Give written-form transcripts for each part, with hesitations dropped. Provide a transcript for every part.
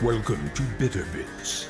Welcome to Bitter Bits.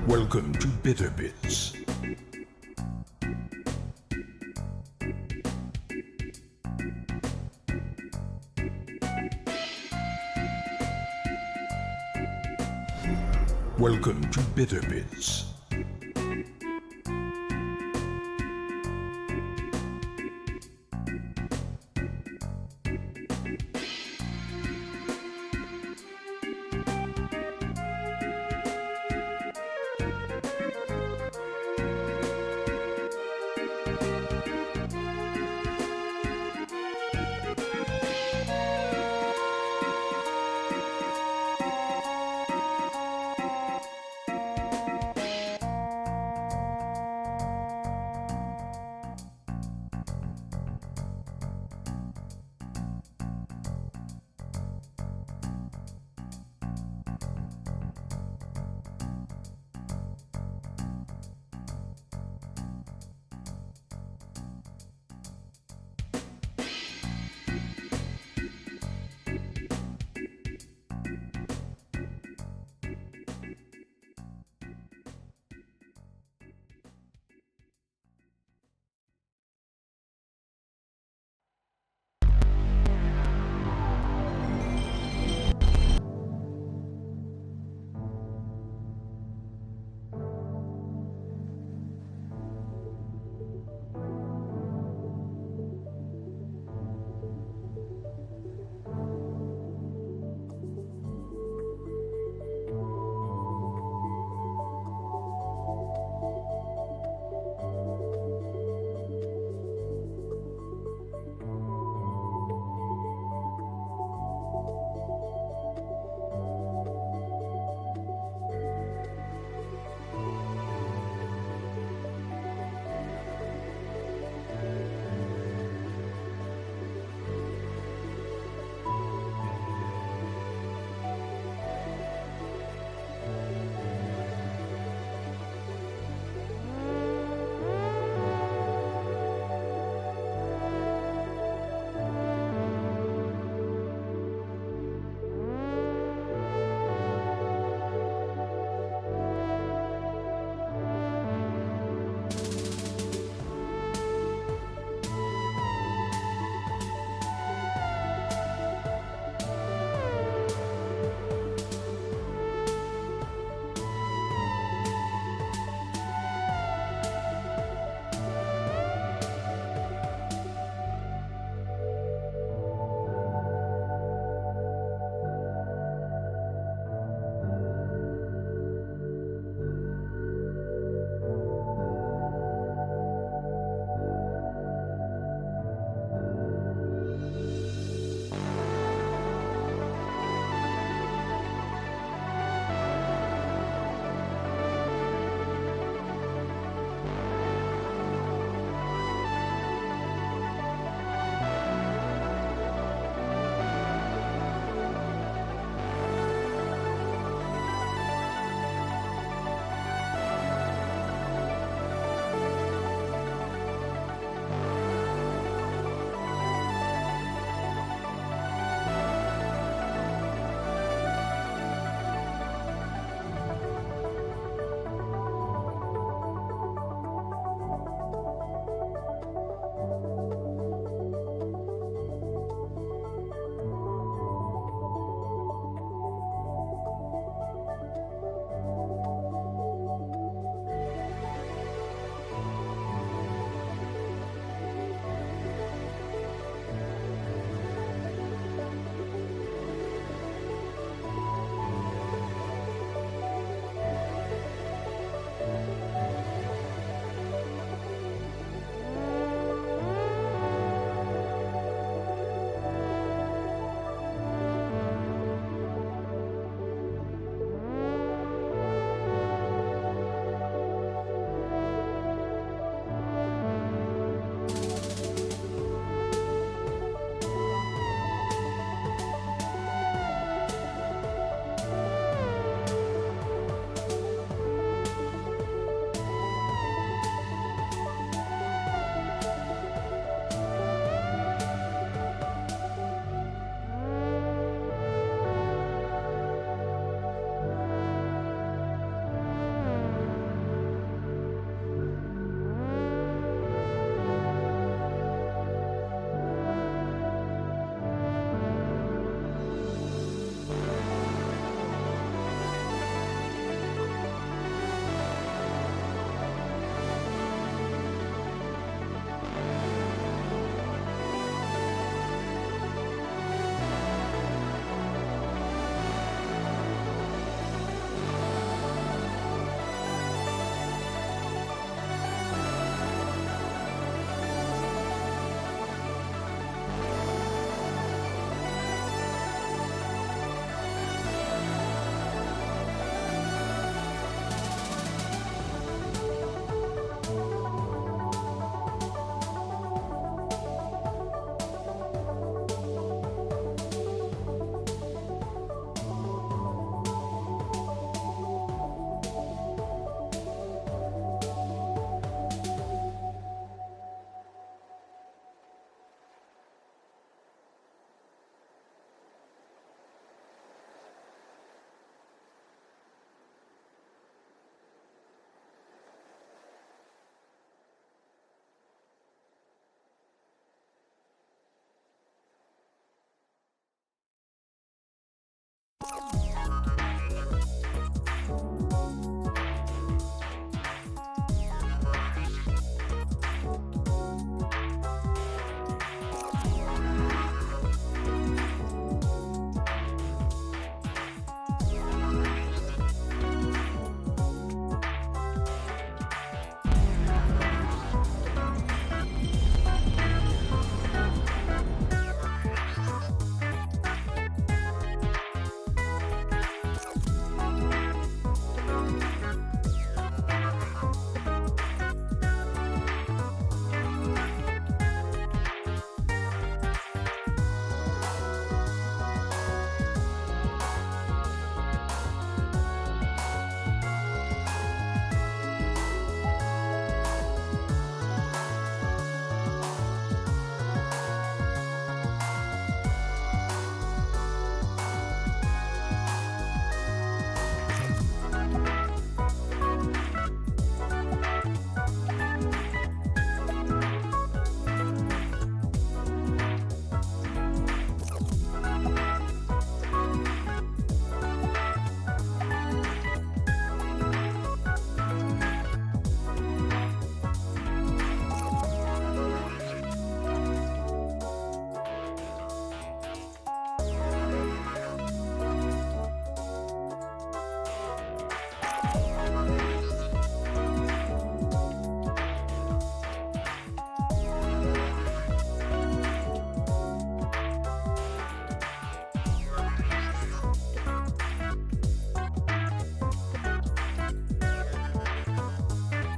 Welcome to Bitter Bits. Welcome to Bitter Bits.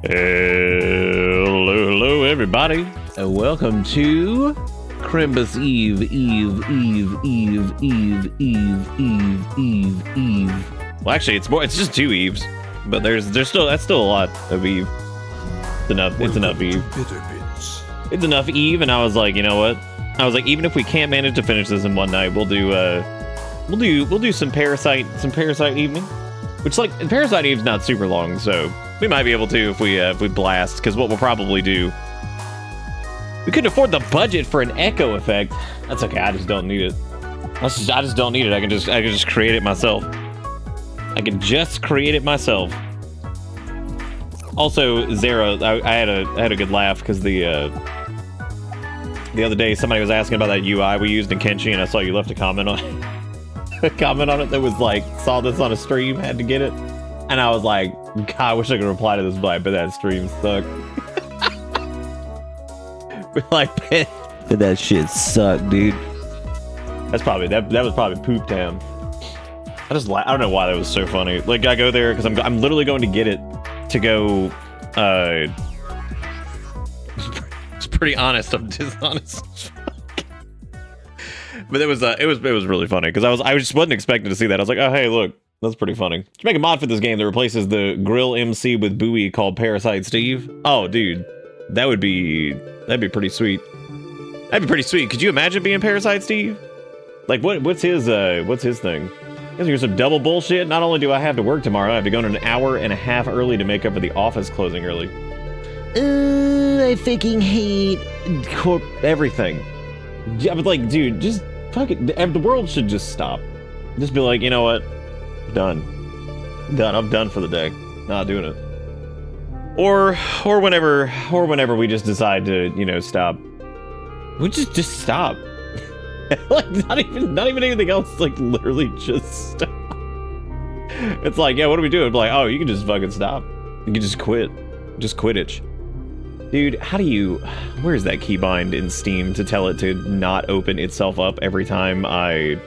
Hello, everybody, and welcome to Christmas Eve. Well, actually, it's just 2 Eves, but that's still a lot of Eve. It's enough Eve. It's enough Eve, and I was like, you know what? I was like, even if we can't manage to finish this in one night, we'll do some Parasite evening. Which, like, Parasite Eve's not super long, so we might be able to if we blast. Because what we'll probably do, we couldn't afford the budget for an echo effect. That's okay. I just don't need it. I just don't need it. I can just create it myself. I can just create it myself. Also, Zara, I had a good laugh because the other day somebody was asking about that UI we used in Kenshi, and I saw you left a comment on it. A comment on it that was like, saw this on a stream, had to get it, and I was like, God, I wish I could reply to this, but that stream sucked. Like, but that shit sucked, dude. That's probably that was probably poop time. I don't know why that was so funny. Like, I go there because I'm literally going to get it to go. It's pretty honest. I'm dishonest. But it was really funny because I just wasn't expecting to see that. I was like, oh hey, look, that's pretty funny. Should make a mod for this game that replaces the grill MC with buoy called Parasite Steve. Oh dude, that'd be pretty sweet. That'd be pretty sweet. Could you imagine being Parasite Steve? Like what's his thing? Here's some double bullshit. Not only do I have to work tomorrow, I have to go in an hour and a half early to make up for the office closing early. I fucking hate everything. Yeah, but like, dude, just fuck it. The world should just stop. Just be like, you know what? Done. I'm done for the day. Not doing it. Or whenever we just decide to, you know, stop. We just stop. Like not even anything else. Like literally just stop. It's like, yeah, what do we do? It's like, oh, you can just fucking stop. You can just quit. Just quit it. Dude, where's that keybind in Steam to tell it to not open itself up every time I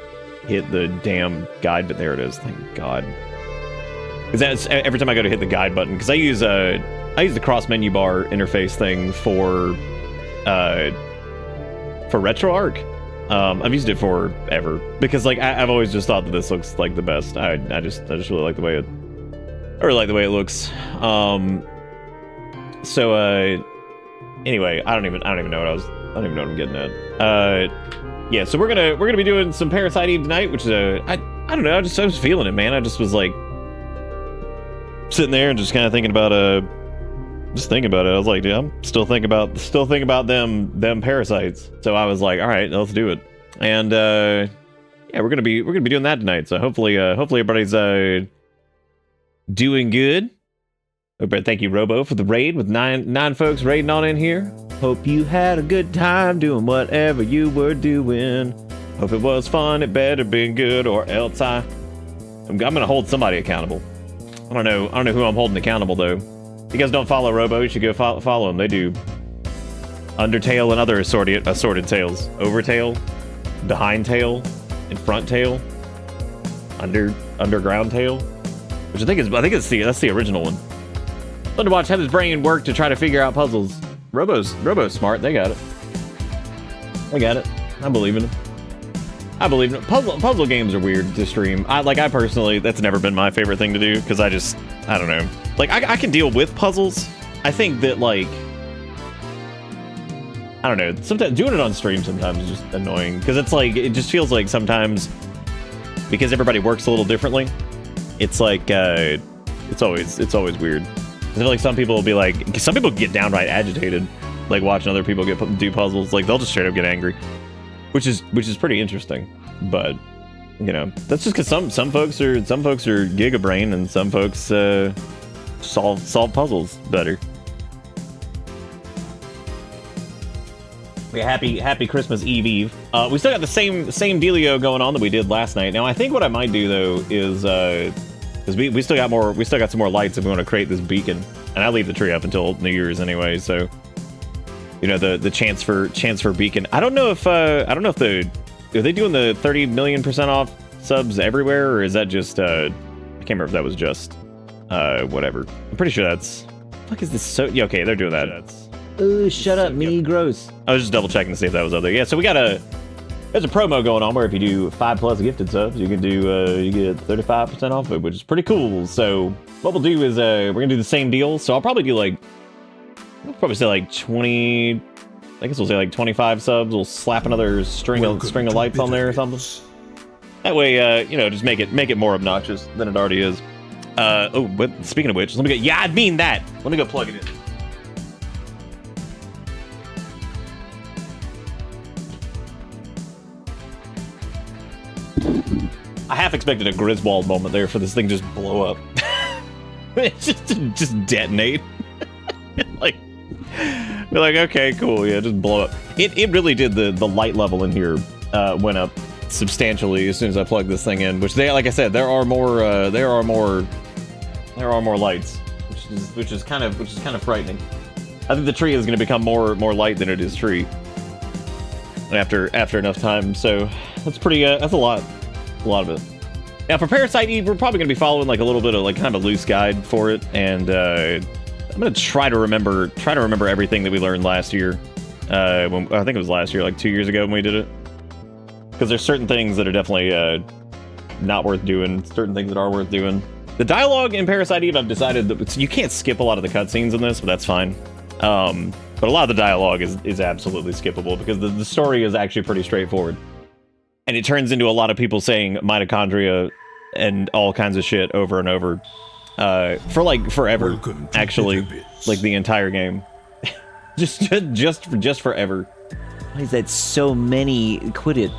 hit the damn guide? But there it is, thank God. Because that's every time I go to hit the guide button, because I use the cross menu bar interface thing for RetroArch. I've used it forever because like I've always just thought that this looks like the best. I just really like the way it looks. Anyway, I don't even know what I'm getting at. Yeah, so we're gonna be doing some Parasite Eve tonight, which is I don't know, I was feeling it, man. I just was like sitting there and just kind of thinking about it. I was like, dude, I'm still thinking about them parasites. So I was like, all right, let's do it. And yeah, we're gonna be doing that tonight. So hopefully everybody's doing good. Thank you, Robo, for the raid with nine folks raiding on in here. Hope you had a good time doing whatever you were doing. Hope it was fun. It better been good, or else I'm gonna hold somebody accountable. I don't know who I'm holding accountable though. If you guys don't follow Robo, you should go follow him. They do Undertale and other assorted tales. Overtail, behind tail, and front tail, underground tail, which I think that's the original one. Fun to watch have his brain work to try to figure out puzzles. Robo's smart. They got it. I believe in him. Puzzle games are weird to stream. I personally, that's never been my favorite thing to do because I don't know. Like I can deal with puzzles. I think that like I don't know. Sometimes doing it on stream sometimes is just annoying because it's like it just feels like sometimes because everybody works a little differently. It's like it's always weird. I feel like some people will be like, some people get downright agitated, like watching other people do puzzles. Like they'll just straight up get angry, which is pretty interesting. But you know, that's just because some folks are giga brain and some folks solve puzzles better. Yeah, happy Christmas Eve. We still got the same dealio going on that we did last night. Now I think what I might do though is because we still got some more lights if we want to create this beacon, and I leave the tree up until New Year's anyway. So, you know, the chance for beacon. I don't know if are they doing the 30 million% off subs everywhere, or is that just I can't remember if that was just whatever. I'm pretty sure that's fuck is this? So yeah, okay, they're doing that. Ooh, shut up, me, gross. I was just double checking to see if that was out there. Yeah, so we got there's a promo going on where if you do 5+ gifted subs, you can do you get 35% off it, which is pretty cool. So what we'll do is we're gonna do the same deal. So I'll probably do like, I'll probably say like 20. I guess we'll say like 25 subs. We'll slap another string of lights on there or something. That way, you know, just make it more obnoxious than it already is. Oh, but speaking of which, let me go. Yeah, I mean that. Let me go plug it in. I half expected a Griswold moment there for this thing just blow up. just detonate. like, we're like, okay, cool, yeah, just blow up. It really did. The light level in here went up substantially as soon as I plugged this thing in. Which like I said, there are more lights, which is kind of frightening. I think the tree is going to become more light than it is tree after enough time. So that's pretty. That's a lot of it. Now for Parasite Eve, we're probably going to be following like a little bit of like kind of a loose guide for it, and I'm going to try to remember everything that we learned last year. When I think it was last year, like 2 years ago when we did it. Because there's certain things that are definitely not worth doing, certain things that are worth doing. The dialogue in Parasite Eve, I've decided that you can't skip a lot of the cutscenes in this, but that's fine. But a lot of the dialogue is absolutely skippable because the story is actually pretty straightforward. And it turns into a lot of people saying mitochondria and all kinds of shit over and over for like forever, actually, like the entire game. just forever. Why is that so many? Quit it.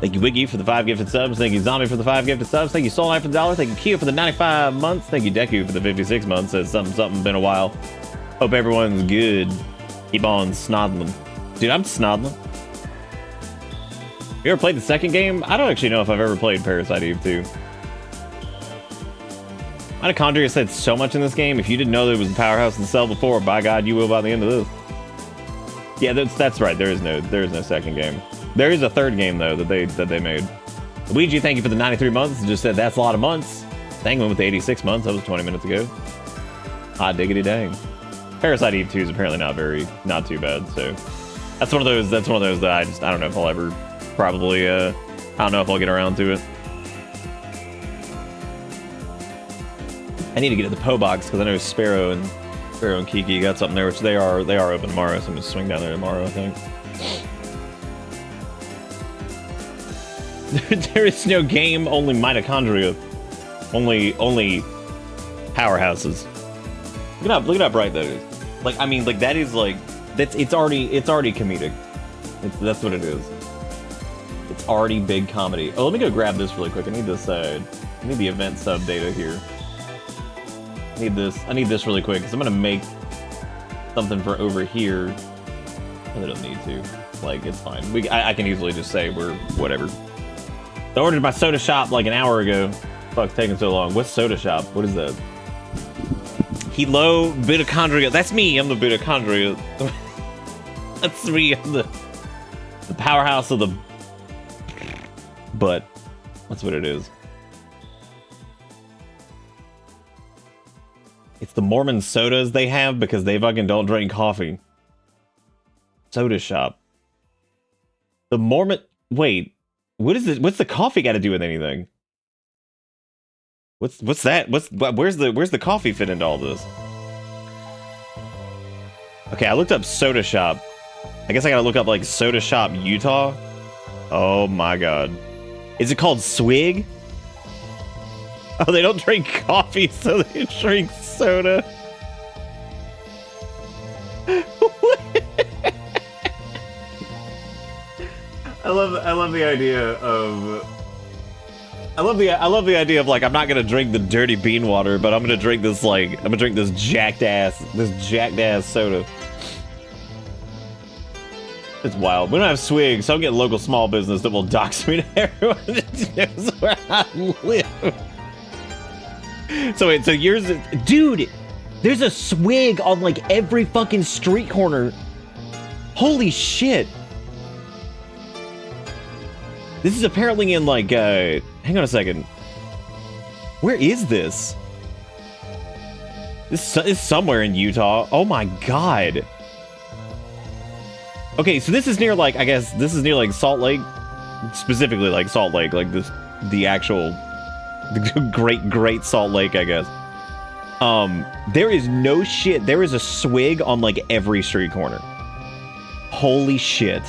Thank you, Wiggy, for the 5 gifted subs. Thank you, Zombie, for the 5 gifted subs. Thank you, Soul Knight, for the $1. Thank you, Kia, for the 95 months. Thank you, Deku, for the 56 months. Says something been a while. Hope everyone's good. Keep on snoddling. Dude, I'm snoddling. You ever played the second game? I don't actually know if I've ever played Parasite Eve 2. Mitochondria said so much in this game. If you didn't know there was a powerhouse in the cell before, by God, you will by the end of this. Yeah, that's right. There is no second game. There is a third game though that they made. Luigi, thank you for the 93 months. Just said that's a lot of months. Dang, went with the 86 months. That was 20 minutes ago. Hot diggity dang. Parasite Eve 2 is apparently not too bad. So that's one of those that I don't know if I'll ever probably I don't know if I'll get around to it. I need to get to the Poe box because I know Sparrow and Kiki got something there, which they are open tomorrow, so I'm gonna swing down there tomorrow, I think. There is no game, only mitochondria. Only powerhouses. Look at how bright that is. Like, I mean, like that is like it's already comedic. That's what it is. It's already big comedy. Oh, let me go grab this really quick. I need this I need the event sub data here. I need this really quick because I'm gonna make something for over here. I don't need to. Like, it's fine. I can easily just say we're whatever. I ordered my soda shop like an hour ago. Fuck's taking so long. What's soda shop? What is that? Hello, mitochondria. That's me. I'm the mitochondria. That's me. I'm the powerhouse of the. But that's what it is. It's the Mormon sodas they have because they fucking don't drink coffee. Soda shop. The Mormon. Wait, what is this? What's the coffee got to do with anything? What's that? Where's the coffee fit into all this? Okay, I looked up soda shop. I guess I gotta look up like soda shop Utah. Oh my god, is it called Swig? Oh, they don't drink coffee, so they drink soda. I love the idea of. I love the idea of like I'm not gonna drink the dirty bean water, but I'm gonna drink this jacked ass soda. It's wild. We don't have Swig, so I'm getting local small business that will dox me to everyone that knows where I live. So wait, so yours is, dude, there's a Swig on like every fucking street corner. Holy shit. This is apparently in like hang on a second. Where is this? This is somewhere in Utah. Oh my god. Okay, so this is near, like, I guess this is near, like, Salt Lake. Specifically, like, Salt Lake. Like, the actual great Salt Lake, I guess. There is no shit. There is a swig on, like, every street corner. Holy shit.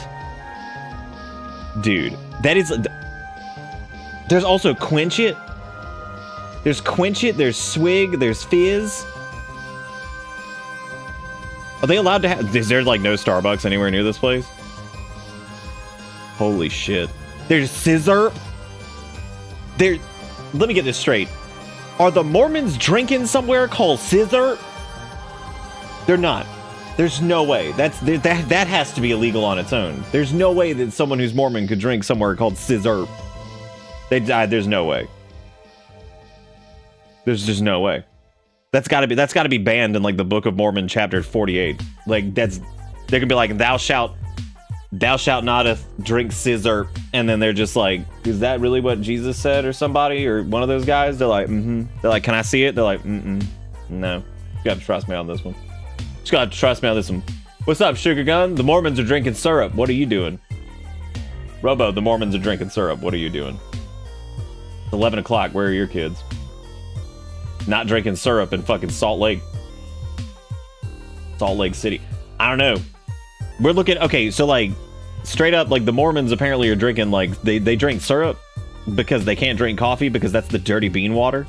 Dude. That is... There's also Quench It. There's Quench It, there's Swig, there's Fizz. Are they allowed to have... Is there, like, no Starbucks anywhere near this place? Holy shit. There's Scissor. There... Let me get this straight. Are the Mormons drinking somewhere called Scissor? They're not. There's no way. That has to be illegal on its own. There's no way that someone who's Mormon could drink somewhere called Scissor. There's no way. There's just no way. That's gotta be banned in, like, the Book of Mormon chapter 48. Like, they're gonna be like, thou shalt not drink scissor, and then they're just like, is that really what Jesus said, or somebody, or one of those guys? They're like, They're like, can I see it? They're like, no. You gotta trust me on this one. Just gotta trust me on this one. What's up, Sugar Gun? The Mormons are drinking syrup. What are you doing? Robo, the Mormons are drinking syrup. What are you doing? It's 11 o'clock. Where are your kids? Not drinking syrup in fucking Salt Lake City. I don't know. We're looking... Okay, so, like, straight up, like, the Mormons apparently are drinking, like, they drink syrup because they can't drink coffee because that's the dirty bean water.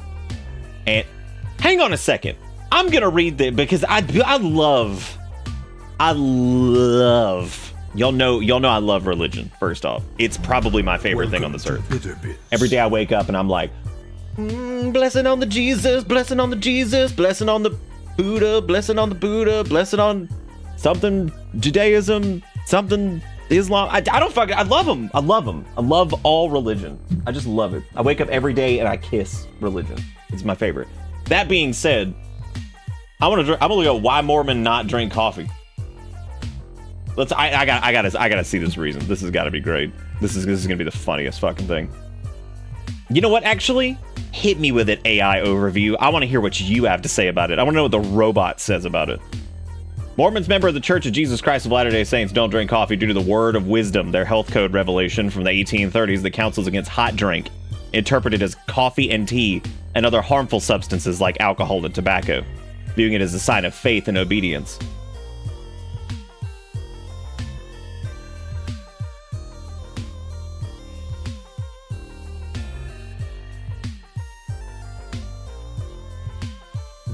And hang on a second. I'm gonna read that because I love... Y'all know I love religion, first off. It's probably my favorite thing on this earth. Every day I wake up and I'm like, blessing on the Jesus, blessing on the Jesus, blessing on the Buddha, blessing on the Buddha, blessing on something Judaism, something Islam. I love them. I love them. I love all religion. I just love it. I wake up every day and I kiss religion. It's my favorite. That being said, I'm gonna go, why Mormon not drink coffee? I gotta see this reason. This has gotta be great. This is gonna be the funniest fucking thing. You know what, actually? Hit me with it, AI overview. I want to hear what you have to say about it. I want to know what the robot says about it. Mormons, member of the Church of Jesus Christ of Latter-day Saints, don't drink coffee due to the word of wisdom, their health code revelation from the 1830s that counsels against hot drink, interpreted as coffee and tea and other harmful substances like alcohol and tobacco, viewing it as a sign of faith and obedience.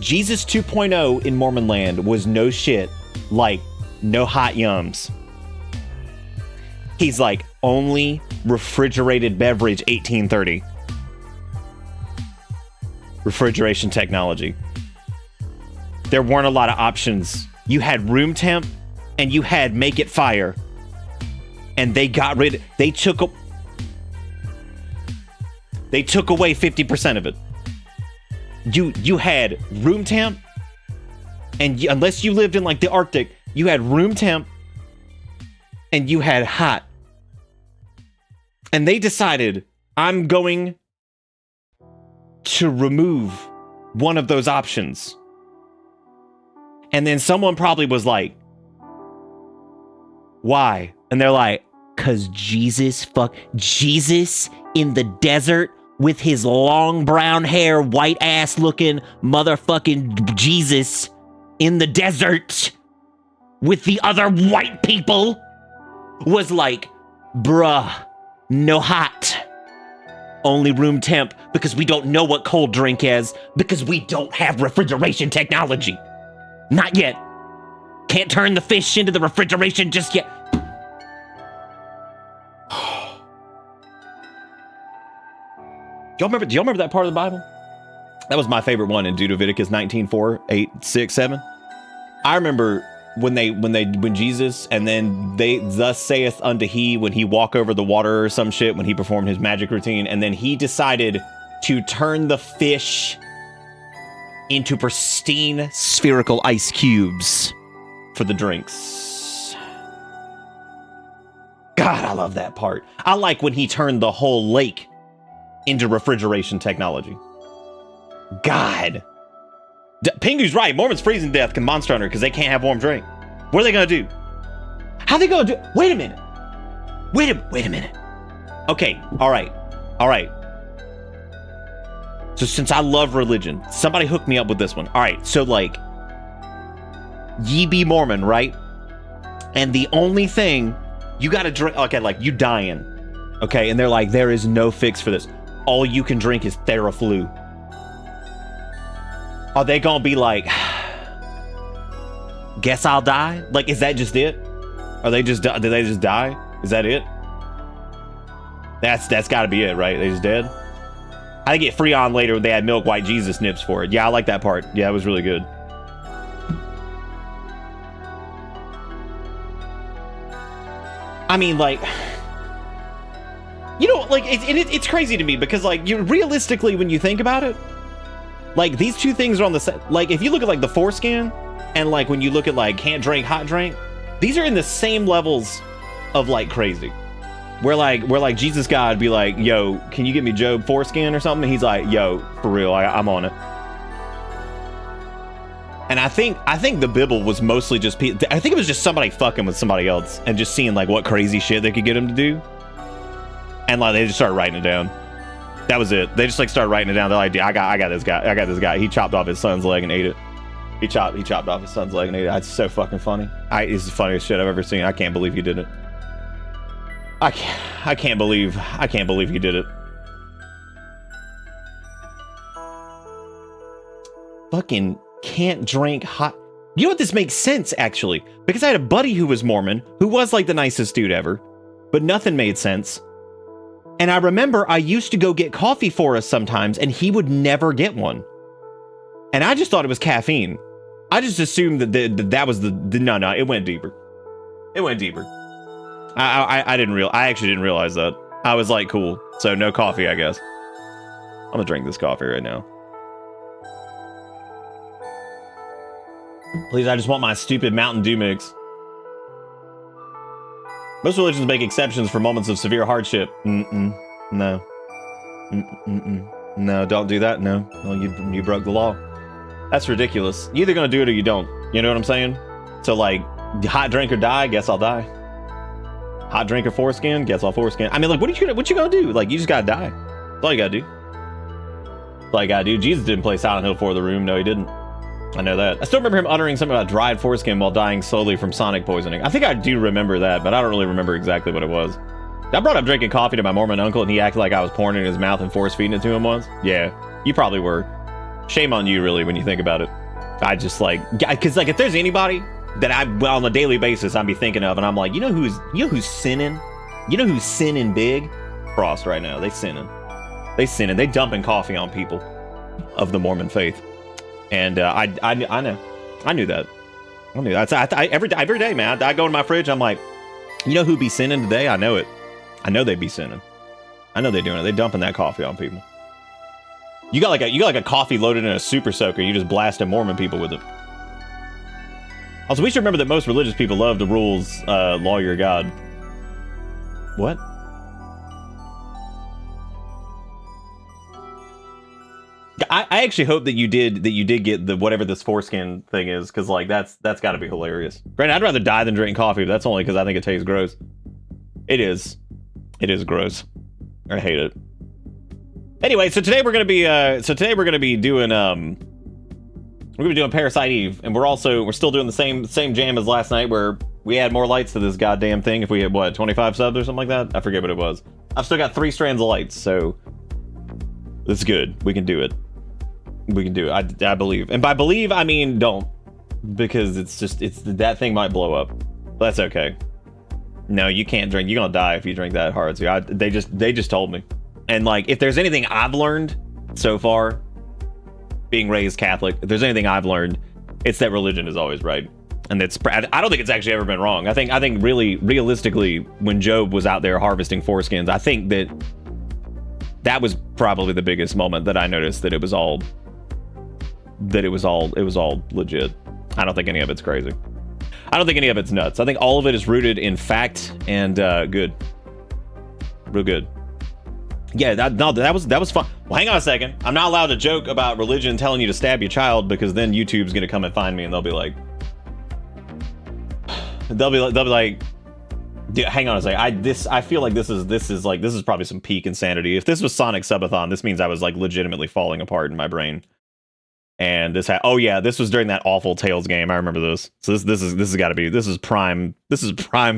Jesus 2.0 in Mormon land was no shit, like, no hot yums. He's like, only refrigerated beverage 1830. Refrigeration technology. There weren't a lot of options. You had room temp, and you had make it fire. And they took away 50% of it. You had room temp, and unless you lived in, like, the Arctic, you had room temp, and you had hot. And they decided, I'm going to remove one of those options. And then someone probably was like, why? And they're like, 'cause Jesus in the desert with his long brown hair, white ass looking motherfucking Jesus in the desert with the other white people was like, bruh, no hot. Only room temp, because we don't know what cold drink is, because we don't have refrigeration technology. Not yet. Can't turn the fish into the refrigeration just yet. Do y'all remember that part of the Bible? That was my favorite one in Deuteronomus 19:4, 8, 6, 7. I remember when Jesus, and then they thus saith unto he, when he walk over the water or some shit, when he performed his magic routine, and then he decided to turn the fish into pristine spherical ice cubes for the drinks. God, I love that part. I like when he turned the whole lake into refrigeration technology. God. Pingu's right. Mormons freezing to death can Monster Hunter because they can't have warm drink. What are they gonna do? How are they gonna do? Wait a minute. Wait a minute. Okay. All right. So since I love religion, somebody hook me up with this one. All right. So like, ye be Mormon, right? And the only thing you gotta drink, okay, like you dying, okay, and they're like, there is no fix for this. All you can drink is Theraflu. Are they gonna be like, guess I'll die? Like, is that just it? Are they just, did they just die? Is that it? That's gotta be it, right? They just dead? I think at Freon later they had Milk White Jesus nips for it. Yeah, I like that part. Yeah, it was really good. I mean, like, you know, like, it's crazy to me because, like, you realistically, when you think about it, like, these two things are on the set. Like, if you look at, like, the foreskin and, like, when you look at, like, can't drink, hot drink, these are in the same levels of, like, crazy. Where like Jesus God be like, yo, can you get me Job foreskin or something? And he's like, yo, for real, I'm on it. And I think the Bible was mostly just, I think it was just somebody fucking with somebody else and just seeing like what crazy shit they could get him to do. And like they just started writing it down. That was it. They just like started writing it down. They're like, dude, I got this guy. He chopped off his son's leg and ate it. He chopped off his son's leg and ate it. It's so fucking funny. It's the funniest shit I've ever seen. I can't believe he did it. I can't believe he did it. Fucking can't drink hot. You know what? This makes sense actually, because I had a buddy who was Mormon, who was like the nicest dude ever, but nothing made sense. And I remember I used to go get coffee for us sometimes, and he would never get one. And I just thought it was caffeine. I just assumed that was the no. It went deeper. It went deeper. I actually didn't realize that. I was like, cool. So no coffee, I guess. I'm gonna drink this coffee right now. Please, I just want my stupid Mountain Dew mix. Most religions make exceptions for moments of severe hardship. No. No, don't do that. No, you broke the law. That's ridiculous. You're either gonna do it or you don't. You know what I'm saying? So like, hot drink or die, guess I'll die. Hot drink or foreskin, guess I'll foreskin. I mean, like, what you gonna do? Like, you just gotta die. That's all you gotta do. That's all you gotta do. Jesus didn't play Silent Hill 4 The Room. No, he didn't. I know that. I still remember him uttering something about dried foreskin while dying slowly from sonic poisoning. I think I do remember that, but I don't really remember exactly what it was. I brought up drinking coffee to my Mormon uncle, and he acted like I was pouring it in his mouth and force feeding it to him once. Yeah, you probably were. Shame on you, really, when you think about it. I just, like, because, like, if there's anybody that on a daily basis I'd be thinking of, and I'm like, you know who's sinning? You know who's sinning big? Frost right now. They sinning. They dumping coffee on people of the Mormon faith. And I know. I knew that. I knew that. Every day, man, I go in my fridge, I'm like, you know who be sinning today? I know it. I know they be sinning. I know they're doing it. They're dumping that coffee on people. You got like a coffee loaded in a super soaker. You just blasting Mormon people with it. Also, we should remember that most religious people love the rules, law your God. What? I actually hope that you did get the whatever this foreskin thing is, because like that's got to be hilarious. Granted, I'd rather die than drink coffee, but that's only because I think it tastes gross. It is gross. I hate it. Anyway, so today we're gonna be doing Parasite Eve, and we're still doing the same jam as last night, where we add more lights to this goddamn thing. If we had 25 subs or something like that, I forget what it was. I've still got 3 strands of lights, so it's good. We can do it. I believe, and by believe I mean don't, because that thing might blow up. That's okay. No, you can't drink. You're gonna die if you drink that hard. So they just told me. And like, if there's anything I've learned so far, being raised Catholic, if there's anything I've learned, it's that religion is always right. And I don't think it's actually ever been wrong. I think really realistically, when Job was out there harvesting foreskins, I think that was probably the biggest moment that I noticed that it was all legit. I don't think any of it's crazy. I don't think any of it's nuts. I think all of it is rooted in fact and good. Real good. Yeah, that was fun. Well, hang on a second. I'm not allowed to joke about religion telling you to stab your child because then YouTube's gonna come and find me and they'll be like, dude, hang on a second. I feel like this is probably some peak insanity. If this was Sonic Subathon, this means I was like legitimately falling apart in my brain. And this oh yeah, this was during that awful Tails game. I remember this. So this is prime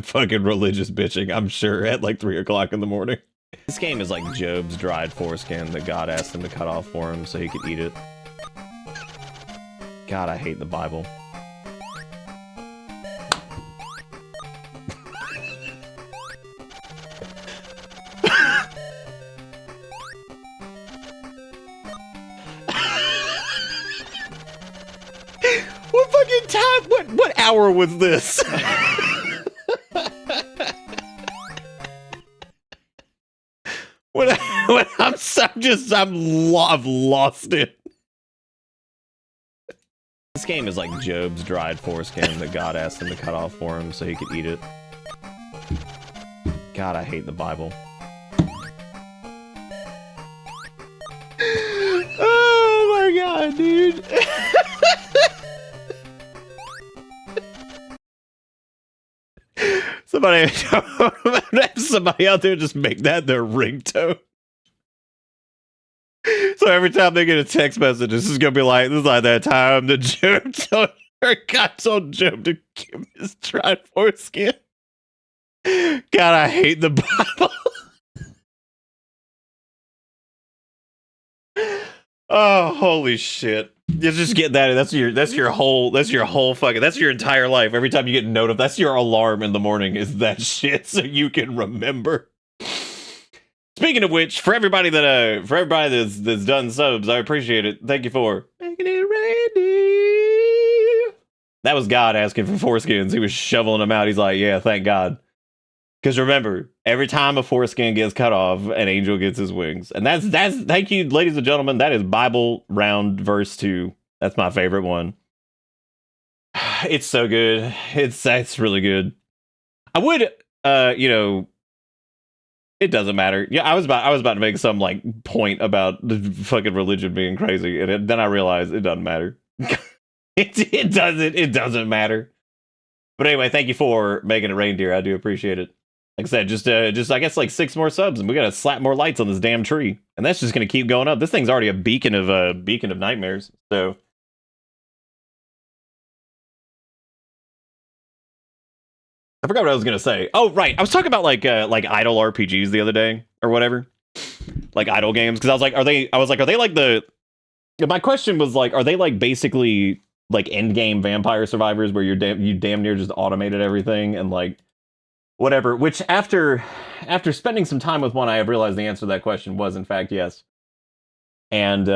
fucking religious bitching, I'm sure, at like 3 o'clock in the morning. This game is like Job's dried foreskin that God asked him to cut off for him so he could eat it. God, I hate the Bible. What fucking time? What hour was this? I've lost it. This game is like Job's dried foreskin that God asked him to cut off for him so he could eat it. God, I hate the Bible. Oh my god, dude. Somebody out there just make that their ringtone. So every time they get a text message, this is gonna be like, this is like that time that Job told Job to give him his dried foreskin. God, I hate the Bible. Oh, holy shit. You just get that. That's your whole fucking, that's your entire life. Every time you get notified, that's your alarm in the morning, is that shit, so you can remember. Speaking of which, for everybody that's done subs, I appreciate it. Thank you for making it rainy. That was God asking for foreskins. He was shoveling them out. He's like, yeah, thank God. Because remember, every time a foreskin gets cut off, an angel gets his wings. And that's thank you, ladies and gentlemen. That is Bible round verse 2. That's my favorite one. It's so good. It's really good. I would it doesn't matter. Yeah, I was about to make some like point about the fucking religion being crazy, and then I realized it doesn't matter. it doesn't matter. But anyway, thank you for making it reindeer. I do appreciate it. Like I said, just I guess like 6 more subs, and we gotta slap more lights on this damn tree, and that's just gonna keep going up. This thing's already a beacon of nightmares. So. I forgot what I was gonna say. Oh, right. I was talking about like idle RPGs the other day or whatever, like idle games. Because I was like, are they like the? My question was like, are they like basically like end game Vampire Survivors where you damn near just automated everything and like whatever? Which after spending some time with one, I have realized the answer to that question was in fact yes. And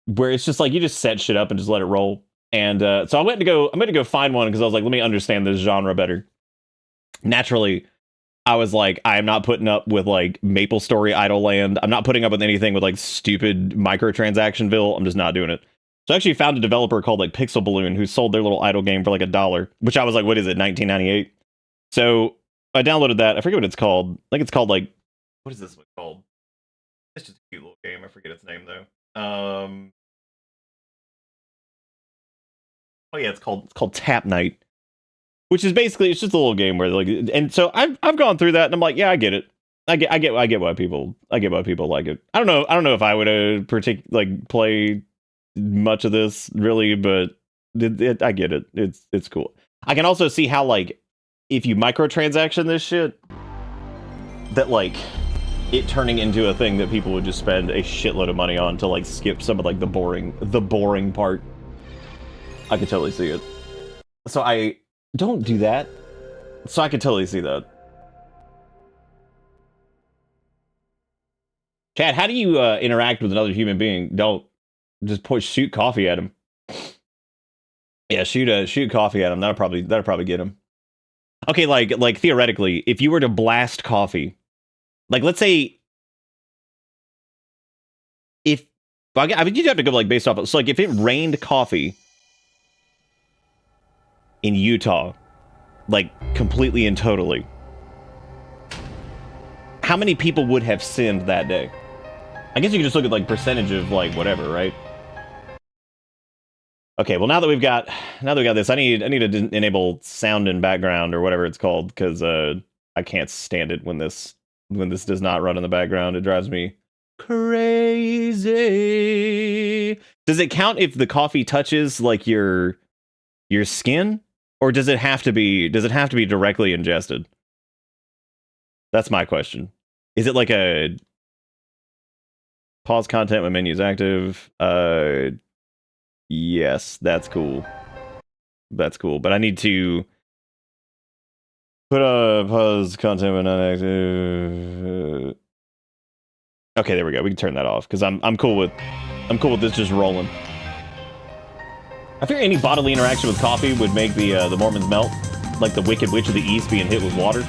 where it's just like you just set shit up and just let it roll. And so I'm going to go find one because I was like, let me understand this genre better. Naturally, I was like, I am not putting up with like MapleStory Idle Land. I'm not putting up with anything with like stupid microtransactionville. I'm just not doing it. So I actually found a developer called like Pixel Balloon who sold their little idle game for like $1, which I was like, what is it, 1998? So I downloaded that. I forget what it's called. I think it's called like, what is this one called? It's just a cute little game. I forget its name though. Oh yeah, it's called Tap Night, which is basically it's just a little game where like, and so I've gone through that and I'm like, yeah, I get it. I get why people like it. I don't know if I would play much of this really, but I get it. It's cool. I can also see how like if you microtransaction this shit, that like it turning into a thing that people would just spend a shitload of money on to like skip some of like the boring part. I could totally see it. So I don't do that. So I could totally see that. Chad, how do you interact with another human being? Don't just shoot coffee at him. Yeah, shoot coffee at him. That'll probably get him. Okay, like theoretically, if you were to blast coffee, like let's say I mean you'd have to go like based off. So like if it rained coffee in Utah, like completely and totally, how many people would have sinned that day? I guess you can just look at like percentage of like whatever, right? Okay, well now that we've got this, I need to enable sound and background or whatever it's called, because I can't stand it when this does not run in the background. It drives me crazy. Does it count if the coffee touches like your skin, or does it have to be directly ingested? That's my question. Is it like a pause content when menu's active? Yes, that's cool. That's cool, but I need to put a pause content when not active. Okay, there we go. We can turn that off because I'm cool with this just rolling. I fear any bodily interaction with coffee would make the Mormons melt, like the Wicked Witch of the East being hit with water.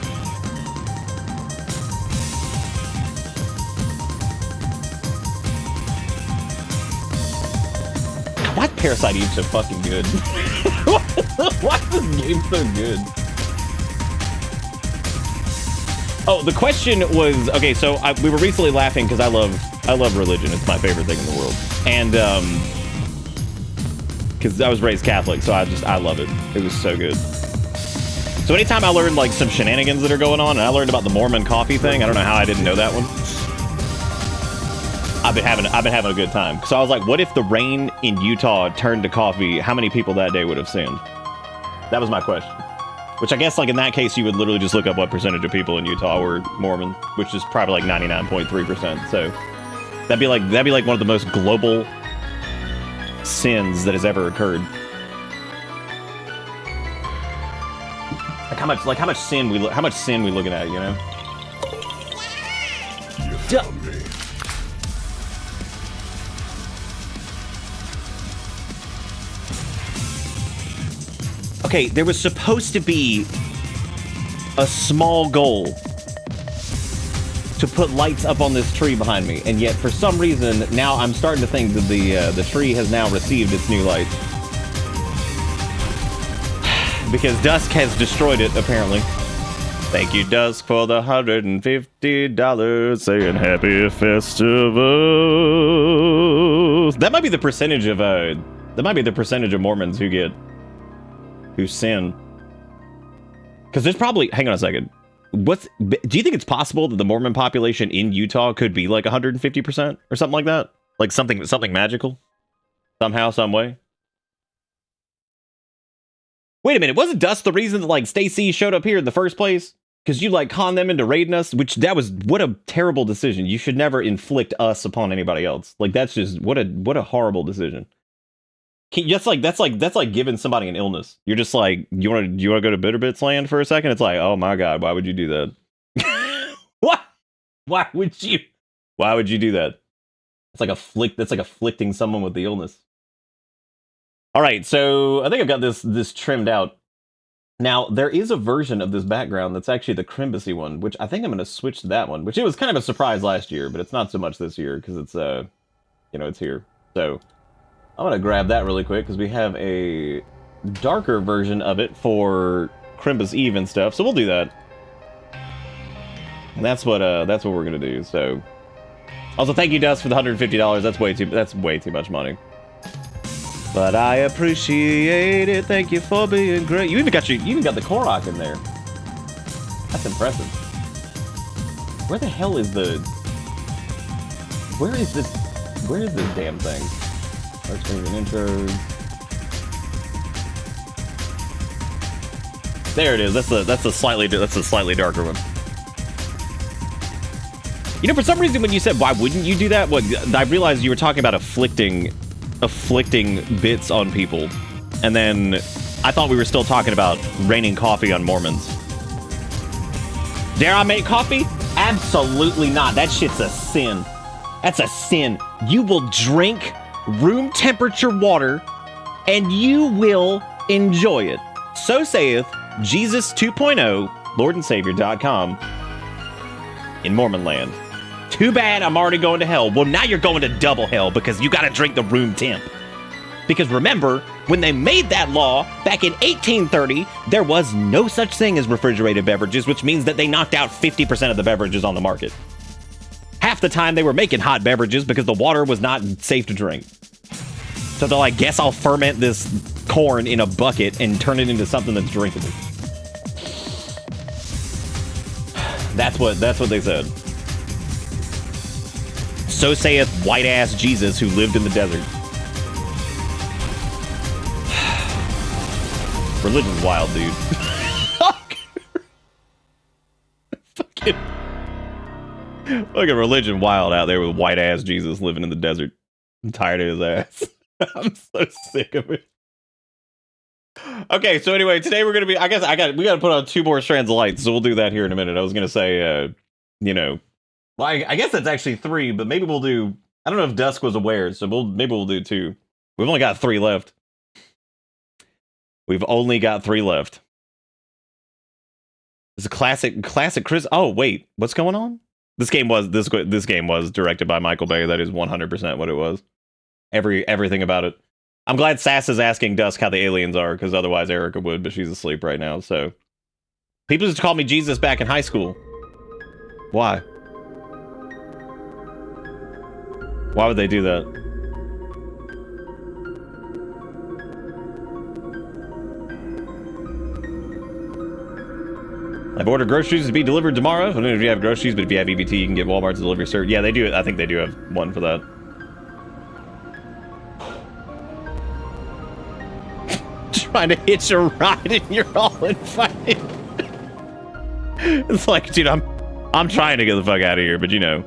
Why is Parasite Eve so fucking good? Why is this game so good? Oh, the question was, okay, so we were recently laughing because I love religion. It's my favorite thing in the world. And because I was raised Catholic, so I love it. It was so good. So anytime I learned like some shenanigans that are going on, and I learned about the Mormon coffee thing, I don't know how I didn't know that one. I've been having a good time. So I was like, what if the rain in Utah turned to coffee? How many people that day would have sinned? That was my question. Which I guess, like in that case, you would literally just look up what percentage of people in Utah were Mormon, which is probably like 99.3%. So that'd be like one of the most global sins that has ever occurred. Like how much sin we looking at, you know? Okay, there was supposed to be a small goal to put lights up on this tree behind me, and yet for some reason now I'm starting to think that the tree has now received its new light because Dusk has destroyed it apparently. Thank you, Dusk, for the $150 saying happy festivals. That might be the percentage of Mormons who sin. Because there's probably, hang on a second. Do you think it's possible that the Mormon population in Utah could be like 150% or something like that? Like something magical? Somehow, some way? Wait a minute, wasn't Dust the reason that like Stacy showed up here in the first place? Because you like conned them into raiding us, what a terrible decision. You should never inflict us upon anybody else. Like that's just, what a horrible decision. That's like giving somebody an illness. You're just like, you want to go to Bitterbits Land for a second? It's like, oh my god, why would you do that? What? Why would you do that? That's like afflicting someone with the illness. All right, so I think I've got this trimmed out. Now there is a version of this background that's actually the Crimbacy one, which I think I'm going to switch to that one. Which it was kind of a surprise last year, but it's not so much this year because it's it's here. So I'm going to grab that really quick because we have a darker version of it for Crimbus Eve and stuff. So we'll do that. And that's what we're going to do. So also thank you, Dust, for the $150. That's way too much money. But I appreciate it. Thank you for being great. You even got the Korok in there. That's impressive. Where the hell is where is this damn thing? Let's bring an intro. There it is. That's a slightly darker one. You know, for some reason when you said why wouldn't you do that, I realized you were talking about afflicting bits on people, and then I thought we were still talking about raining coffee on Mormons. Dare I make coffee? Absolutely not. That shit's a sin. That's a sin. You will drink room temperature water and you will enjoy it. So saith Jesus 2.0, LordandSavior.com in Mormon land. Too bad I'm already going to hell. Well, now you're going to double hell because you got to drink the room temp. Because remember, when they made that law back in 1830, there was no such thing as refrigerated beverages, which means that they knocked out 50% of the beverages on the market. Half half the time they were making hot beverages because the water was not safe to drink. So they're like, guess I'll ferment this corn in a bucket and turn it into something that's drinkable. That's what they said. So saith white-ass Jesus who lived in the desert. Religion's wild, dude. Fucking religion wild out there with white-ass Jesus living in the desert. I'm tired of his ass. I'm so sick of it. Okay, so anyway, today we're gonna be. We gotta put on 2 more strands of light, so we'll do that here in a minute. I was gonna say, you know, well, I guess that's actually 3, but maybe we'll do. I don't know if Dusk was aware, so maybe we'll do 2. We've only got 3 left. We've only got 3 left. It's a classic Chris. Oh wait, what's going on? This game was directed by Michael Bay. That is 100% what it was. Everything about it. I'm glad Sass is asking Dusk how the aliens are, because otherwise Erica would, but she's asleep right now. So people used to call me Jesus back in high school. Why? Why would they do that? I've ordered groceries to be delivered tomorrow. I don't know if you have groceries, but if you have EBT, you can get Walmart to deliver your Yeah, they do. I think they do have one for that. Trying to hitch a ride and you're all invited. It's like, dude, I'm trying to get the fuck out of here, but you know,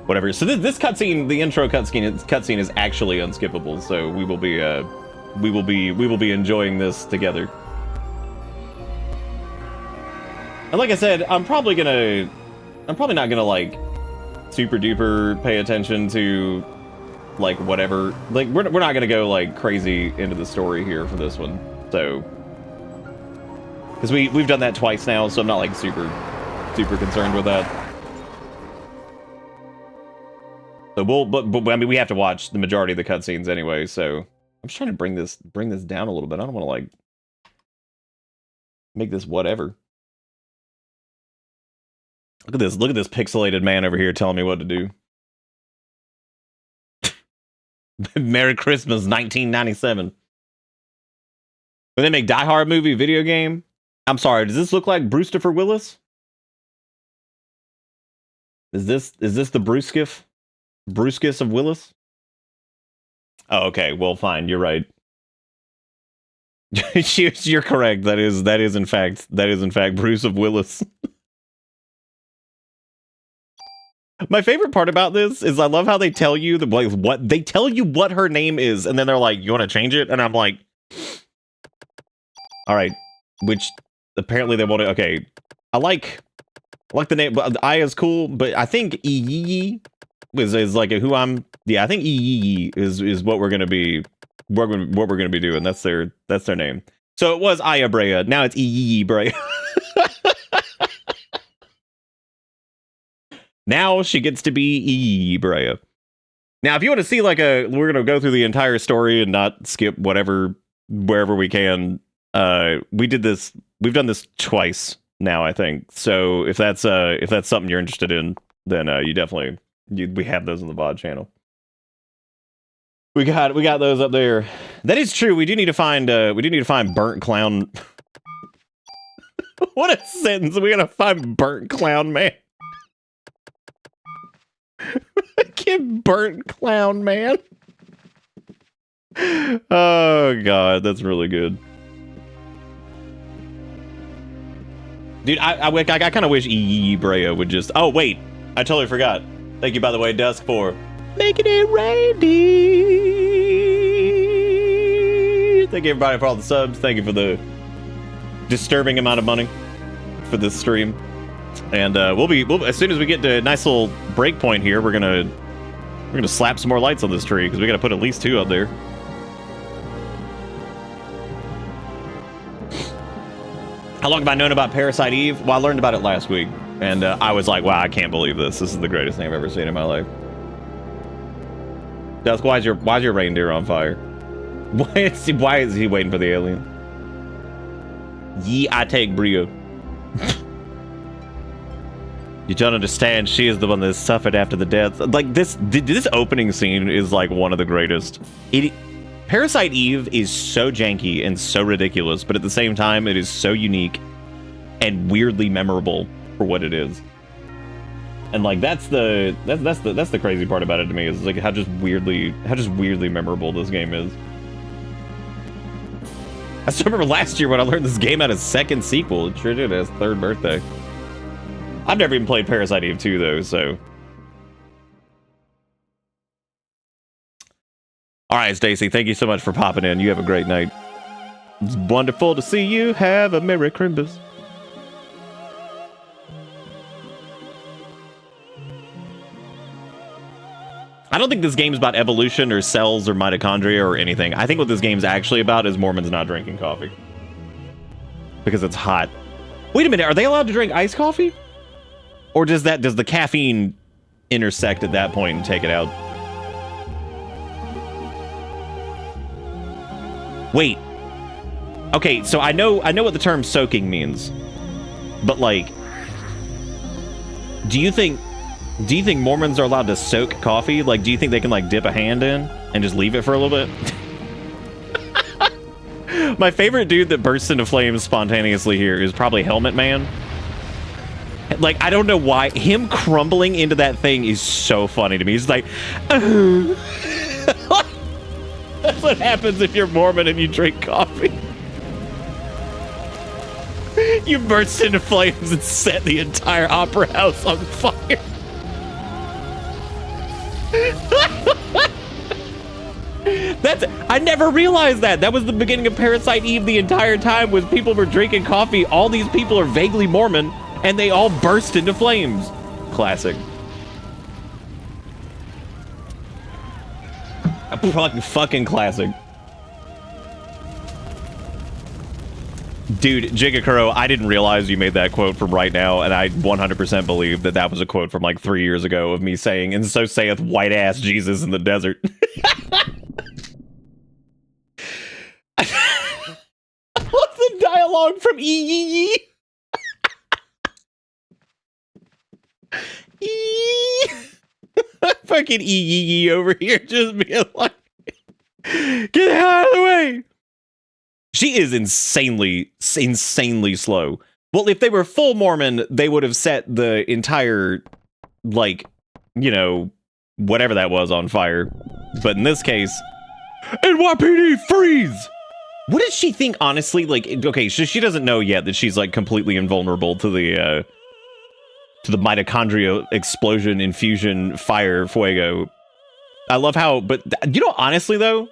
whatever. So this cutscene, the intro cutscene is actually unskippable. So we will be enjoying this together. And like I said, I'm probably not gonna like super duper pay attention to like whatever. Like we're not gonna go like crazy into the story here for this one. So because we've done that twice now, so I'm not like super concerned with that. So but I mean we have to watch the majority of the cutscenes anyway. So I'm just trying to bring this down a little bit. I don't want to like make this whatever. Look at this pixelated man over here telling me what to do. Merry Christmas, 1997. When they make Die Hard movie video game, I'm sorry, does this look like Brewster Willis? Is this the Brewskis of Willis? Oh, okay. Well, fine. You're right. You're correct. That is in fact Bruce of Willis. My favorite part about this is I love how they tell you what her name is, and then they're like, "You want to change it?" And I'm like, "All right," which apparently they want to. Okay, I like the name. I is cool, but I think Yi is like who I'm. Yeah, I think Yi is what we're gonna be. What we're gonna be doing. That's their name. So it was Aya Brea. Now it's Yi Brea. Now she gets to be E. Brea. Now, if you want to see like we're going to go through the entire story and not skip wherever we can. We've done this twice now, I think. So if that's something you're interested in, then we have those on the VOD channel. We got those up there. That is true. We need to find Burnt Clown. What a sentence. We gotta find Burnt Clown Man. Get Burnt Clown Man. Oh god, that's really good. Dude, I kind of wish E. Brea would just... Oh, wait. I totally forgot. Thank you, by the way, Dusk, for making it rainy. Thank you, everybody, for all the subs. Thank you for the disturbing amount of money for this stream. And we'll as soon as we get to a nice little break point here, we're gonna slap some more lights on this tree because we gotta put at least 2 up there. How long have I known about Parasite Eve? Well, I learned about it last week, and I was like, wow, I can't believe this. This is the greatest thing I've ever seen in my life. Dusk, why is your reindeer on fire? Why is he waiting for the alien? I take Brio. You don't understand. She is the one that suffered after the death. Like this opening scene is like one of the greatest. Parasite Eve is so janky and so ridiculous, but at the same time, it is so unique and weirdly memorable for what it is. And like that's the crazy part about it to me, is like how just weirdly memorable this game is. I still remember last year when I learned this game had a second sequel. It sure did. It has 3rd birthday. I've never even played Parasite Eve 2 though, so. All right, Stacy, thank you so much for popping in. You have a great night. It's wonderful to see you. Have a Merry Christmas. I don't think this game's about evolution or cells or mitochondria or anything. I think what this game's actually about is Mormons not drinking coffee. Because it's hot. Wait a minute, are they allowed to drink iced coffee? Or does the caffeine intersect at that point and take it out? Wait. Okay, so I know what the term soaking means. But like, do you think Mormons are allowed to soak coffee? Like, do you think they can like dip a hand in and just leave it for a little bit? My favorite dude that bursts into flames spontaneously here is probably Helmet Man. Like, I don't know why. Him crumbling into that thing is so funny to me. He's like, that's what happens if you're Mormon and you drink coffee. You burst into flames and set the entire opera house on fire. I never realized that. That was the beginning of Parasite Eve the entire time, was people were drinking coffee. All these people are vaguely Mormon, and they all burst into flames. Classic. A fucking classic. Dude, Jigakuro, I didn't realize you made that quote from right now, and I 100% believe that was a quote from like 3 years ago of me saying, "And so saith white ass Jesus in the desert." What's the dialogue from E? Fucking E over here just being like, get the hell out of the way. She is insanely slow. Well, if they were full Mormon, they would have set the entire, like, you know, whatever that was on fire. But in this case, NYPD freeze! What does she think, honestly? Like, okay, so she doesn't know yet that she's, like, completely invulnerable to the mitochondria explosion, infusion, fire, fuego. I love how, but, you know, honestly, though,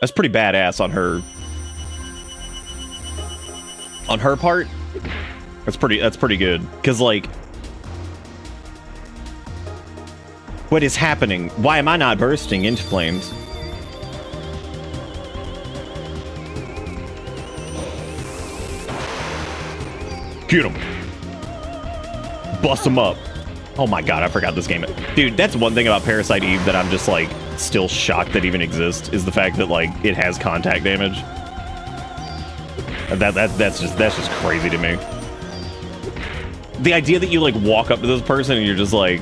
that's pretty badass on her. On her part, that's pretty good. Because, like, what is happening? Why am I not bursting into flames? Get him. Bust him up. Oh my god, I forgot this game. Dude, that's one thing about Parasite Eve that I'm just, like, still shocked that even exists, is the fact that, like, it has contact damage. That's just crazy to me. The idea that you like walk up to this person and you're just like,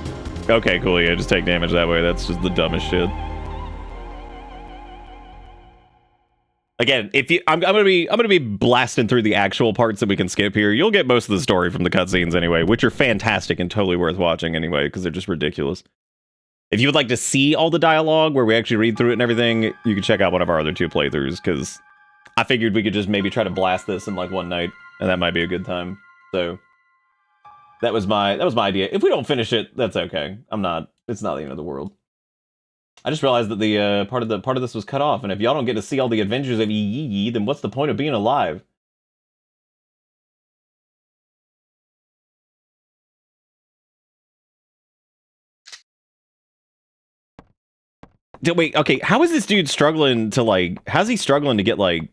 okay, cool, yeah, just take damage that way. That's just the dumbest shit. Again, I'm gonna be blasting through the actual parts that we can skip here. You'll get most of the story from the cutscenes anyway, which are fantastic and totally worth watching anyway, because they're just ridiculous. If you would like to see all the dialogue where we actually read through it and everything, you can check out one of our other 2 playthroughs, because I figured we could just maybe try to blast this in like one night, and that might be a good time. So that was my idea. If we don't finish it, that's okay. It's not the end of the world. I just realized that the part of this was cut off, and if y'all don't get to see all the adventures of Yi, then what's the point of being alive? Wait, okay, how is this dude struggling to like? How's he struggling to get like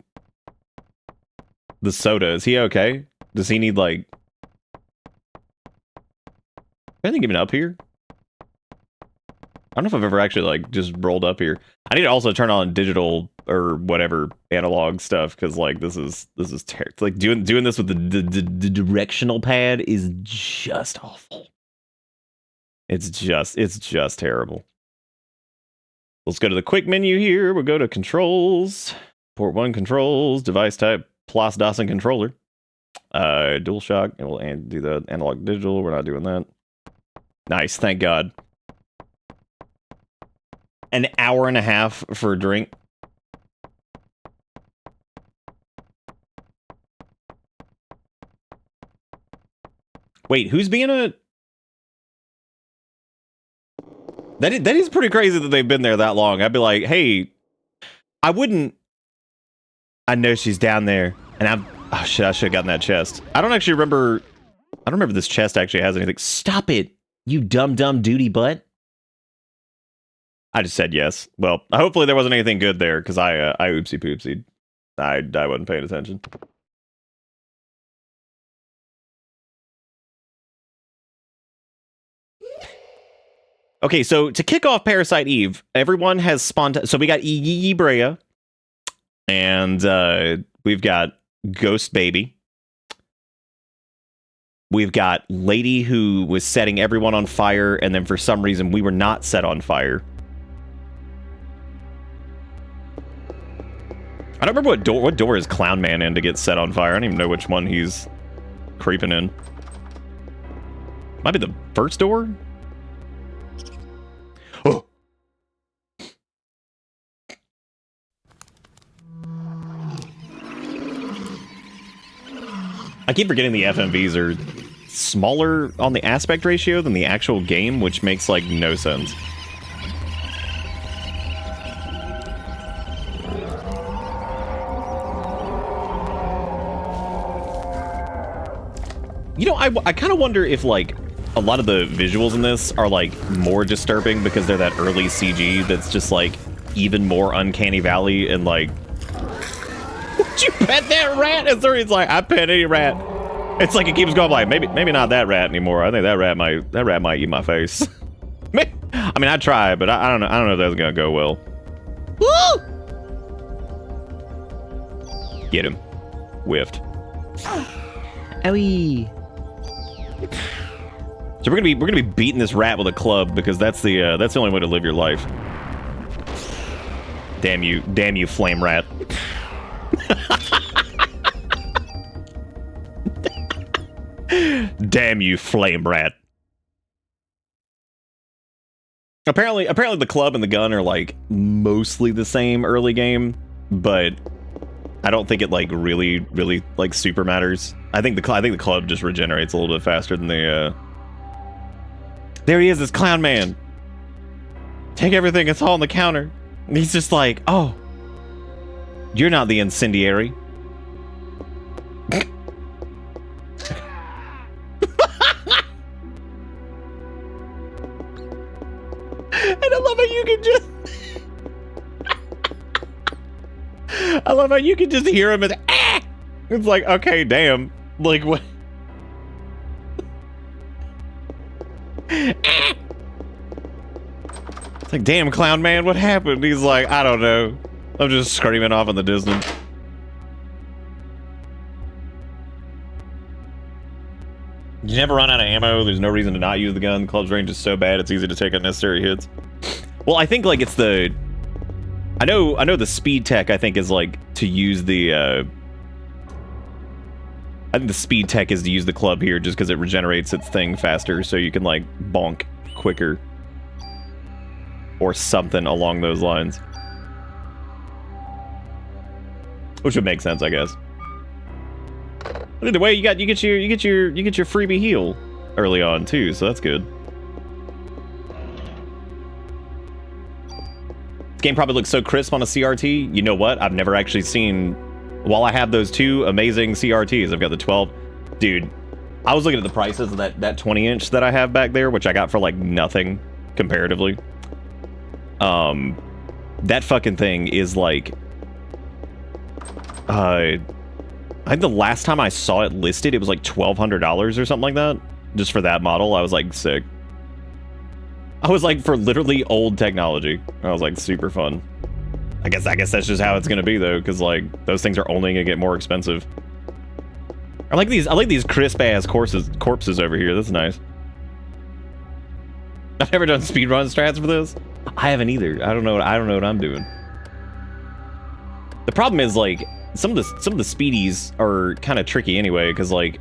the soda? Is he okay? Does he need like anything even up here? I don't know if I've ever actually like just rolled up here. I need to also turn on digital or whatever analog stuff because like this is like doing this with the directional pad is just awful. It's just terrible. Let's go to the quick menu here. We'll go to controls, port 1 controls, device type, plus DOS controller, DualShock, and we'll do the analog digital. We're not doing that. Nice, thank God. An hour and a half for a drink. Wait, who's being a... That is pretty crazy that they've been there that long. I'd be like, hey, I wouldn't... I know she's down there, and I'm... Oh, shit, I should have gotten that chest. I don't remember this chest actually has anything. Stop it, you dumb duty butt. I just said yes. Well, hopefully there wasn't anything good there, because I oopsie poopsied. I wasn't paying attention. Okay, so to kick off Parasite Eve, everyone has spawned. So we got Brea, and we've got Ghost Baby. We've got Lady who was setting everyone on fire, and then for some reason we were not set on fire. I don't remember what door is Clown Man in to get set on fire. I don't even know which one he's creeping in. Might be the first door? Oh! I keep forgetting the FMVs are smaller on the aspect ratio than the actual game, which makes, like, no sense. You know, I kind of wonder if, like, a lot of the visuals in this are, like, more disturbing because they're that early CG that's just, like, even more Uncanny Valley and, like... Would you pet that rat? And Zuri's like, I pet any rat. It's like it keeps going, like, maybe not that rat anymore. I think that rat might eat my face. I mean, I'd try, but I don't know. I don't know if that's gonna go well. Woo! Get him. Whiffed. Owie. So we're gonna be beating this rat with a club because that's the only way to live your life. Damn you, flame rat. Damn you, flame rat. Apparently the club and the gun are like mostly the same early game, but I don't think it like really like super matters. I think the club just regenerates a little bit faster than the There he is, this clown man. Take everything, it's all on the counter. And he's just like, oh, you're not the incendiary. And I love how you can just... I love how you can just hear him and... Ah! It's like, okay, damn. Like, what? It's like, damn, clown man, what happened? He's like, I don't know. I'm just screaming off in the distance. You never run out of ammo. There's no reason to not use the gun. The club's range is so bad, it's easy to take unnecessary hits. Well, I think, like, it's the... I know the speed tech, I think, is, like, to use the, I think the speed tech is to use the club here just because it regenerates its thing faster, so you can, like, bonk quicker. Or something along those lines. Which would make sense, I guess. But either way, you get your freebie heal early on too, so that's good. This game probably looks so crisp on a CRT. You know what? I've never actually seen. While I have those two amazing CRTs, I've got the 12. Dude, I was looking at the prices of that 20-inch that I have back there, which I got for like nothing comparatively. That fucking thing is like, I think the last time I saw it listed, it was like $1,200 or something like that. Just for that model, I was like, sick. I was like, for literally old technology. I was like, super fun. I guess that's just how it's gonna be though, because like those things are only gonna get more expensive. I like these crisp ass corpses over here. That's nice. I've never done speedrun strats for this. I haven't either. I don't know what I'm doing. The problem is like some of the speedies are kind of tricky anyway, because like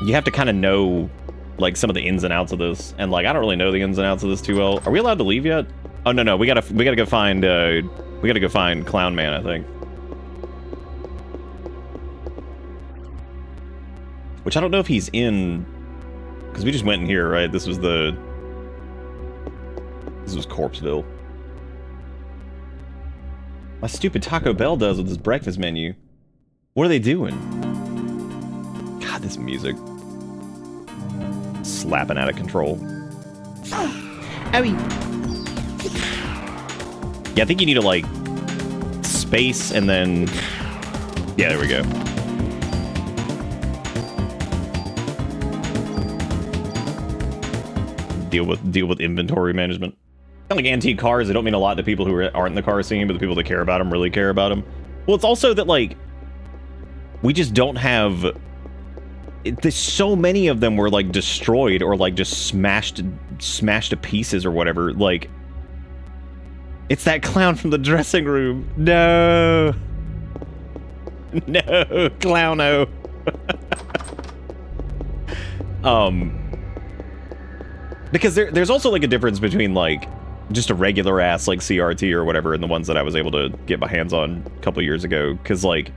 you have to kind of know like some of the ins and outs of this, and like I don't really know the ins and outs of this too well. Are we allowed to leave yet? Oh no, we gotta go find Clown Man, I think. Which I don't know if he's in, because we just went in here, right? This was Corpseville. My stupid Taco Bell does with this breakfast menu. What are they doing? God, this music. Slapping out of control. Owie. Yeah, I think you need to, like, space and then... Yeah, there we go. Deal with inventory management. Kind of like antique cars, they don't mean a lot to people who aren't in the car scene, but the people that care about them really care about them. Well, it's also that, like, we just don't have... There's so many of them were, like, destroyed or, like, just smashed to pieces or whatever. Like, it's that clown from the dressing room. No. No, clowno. Because there's also, like, a difference between, like, just a regular ass, like, CRT or whatever, and the ones that I was able to get my hands on a couple years ago. Because, like,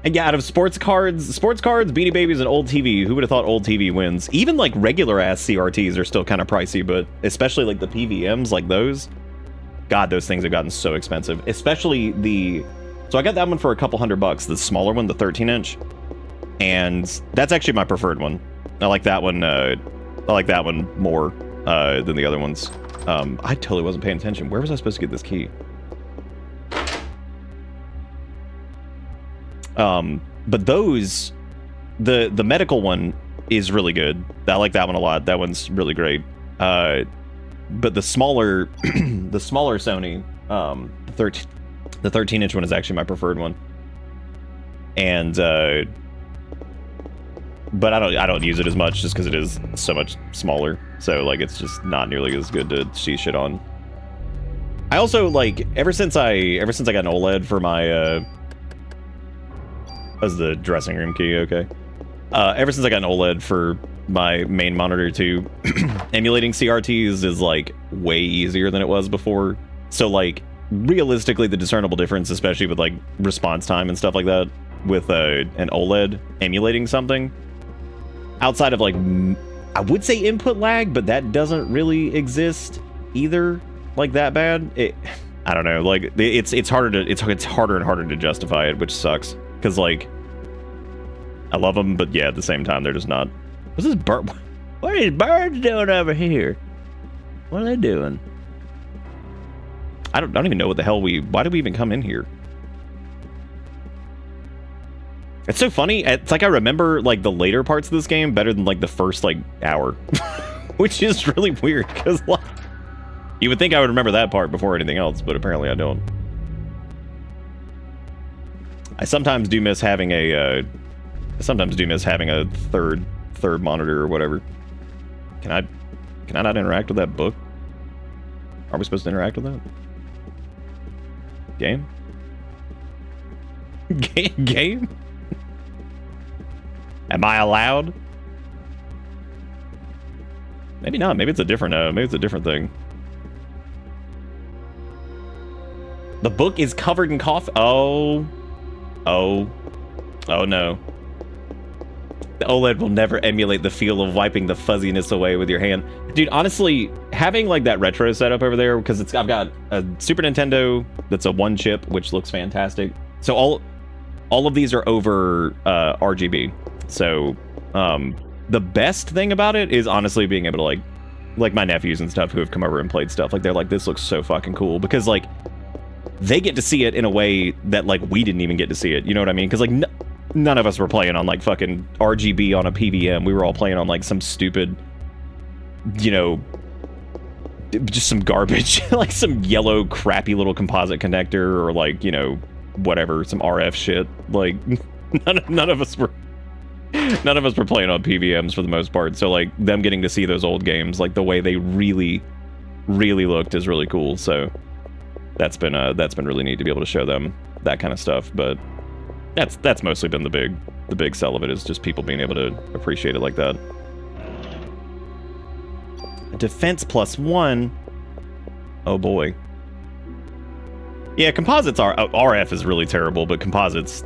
and yeah, out of sports cards, Beanie Babies, and old TV, who would have thought old TV wins? Even, like, regular ass CRTs are still kind of pricey, but especially, like, the PVMs, like those. God, those things have gotten so expensive. Especially the... So I got that one for a couple $100, the smaller one, the 13-inch. And that's actually my preferred one. I like that one, more than the other ones. I totally wasn't paying attention. Where was I supposed to get this key? But those, the medical one is really good. I like that one a lot. That one's really great. But the smaller, the smaller Sony, the 13-inch one is actually my preferred one. And but I don't use it as much just because it is so much smaller. So like it's just not nearly as good to see shit on. I also like ever since I got an OLED for my as the dressing room key, okay. Ever since I got an OLED for my main monitor too, emulating CRTs is like way easier than it was before. So like realistically, the discernible difference, especially with like response time and stuff like that, with an OLED emulating something, outside of like I would say input lag, but that doesn't really exist either, like that bad. I don't know, like it's harder and harder to justify it, which sucks because like I love them, but yeah, at the same time they're just not. What's this bird? What are these birds doing over here? What are they doing? I don't even know what the hell why did we even come in here? It's so funny. It's like I remember like the later parts of this game better than like the first like hour, which is really weird because like you would think I would remember that part before anything else, but apparently I don't. I sometimes do miss having a third monitor or whatever. Can I not interact with that book? Are we supposed to interact with that? Game? Game? Am I allowed? Maybe not. Maybe it's a different thing. The book is covered in coffee. Oh no. The OLED will never emulate the feel of wiping the fuzziness away with your hand. Dude, honestly, having like that retro setup over there, because I've got a Super Nintendo that's a one chip, which looks fantastic. So all of these are over RGB. So the best thing about it is honestly being able to like my nephews and stuff who have come over and played stuff, like they're like, this looks so fucking cool, because like they get to see it in a way that like we didn't even get to see it. You know what I mean? Because like none of us were playing on like fucking RGB on a PVM. We were all playing on like some stupid you know, just some garbage, like some yellow crappy little composite connector, or like, you know, whatever, some RF shit. Like none of us were playing on PVMs for the most part. So like them getting to see those old games, like the way they really looked, is really cool. So that's been really neat to be able to show them that kind of stuff. But that's mostly been the big sell of it, is just people being able to appreciate it like that. Defense +1. Oh boy. Yeah, composites are RF is really terrible, but composites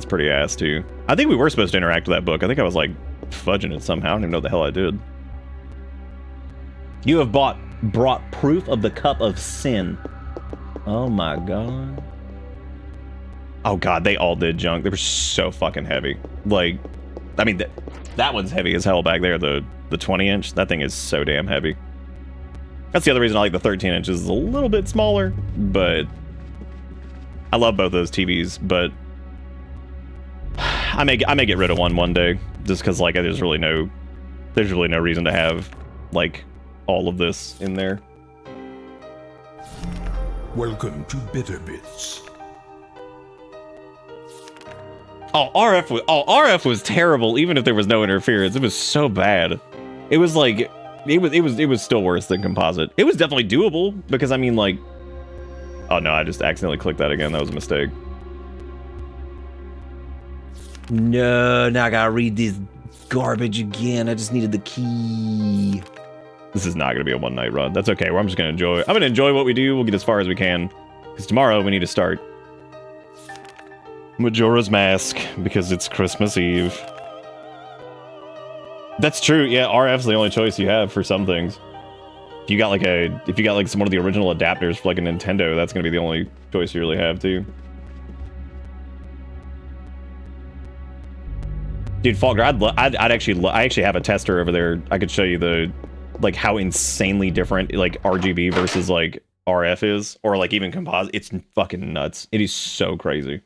pretty ass too. I think we were supposed to interact with that book. I think I was like fudging it somehow. I don't even know what the hell I did. You have brought proof of the cup of sin. Oh my god. Oh god, they all did junk. They were so fucking heavy. Like, I mean, that one's heavy as hell back there. The 20-inch, that thing is so damn heavy. That's the other reason I like the 13-inch. Is a little bit smaller, but I love both those TVs. But I may get rid of one day, just because like there's really no reason to have like all of this in there. Welcome to Bitter Bits. RF was terrible. Even if there was no interference, it was so bad. It was like it was still worse than composite. It was definitely doable, because I mean, like, oh no, I just accidentally clicked that again. That was a mistake. No, now I gotta read this garbage again. I just needed the key. This is not gonna be a one-night run. That's okay. I'm just gonna enjoy. I'm gonna enjoy what we do. We'll get as far as we can, because tomorrow we need to start Majora's Mask, because it's Christmas Eve. That's true. Yeah, RF's the only choice you have for some things. If you got like some one of the original adapters for like a Nintendo, that's gonna be the only choice you really have too. Dude, Falker, I actually have a tester over there. I could show you the like how insanely different like RGB versus like RF is, or like even composite. It's fucking nuts. It is so crazy.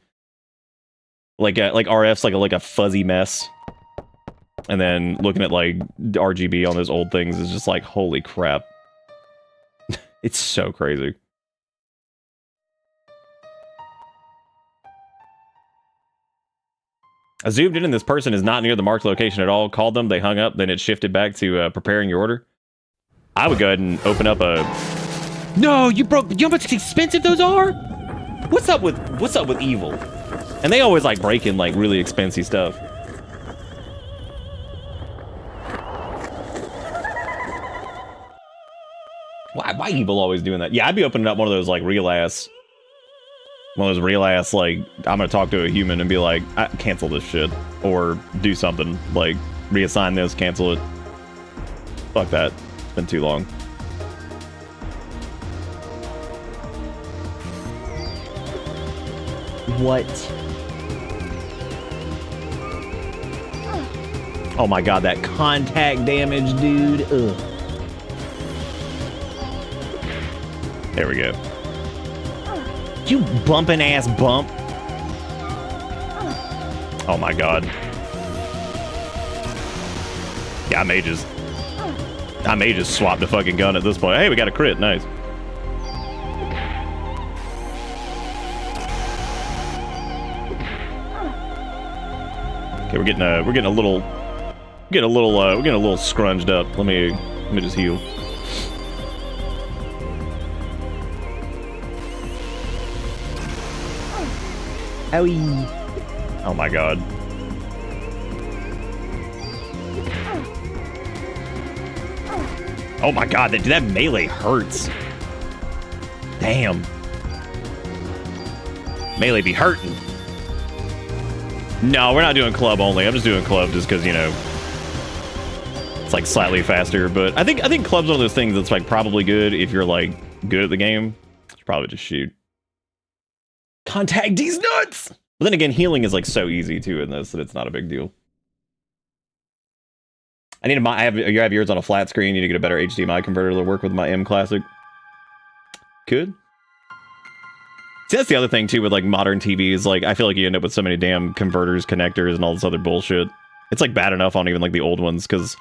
Like RF's like a fuzzy mess, and then looking at like RGB on those old things is just like, holy crap. It's so crazy. I zoomed in and this person is not near the marked location at all. Called them, they hung up, then it shifted back to preparing your order. I would go ahead and open up a... No, you know how much expensive those are? What's up with evil? And they always like break in like really expensive stuff. Why evil always doing that? Yeah, I'd be opening up one of those like real ass, like, I'm gonna talk to a human and be like, cancel this shit, or do something like reassign this, cancel it. Fuck that. It's been too long. What? Oh my god, that contact damage, dude. Ugh. There we go. You bumping ass bump. Oh my god. Yeah, I may just swap the fucking gun at this point. Hey, we got a crit. Nice. Okay, we're getting a little scrunged up. Let me just heal. Owie. Oh my god. Oh my god, that melee hurts. Damn. Melee be hurting. No, we're not doing club only. I'm just doing club just because, you know, it's like slightly faster. But I think club's one of those things that's like probably good if you're like good at the game. You should probably just shoot. Contact these nuts! But then again, healing is like so easy too in this that it's not a big deal. I need you have yours on a flat screen. You need to get a better HDMI converter to work with my M Classic. Could. See, that's the other thing too with like modern TVs. Like, I feel like you end up with so many damn converters, connectors, and all this other bullshit. It's like bad enough on even like the old ones, because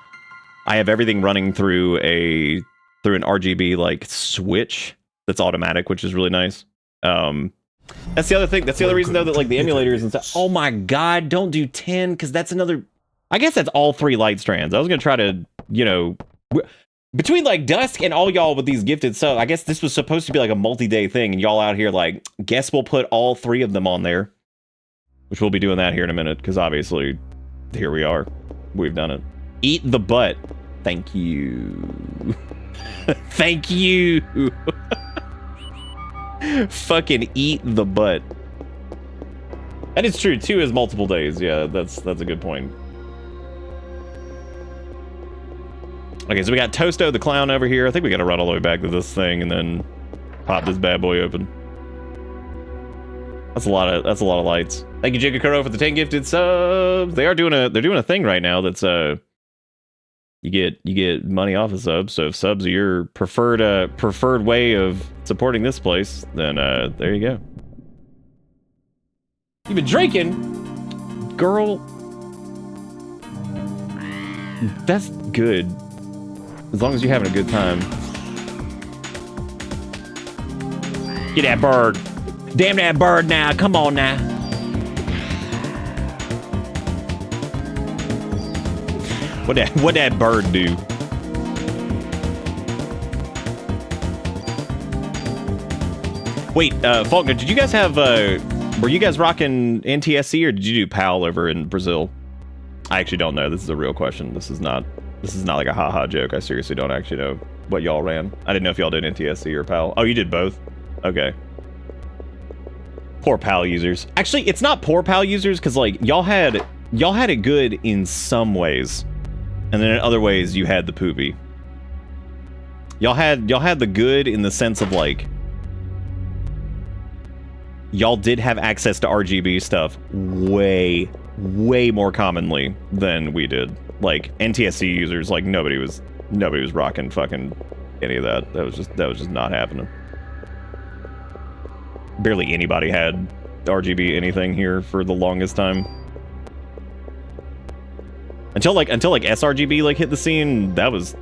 I have everything running through an RGB like switch that's automatic, which is really nice. That's the other thing. That's the other reason though that like the emulators and stuff. Oh my god, don't do 10 because that's another. I guess that's all 3 light strands. I was gonna try to, you know, between like Dusk and all y'all with these gifted subs. I guess this was supposed to be like a multi-day thing, and y'all out here like, guess we'll put all 3 of them on there, which we'll be doing that here in a minute because obviously, here we are. We've done it. Eat the butt. Thank you. Thank you. Fucking eat the butt. And it's true, 2 is multiple days. Yeah, that's a good point. Okay, so we got Toasto the clown over here. I think we gotta run all the way back to this thing and then pop this bad boy open. That's a lot of lights. Thank you, Jigakuro, for the 10 gifted subs. They're doing a thing right now that's you get money off of subs. So if subs are your preferred way of supporting this place, then there you go. You've been drinking, girl. That's good. As long as you're having a good time. Get that bird. Damn that bird now. Come on now. What that bird do? Wait, Faulkner, did you guys have were you guys rocking NTSC or did you do PAL over in Brazil? I actually don't know. This is a real question. This is not like a haha joke. I seriously don't actually know what y'all ran. I didn't know if y'all did NTSC or PAL. Oh, you did both? Okay. Poor PAL users. Actually, it's not poor PAL users because like y'all had it good in some ways. And then in other ways you had the poopy. Y'all had the good in the sense of like y'all did have access to RGB stuff way more commonly than we did. Like NTSC users, like nobody was rocking fucking any of that. That was just not happening. Barely anybody had RGB anything here for the longest time. Until like sRGB like hit the scene, that was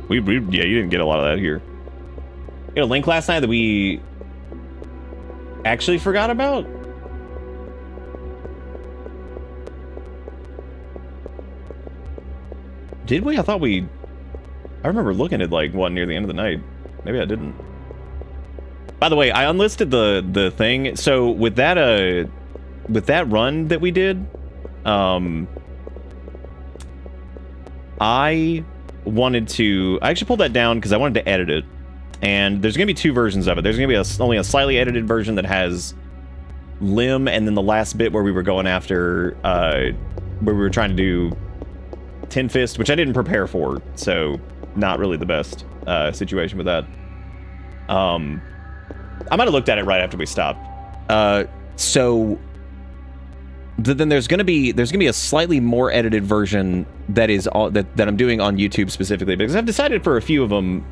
yeah, you didn't get a lot of that here. You know, link last night that we actually forgot about. Did we? I remember looking at like one near the end of the night. Maybe I didn't. By the way, I unlisted the thing. So with that run that we did, I actually pulled that down because I wanted to edit it. And there's going to be 2 versions of it. There's going to be only a slightly edited version that has Lim, and then the last bit where we were going after, where we were trying to do Tin Fist, which I didn't prepare for, so not really the best situation with that. I might have looked at it right after we stopped. So then there's gonna be a slightly more edited version that is that I'm doing on YouTube specifically because I've decided for a few of them.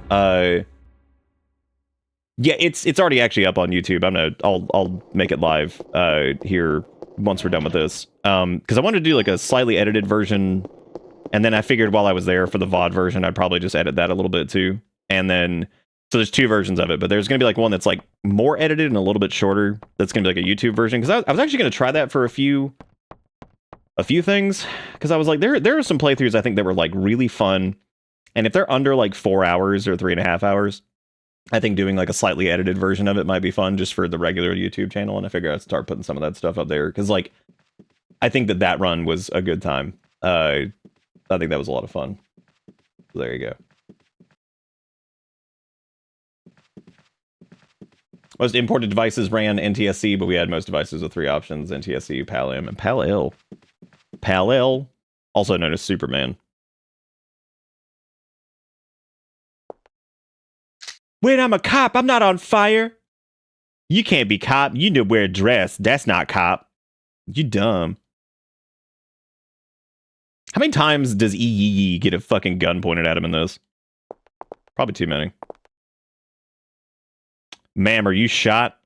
Yeah, it's already actually up on YouTube. I'll make it live here once we're done with this. Because I wanted to do like a slightly edited version, and then I figured while I was there for the VOD version, I'd probably just edit that a little bit too. And then so there's 2 versions of it, but there's gonna be like one that's like more edited and a little bit shorter. That's gonna be like a YouTube version because I was actually gonna try that for a few things because I was like there are some playthroughs I think that were like really fun, and if they're under like 4 hours or 3.5 hours. I think doing like a slightly edited version of it might be fun just for the regular YouTube channel, and I figure I'd start putting some of that stuff up there because like I think that run was a good time. I think that was a lot of fun. So there you go. Most imported devices ran NTSC, but we had most devices with 3 options: NTSC, PAL-M, and PAL-L. PAL-L, also known as Superman. When I'm a cop, I'm not on fire. You can't be cop. You need to wear a dress. That's not cop. You dumb. How many times does EEE get a fucking gun pointed at him in this? Probably too many. Ma'am, are you shot?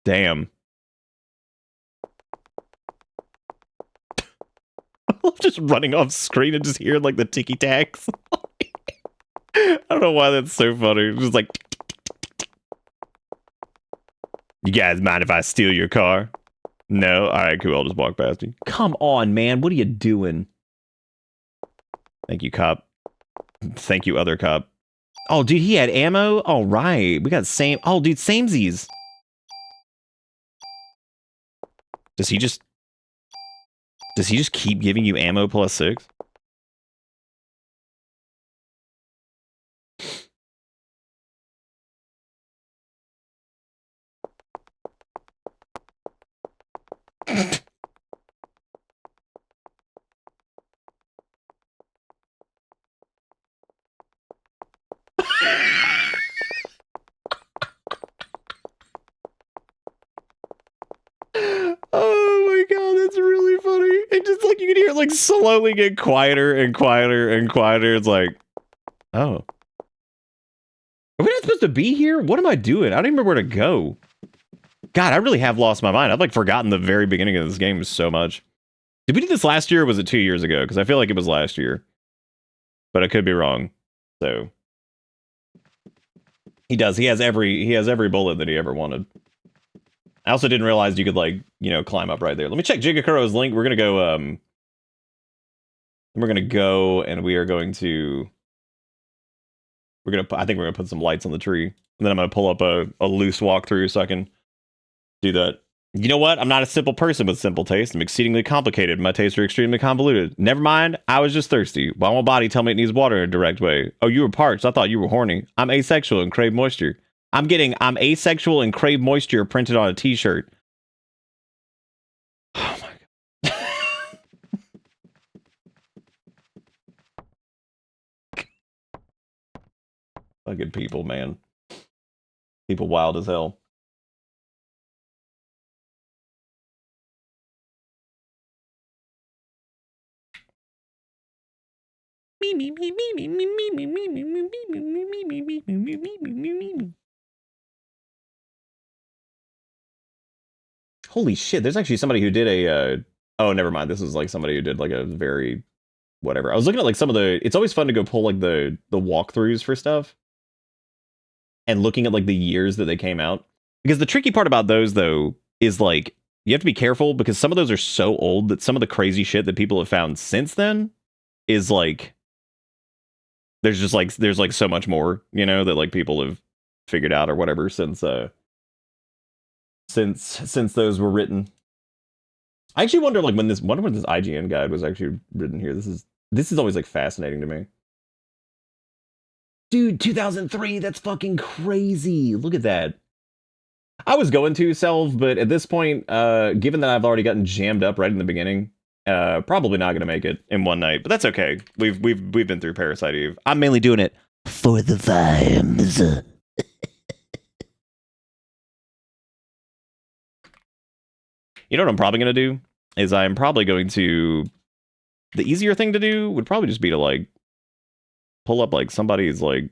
Damn. just running off screen and just hearing like the ticky tacks. I don't know why that's so funny. It's just like, you guys mind if I steal your car? No? All right, cool. I'll just walk past you. Come on, man. What are you doing? Thank you, cop. Thank you, other cop. Oh, dude, he had ammo? All right. We got same. Oh, dude, samesies. Does he just keep giving you ammo plus 6? Oh my god, that's really funny. It just like you can hear it like slowly get quieter and quieter and quieter. It's like, oh. Are we not supposed to be here? What am I doing? I don't even remember where to go. God, I really have lost my mind. I've like forgotten the very beginning of this game so much. Did we do this last year or was it 2 years ago? Because I feel like it was last year. But I could be wrong. So he does. He has every bullet that he ever wanted. I also didn't realize you could like, you know, climb up right there. Let me check Jigakuro's link. We're gonna go and we are going to I think we're gonna put some lights on the tree. And then I'm gonna pull up a loose walkthrough so I can do that. You know what? I'm not a simple person with simple taste. I'm exceedingly complicated. My tastes are extremely convoluted. Never mind. I was just thirsty. Why won't my body tell me it needs water in a direct way? Oh, you were parched. I thought you were horny. I'm asexual and crave moisture. I'm asexual and crave moisture printed on a t-shirt. Oh my god. Fucking people, man. People wild as hell. Holy shit, there's actually somebody who did a oh, never mind. This is like somebody who did like a very whatever. I was looking at like some of the it's always fun to go pull like the walkthroughs for stuff and looking at like the years that they came out. Because the tricky part about those though is like you have to be careful because some of those are so old that some of the crazy shit that people have found since then is like there's like so much more, you know, that like people have figured out or whatever since those were written. I actually wonder like when this IGN guide was actually written here. This is always like fascinating to me. Dude, 2003, that's fucking crazy. Look at that. I was going to Selv, but at this point, given that I've already gotten jammed up right in the beginning, probably not gonna make it in one night, but that's okay. We've been through Parasite Eve. I'm mainly doing it for the vibes. You know what I'm probably gonna do is I'm probably going to the easier thing to do would probably just be to like pull up like somebody's like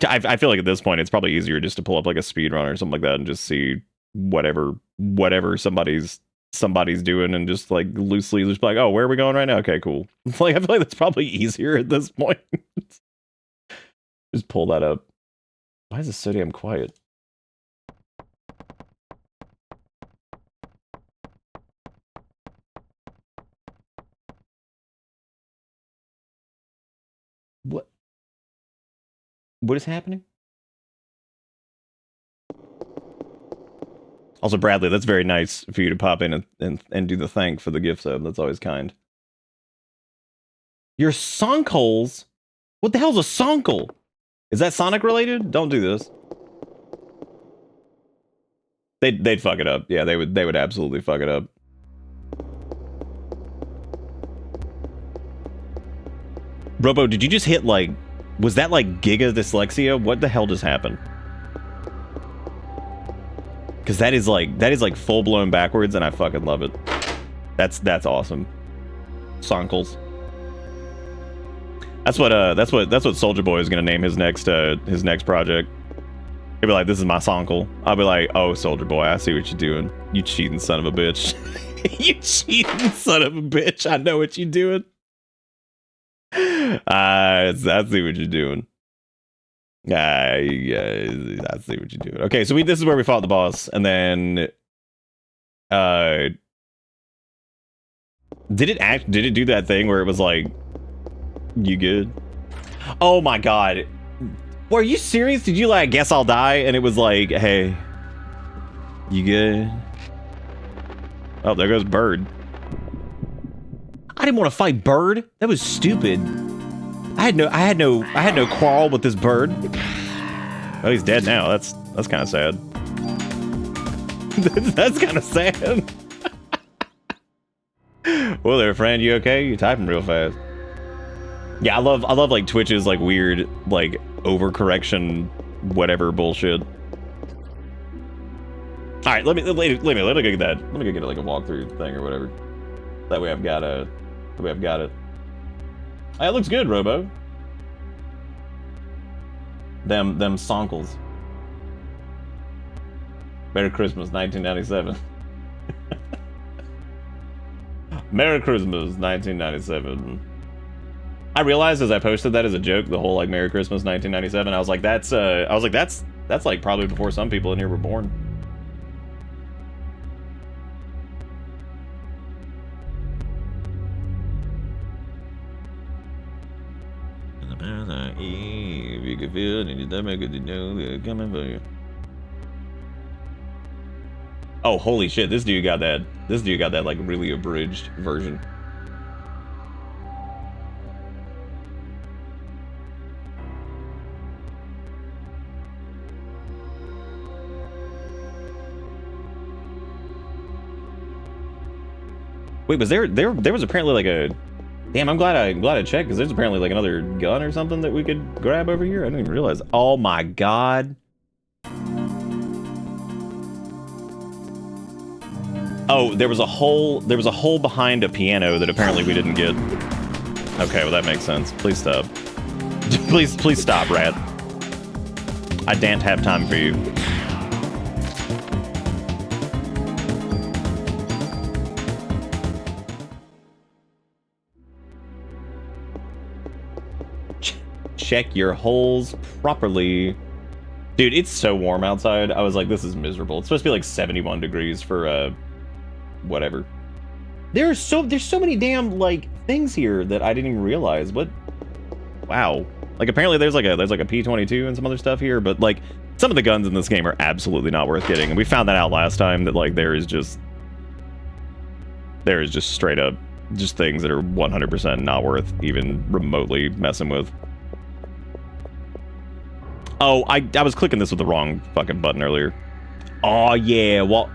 I feel like at this point it's probably easier just to pull up like a speed run or something like that and just see whatever somebody's doing and just like loosely just like, oh, where are we going right now? Okay, cool. Like I feel like that's probably easier at this point. Just pull that up. Why is this so damn quiet? What is happening? Also, Bradley, that's very nice for you to pop in and do the thank for the gift sub. That's always kind. Your sonkles? What the hell's a sonkle? Is that Sonic related? Don't do this. They'd fuck it up. Yeah, they would absolutely fuck it up. Robo, did you just hit like was that like Giga Dyslexia? What the hell just happened? Because that is like full blown backwards, and I fucking love it. That's awesome. Sonkles. That's what Soulja Boy is gonna name his next project. He'll be like, this is my sonkel. I'll be like, oh, soldier boy, I see what you're doing. You cheating son of a bitch. You cheating son of a bitch. I know what you're doing. I see what you're doing. I see what you're doing. Okay, so this is where we fought the boss, and then did it do that thing where it was like, you good? Oh my god. Were you serious? Did you like guess I'll die? And it was like, hey, you good? Oh, there goes Bird. I didn't want to fight Bird. That was stupid. I had no quarrel with this Bird. Oh, he's dead now. That's kind of sad. That's kind of sad. Well there, friend, you okay? You typing real fast. Yeah, I love like Twitch's like weird like overcorrection whatever bullshit. All right, let me go get that. Let me go get like a walkthrough thing or whatever. That way I've got it. It looks good, Robo. Them sonkles. Merry Christmas, 1997. Merry Christmas, 1997. I realized as I posted that as a joke, the whole like Merry Christmas 1997. I was like, that's like probably before some people in here were born. Eve, you can feel it in your stomach, you know they're coming for you. Oh, holy shit! This dude got that. This dude got that like really abridged version. Wait, was there was apparently like a... Damn, I'm glad I checked, because there's apparently like another gun or something that we could grab over here. I didn't even realize. Oh my god. Oh, there was a hole behind a piano that apparently we didn't get. Okay, well that makes sense. Please stop. Please stop, rat. I daren't have time for you. Check your holes properly. Dude, it's so warm outside. I was like, this is miserable. It's supposed to be like 71 degrees for whatever. There's so many damn like things here that I didn't even realize. What? Wow. Like apparently there's like a P22 and some other stuff here, but like some of the guns in this game are absolutely not worth getting. And we found that out last time, that like there is just straight up just things that are 100% not worth even remotely messing with. Oh, I was clicking this with the wrong fucking button earlier. Oh yeah, wall.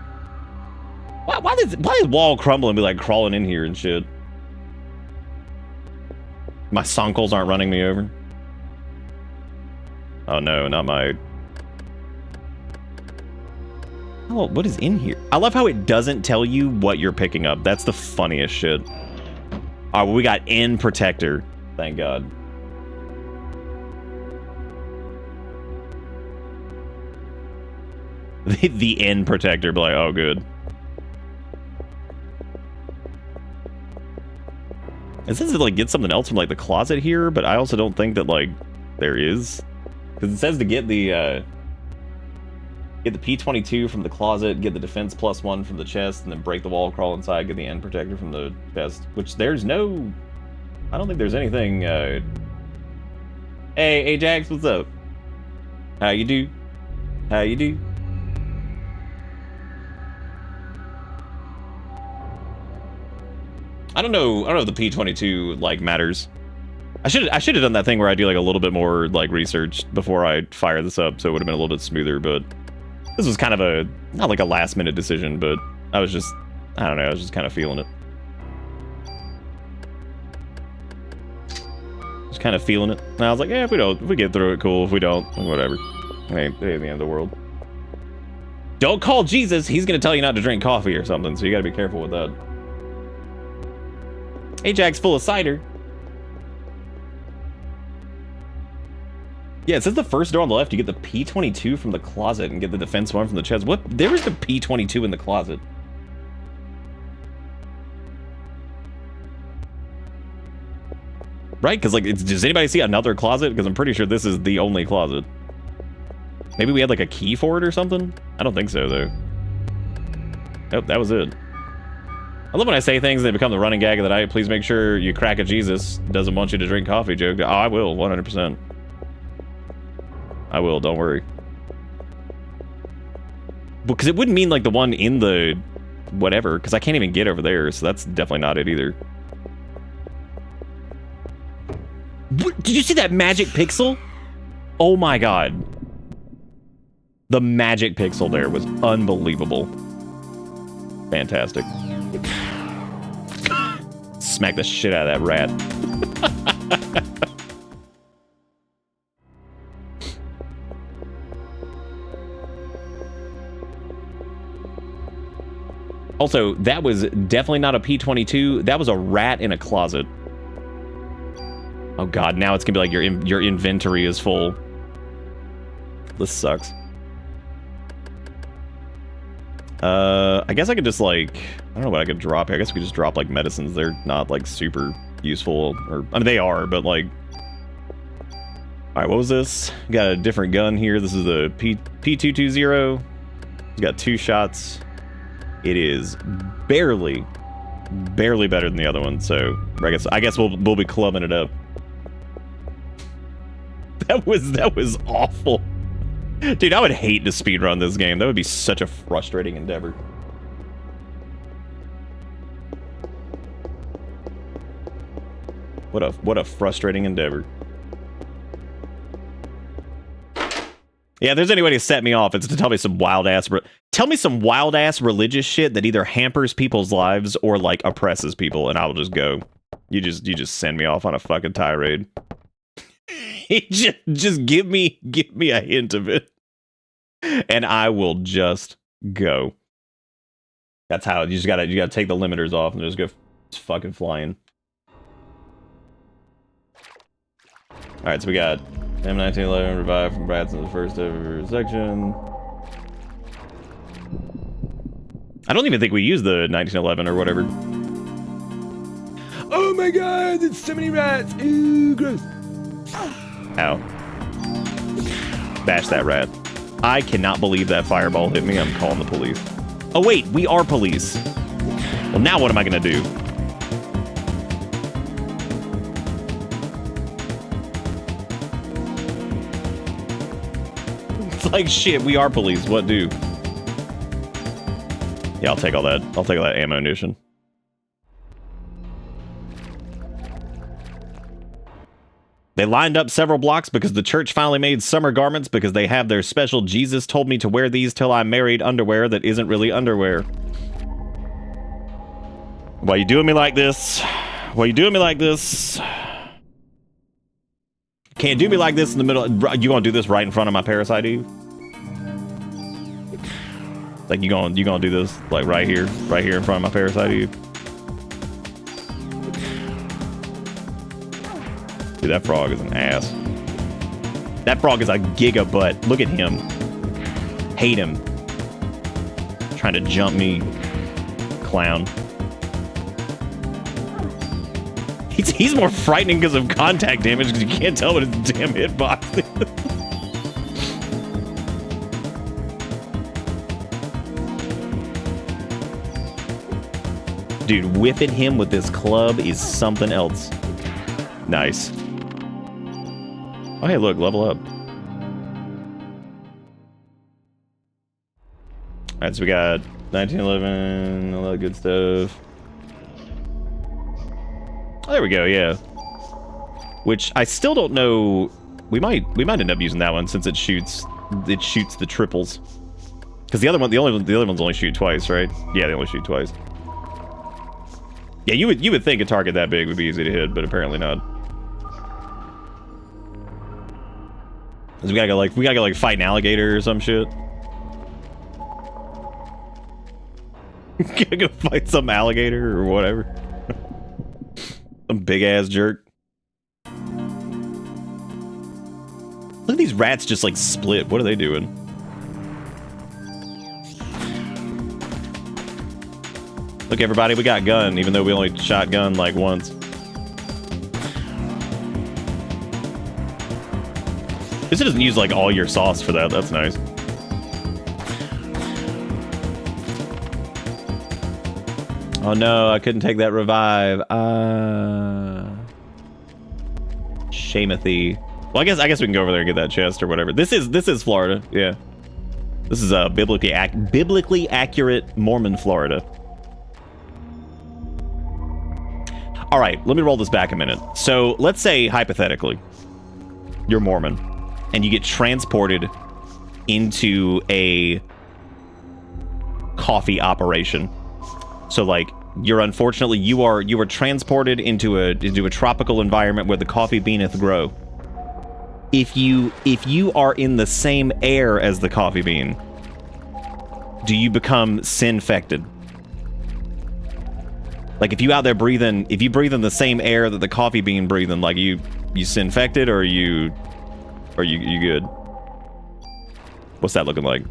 Why does wall crumble and be like crawling in here and shit? My sonkles aren't running me over. Oh no, not my... Oh, what is in here? I love how it doesn't tell you what you're picking up. That's the funniest shit. Alright, well we got N protector. Thank God. The N protector, be like, oh good. It says to like get something else from like the closet here, but I also don't think that like there is. Because it says to get the P22 from the closet, get the defense +1 from the chest, and then break the wall, crawl inside, get the N protector from the chest. Which there's no... I don't think there's anything... Hey, Ajax, what's up? How you do? How you do? I don't know if the P22 like matters. I should have done that thing where I do like a little bit more like research before I fire this up, so it would have been a little bit smoother, but this was kind of a not like a last minute decision, but I was just kind of feeling it. Just kind of feeling it. And I was like, yeah, if we get through it, cool. If we don't, whatever. It ain't the end of the world. Don't call Jesus, he's gonna tell you not to drink coffee or something, so you gotta be careful with that. Ajax full of cider. Yeah, it says the first door on the left, you get the P22 from the closet and get the defense one from the chest. What? There was the P22 in the closet. Right? Because, like, does anybody see another closet? Because I'm pretty sure this is the only closet. Maybe we had, like, a key for it or something? I don't think so, though. Nope, that was it. I love when I say things and they become the running gag of the night. Please make sure you crack a Jesus doesn't want you to drink coffee joke. Oh, I will, 100%. I will, don't worry. Because it wouldn't mean, like, the one in the whatever, because I can't even get over there, so that's definitely not it either. What? Did you see that magic pixel? Oh my god. The magic pixel there was unbelievable. Fantastic. Smack the shit out of that rat. Also, that was definitely not a P22. That was a rat in a closet. Oh god, now it's gonna be like your inventory is full. This sucks. I guess I could just like, I don't know what I could drop here. I guess we could just drop like medicines. They're not like super useful, or I mean they are, but like. All right, what was this? Got a different gun here. This is the P220. It's got 2 shots. It is barely better than the other one. So I guess we'll be clubbing it up. That was awful. Dude, I would hate to speedrun this game. That would be such a frustrating endeavor. What a frustrating endeavor. Yeah, if there's any way to set me off, it's to tell me some wild ass religious shit that either hampers people's lives or like oppresses people, and I'll just go. You just send me off on a fucking tirade. just give me a hint of it, and I will just go. That's how you gotta take the limiters off and just go fucking flying. All right, so we got M1911 revived from Brad's in the first ever section. I don't even think we used the 1911 or whatever. Oh my god, there's so many rats. Ooh, gross. Ow. Bash that rat. I cannot believe that fireball hit me. I'm calling the police. Oh wait, we are police. Well, now what am I gonna do? It's like shit, we are police. What do? Yeah, I'll take all that. I'll take all that ammunition. They lined up several blocks because the church finally made summer garments because they have their special Jesus told me to wear these till I'm married underwear that isn't really underwear. Why you doing me like this? Why you doing me like this? Can't do me like this in the middle. You gonna do this right in front of my Parasite Eve? Like you gonna do this like right here in front of my Parasite Eve? Dude, that frog is an ass. That frog is a giga butt. Look at him. Hate him. Trying to jump me. Clown. He's more frightening because of contact damage because you can't tell what his damn hitbox is. Dude, whipping him with this club is something else. Nice. Oh, hey, look, level up. Alright, so we got 1911, all that good stuff. Oh, there we go, yeah. Which I still don't know. We might end up using that one since it shoots the triples. Because the other ones only shoot twice, right? Yeah, they only shoot twice. Yeah, you would think a target that big would be easy to hit, but apparently not. Cause we gotta go like fight an alligator or some shit. Gotta go fight some alligator or whatever. Some big ass jerk. Look at these rats just like split? What are they doing? Look, everybody, we got gun, even though we only shot gun like once. This doesn't use like all your sauce for that. That's nice. Oh no, I couldn't take that revive. Shamethy. Well, I guess we can go over there and get that chest or whatever. This is Florida. Yeah. This is biblically accurate Mormon Florida. All right, let me roll this back a minute. So let's say, hypothetically, you're Mormon, and you get transported into a coffee operation. So, like, you were transported into a tropical environment where the coffee beaneth grow. If you are in the same air as the coffee bean, do you become sin-fected? Like, if you out there breathing, if you breathe in the same air that the coffee bean breathing, like you sin-fected, or you good? What's that looking like?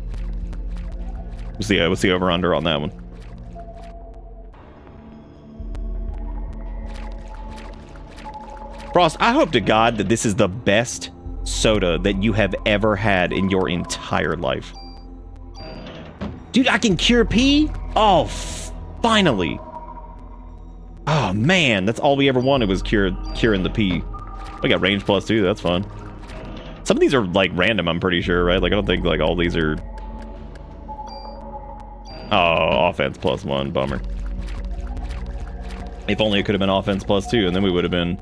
What's the over-under on that one? Frost, I hope to God that this is the best soda that you have ever had in your entire life. Dude, I can cure pee? Oh, finally. Oh, man, that's all we ever wanted was curing the pee. We got range plus 2, that's fun. Some of these are, like, random, I'm pretty sure, right? Like, I don't think, like, all these are... Oh, offense plus 1, bummer. If only it could have been offense plus 2, and then we would have been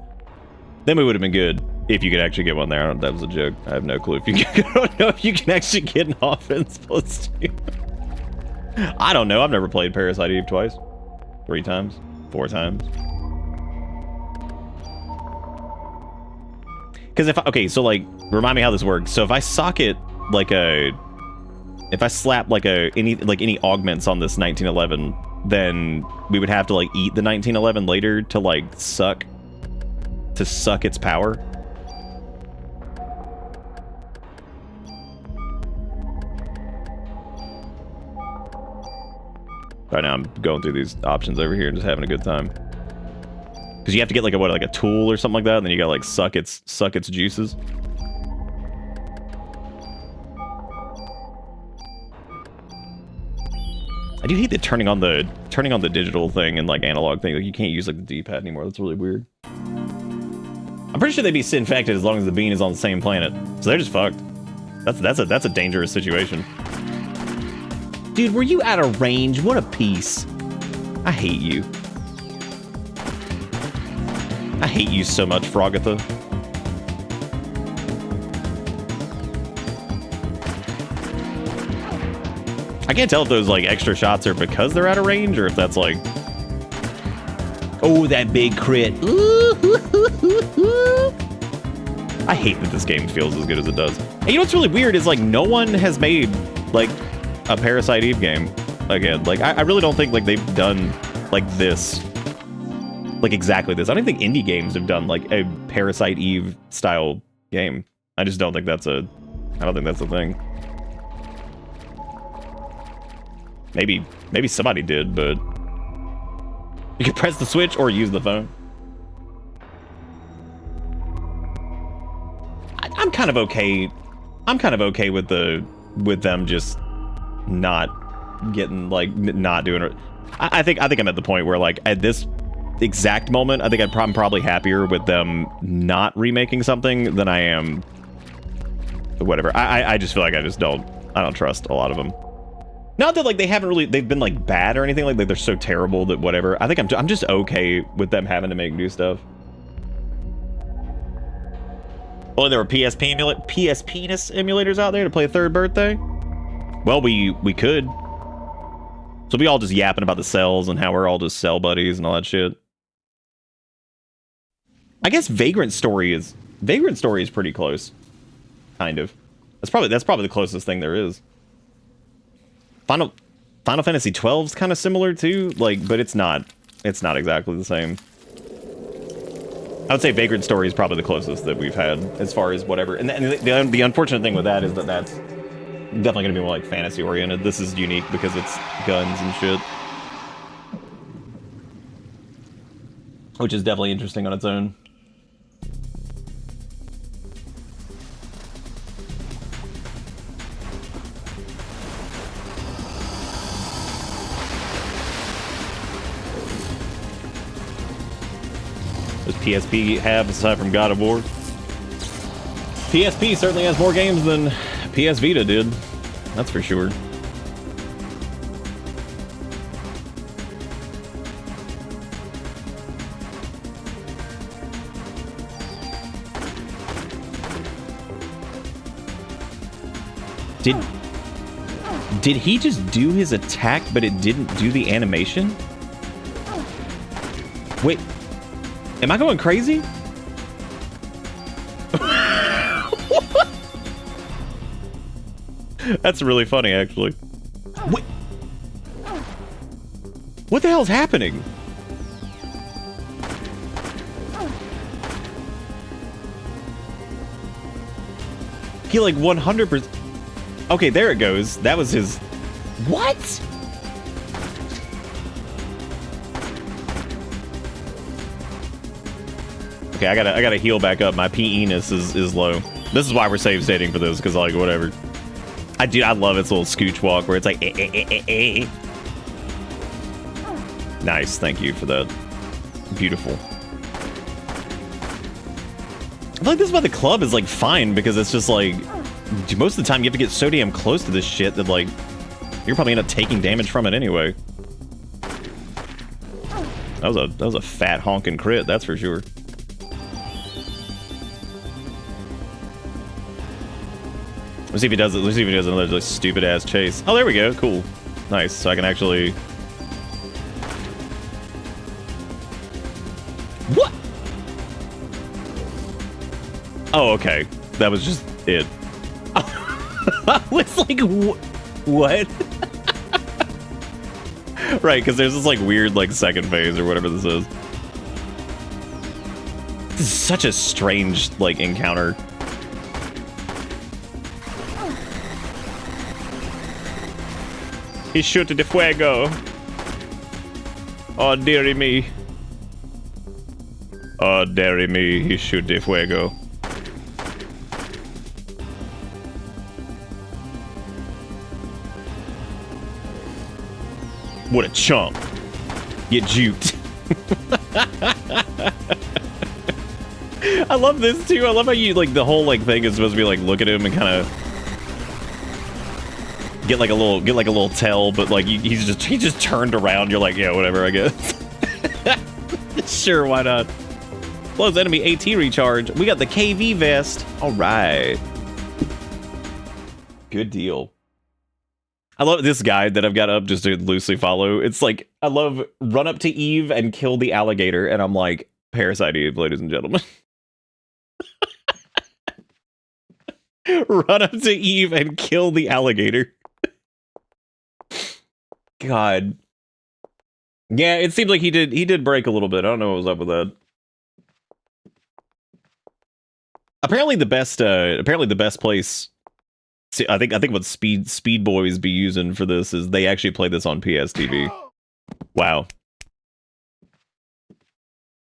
good. If you could actually get one there. That was a joke. I have no clue if you can, I don't know if you can actually get an offense plus 2. I don't know. I've never played Parasite Eve twice. 3 times. 4 times. Because okay, so like, remind me how this works. So if I socket like if I slap like any augments on this 1911, then we would have to like eat the 1911 later to like suck its power. Right now I'm going through these options over here and just having a good time. Because you have to get like a tool or something like that, and then you gotta like suck its juices. I do hate the turning on the digital thing and like analog thing. Like you can't use like the D-pad anymore. That's really weird. I'm pretty sure they'd be sin-infected as long as the bean is on the same planet. So they're just fucked. That's a dangerous situation. Dude, were you out of range? What a piece. I hate you. I hate you so much, Frogatha. I can't tell if those like extra shots are because they're out of range or if that's like... Oh, that big crit. Ooh, I hate that this game feels as good as it does. And you know what's really weird is like no one has made like a Parasite Eve game again. Like I really don't think like they've done like this, like exactly this. I don't think indie games have done like a Parasite Eve style game. I just don't think that's a thing. Maybe somebody did, but you can press the switch or use the phone. I'm kind of okay. I'm kind of okay with them just not getting like not doing it. I think I'm at the point where like at this exact moment, I think I'm probably happier with them not remaking something than I am whatever. I just feel like I don't trust a lot of them. Not that like they've been like bad or anything, like they're so terrible that whatever. I think I'm just okay with them having to make new stuff. Oh, there were PS penis emulators out there to play a third birthday? Well, we could. So we all just yapping about the cells and how we're all just cell buddies and all that shit. I guess Vagrant Story is pretty close. Kind of. That's probably the closest thing there is. Final Fantasy 12 is kind of similar too, like, but it's not exactly the same. I would say Vagrant Story is probably the closest that we've had as far as whatever. And the unfortunate thing with that is that that's definitely going to be more like fantasy oriented. This is unique because it's guns and shit, which is definitely interesting on its own. Does PSP have aside from God of War? PSP certainly has more games than PS Vita did. That's for sure. Did he just do his attack, but it didn't do the animation? Wait, am I going crazy? That's really funny, actually. Wait. What the hell's happening? He like 100%. Okay, there it goes. That was his. What? Okay, I gotta heal back up. My PE-ness is low. This is why we're save stating for this, because like whatever. I love its little scooch walk where it's like Nice, thank you for that. Beautiful. I feel like this is why the club is like fine, because it's just like most of the time you have to get so damn close to this shit that like you're probably end up taking damage from it anyway. That was a fat honking crit, that's for sure. Let's see if he does it. Let's see if he does another like, stupid ass chase. Oh, there we go. Cool. Nice. So I can actually. What? Oh, okay. That was just it. I was like, what? Right, because there's this like weird like second phase or whatever this is. This is such a strange like encounter. He shoot de fuego. Oh, dearie me. Oh, dearie me. He shoot de fuego. What a chump. Get juked. I love this too. I love how you like the whole like thing is supposed to be like look at him and kind of get like a little tell, but like he just turned around. You're like, yeah, whatever, I guess. Sure, why not? Close enemy AT recharge. We got the KV vest. All right. Good deal. I love this guide that I've got up just to loosely follow. It's like, I love run up to Eve and kill the alligator. And I'm like, Parasite Eve, ladies and gentlemen. Run up to Eve and kill the alligator. God. Yeah, it seems like he did break a little bit. I don't know what was up with that. Apparently the best place. See, I think what Speed Boys be using for this is they actually play this on PS TV. Wow.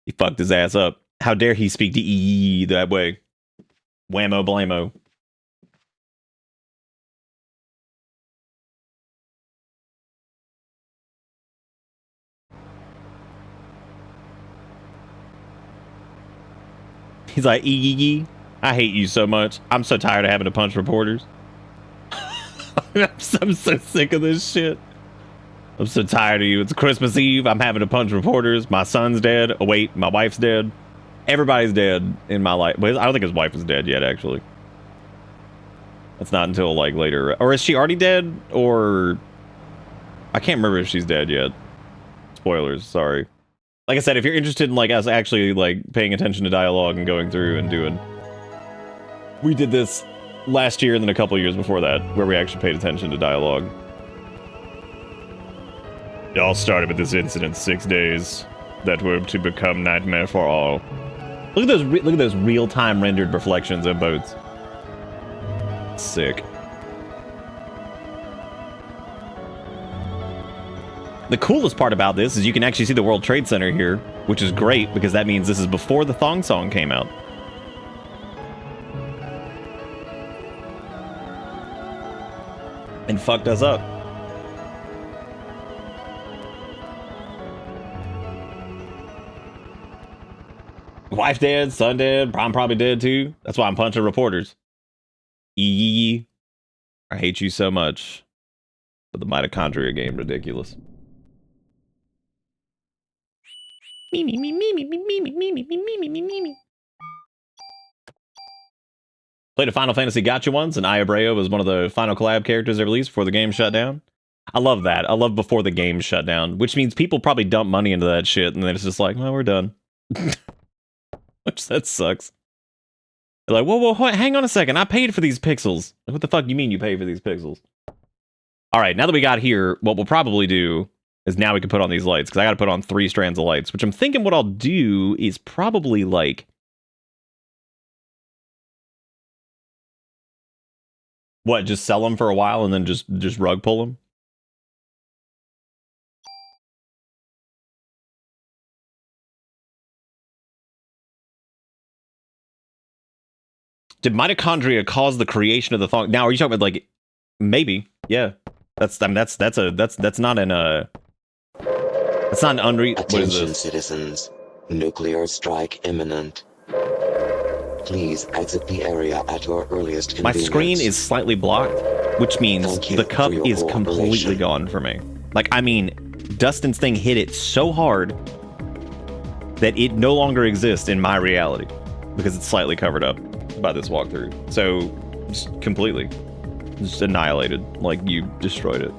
He fucked his ass up. How dare he speak to EE that way? Whammo blammo. He's like, EE, I hate you so much. I'm so tired of having to punch reporters. I'm so sick of this shit. I'm so tired of you. It's Christmas Eve. I'm having to punch reporters. My son's dead. Oh, wait, my wife's dead. Everybody's dead in my life. But I don't think his wife is dead yet, actually. That's not until, like, later. Or is she already dead? Or... I can't remember if she's dead yet. Spoilers, sorry. Like I said, if you're interested in, like, us actually, like, paying attention to dialogue and going through and doing... We did this last year and then a couple of years before that, where we actually paid attention to dialogue. It all started with this incident 6 days that were to become nightmare for all. Look at those real-time rendered reflections of boats. Sick. The coolest part about this is you can actually see the World Trade Center here, which is great because that means this is before the Thong Song came out. And fucked us up. Wife dead, son dead, I'm probably dead too. That's why I'm punching reporters. I hate you so much. But the mitochondria game, ridiculous. Played a Final Fantasy Gacha once, and Aya Breo was one of the final collab characters they released before the game shut down. I love that. I love before the game shut down, which means people probably dump money into that shit, and then it's just like, well, we're done. Which, that sucks. They're like, whoa, hang on a second. I paid for these pixels. What the fuck you mean you paid for these pixels? All right, now that we got here, what we'll probably do is now we can put on these lights, because I got to put on 3 strands of lights, which I'm thinking what I'll do is probably like... What, just sell them for a while and then just rug pull them? Did mitochondria cause the creation of the thong? Now, are you talking about like maybe? Yeah, that's not an that's not an unreal. What is Attention, this? citizens. Nuclear strike imminent. Please exit the area at your earliest My convenience. screen is slightly blocked, which means the cup is completely gone for me. Like, I mean, Dustin's thing hit it so hard that it no longer exists in my reality because it's slightly covered up by this walkthrough. So, just completely. Just annihilated. Like, you destroyed it.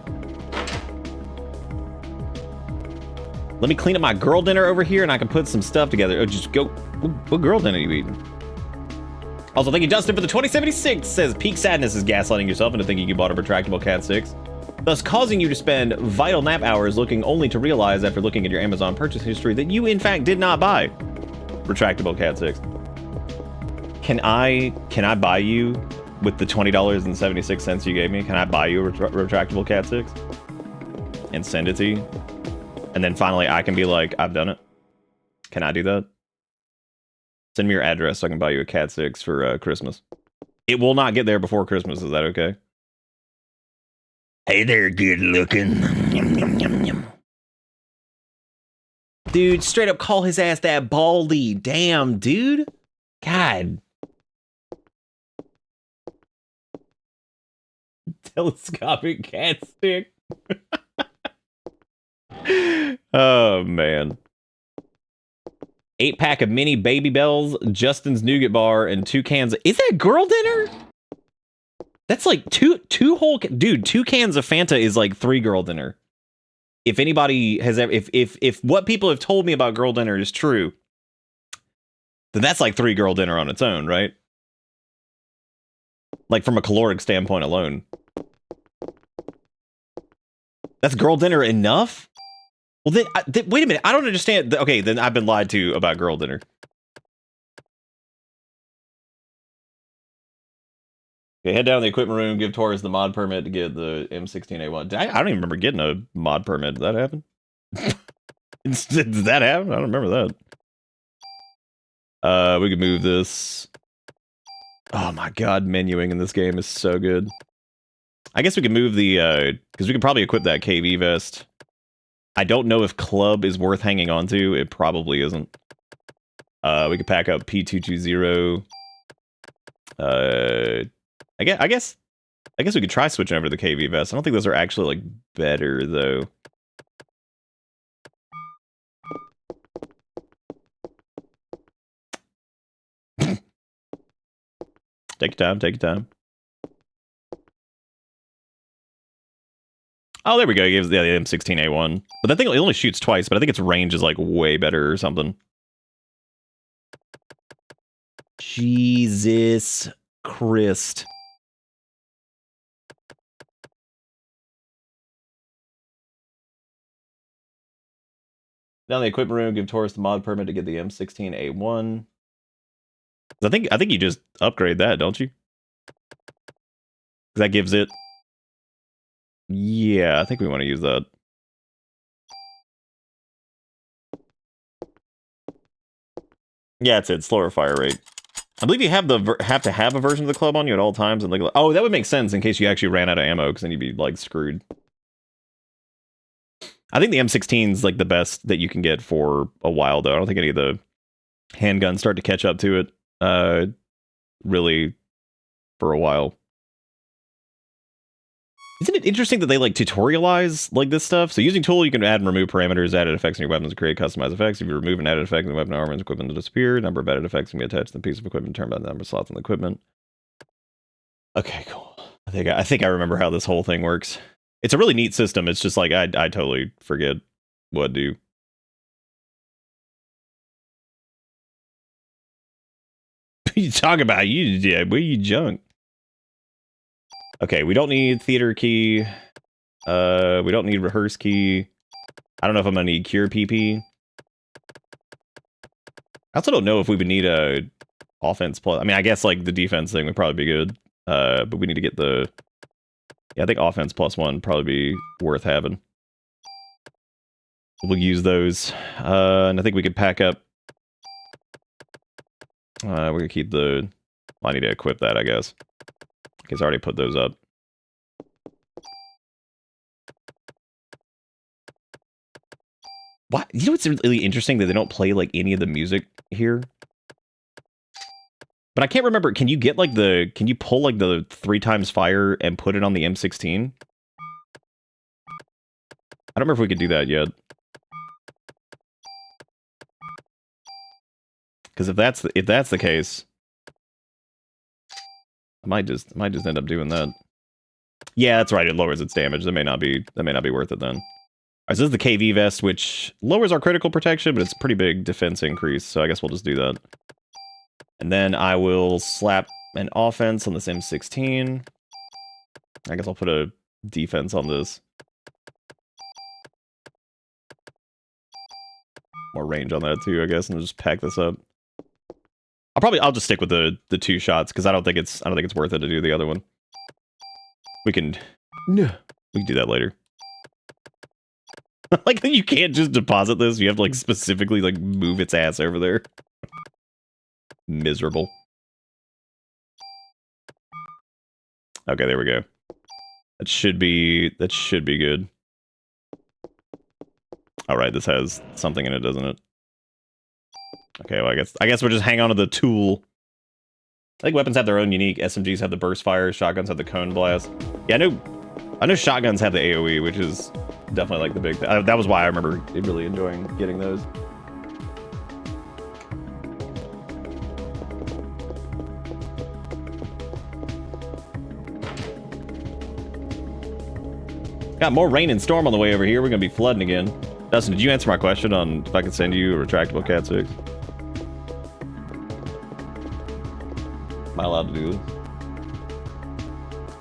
Let me clean up my girl dinner over here and I can put some stuff together. Oh, just go. What girl dinner are you eating? Also, thank you, Justin, for the 2076. Says, peak sadness is gaslighting yourself into thinking you bought a retractable Cat 6, thus causing you to spend vital nap hours looking only to realize after looking at your Amazon purchase history that you, in fact, did not buy retractable Cat 6. Can I buy you with the $20.76 you gave me? Can I buy you a retractable Cat 6 and send it to you? And then finally I can be like, I've done it. Can I do that? Send me your address so I can buy you a Cat 6 for Christmas. It will not get there before Christmas. Is that okay? Hey there, good looking. Yum, yum, yum, yum. Dude, straight up call his ass that Baldy. Damn, dude. God. Telescopic cat stick. Oh, man. 8-pack of mini Baby Bells, Justin's Nougat Bar, and 2 cans of... Is that girl dinner? That's like two whole... Dude, 2 cans of Fanta is like 3 girl dinner. If anybody has ever... If what people have told me about girl dinner is true, then that's like 3 girl dinner on its own, right? Like from a caloric standpoint alone. That's girl dinner enough? Well, then, wait a minute. I don't understand. Okay, then I've been lied to about girl dinner. Okay, head down to the equipment room, give Taurus the mod permit to get the M16A1. I don't even remember getting a mod permit. Did that happen? Did that happen? I don't remember that. We could move this. Oh my god, menuing in this game is so good. I guess we could move the, because we could probably equip that KV vest. I don't know if club is worth hanging on to. It probably isn't. We could pack up P220. I guess we could try switching over to the KV vest. I don't think those are actually like better though. Take your time. Take your time. Oh, there we go. It gives the M16A1. But that thing it only shoots twice, but I think its range is like way better or something. Jesus Christ. Down the equipment room, give Taurus the mod permit to get the M16A1. I think you just upgrade that, don't you? That gives it. Yeah, I think we want to use that. Yeah, it's slower fire rate. I believe you have to have a version of the club on you at all times, and like, oh, that would make sense in case you actually ran out of ammo, because then you'd be like screwed. I think the M16 is like the best that you can get for a while, though. I don't think any of the handguns start to catch up to it, really, for a while. Isn't it interesting that they like tutorialize like this stuff? So using tool, you can add and remove parameters, added effects in your weapons, create customized effects. If you remove an added effect in the weapon, armor, and equipment to disappear, number of added effects can be attached to the piece of equipment, turn by the number of slots on the equipment. Okay, cool. I think I remember how this whole thing works. It's a really neat system. It's just like I totally forget what to do. You talk about where you junk. Okay, we don't need theater key. We don't need rehearse key. I don't know if I'm gonna need cure PP. I also don't know if we would need a offense plus. I mean, I guess like the defense thing would probably be good. But we need to get the. Yeah, I think offense +1 would probably be worth having. We'll use those, and I think we could pack up. We're gonna keep the. Well, I need to equip that, I guess. Because I already put those up. What? You know what's really interesting? That they don't play like any of the music here. But I can't remember. Can you get like the? Can you pull like the 3 times fire and put it on the M16? I don't remember if we could do that yet. Because if that's the case, I might just end up doing that. Yeah, that's right. It lowers its damage. That may not be worth it then. All right, so this is the KV vest, which lowers our critical protection, but it's a pretty big defense increase. So I guess we'll just do that. And then I will slap an offense on this M16. I guess I'll put a defense on this. More range on that too, I guess, and just pack this up. I'll just stick with the 2 shots because I don't think it's worth it to do the other one. We can do that later. Like you can't just deposit this. You have to like specifically like move its ass over there. Miserable. Okay, there we go. That should be good. All right, this has something in it, doesn't it? Okay, well, I guess we'll just hang on to the tool. I think weapons have their own unique. SMGs have the burst fire. Shotguns have the cone blast. Yeah, I know shotguns have the AoE, which is definitely like the big thing. That was why I remember really enjoying getting those. Got more rain and storm on the way over here. We're gonna be flooding again. Dustin, did you answer my question on if I could send you a retractable Cat 6? Am I allowed to do this?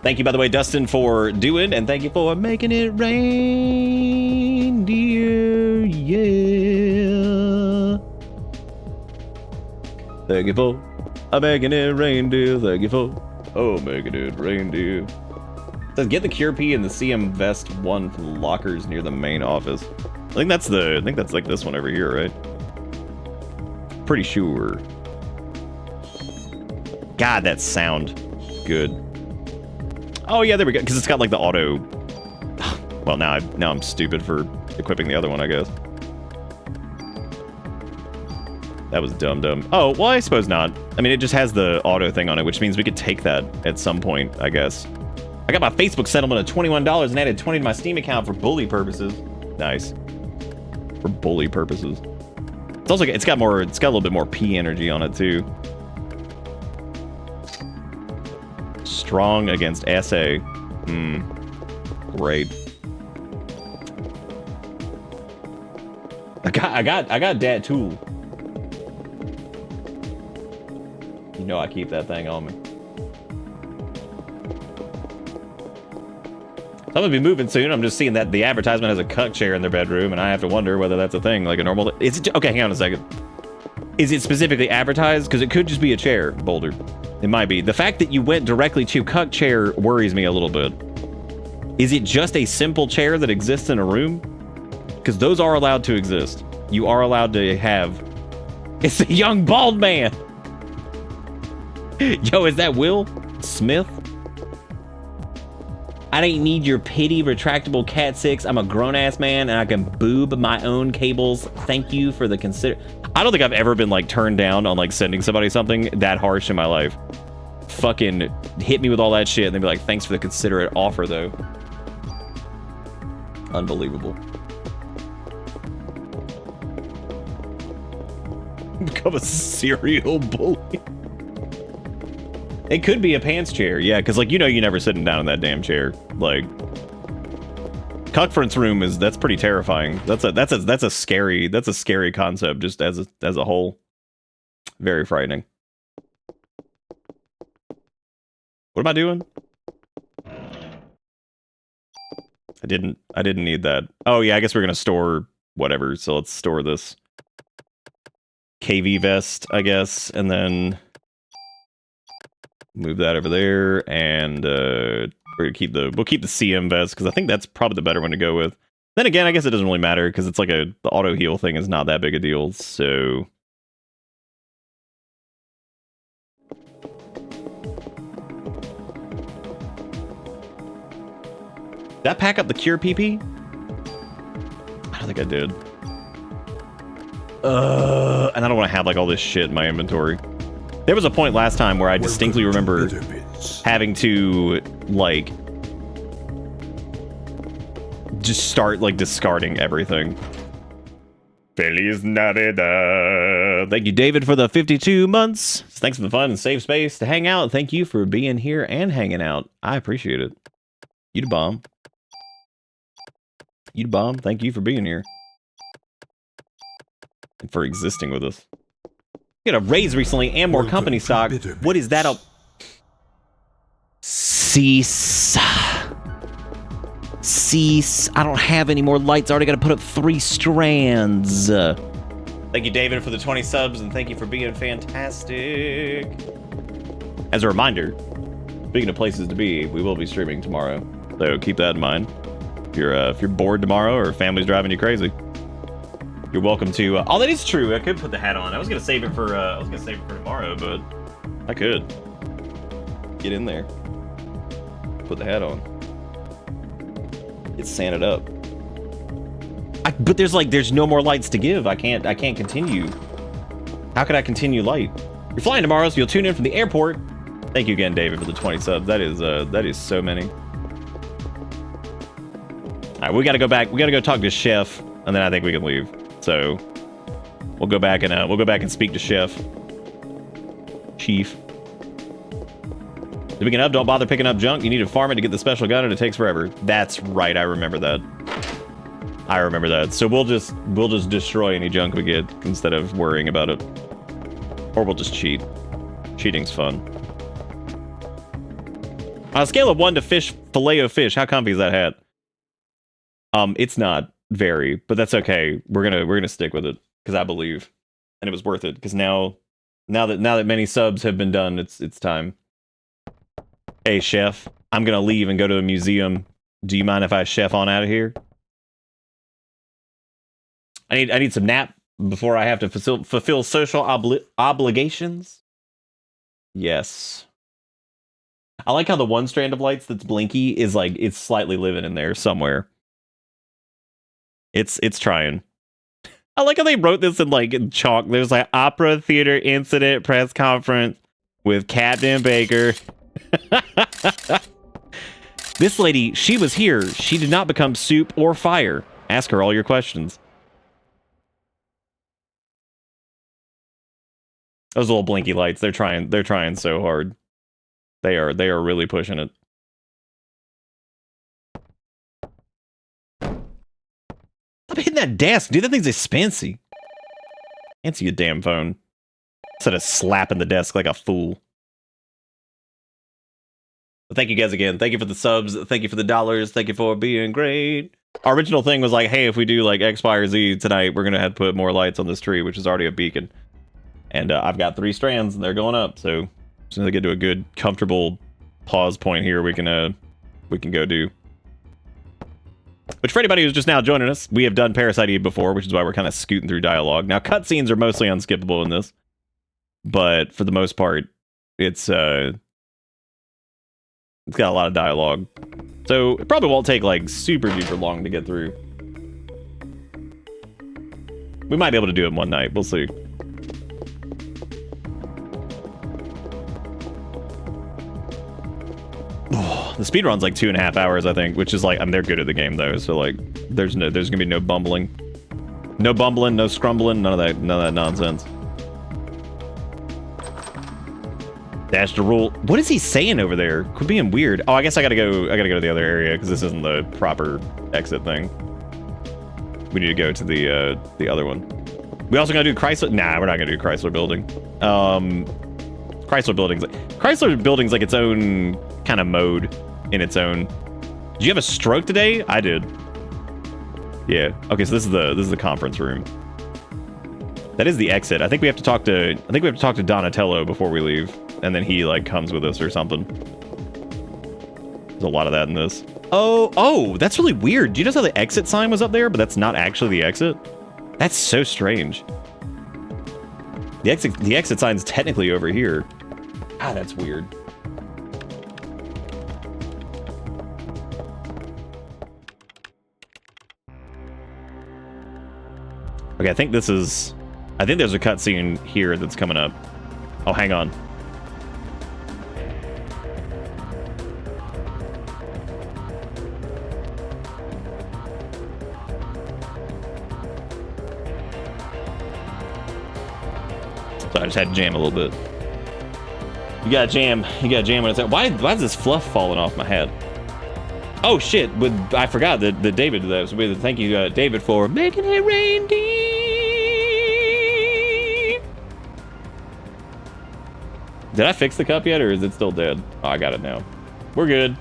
Thank you, by the way, Dustin, for doing, and thank you for making it rain, dear. Yeah. Thank you for making it rain, dear. Thank you for making it rain, dear. It says get the cure P and the CM vest 1 from the lockers near the main office. I think that's like this one over here, right? Pretty sure. God, that sound good. Oh yeah, there we go. Because it's got like the auto. Well, now I'm stupid for equipping the other one, I guess. That was dumb. Oh, well, I suppose not. I mean, it just has the auto thing on it, which means we could take that at some point, I guess. I got my Facebook settlement of $21 and added 20 to my Steam account for bully purposes. Nice. For bully purposes. It's also it's got a little bit more P energy on it too. Strong against SA. Great. I got that tool. You know I keep that thing on me. So I'm gonna be moving soon. I'm just seeing that the advertisement has a cuck chair in their bedroom, and I have to wonder whether that's a thing, like a normal. Is it okay? Hang on a second. Is it specifically advertised? Because it could just be a chair, Boulder. It might be. The fact that you went directly to cuck chair worries me a little bit. Is it just a simple chair that exists in a room? Because those are allowed to exist. You are allowed to have... It's a young bald man! Yo, is that Will Smith? I don't need your pity retractable Cat 6. I'm a grown-ass man and I can boob my own cables. Thank you for the consider... I don't think I've ever been like turned down on like sending somebody something that harsh in my life. Fucking hit me with all that shit and they'd be like, thanks for the considerate offer though. Unbelievable. Become a serial bully. It could be a pants chair, yeah, because like you're never sitting down in that damn chair. Like Cuckfront's room that's pretty terrifying. That's a scary concept just as a whole. Very frightening. What am I doing? I didn't need that. Oh yeah, I guess we're gonna store whatever. So let's store this KV vest, I guess, and then move that over there, and we're gonna we'll keep the CM vest because I think that's probably the better one to go with. Then again, I guess it doesn't really matter because it's like the auto heal thing is not that big a deal. So did I pack up the cure PP? I don't think I did. And I don't want to have like all this shit in my inventory. There was a point last time where I distinctly remember having to like just start like discarding everything. Feliz Navidad. Thank you, David, for the 52 months. Thanks for the fun and safe space to hang out. Thank you for being here and hanging out. I appreciate it. You the bomb. You the bomb. Thank you for being here. And for existing with us. We got a raise recently and more company stock. What is that? Cease. I don't have any more lights. I already got to put up 3 strands. Thank you, David, for the 20 subs, and thank you for being fantastic. As a reminder, speaking of places to be, we will be streaming tomorrow, so keep that in mind. If you're bored tomorrow or family's driving you crazy, you're welcome to. Oh, that is true. I could put the hat on. I was gonna save it for tomorrow, but I could get in there, put the hat on. It's sanded up. But there's no more lights to give. I can't continue. How could I continue light? You're flying tomorrow, so you'll tune in from the airport. Thank you again, David, for the 20 subs. That is so many. All right, we gotta go back. We gotta go talk to Chef, and then I think we can leave. So we'll go back and speak to Chef. Chief. Picking up, don't bother picking up junk. You need to farm it to get the special gun, and it takes forever. That's right. I remember that. So we'll just destroy any junk we get instead of worrying about it, or we'll just cheat. Cheating's fun. On a scale of 1 to fillet of fish, how comfy is that hat? It's not very, but that's okay. We're gonna stick with it because I believe, and it was worth it. Because now that many subs have been done, it's time. Hey, Chef, I'm gonna leave and go to a museum. Do you mind if I chef on out of here? I need some nap before I have to fulfill social obligations. Yes. I like how the one strand of lights that's blinky is like it's slightly living in there somewhere. It's trying. I like how they wrote this in chalk. There's like opera theater incident press conference with Captain Baker. This lady, she was here. She did not become soup or fire. Ask her all your questions. Those little blinky lights, they're trying so hard. They are really pushing it. Stop hitting that desk, dude. That thing's expensive. Answer your damn phone. Instead of slapping the desk like a fool. But thank you guys again. Thank you for the subs. Thank you for the dollars. Thank you for being great. Our original thing was like, hey, if we do like X, Y, or Z tonight, we're gonna have to put more lights on this tree, which is already a beacon. And I've got 3 strands, and they're going up. So as soon as I get to a good, comfortable pause point here, we can go do. Which, for anybody who's just now joining us, we have done Parasite Eve before, which is why we're kind of scooting through dialogue. Now, cutscenes are mostly unskippable in this, but for the most part, it's got a lot of dialogue. So it probably won't take like super duper long to get through. We might be able to do it one night. We'll see. The speedrun's like 2.5 hours, I think, which is like, they're good at the game though, so like, there's gonna be no bumbling, no scrumbling, none of that nonsense. Dash to rule. What is he saying over there? Quit being weird. Oh, I guess I gotta go to the other area because this isn't the proper exit thing. We need to go to the other one. We also gotta do Chrysler. Nah, we're not gonna do Chrysler Building. Chrysler Building's like its own kind of mode in its own. Did you have a stroke today? I did. Yeah. Okay, so this is the conference room. That is the exit. I think we have to talk to Donatello before we leave, and then he like comes with us or something. There's a lot of that in this. Oh, that's really weird. Do you notice how the exit sign was up there, but that's not actually the exit? That's so strange. The exit sign's technically over here. Ah, that's weird. Okay, I think there's a cutscene here that's coming up. Oh, hang on. So I just had to jam a little bit. You gotta jam when it's out. Why is this fluff falling off my head? Oh shit, I forgot that David did that. So thank you, David, for making it rain deep. Did I fix the cup yet, or is it still dead? Oh, I got it now. We're good.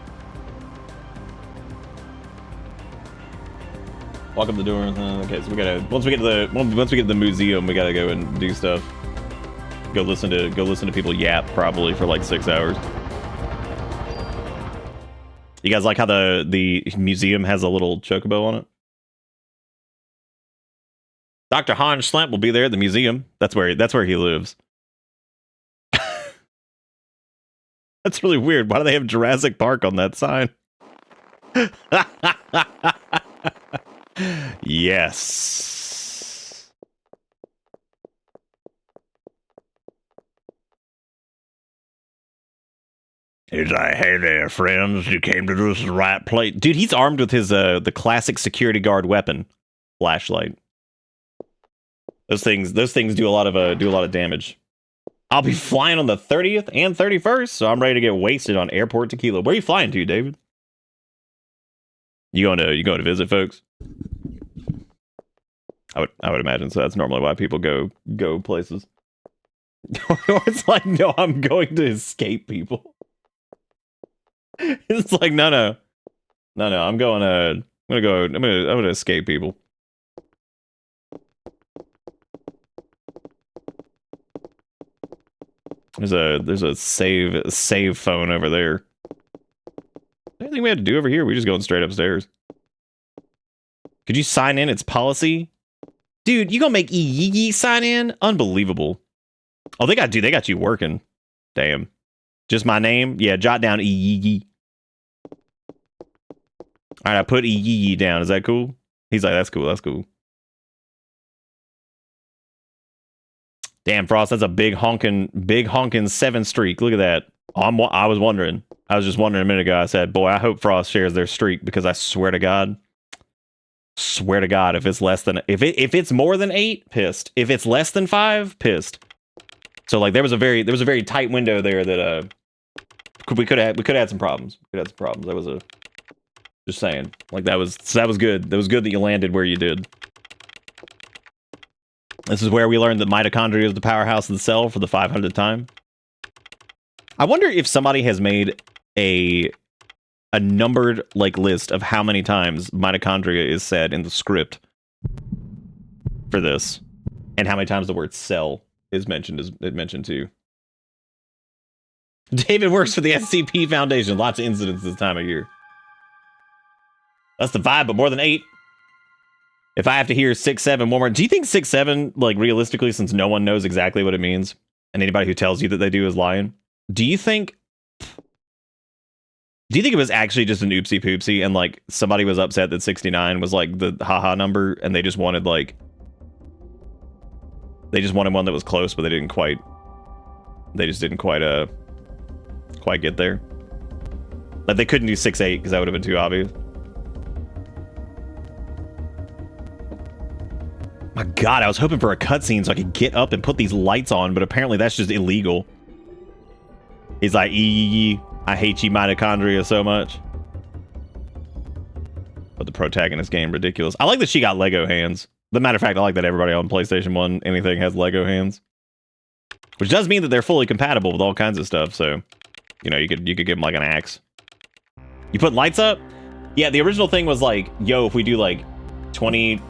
Walk up the door. Okay, so we gotta once we get to the museum, we gotta go and do stuff. Go listen to people yap probably for like 6 hours. You guys like how the museum has a little chocobo on it? Dr. Hans Schlemp will be there at the museum. That's where he lives. That's really weird. Why do they have Jurassic Park on that sign? Yes. He's like, hey there, friends. You came to this right place. Dude, he's armed with his the classic security guard weapon, flashlight. Those things do a lot of damage. I'll be flying on the 30th and 31st, so I'm ready to get wasted on airport tequila. Where are you flying to, David? You going to visit folks? I would imagine so. That's normally why people go places. Or it's like, no, I'm going to escape people. It's like, no. I'm gonna escape people. There's a save phone over there. Anything we had to do over here? We just going straight upstairs. Could you sign in? It's policy, dude. You gonna make Yee sign in? Unbelievable. Oh, they got you working. Damn. Just my name? Yeah, jot down Yee. All right, I put Yee down. Is that cool? He's like, that's cool. That's cool. Damn, Frost, that's a big honking 7 streak. Look at that. I was wondering. I was just wondering a minute ago. I said, boy, I hope Frost shares their streak because I swear to God, if it's less than if it's more than 8, pissed. If it's less than 5, pissed. So like there was a very tight window there that we could have had some problems. That was just saying. Like that was good. That was good that you landed where you did. This is where we learned that mitochondria is the powerhouse of the cell for the 500th time. I wonder if somebody has made a numbered like list of how many times mitochondria is said in the script for this, and how many times the word cell is mentioned too. David works for the SCP Foundation. Lots of incidents this time of year. That's the vibe, but more than 8. If I have to hear 6, 7 one more, do you think 6, 7, like realistically, since no one knows exactly what it means, and anybody who tells you that they do is lying? Do you think it was actually just an oopsie poopsie, and like somebody was upset that 69 was like the haha number, and they just wanted one that was close, but they just didn't quite get there. Like they couldn't do 6, 8 because that would have been too obvious. My God, I was hoping for a cutscene so I could get up and put these lights on, but apparently that's just illegal. He's like, I hate you mitochondria so much. But the protagonist game, ridiculous. I like that she got Lego hands. As a matter of fact, I like that everybody on PlayStation 1, anything has Lego hands. Which does mean that they're fully compatible with all kinds of stuff, so, you know, you could give them like an axe. You put lights up? Yeah, the original thing was like, yo, if we do like 20...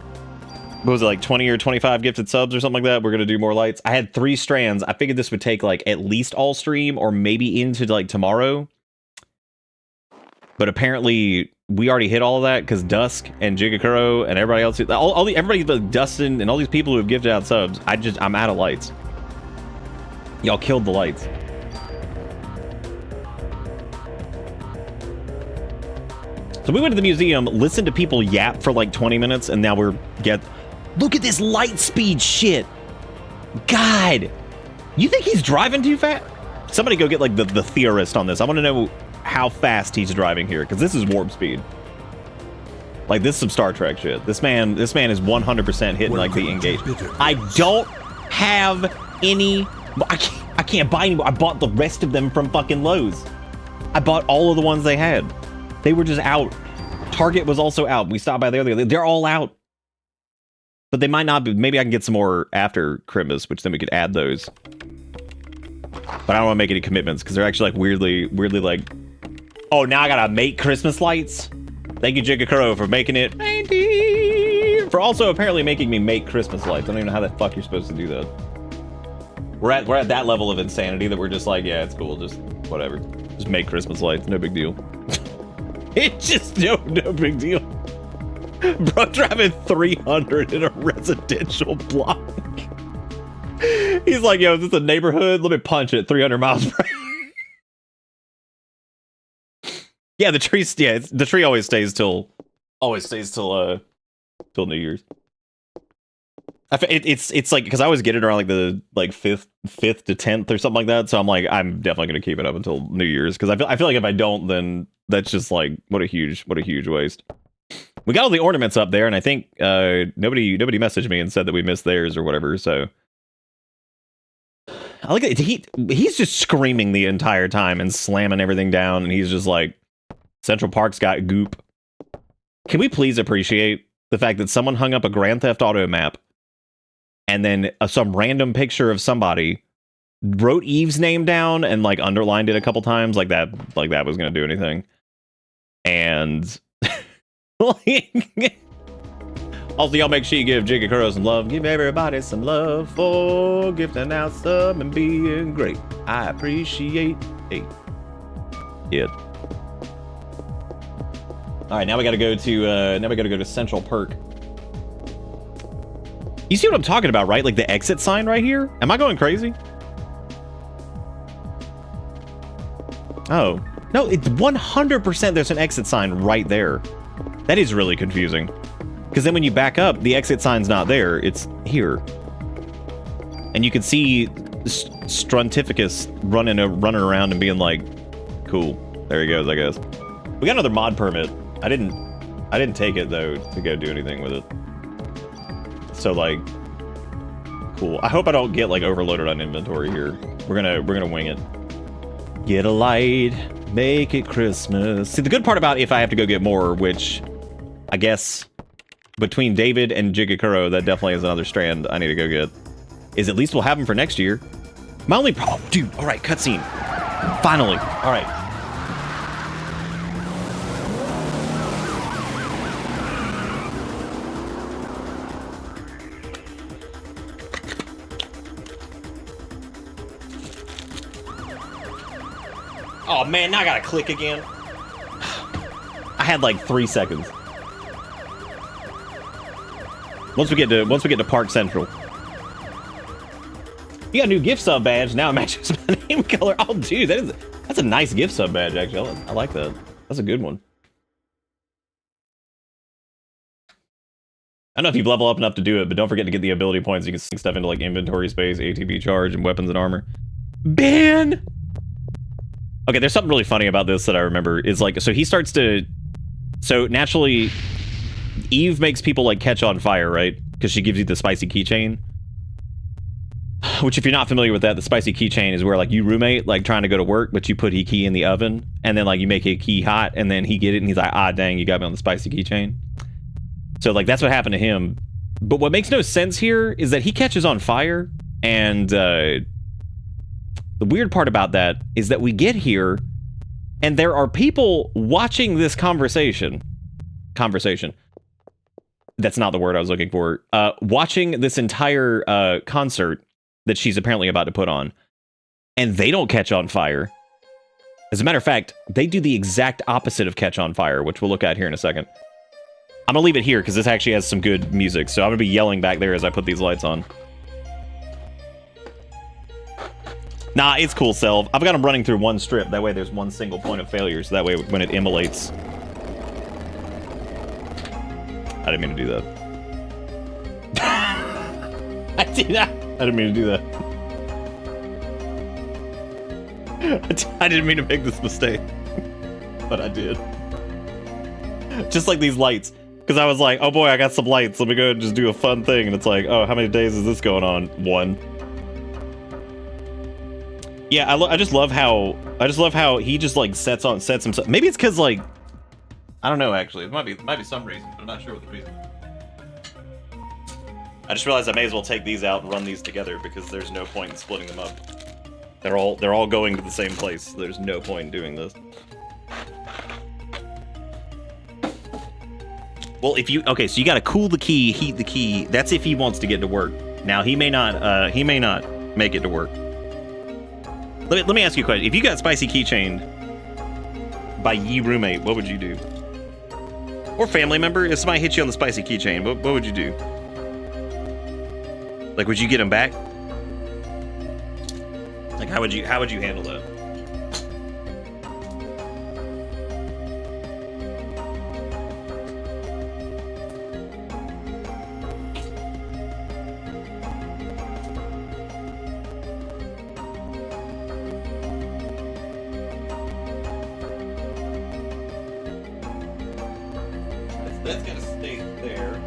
What was it, like 20 or 25 gifted subs or something like that? We're going to do more lights. I had 3 strands. I figured this would take like at least all stream or maybe into like tomorrow. But apparently we already hit all of that because Dusk and Jigakuro and everybody else, everybody but Dustin and all these people who have gifted out subs, I'm out of lights. Y'all killed the lights. So we went to the museum, listened to people yap for like 20 minutes, and now look at this light speed shit. God. You think he's driving too fast? Somebody go get like the theorist on this. I want to know how fast he's driving here, because this is warp speed. Like, this is some Star Trek shit. This man is 100% hitting like the engage. I don't have any... I can't buy any more. I bought the rest of them from fucking Lowe's. I bought all of the ones they had. They were just out. Target was also out. We stopped by there. They're all out. But they might not be. Maybe I can get some more after Christmas, which then we could add those. But I don't want to make any commitments because they're actually like weirdly like, oh, now I gotta make Christmas lights. Thank you, Jigakuro, for making it. For also apparently making me make Christmas lights. I don't even know how the fuck you're supposed to do that. We're at that level of insanity that we're just like, yeah, it's cool, just whatever. Just make Christmas lights, no big deal. It's just no big deal. Bro, driving 300 in a residential block. He's like, yo, is this a neighborhood? Let me punch it 300 miles per hour. Yeah, the tree always stays till New Year's. It's like, because I always get it around like the 5th to 10th or something like that. So I'm like, I'm definitely gonna keep it up until New Year's, because I feel like if I don't, then that's just like what a huge waste. We got all the ornaments up there, and I think nobody messaged me and said that we missed theirs or whatever. So I like it. He's just screaming the entire time and slamming everything down, and he's just like, Central Park's got goop. Can we please appreciate the fact that someone hung up a Grand Theft Auto map, and then some random picture of somebody wrote Eve's name down and like underlined it a couple times, like that was gonna do anything. And also, y'all make sure you give Jigakuro some love. Give everybody some love for gifting out sub and being great. I appreciate it. Yeah. All right, now we gotta go to Central Perk. You see what I'm talking about, right? Like the exit sign right here? Am I going crazy? Oh. No, it's 100% there's an exit sign right there. That is really confusing. Because then when you back up, the exit sign's not there. It's here. And you can see Struntificus running around and being like, cool. There he goes, I guess. We got another mod permit. I didn't take it, though, to go do anything with it. So, like, cool. I hope I don't get, like, overloaded on inventory here. We're gonna wing it. Get a light, make it Christmas. See, the good part about if I have to go get more, which I guess between David and Jigakuro, that definitely is another strand I need to go get, is at least we'll have them for next year. My only problem, dude, all right, cutscene. Finally, all right. Oh man, now I gotta click again. I had like 3 seconds. Once we get to Park Central. You got a new gift sub badge. Now it matches my name color. Oh, dude, that's a nice gift sub badge, actually. I like that. That's a good one. I don't know if you've leveled up enough to do it, but don't forget to get the ability points. You can sink stuff into like inventory space, ATB charge, and weapons and armor. Ban! Okay, there's something really funny about this that I remember. Is like, so he starts to... So naturally, Eve makes people like catch on fire, right? Because she gives you the spicy keychain. Which, if you're not familiar with that, the spicy keychain is where like you roommate, like trying to go to work, but you put a key in the oven, and then like you make a key hot, and then he get it, and he's like, ah, dang, you got me on the spicy keychain. So like that's what happened to him. But what makes no sense here is that he catches on fire, and the weird part about that is that we get here, and there are people watching this conversation. That's not the word I was looking for. Watching this entire concert that she's apparently about to put on, and they don't catch on fire. As a matter of fact, they do the exact opposite of catch on fire, which we'll look at here in a second. I'm gonna leave it here because this actually has some good music, so I'm gonna be yelling back there as I put these lights on. Nah, it's cool, Selv. I've got them running through one strip. That way there's one single point of failure, so that way when it immolates... I didn't mean to do that. I didn't mean to do that. I didn't mean to make this mistake. But I did. Just like these lights. Because I was like, oh boy, I got some lights. Let me go and just do a fun thing. And it's like, oh, how many days is this going on? 1. Yeah, I just love how he just like sets himself. Maybe it's because like, I don't know actually. It might be some reason, but I'm not sure what the reason is. I just realized I may as well take these out and run these together because there's no point in splitting them up. They're all going to the same place. There's no point in doing this. Well, okay, so you gotta cool the key, heat the key. That's if he wants to get to work. Now he may not make it to work. Let me ask you a question. If you got spicy keychained by ye roommate, what would you do? Or family member, if somebody hit you on the spicy keychain, what would you do? Like, would you get him back? Like, how would you handle that? That's gonna stay there.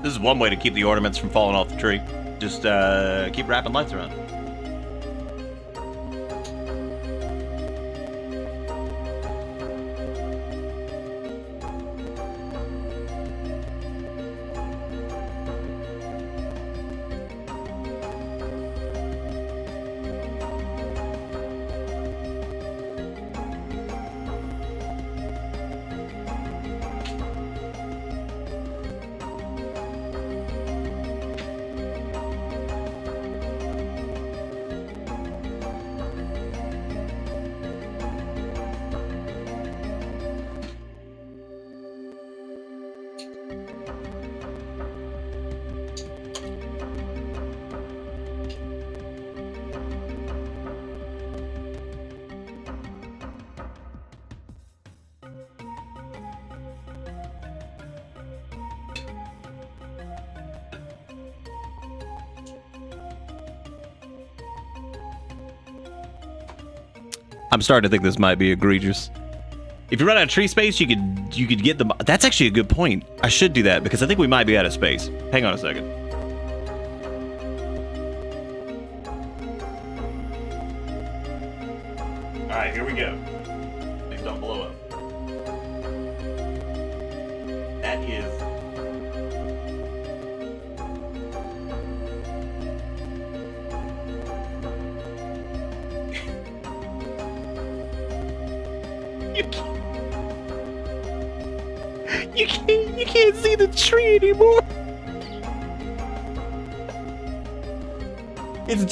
This is one way to keep the ornaments from falling off the tree. Just keep wrapping lights around. I'm starting to think this might be egregious. If you run out of tree space, you could get the. That's actually a good point. I should do that because I think we might be out of space. Hang on a second. All right, here we go. Please don't blow up. That is. You can't see the tree anymore. It's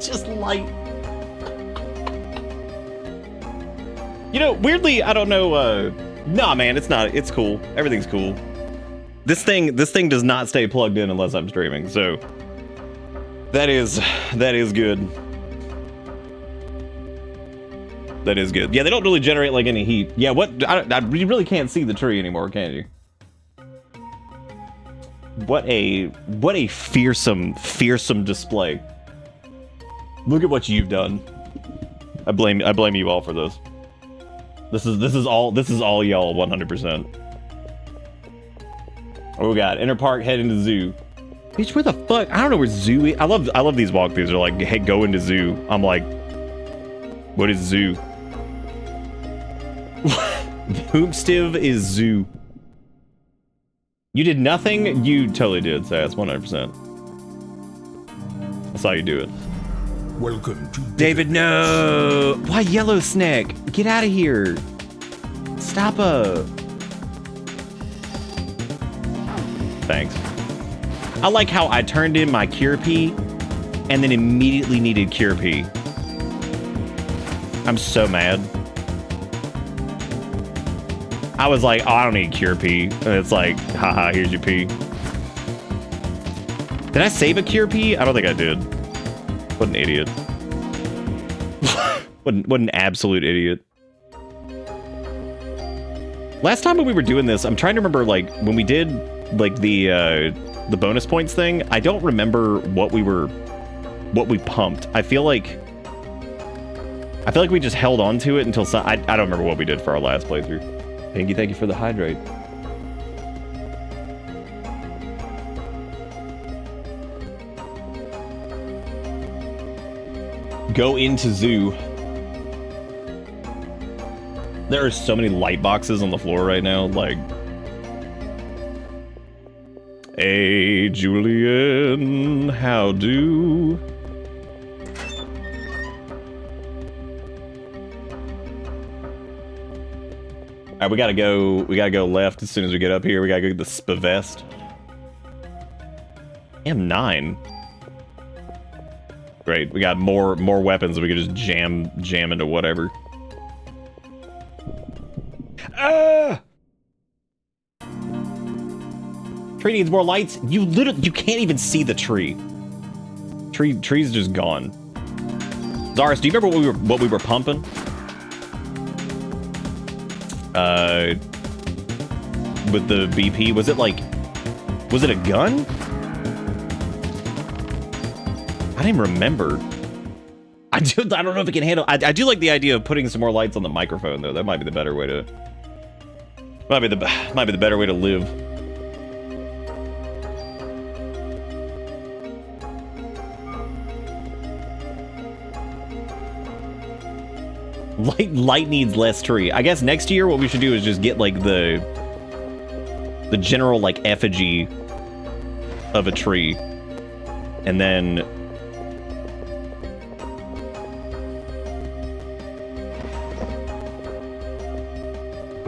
just light. You know, weirdly, I don't know. Nah, man, it's not. It's cool. Everything's cool. This thing does not stay plugged in unless I'm streaming. So that is good. That is good. Yeah, they don't really generate like any heat. Yeah, what? You really can't see the tree anymore, can you? What a fearsome display. Look at what you've done. I blame you all for this. This is all y'all 100%. What we got? Inner park, head into zoo. Bitch, where the fuck? I don't know where zoo is. I love these walkthroughs. They're like, hey, go into zoo. I'm like, what is zoo? Hoopstiv is zoo. You did nothing? You totally did, Sass. 100%. I saw you do it. Welcome to David, no! Why yellow snake? Get out of here. Stop Thanks. I like how I turned in my Cure P and then immediately needed Cure P. I'm so mad. I was like, oh, I don't need Cure P. And it's like, haha, here's your P. Did I save a Cure P? I don't think I did. What an idiot. What an absolute idiot. Last time when we were doing this, I'm trying to remember, like, when we did, like, the bonus points thing, I don't remember what we pumped. I feel like we just held on to it until I don't remember what we did for our last playthrough. Pinky, thank you for the hydrate. Go into zoo. There are so many light boxes on the floor right now, like... Hey, Julian, how do? All right, we gotta go left as soon as we get up here. We gotta go get the Spavest. M9. Great, we got more weapons that we can just jam into whatever. Ah! Tree needs more lights. You can't even see the tree. Tree's just gone. Zaris, do you remember what we were pumping? With the BP, was it a gun? I didn't even remember. I don't know if it can handle. I do like the idea of putting some more lights on the microphone though. That might be the better way to. Might be the better way to live. Light needs less tree. I guess next year what we should do is just get like the general like effigy of a tree, and then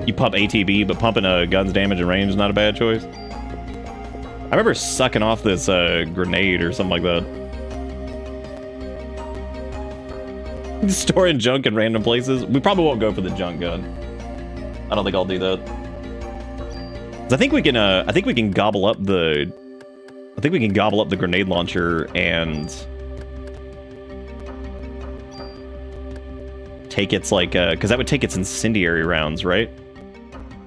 you pump ATB, but pumping a gun's damage and range is not a bad choice. I remember sucking off this grenade or something like that. Storing junk in random places. We probably won't go for the junk gun. I don't think I'll do that. I think we can gobble up the grenade launcher and take its like because that would take its incendiary rounds, right?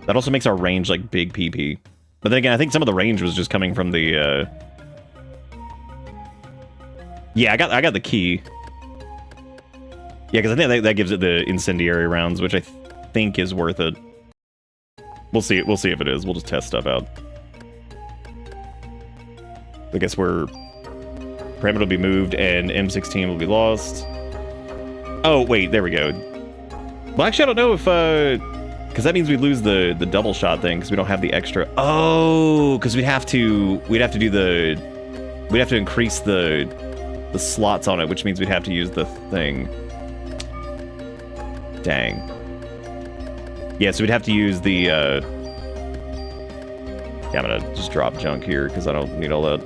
That also makes our range like big PP. But then again, I think some of the range was just coming from the yeah, I got the key. Yeah, because I think that gives it the incendiary rounds, which I think is worth it. We'll see. We'll see if it is. We'll just test stuff out. I guess parameter will be moved and M16 will be lost. Oh wait, there we go. Well, actually, I don't know if because that means we lose the double shot thing because we don't have the extra. Oh, because we'd have to increase the slots on it, which means we'd have to use the thing. Dang. Yeah, so we'd have to use the yeah, I'm gonna just drop junk here because I don't need all that.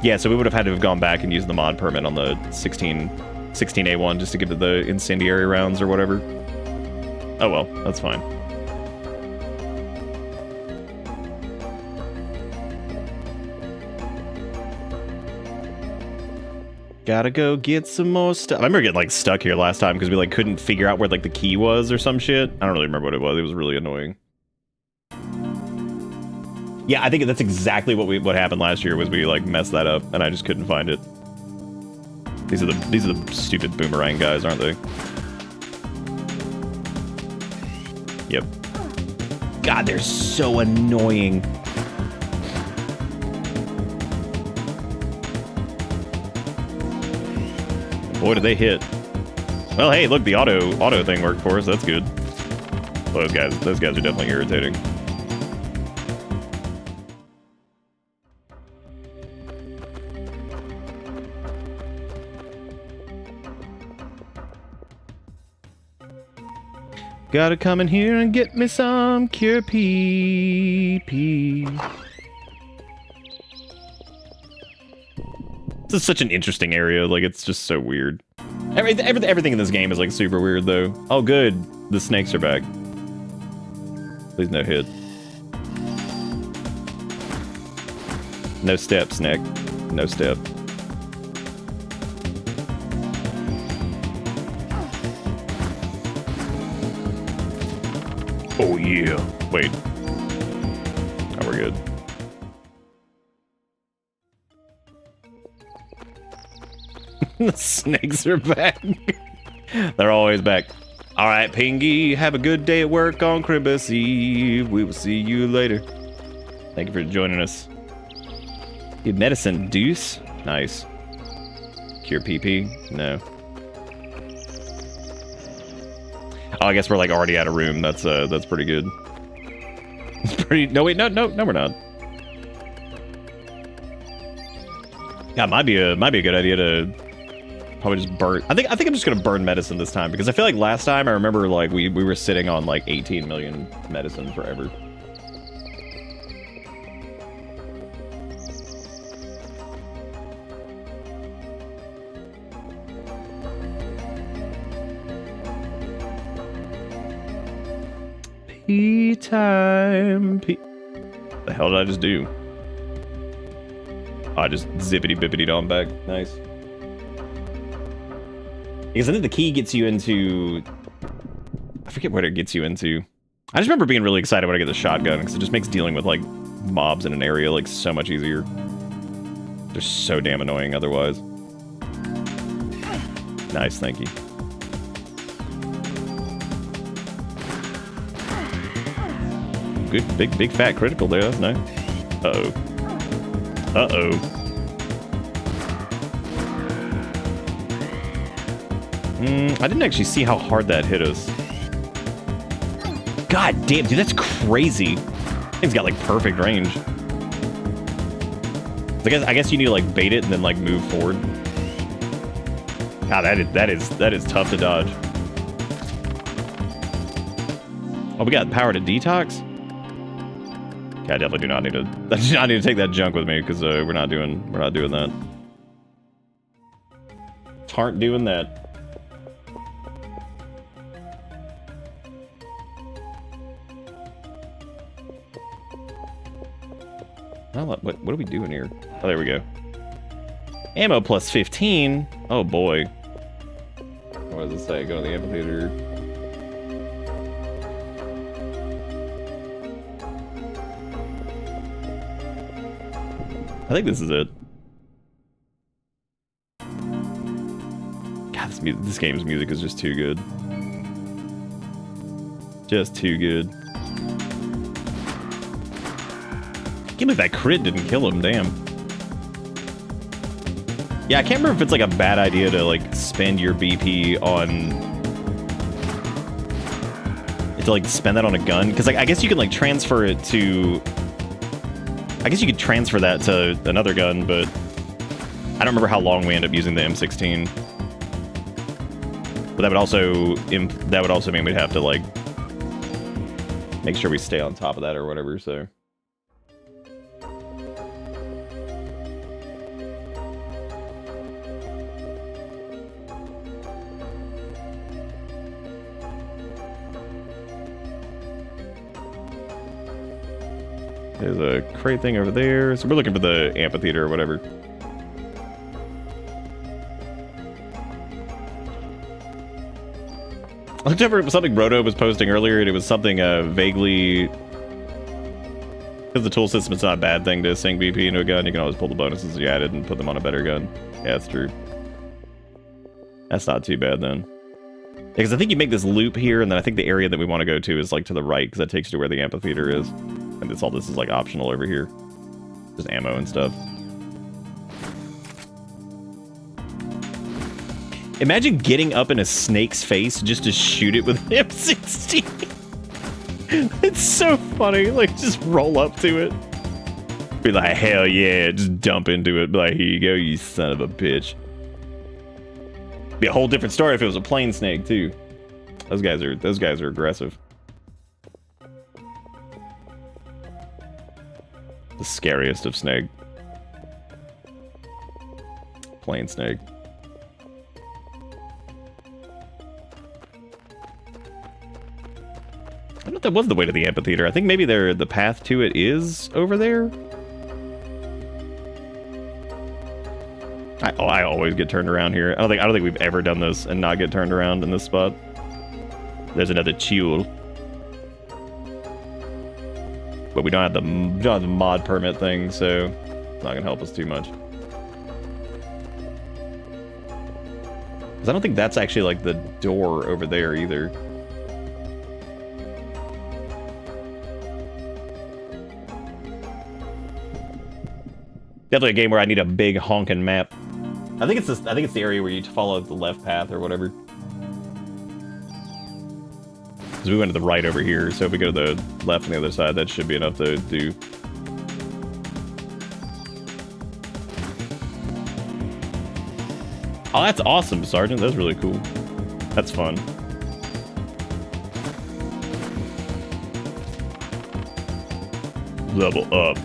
Yeah, so we would have had to have gone back and used the mod permit on the 16A1 just to give it the incendiary rounds or whatever. Oh well, that's fine. Gotta go get some more stuff. I remember getting like stuck here last time because we like couldn't figure out where like the key was or some shit. I don't really remember what it was. It was really annoying. Yeah, I think that's exactly what happened last year was we like messed that up and I just couldn't find it. These are the stupid boomerang guys, aren't they? Yep. God, they're so annoying. Boy, did they hit. Well, hey, look, the auto thing worked for us. That's good. Those guys are definitely irritating. Gotta come in here and get me some cure PP. This is such an interesting area. Like, it's just so weird. Everything in this game is like super weird, though. Oh, good. The snakes are back. Please no hit. No step, snake. No step. Oh yeah. Wait. Oh, we're good. The snakes are back. They're always back. All right, Pingy, have a good day at work on Christmas Eve. We will see you later. Thank you for joining us. Good medicine, Deuce. Nice. Cure PP? No. Oh, I guess we're like already out of room. That's pretty good. It's pretty. No, wait, no, we're not. Yeah, might be a good idea to probably just burn. I think I'm just gonna burn medicine this time because I feel like last time I remember like we were sitting on like 18 million medicine forever. Pee time. Pee. The hell did I just do? I just zippity bippity on back. Nice. Because I think the key gets you into... I forget what it gets you into. I just remember being really excited when I get the shotgun because it just makes dealing with like mobs in an area like so much easier. They're so damn annoying otherwise. Nice, thank you. Good, big fat critical there. That's nice. Uh-oh. Uh-oh. I didn't actually see how hard that hit us. God damn, dude, that's crazy. Thing's got like perfect range. I guess you need to like bait it and then like move forward. God, that is tough to dodge. Oh, we got power to detox? Okay, I definitely do not need to. I do not need to take that junk with me because we're not doing that. Aren't doing that. Well, what are we doing here? Oh, there we go. Ammo plus 15. Oh boy. What does it say? Go to the amphitheater. I think this is it. God, this this game's music is just too good. Just too good. Can't believe that crit didn't kill him, damn. Yeah, I can't remember if it's like a bad idea to like spend your BP on... to like spend that on a gun. Because like I guess you can like transfer it to... I guess you could transfer that to another gun, but... I don't remember how long we end up using the M16. But that would also mean we'd have to like... make sure we stay on top of that or whatever, so... There's a crate thing over there. So we're looking for the amphitheater or whatever. I looked over something Roto was posting earlier, and it was something vaguely... Because the tool system is not a bad thing to sink BP into a gun, you can always pull the bonuses you added and put them on a better gun. Yeah, that's true. That's not too bad then. Because I think you make this loop here, and then I think the area that we want to go to is like to the right, because that takes you to where the amphitheater is. And all this is like optional over here. Just ammo and stuff. Imagine getting up in a snake's face just to shoot it with an M16. It's so funny. Like, just roll up to it. Be like, hell yeah, just dump into it. Be like, here you go, you son of a bitch. Be a whole different story if it was a plain snake too. Those guys are aggressive. The scariest of snake. Plain snake. I don't know if that was the way to the amphitheater. I think maybe the path to it is over there. I always get turned around here. I don't think we've ever done this and not get turned around in this spot. There's another Chul. But we don't have the mod permit thing, so it's not gonna help us too much. Because I don't think that's actually like the door over there either. Definitely a game where I need a big honking map. I think it's the area where you follow the left path or whatever. Because we went to the right over here, so if we go to the left on the other side, that should be enough to do. Oh, that's awesome, Sergeant. That's really cool. That's fun. Level up.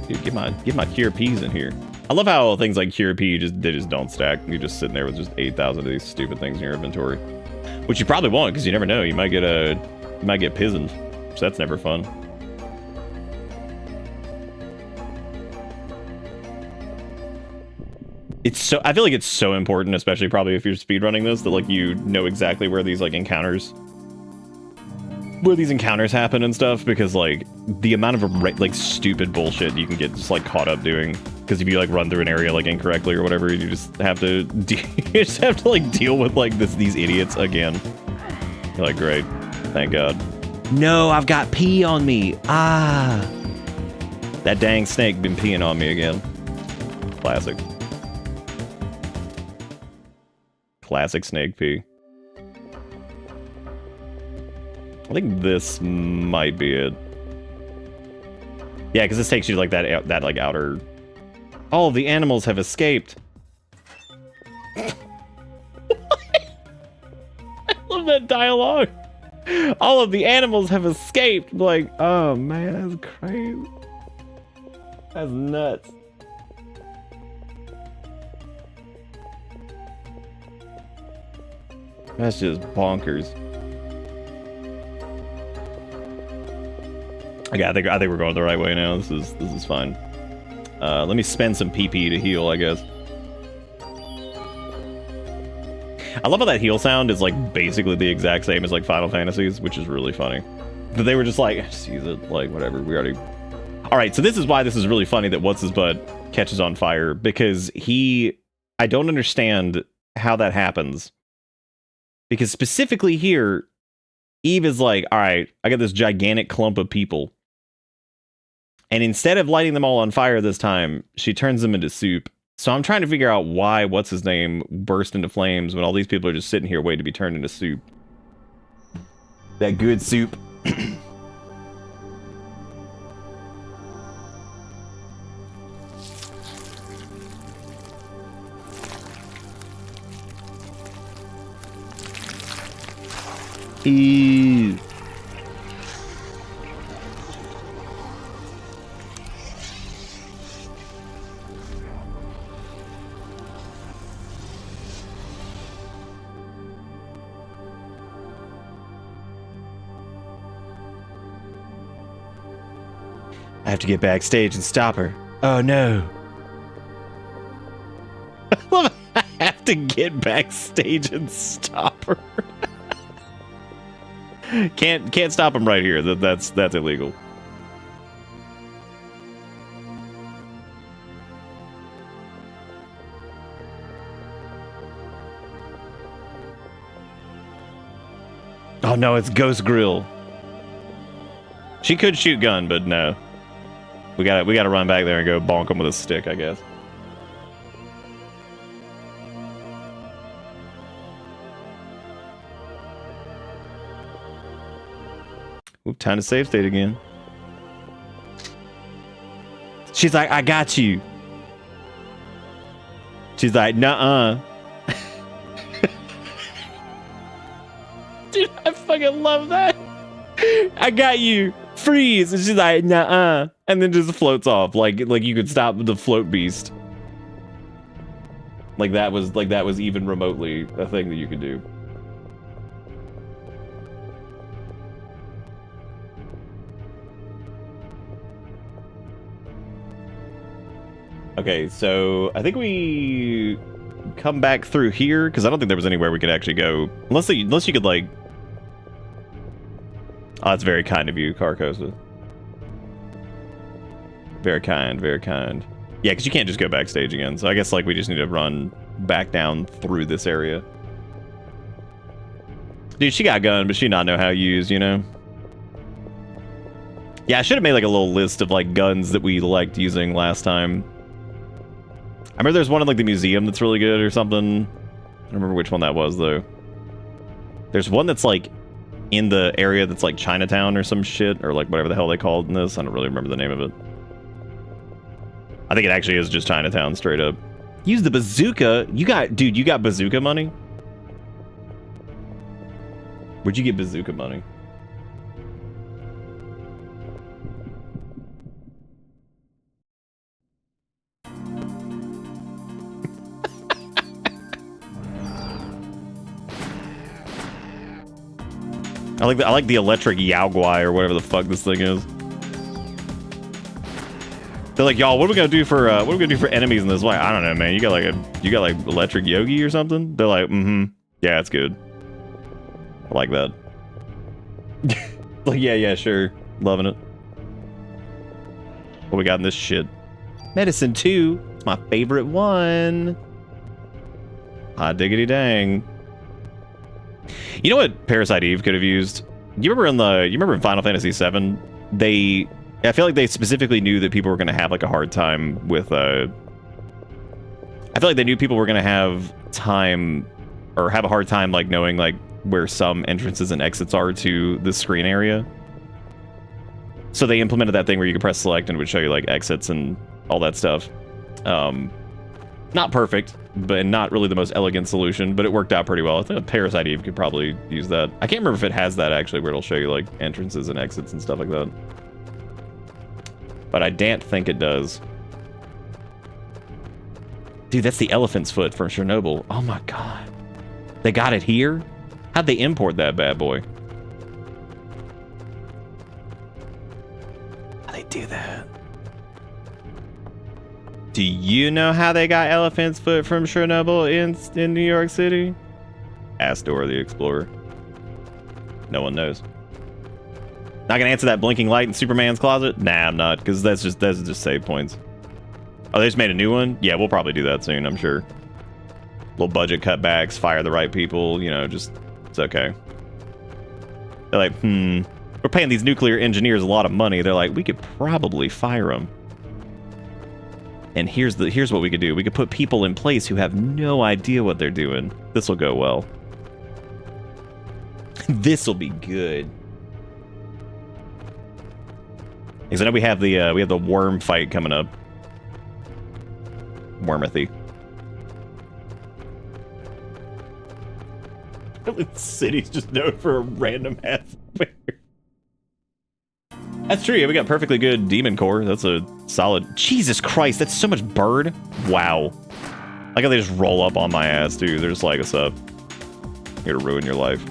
Dude, get my cure P's in here. I love how things like cure P they just don't stack. You're just sitting there with just 8,000 of these stupid things in your inventory. Which you probably won't, because you never know. You might get pizzoned. So that's never fun. I feel like it's so important, especially probably if you're speedrunning this, that like you know exactly where these encounters happen and stuff, because like the amount of like stupid bullshit you can get just like caught up doing, because if you like run through an area like incorrectly or whatever, you just have to like deal with like these idiots again. You're like, great, thank God. No, I've got pee on me. Ah, that dang snake been peeing on me again. Classic snake pee. I think this might be it. Yeah, because this takes you to like that like outer. All of the animals have escaped. I love that dialogue. All of the animals have escaped. Like, oh man, that's crazy. That's nuts. That's just bonkers. Okay, I think we're going the right way now. This is fine. Let me spend some PP to heal, I guess. I love how that heal sound is like basically the exact same as like Final Fantasies, which is really funny. But they were just like, just use it, like whatever. We already. All right, so this is why this is really funny that What's His Butt catches on fire, because I don't understand how that happens. Because specifically here, Eve is like, all right, I got this gigantic clump of people. And instead of lighting them all on fire this time, she turns them into soup. So I'm trying to figure out why what's-his-name burst into flames when all these people are just sitting here waiting to be turned into soup. That good soup. Ew. I have to get backstage and stop her. Oh no. I have to get backstage and stop her. Can't stop him right here. That's illegal. Oh no, it's Ghost Grill. She could shoot gun, but no. We gotta run back there and go bonk him with a stick, I guess. Oop, time to save state again. She's like, I got you. She's like, nuh-uh. Dude, I fucking love that. I got you. Freeze. And she's like, nuh-uh. And then just floats off. Like you could stop the float beast. Like that was even remotely a thing that you could do. Okay, so I think we come back through here because I don't think there was anywhere we could actually go unless you could like. Oh, that's very kind of you, Carcosa. Very kind, very kind. Yeah, because you can't just go backstage again. So I guess like we just need to run back down through this area. Dude, she got a gun, but she not know how to use, you know? Yeah, I should have made like a little list of like guns that we liked using last time. I remember there's one in like the museum that's really good or something. I don't remember which one that was though. There's one that's like in the area that's like Chinatown or some shit, or like whatever the hell they called in this. I don't really remember the name of it. I think it actually is just Chinatown straight up. Use the bazooka. You got bazooka money? Where'd you get bazooka money? I like the electric Yaogwai or whatever the fuck this thing is. They're like, y'all, what are we gonna do for enemies in this? Like, I don't know, man. You got like electric Yogi or something? They're like, yeah, it's good. I like that. Like, yeah, sure. Loving it. What we got in this shit? Medicine 2. It's my favorite one. Hot diggity dang. You know what Parasite Eve could have used? You remember in Final Fantasy VII, I feel like they specifically knew that people were going to have like a hard time with I feel like they knew people were going to have a hard time like knowing like where some entrances and exits are to the screen area. So they implemented that thing where you could press select and it would show you like exits and all that stuff. Not perfect, but not really the most elegant solution, but it worked out pretty well. I think Parasite Eve could probably use that. I can't remember if it has that actually, where it'll show you like entrances and exits and stuff like that. But I don't think it does. Dude, that's the elephant's foot from Chernobyl. Oh my god. They got it here? How'd they import that bad boy? How'd they do that? Do you know how they got elephant's foot from Chernobyl in New York City? Ask Dora the Explorer. No one knows. Not gonna answer that blinking light in Superman's closet? Nah, I'm not, because that's just save points. Oh, they just made a new one? Yeah, we'll probably do that soon, I'm sure. little budget cutbacks, fire the right people, you know, just, it's okay. They're like, we're paying these nuclear engineers a lot of money. They're like, we could probably fire them. And here's what we could do. We could put people in place who have no idea what they're doing. This will go well. This will be good. Because I know we have the worm fight coming up. Wormathy. The city's just known for a random ass bear. That's true. Yeah, we got perfectly good demon core. That's a solid. Jesus Christ, that's so much bird. Wow. Like how they just roll up on my ass, dude. They're just like, what's up? Here to ruin your life.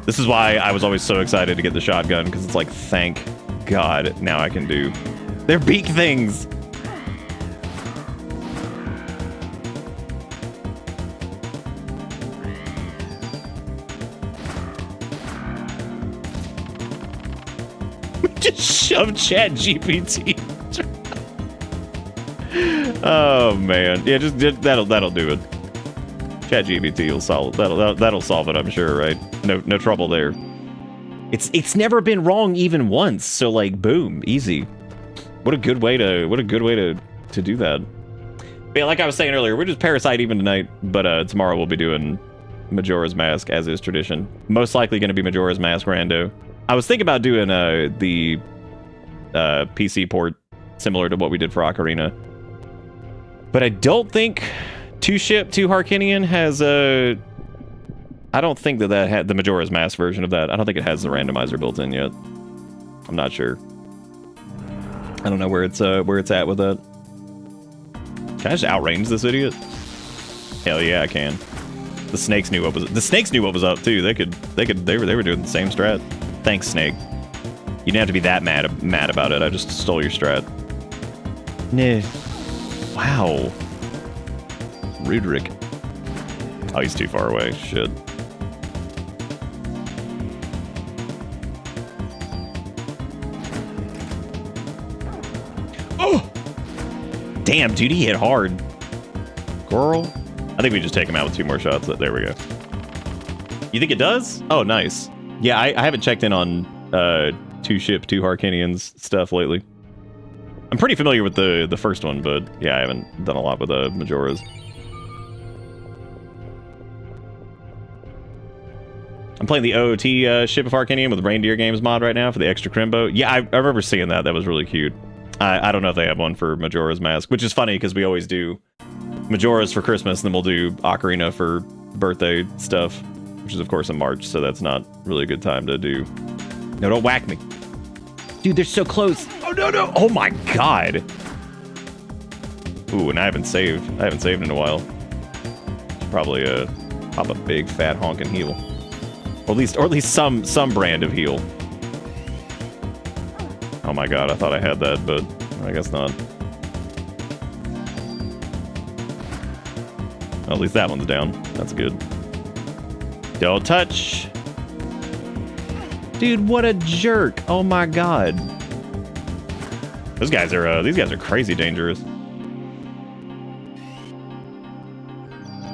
This is why I was always so excited to get the shotgun, because it's like, thank God, now I can do. They're beak things. Just shove Chat GPT. Oh man, yeah, just that'll do it. Chat GPT will solve that'll solve it, I'm sure, right? No trouble there. It's never been wrong even once, so like boom, easy. What a good way to do that. But yeah, like I was saying earlier, we're just Parasite Even tonight, but tomorrow we'll be doing Majora's Mask as is tradition. Most likely going to be Majora's Mask rando. I was thinking about doing the PC port similar to what we did for Ocarina, but I don't think Two Harkinian has a. I don't think that had the Majora's Mask version of that. I don't think it has the randomizer built in yet. I'm not sure. I don't know where it's at with that. Can I just outrange this idiot? Hell yeah, I can. The snakes knew what was up too. They were doing the same strat. Thanks, Snake. You didn't have to be that mad about it. I just stole your strat. Nah. Wow. Rudrick. Oh, he's too far away. Shit. Oh! Damn, dude, he hit hard. Girl. I think we just take him out with 2 more shots. There we go. You think it does? Oh, nice. Yeah, I haven't checked in on Two Harkinian's stuff lately. I'm pretty familiar with the first one, but yeah, I haven't done a lot with Majora's. I'm playing the OOT Ship of Harkinian with Reindeer Games mod right now for the extra Crimbo. Yeah, I remember seeing that. That was really cute. I don't know if they have one for Majora's Mask, which is funny because we always do Majora's for Christmas, and then we'll do Ocarina for birthday stuff, which is of course in March, so that's not really a good time to do. No, don't whack me. Dude, they're so close. Oh, no. Oh my God. Ooh, and I haven't saved in a while. Should probably pop a big fat honking heal. Or at least some brand of heal. Oh my God, I thought I had that, but I guess not. Well, at least that one's down. That's good. Don't touch. Dude, what a jerk. Oh my God. These guys are crazy dangerous.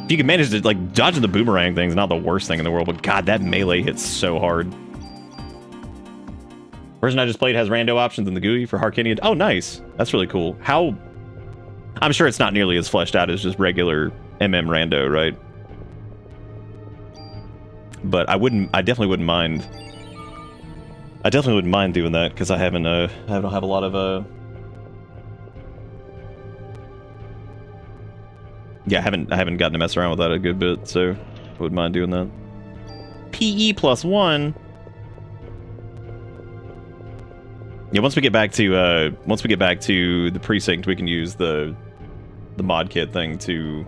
If you can manage to, like, dodging the boomerang thing is not the worst thing in the world, but God, that melee hits so hard. Version I just played has rando options in the GUI for Harkinian. Oh, nice. That's really cool. How... I'm sure it's not nearly as fleshed out as just regular MM rando, right? But I definitely wouldn't mind. I definitely wouldn't mind doing that, because I don't have a lot of, yeah, I haven't gotten to mess around with that a good bit, so I wouldn't mind doing that. PE+1. Yeah, once we get back to the precinct, we can use the mod kit thing to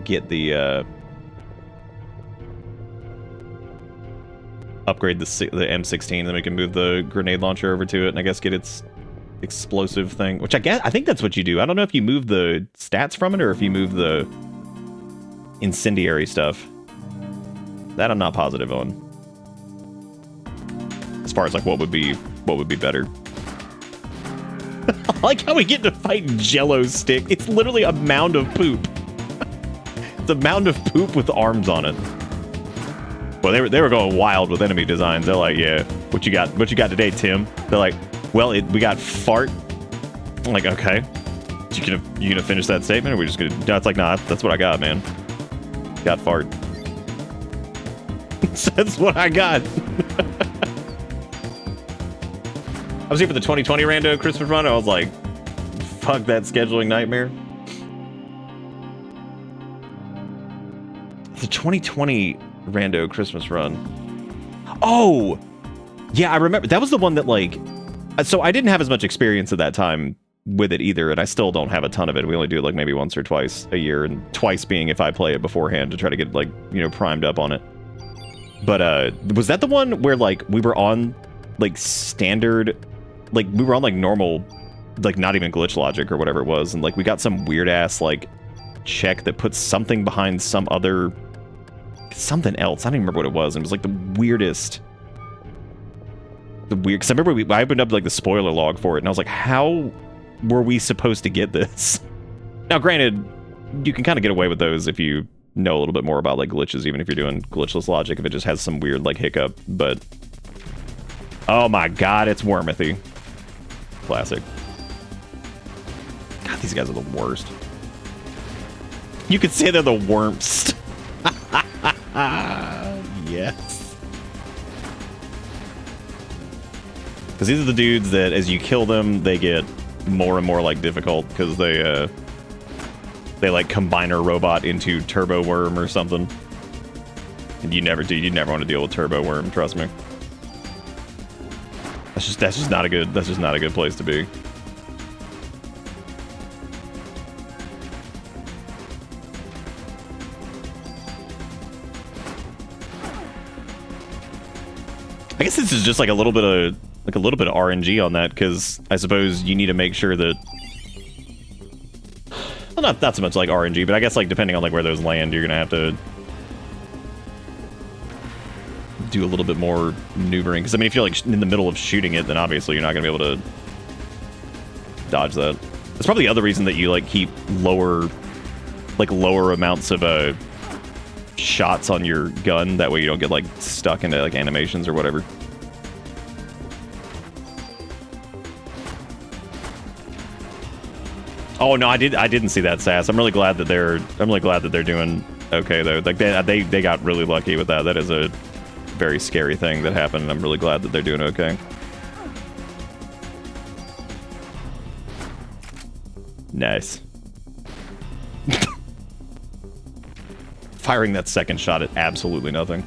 get the upgrade the M16, and then we can move the grenade launcher over to it, and I guess get its explosive thing, which I think that's what you do. I don't know if you move the stats from it or if you move the incendiary stuff. That I'm not positive on. As far as like what would be better. I like how we get to fight Jello stick. It's literally a mound of poop. It's a mound of poop with arms on it. Well, they were going wild with enemy designs. They're like, yeah, what you got today, Tim? They're like, well, we got fart. I'm like, okay. You gonna finish that statement, or are we just gonna? No, it's like, nah, that's what I got, man. Got fart. That's what I got. I was here for the 2020 rando Christmas run. I was like, fuck that scheduling nightmare. The 2020 rando Christmas run. Oh, yeah, I remember. That was the one that, like, so I didn't have as much experience at that time with it either, and I still don't have a ton of it. We only do it like maybe once or twice a year, and twice being if I play it beforehand to try to get, like, you know, primed up on it. But was that the one where, like, we were on, like, standard, like, we were on, like, normal, like, not even glitch logic or whatever it was, and, like, we got some weird ass, like, check that puts something behind some other, something else. I don't even remember what it was, and it was, like, the weirdest, because I remember I opened up, like, the spoiler log for it, and I was like, how were we supposed to get this? Now, granted, you can kind of get away with those if you know a little bit more about, like, glitches, even if you're doing glitchless logic, if it just has some weird, like, hiccup, but oh my god, it's Wormothy. Classic. God, these guys are the worst. You could say they're the wormst. Yes. Because these are the dudes that, as you kill them, they get more and more, like, difficult, because they like combine a robot into Turbo Worm or something. And you never want to deal with Turbo Worm, trust me. That's just not a good place to be. I guess this is just like a little bit of RNG on that, because I suppose you need to make sure that, well, not so much like RNG, but I guess, like, depending on, like, where those land, you're gonna have to do a little bit more maneuvering. Because, I mean, if you're, like, in the middle of shooting it, then obviously you're not gonna be able to dodge that. That's probably the other reason that you, like, keep lower amounts of shots on your gun. That way you don't get, like, stuck into, like, animations or whatever. Oh no, I didn't see that, Sass. I'm really glad that they're doing okay though. Like, they got really lucky with that. That is a very scary thing that happened, and I'm really glad that they're doing okay. Nice. Firing that second shot at absolutely nothing.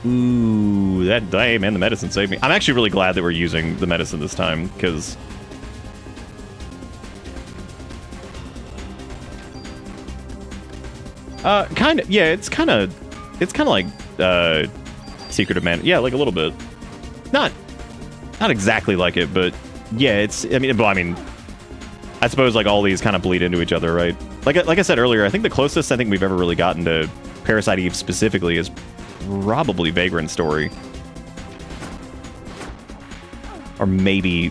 Ooh, hey man, the medicine saved me. I'm actually really glad that we're using the medicine this time, because kind of, yeah, it's kind of like Secret of Man. Yeah, like a little bit. Not exactly like it, but yeah, I mean, I suppose, like, all these kind of bleed into each other, right? Like I said earlier, I think the closest I think we've ever really gotten to Parasite Eve specifically is probably Vagrant Story. Or maybe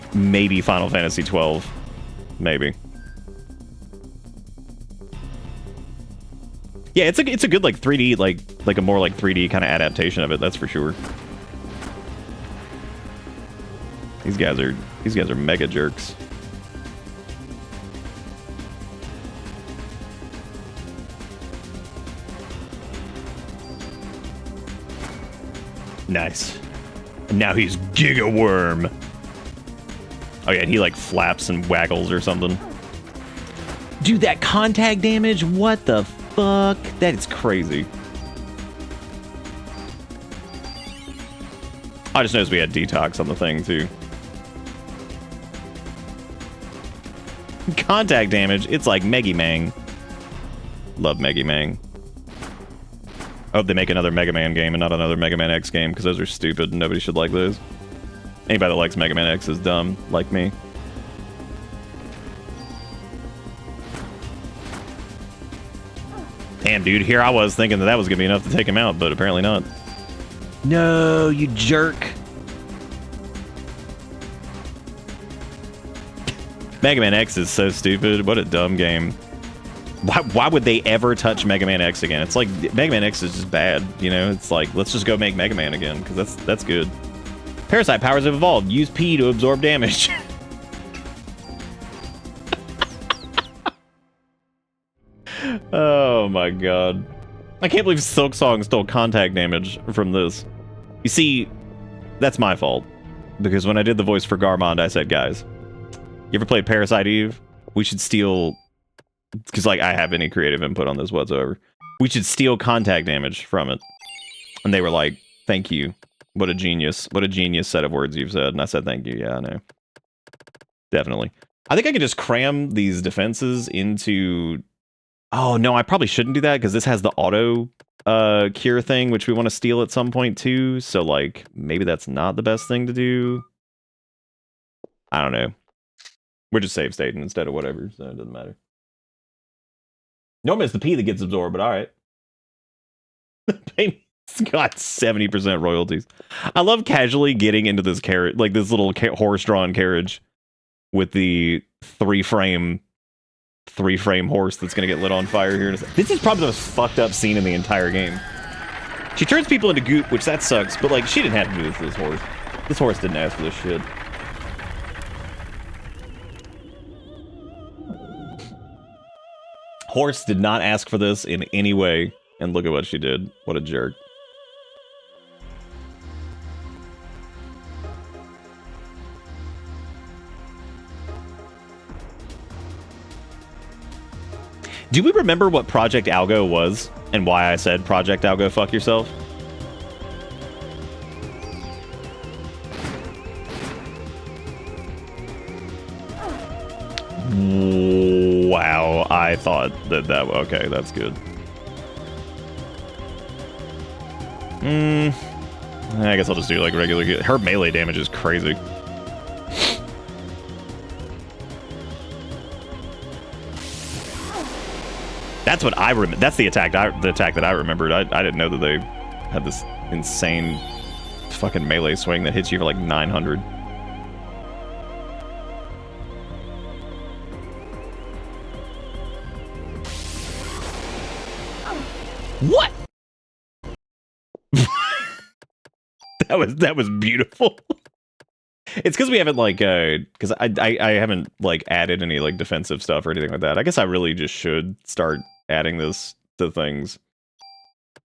Final Fantasy 12. Maybe. Yeah, it's a good, like, 3D, like a more, like, 3D kind of adaptation of it, that's for sure. These guys are mega jerks. Nice. And now he's Giga Worm. Oh yeah, and he, like, flaps and waggles or something. Dude, that contact damage? What the fuck? That is crazy. I just noticed we had detox on the thing too. Contact damage, it's like Mega Man. Love Mega Man. I hope they make another Mega Man game and not another Mega Man X game, because those are stupid and nobody should like those. Anybody that likes Mega Man X is dumb, like me. Damn, dude, here I was thinking that was going to be enough to take him out, but apparently not. No, you jerk. Mega Man X is so stupid. What a dumb game. Why would they ever touch Mega Man X again? It's like Mega Man X is just bad, you know? It's like, let's just go make Mega Man again, because that's good. Parasite powers have evolved. Use P to absorb damage. Oh my god. I can't believe Silk Song stole contact damage from this. You see, that's my fault. Because when I did the voice for Garmond, I said, guys, you ever played Parasite Eve? We should steal... Because, like, I have any creative input on this whatsoever. We should steal contact damage from it. And they were like, thank you. What a genius. What a genius set of words you've said. And I said, thank you. Yeah, I know. Definitely. I think I could just cram these defenses into... Oh, no, I probably shouldn't do that, because this has the auto cure thing, which we want to steal at some point, too. So, like, maybe that's not the best thing to do. I don't know. We're just save stating instead of whatever, so it doesn't matter. Normally it's the P that gets absorbed, but alright. It's got 70% royalties. I love casually getting into this carriage, like this little horse-drawn carriage with the three-frame horse that's gonna get lit on fire here. This is probably the most fucked up scene in the entire game. She turns people into goop, which that sucks, but like she didn't have to do this to this horse. This horse didn't ask for this shit. Horse did not ask for this in any way, and look at what she did. What a jerk. Do we remember what Project Algo was, and why I said Project Algo fuck yourself? Wow, I thought that okay, that's good. I guess I'll just do like regular. Her melee damage is crazy. That's what I remember. That's the attack that I remembered. I didn't know that they had this insane fucking melee swing that hits you for like 900. What? that was beautiful. It's because we haven't like because I haven't like added any like defensive stuff or anything like that. I guess I really just should start adding this to things,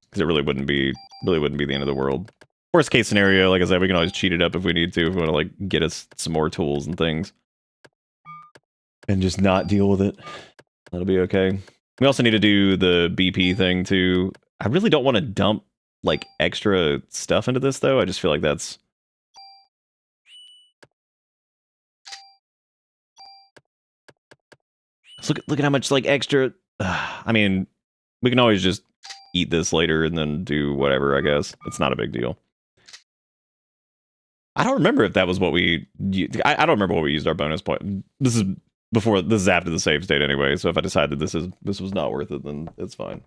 because it really wouldn't be the end of the world. Worst case scenario, like I said, we can always cheat it up if we need to, if we want to like get us some more tools and things, and just not deal with it. That'll be okay. We also need to do the BP thing too. I really don't want to dump like extra stuff into this though. I just feel like that's... Look at how much like extra... I mean, we can always just eat this later and then do whatever, I guess. It's not a big deal. I don't remember if that was what we... I don't remember what we used our bonus point. This is after the save state anyway, so if I decided this was not worth it, then it's fine.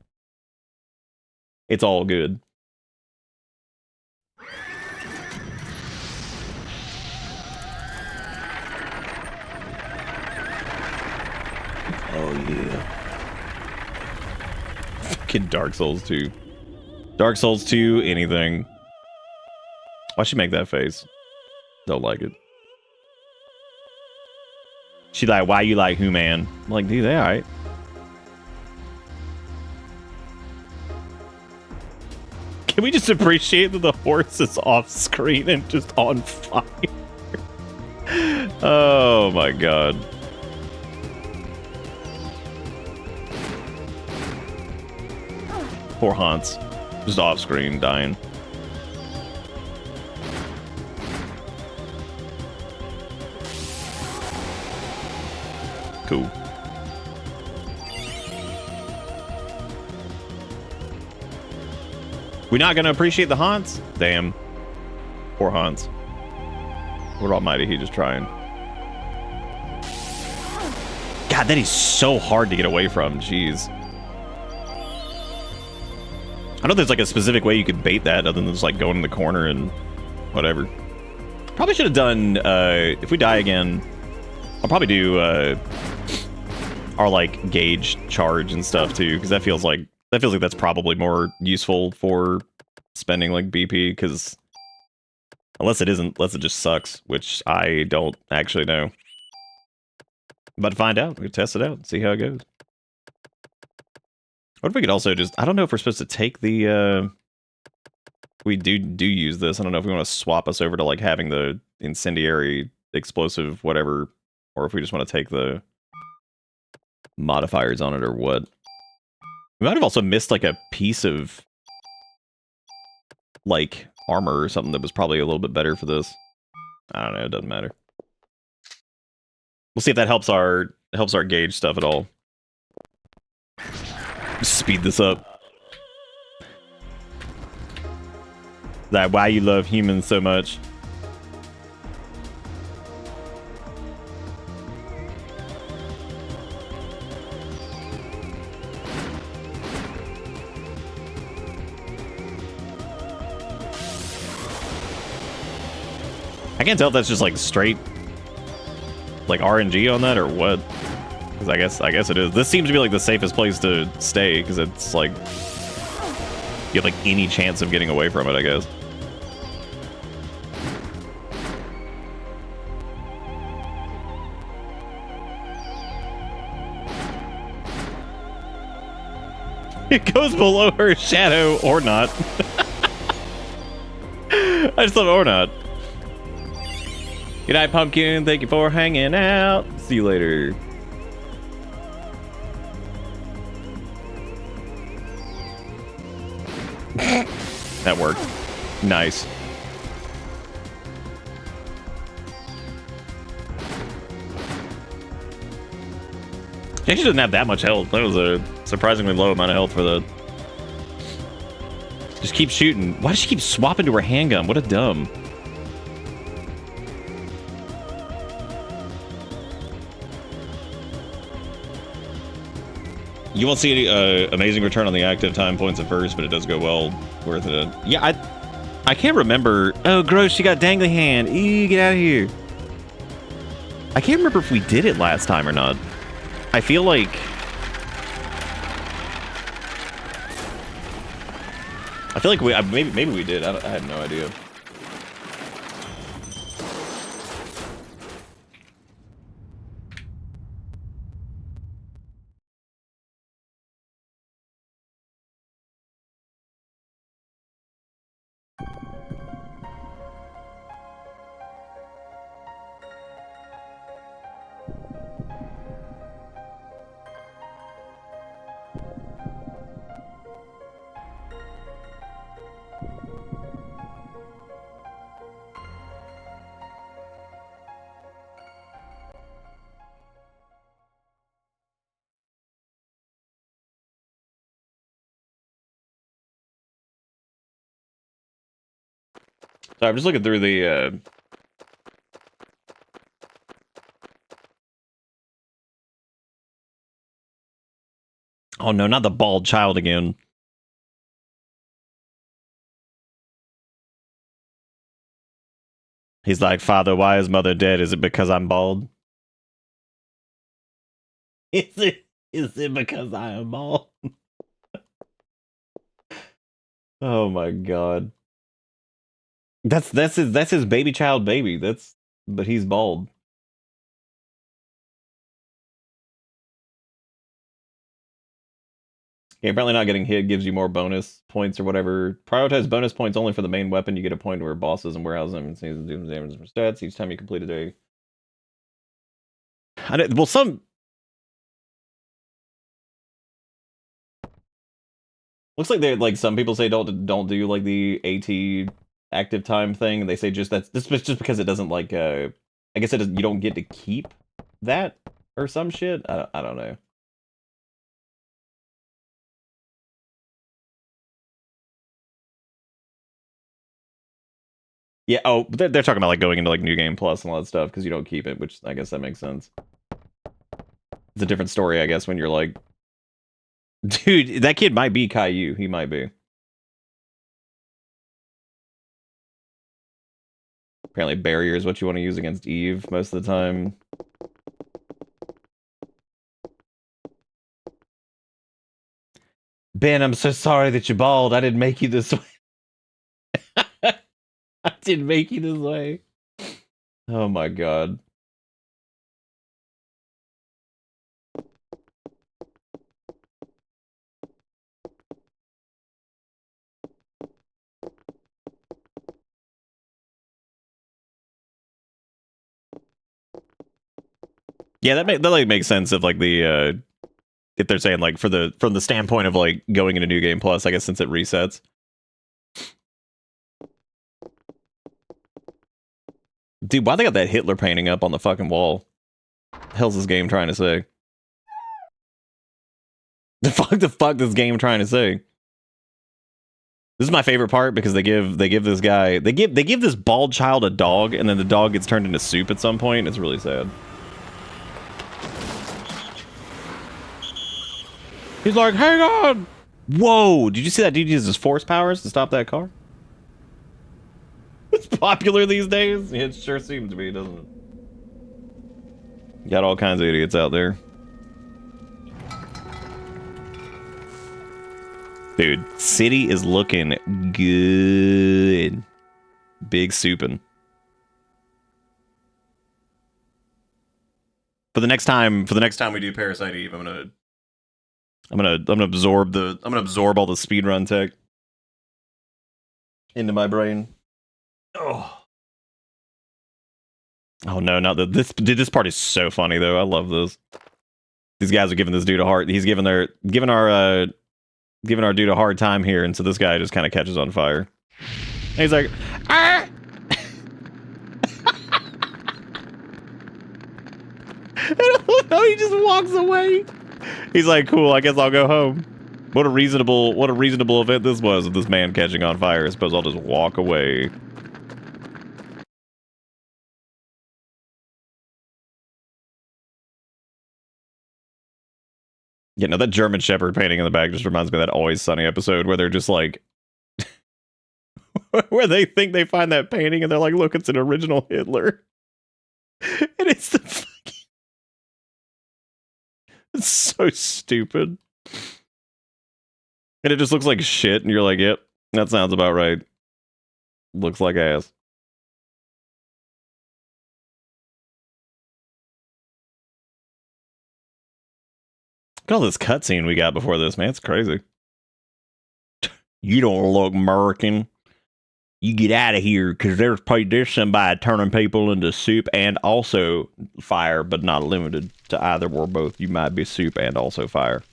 It's all good. Oh yeah. Fucking Dark Souls 2. Dark Souls 2, anything. Why she make that face? Don't like it. She like, why you like who, man? I'm like, dude, they alright. Can we just appreciate that the horse is off screen and just on fire? Oh my god. Poor Hans. Just off screen, dying. Cool. We're not gonna appreciate the Hans? Damn. Poor Hans. Lord almighty, he just trying. God, that is so hard to get away from. Jeez. I know there's like a specific way you could bait that other than just like going in the corner and whatever. Probably should have done, if we die again, I'll probably do our like gauge charge and stuff too, because that feels like that's probably more useful for spending like BP, because unless it just sucks, which I don't actually know. But to find out, we can test it out, see how it goes. What if we could also just, I don't know if we're supposed to take the we do use this. I don't know if we want to swap us over to like having the incendiary explosive whatever, or if we just want to take the modifiers on it or what. We might have also missed like a piece of like armor or something that was probably a little bit better for this. I don't know, it doesn't matter. We'll see if that helps our gauge stuff at all. Speed this up. Is that why you love humans so much? I can't tell if that's just like straight like RNG on that or what. Because I guess it is. This seems to be like the safest place to stay, because it's like you have like any chance of getting away from it, I guess. It goes below her shadow or not. I just love or not. Good night, Pumpkin. Thank you for hanging out. See you later. That worked. Nice. She actually doesn't have that much health. That was a surprisingly low amount of health for the... Just keep shooting. Why does she keep swapping to her handgun? What a dumb. You won't see any amazing return on the active time points at first, but it does go well. Worth it. Yeah, I can't remember. Oh, gross, she got dangly hand. Eee, get out of here. I can't remember if we did it last time or not. I feel like... we maybe we did. I had no idea. So I'm just looking through the... Oh no, not the bald child again. He's like, Father, why is Mother dead? Is it because I'm bald? Is it because I am bald? Oh my god. That's his baby child baby. But he's bald. Yeah, apparently not getting hit gives you more bonus points or whatever. Prioritize bonus points only for the main weapon. You get a point where bosses and warehouses and do damage for stats each time you complete a day. Well, some... Looks like some people say don't do like the AT active time thing. And they say just just because it doesn't like I guess you don't get to keep that or some shit. I don't know. Yeah, oh, they're talking about like going into like New Game Plus and all that stuff because you don't keep it, which I guess that makes sense. It's a different story, I guess, when you're like, dude, that kid might be Caillou. He might be. Apparently barrier is what you want to use against Eve most of the time. Ben, I'm so sorry that you're bald. I didn't make you this way. I didn't make you this way. Oh my god. Yeah, that like makes sense if like the if they're saying like from the standpoint of like going into New Game Plus, I guess since it resets. Dude, why they got that Hitler painting up on the fucking wall? The hell's this game trying to say? The fuck this game trying to say? This is my favorite part because they give this guy they give this bald child a dog, and then the dog gets turned into soup at some point. It's really sad. He's like, hang on! Whoa! Did you see that dude use his force powers to stop that car? It's popular these days. It sure seems to be, doesn't it? Got all kinds of idiots out there. Dude, city is looking good. Big soupin'. For the next time we do Parasite Eve, I'm gonna absorb all the speedrun tech into my brain. Oh no, not that this part is so funny though. I love this. These guys are giving this dude a hard. He's giving our dude a hard time here, and so this guy just kind of catches on fire. And he's like, ah! I don't know. He just walks away. He's like, cool. I guess I'll go home. What a reasonable event this was with this man catching on fire. I suppose I'll just walk away. Yeah, no, that German Shepherd painting in the back just reminds me of that Always Sunny episode where they're just like, where they think they find that painting and they're like, look, it's an original Hitler. And it's the fucking... It's so stupid. And it just looks like shit, and you're like, yep, that sounds about right. Looks like ass. Look at all this cutscene we got before this, man. It's crazy. You don't look American. You get out of here, because there's somebody turning people into soup and also fire, but not limited to either or both. You might be soup and also fire.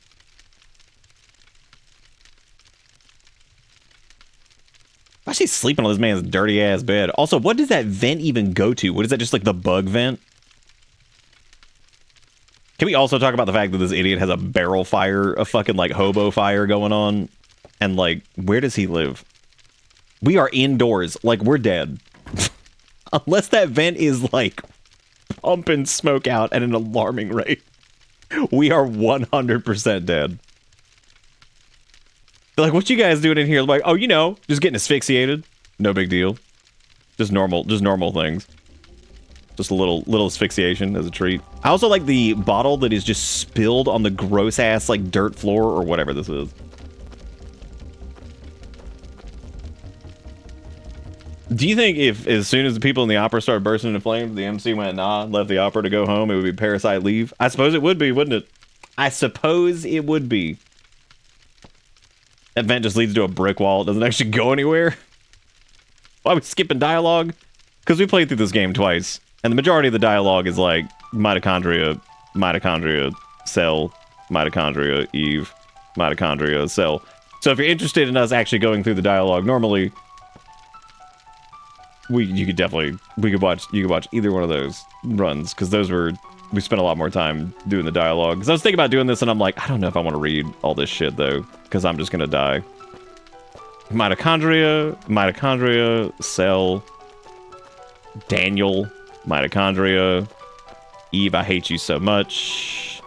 Why is he sleeping on this man's dirty ass bed? Also, what does that vent even go to? What is that, just like the bug vent? Can we also talk about the fact that this idiot has a barrel fire, a fucking like hobo fire going on? And like, where does he live? We are indoors, like we're dead. Unless that vent is like pumping smoke out at an alarming rate, we are 100% dead. They're like, what you guys doing in here? Like, oh, you know, just getting asphyxiated. No big deal. Just normal things. Just a little asphyxiation as a treat. I also like the bottle that is just spilled on the gross ass like dirt floor or whatever this is. Do you think if as soon as the people in the opera started bursting into flames, the MC went nah, left the opera to go home, it would be Parasite Leave? I suppose it would be, wouldn't it? I suppose it would be. That vent just leads to a brick wall. It doesn't actually go anywhere. Why are we skipping dialogue? Because we played through this game twice, and the majority of the dialogue is like mitochondria, cell, mitochondria, Eve, mitochondria, cell. So if you're interested in us actually going through the dialogue normally, you could watch either one of those runs, because we spent a lot more time doing the dialogue. Because I was thinking about doing this, and I'm like, I don't know if I want to read all this shit though, because I'm just gonna die. Mitochondria, cell, Daniel, mitochondria, Eve, I hate you so much,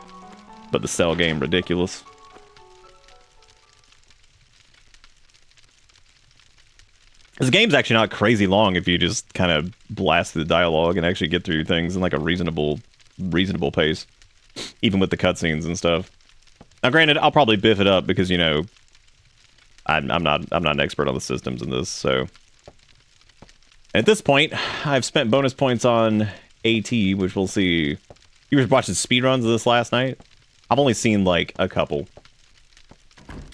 but the cell game ridiculous. This game's actually not crazy long if you just kind of blast through the dialogue and actually get through things in like a reasonable pace, even with the cutscenes and stuff. Now, granted, I'll probably biff it up because, you know, I'm not an expert on the systems in this, so at this point, I've spent bonus points on AT, which we'll see. You were watching speedruns of this last night? I've only seen like a couple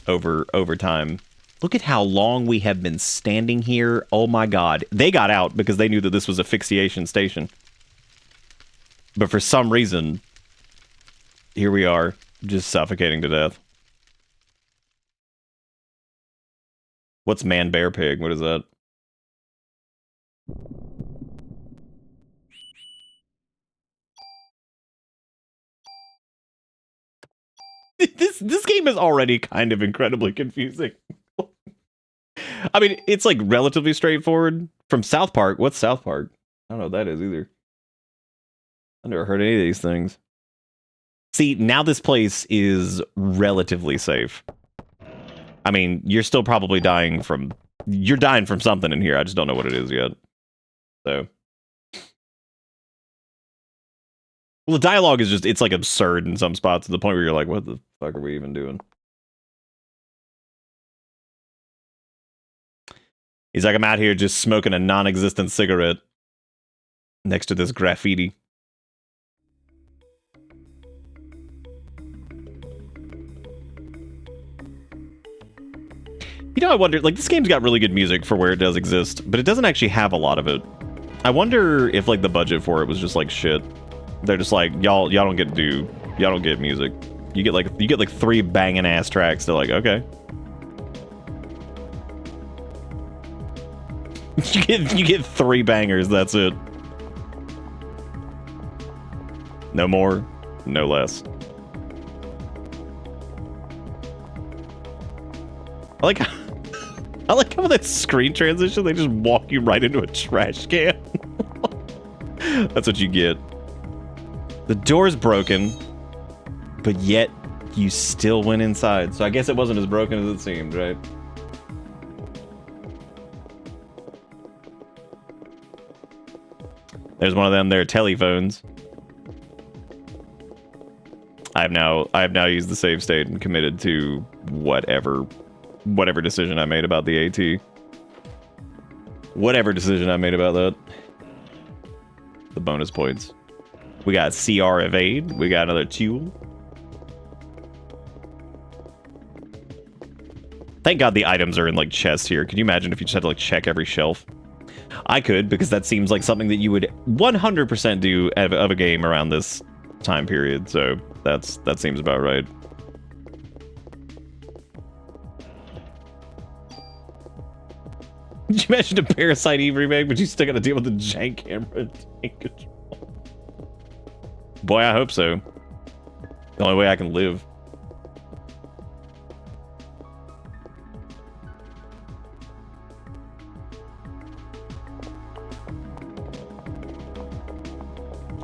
over time. Look at how long we have been standing here. Oh my god. They got out because they knew that this was a fixation station. But for some reason, here we are, just suffocating to death. What's man, bear, pig? What is that? This game is already kind of incredibly confusing. I mean, it's like relatively straightforward. From South Park, what's South Park? I don't know what that is either. I've never heard any of these things. See, now this place is relatively safe. I mean, you're still probably dying from... You're dying from something in here. I just don't know what it is yet. So... Well, the dialogue is just... It's like absurd in some spots to the point where you're like, what the fuck are we even doing? He's like, I'm out here just smoking a non-existent cigarette next to this graffiti. You know, I wonder, like, this game's got really good music for where it does exist, but it doesn't actually have a lot of it. I wonder if, like, the budget for it was just, like, shit. They're just like, y'all don't get music. You get like 3 banging ass tracks. They're like, okay. you get 3 bangers, that's it. No more, no less. I like how that screen transition, they just walk you right into a trash can. That's what you get. The door's broken, but yet you still went inside. So I guess it wasn't as broken as it seemed, right? There's one of them there telephones. I have now used the save state and committed to whatever decision I made about the AT. Whatever decision I made about that. The bonus points. We got CR evade. We got another tool. Thank God the items are in like chests here. Can you imagine if you just had to like check every shelf? I could, because that seems like something that you would 100% do of a game around this time period. So that seems about right. Could you imagine a Parasite Eve remake, but you still got to deal with the jank camera and tank control? Boy, I hope so. The only way I can live.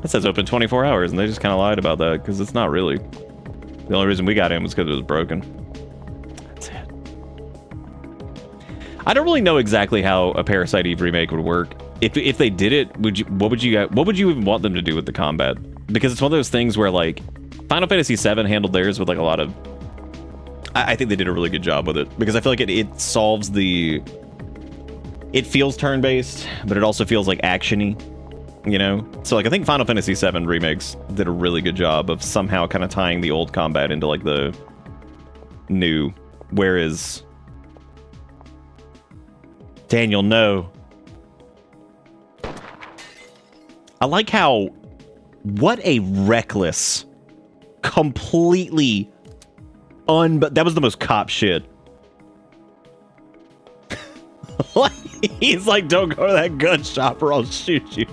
It says open 24 hours, and they just kind of lied about that, because it's not really. The only reason we got in was because it was broken. That's it. I don't really know exactly how a Parasite Eve remake would work. If they did it, what would you even want them to do with the combat? Because it's one of those things where, like, Final Fantasy VII handled theirs with, like, a lot of... I think they did a really good job with it. Because I feel like it solves the... It feels turn-based, but it also feels, like, action-y. You know? So, like, I think Final Fantasy VII remakes did a really good job of somehow kind of tying the old combat into, like, the new. Whereas... Daniel, no. I like how... What a reckless, completely that was the most cop shit. He's like, don't go to that gun shop or I'll shoot you.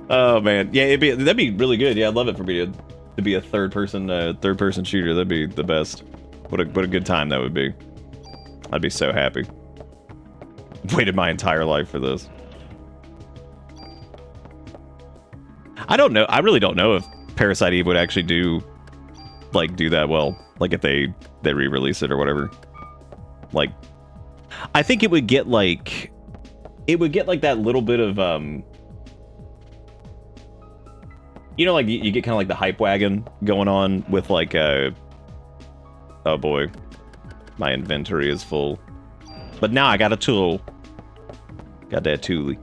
Oh man, yeah, that'd be really good. Yeah, I'd love it for me to be a third person shooter. That'd be the best. What a good time that would be. I'd be so happy. Waited my entire life for this. I don't know. I really don't know if Parasite Eve would actually do that well. Like if they re-release it or whatever. Like, I think it would get like that little bit of you know, like you get kind of like the hype wagon going on with like oh boy, my inventory is full. But now I got a tool. Got that toolie.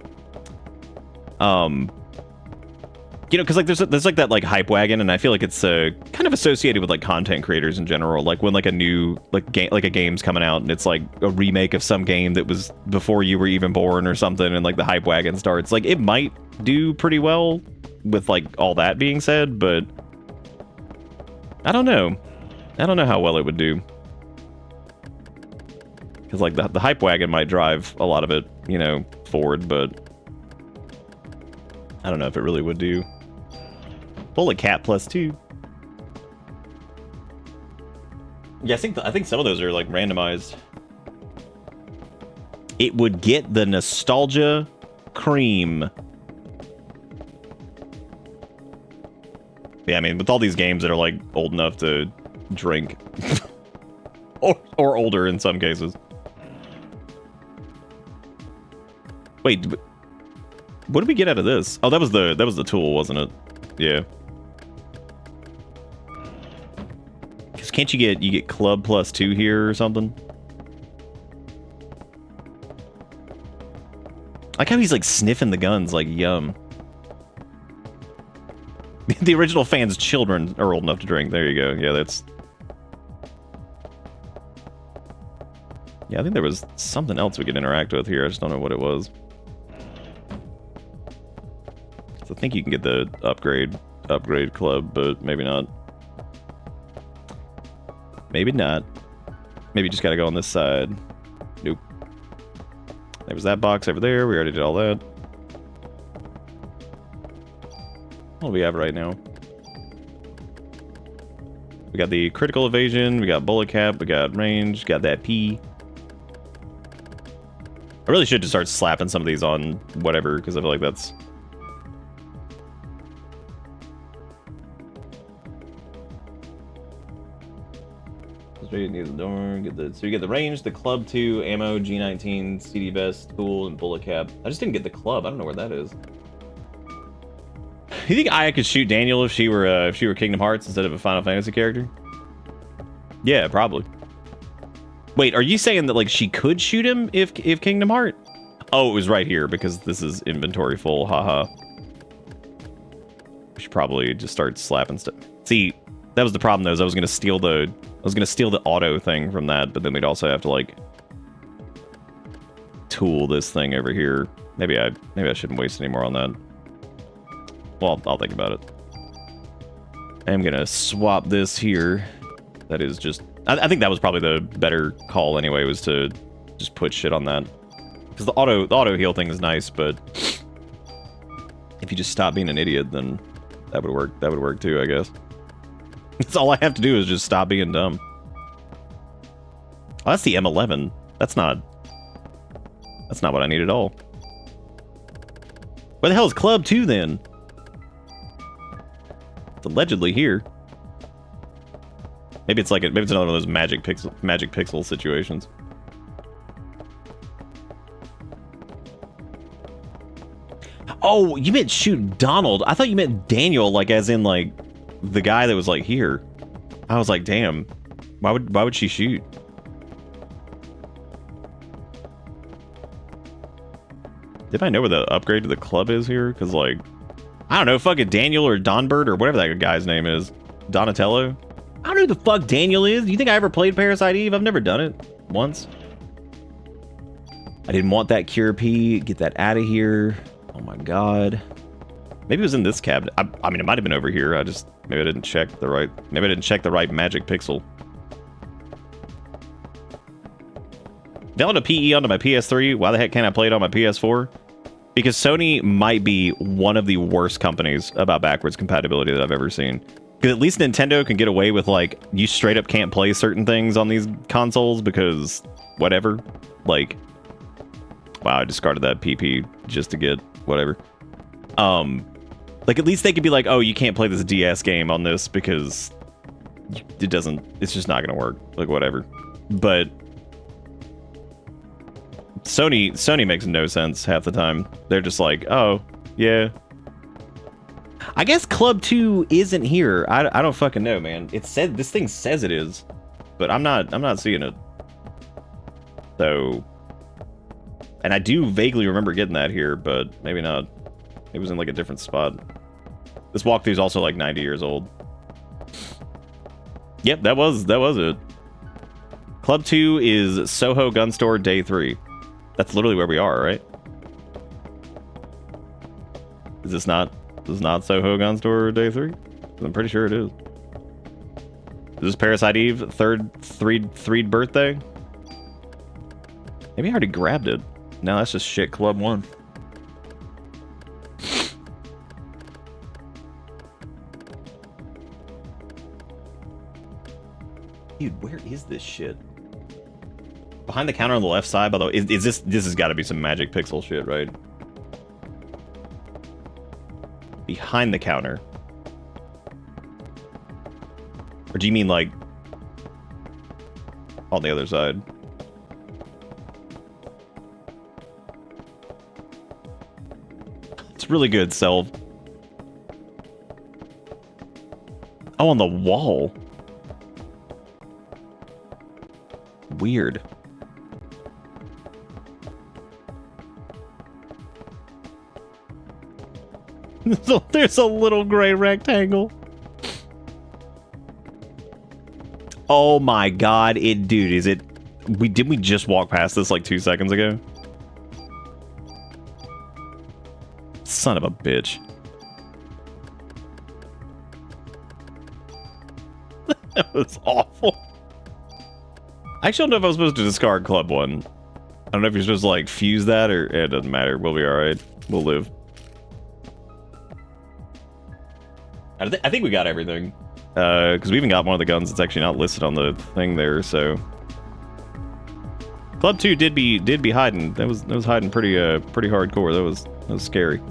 You know, because like there's like that like hype wagon, and I feel like it's kind of associated with like content creators in general. Like when like a new like a game's coming out, and it's like a remake of some game that was before you were even born or something, and like the hype wagon starts. Like it might do pretty well with like all that being said, but I don't know. I don't know how well it would do. Because like the hype wagon might drive a lot of it, you know, forward, but I don't know if it really would do. Bullet Cap +2. Yeah, I think some of those are like randomized. It would get the nostalgia cream. Yeah, I mean, with all these games that are like old enough to drink, or older in some cases. Wait, what did we get out of this? Oh, that was the tool, wasn't it? Yeah. Because can't you get club +2 here or something? I like how he's like sniffing the guns, like yum. The original fans' children are old enough to drink. There you go. Yeah, that's. Yeah, I think there was something else we could interact with here. I just don't know what it was. So I think you can get the upgrade club, but maybe not. Maybe not. Maybe you just gotta go on this side. Nope. There was that box over there. We already did all that. What do we have right now? We got the critical evasion, we got bullet cap, we got range, got that P. I really should just start slapping some of these on whatever, because I feel like that's... So you get the door, so you get the range, the club 2, ammo, G19, CD vest, tool, and bullet cap. I just didn't get the club. I don't know where that is. You think Aya could shoot Daniel if she were Kingdom Hearts instead of a Final Fantasy character? Yeah, probably. Wait, are you saying that like she could shoot him if Kingdom Heart? Oh, it was right here because this is inventory full. Haha. We should probably just start slapping stuff. See, that was the problem though. Is I was gonna steal the auto thing from that, but then we'd also have to like tool this thing over here. Maybe I shouldn't waste any more on that. Well, I'll think about it. I'm gonna swap this here. That is just... I think that was probably the better call anyway, was to just put shit on that. Because the auto heal thing is nice, but if you just stop being an idiot, then that would work. That would work too, I guess. That's all I have to do is just stop being dumb. Oh, that's the M11. That's not what I need at all. Where the hell is Club 2 then? It's allegedly here. Maybe it's like maybe it's another one of those magic pixel situations. Oh, you meant shoot Donald. I thought you meant Daniel, like as in like the guy that was like here. I was like, damn. Why would she shoot? Did I know where the upgrade to the club is here? Because like, I don't know, fucking Daniel or Donbert or whatever that guy's name is. Donatello? I don't know who the fuck Daniel is. Do you think I ever played Parasite Eve? I've never done it. Once. I didn't want that cure P. Get that out of here. Oh my god. Maybe it was in this cabinet. I mean, it might have been over here. Maybe I didn't check the right magic pixel. Download a PE onto my PS3. Why the heck can't I play it on my PS4? Because Sony might be one of the worst companies about backwards compatibility that I've ever seen. Because at least Nintendo can get away with, like, you straight up can't play certain things on these consoles because whatever. Like, wow, I discarded that PP just to get whatever. Like, at least they could be like, oh, you can't play this DS game on this because it's just not gonna work. Like, whatever. But Sony makes no sense half the time. They're just like, oh, yeah. I guess Club 2 isn't here. I don't fucking know, man. It said this thing says it is, but I'm not seeing it. So, and I do vaguely remember getting that here, but maybe not. It was in like a different spot. This walkthrough is also like 90 years old. Yep, that was it. Club 2 is Soho Gun Store Day 3. That's literally where we are, right? Is this not Soho Gun Store Day 3? I'm pretty sure it is. Is this Parasite Eve threed birthday? Maybe I already grabbed it. No, that's just shit Club 1. Dude, where is this shit? Behind the counter on the left side, by the way, is this has got to be some Magic Pixel shit, right? Behind the counter. Or do you mean like on the other side? It's really good, Selv. Oh, on the wall. Weird. So there's a little gray rectangle. Oh my god, dude, is it... Did we just walk past this like 2 seconds ago? Son of a bitch. That was awful. I actually don't know if I was supposed to discard Club 1. I don't know if you're supposed to like fuse that or... It doesn't matter. We'll be alright. We'll live. I think we got everything. Because we even got one of the guns that's actually not listed on the thing there, so... Club 2 did be hiding. That was hiding pretty hardcore. That was scary.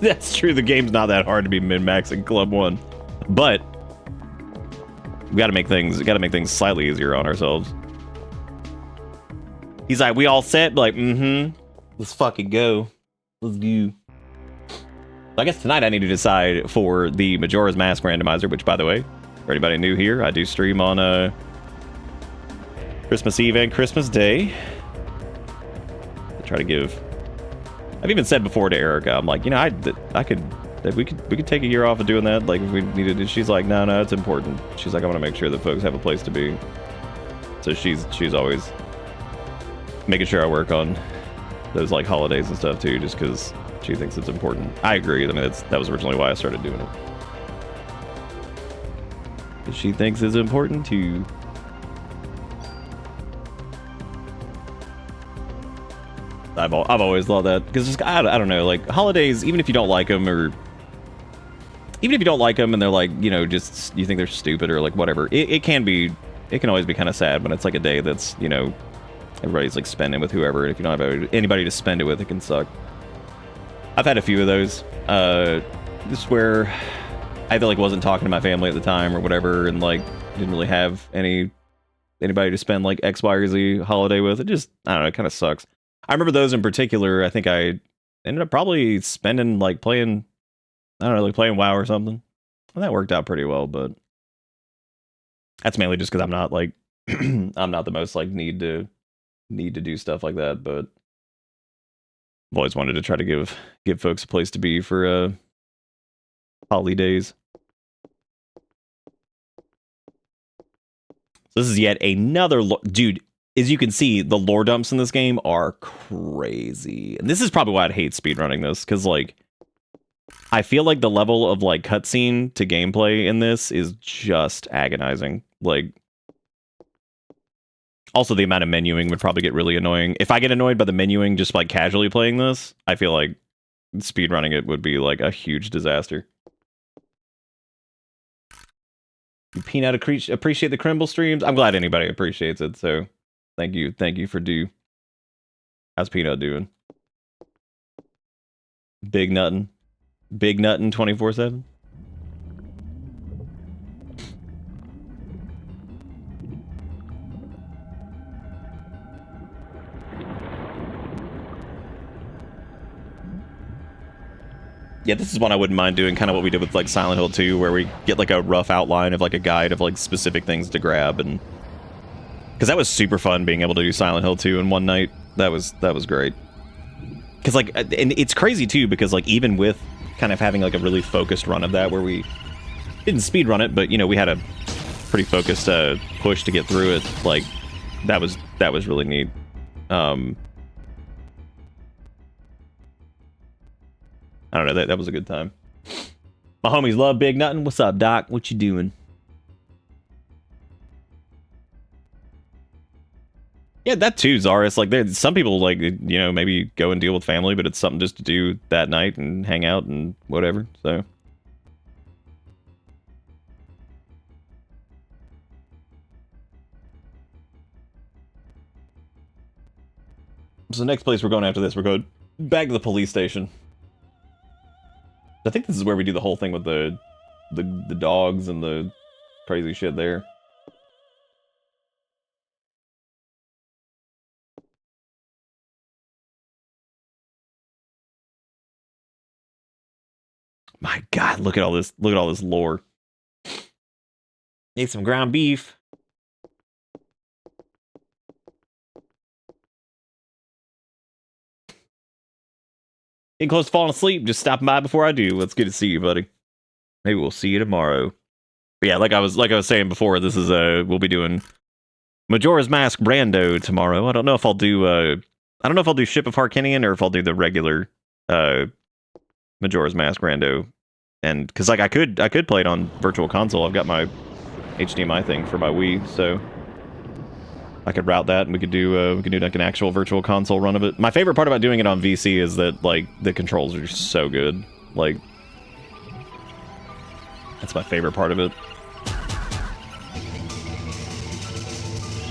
That's true. The game's not that hard to be min-maxing Club 1, but we got to make things slightly easier on ourselves. He's like, we all set? Like, let's fucking go. Let's go. I guess tonight I need to decide for the Majora's Mask randomizer, which, by the way, for anybody new here, I do stream on Christmas Eve and Christmas Day. I try to give... I've even said before to Erica, I'm like, you know, we could take a year off of doing that, like if we needed to. She's like, no, it's important. She's like, I want to make sure that folks have a place to be. So she's always making sure I work on those like holidays and stuff too, just because she thinks it's important. I agree. I mean, that was originally why I started doing it. But she thinks it's important too. I've always loved that because I don't know, like holidays, even if you don't like them and they're like, you know, just you think they're stupid or like whatever, it can always be kind of sad when it's like a day that's, you know, everybody's like spending with whoever, and if you don't have anybody to spend it with, it can suck. I've had a few of those. Just where I feel like wasn't talking to my family at the time or whatever, and like didn't really have anybody to spend like X, Y, or Z holiday with. It just, I don't know, it kind of sucks. I remember those in particular. I think I ended up probably spending like playing, I don't know, like playing WoW or something. And that worked out pretty well, but that's mainly just because I'm not like I'm not the most like need to do stuff like that. But I've always wanted to try to give folks a place to be for holidays. So this is yet another dude. As you can see, the lore dumps in this game are crazy. And this is probably why I'd hate speedrunning this, because, like, I feel like the level of, like, cutscene to gameplay in this is just agonizing. Like, also the amount of menuing would probably get really annoying. If I get annoyed by the menuing just, like, casually playing this, I feel like speedrunning it would be, like, a huge disaster. Peanut appreciate the Crimble streams. I'm glad anybody appreciates it, so... Thank you for due. How's Peanut doing? Big nuttin' 24/7. Yeah, this is one I wouldn't mind doing, kind of what we did with like Silent Hill 2, where we get like a rough outline of like a guide of like specific things to grab, and because that was super fun being able to do Silent Hill 2 in one night. That was great. Because like, and it's crazy too, because like even with kind of having like a really focused run of that, where we didn't speed run it, but you know we had a pretty focused push to get through it. Like that was really neat. I don't know, that was a good time. My homies love Big Nuttin'. What's up, Doc? What you doing? Yeah, that too, Zaris. Like, there's some people, like, you know, maybe go and deal with family, but it's something just to do that night and hang out and whatever, so. So the next place we're going after this, we're going back to the police station. I think this is where we do the whole thing with the dogs and the crazy shit there. My God, look at all this lore. Need some ground beef. Getting close to falling asleep, just stopping by before I do. It's good to see you, buddy. Maybe we'll see you tomorrow. But yeah, like I was saying before, this is we'll be doing Majora's Mask Brando tomorrow. I don't know if I'll do Ship of Harkinian or if I'll do the regular Majora's Mask Brando. And because like I could play it on Virtual Console. I've got my HDMI thing for my Wii, so I could route that, and we could do like an actual Virtual Console run of it. My favorite part about doing it on VC is that like the controls are just so good. Like that's my favorite part of it.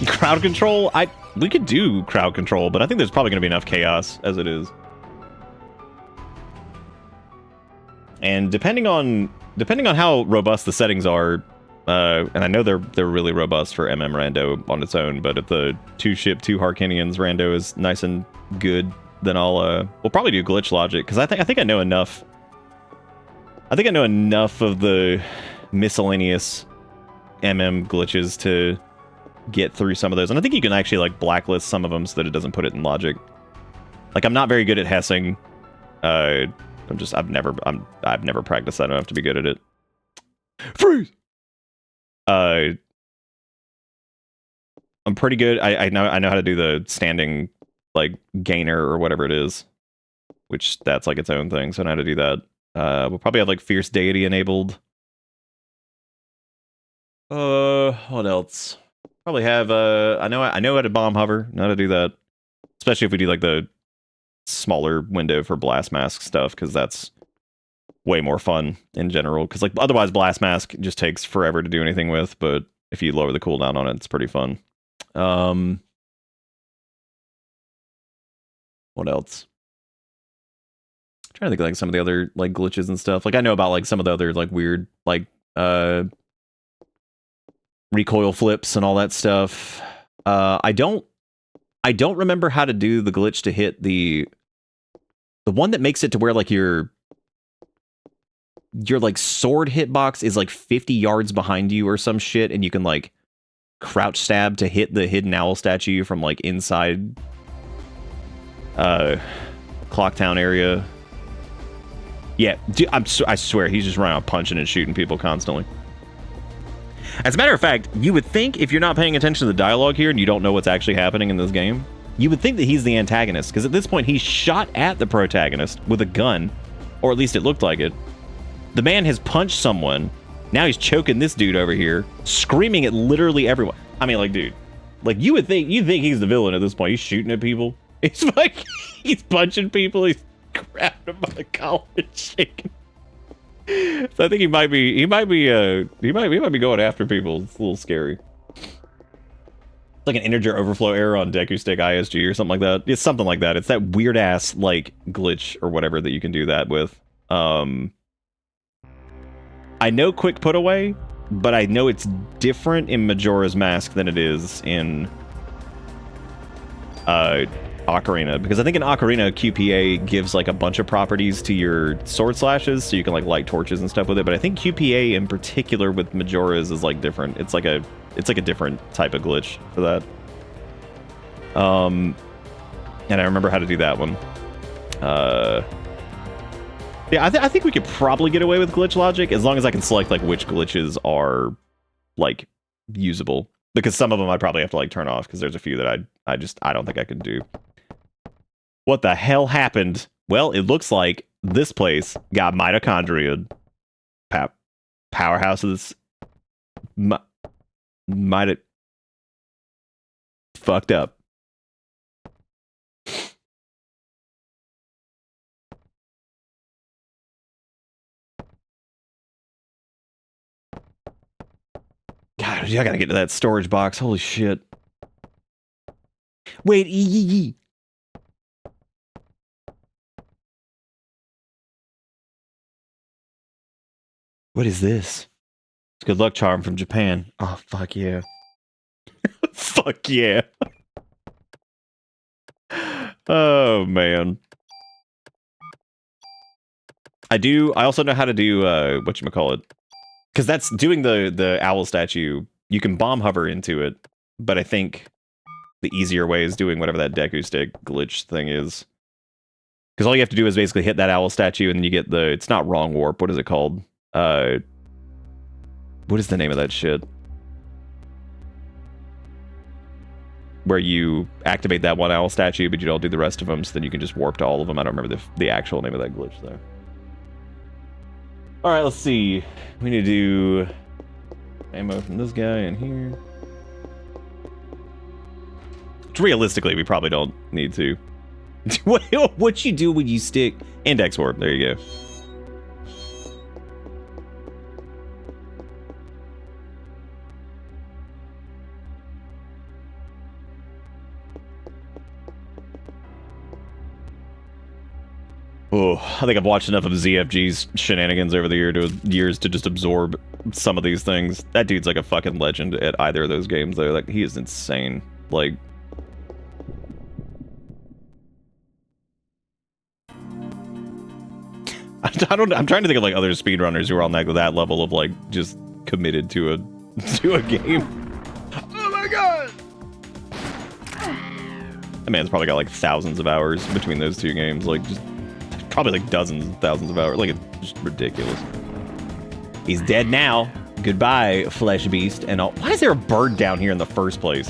Crowd control? We could do crowd control, but I think there's probably going to be enough chaos as it is. And depending on how robust the settings are, and I know they're really robust for MM Rando on its own, but if the 2 Harkinians Rando is nice and good, then we'll probably do glitch logic, because I think I know enough. I think I know enough of the miscellaneous MM glitches to get through some of those, and I think you can actually like blacklist some of them so that it doesn't put it in logic. Like I'm not very good at hessing. I've never practiced that enough to be good at it. Freeze. I'm pretty good. I know how to do the standing like gainer or whatever it is, which that's like its own thing. So I know how to do that. We'll probably have like Fierce Deity enabled. What else? Probably have I know how to bomb hover. Know how to do that, especially if we do like the smaller window for blast mask stuff, because that's way more fun in general, because like otherwise blast mask just takes forever to do anything with, but if you lower the cooldown on it, it's pretty fun. What else? I'm trying to think of like some of the other like glitches and stuff. Like I know about like some of the other like weird like recoil flips and all that stuff. I don't remember how to do the glitch to hit the one that makes it to where like your like sword hitbox is like 50 yards behind you or some shit, and you can like crouch stab to hit the hidden owl statue from like inside Clocktown area. Yeah, dude, I swear he's just running around punching and shooting people constantly. As a matter of fact, you would think if you're not paying attention to the dialogue here and you don't know what's actually happening in this game, you would think that he's the antagonist, because at this point he shot at the protagonist with a gun, or at least it looked like it. The man has punched someone. Now he's choking this dude over here, screaming at literally everyone. I mean, like, dude, like you'd think he's the villain at this point. He's shooting at people. He's like, he's punching people. He's grabbing them by the collar and shaking. So I think he might be going after people. It's a little scary. It's like an integer overflow error on Deku Stick ISG or something like that. It's something like that. It's that weird ass like glitch or whatever that you can do that with. I know quick put away, but I know it's different in Majora's Mask than it is in Ocarina, because I think in Ocarina, QPA gives like a bunch of properties to your sword slashes, so you can like light torches and stuff with it. But I think QPA in particular with Majora's is like different. It's like a different type of glitch for that. And I remember how to do that one. Yeah, I think we could probably get away with glitch logic as long as I can select like which glitches are like usable, because some of them I probably have to like turn off because there's a few that I don't think I can do. What the hell happened? Well, it looks like this place got mitochondria powerhouses. Might it fucked up. God, I gotta get to that storage box. Holy shit. Wait, What is this? It's good luck charm from Japan. Oh, fuck yeah. Fuck yeah. Oh, man. I also know how to do, whatchamacallit. Because that's doing the owl statue. You can bomb hover into it, but I think the easier way is doing whatever that Deku stick glitch thing is. Because all you have to do is basically hit that owl statue and you get the... It's not wrong warp. What is it called? What is the name of that shit? Where you activate that one owl statue, but you don't do the rest of them, so then you can just warp to all of them. I don't remember the actual name of that glitch, though. Alright, let's see. We need to do ammo from this guy in here. Which realistically, we probably don't need to. What you do when you stick... Index warp, there you go. Oh, I think I've watched enough of ZFG's shenanigans over the years to just absorb some of these things. That dude's like a fucking legend at either of those games, though. Like, he is insane. Like... I'm trying to think of like other speedrunners who are on that level of like just committed to a game. Oh my god! That man's probably got like thousands of hours between those two games, like just probably like dozens and thousands of hours. Like, it's just ridiculous. He's dead now. Goodbye, flesh beast and all. Why is there a bird down here in the first place?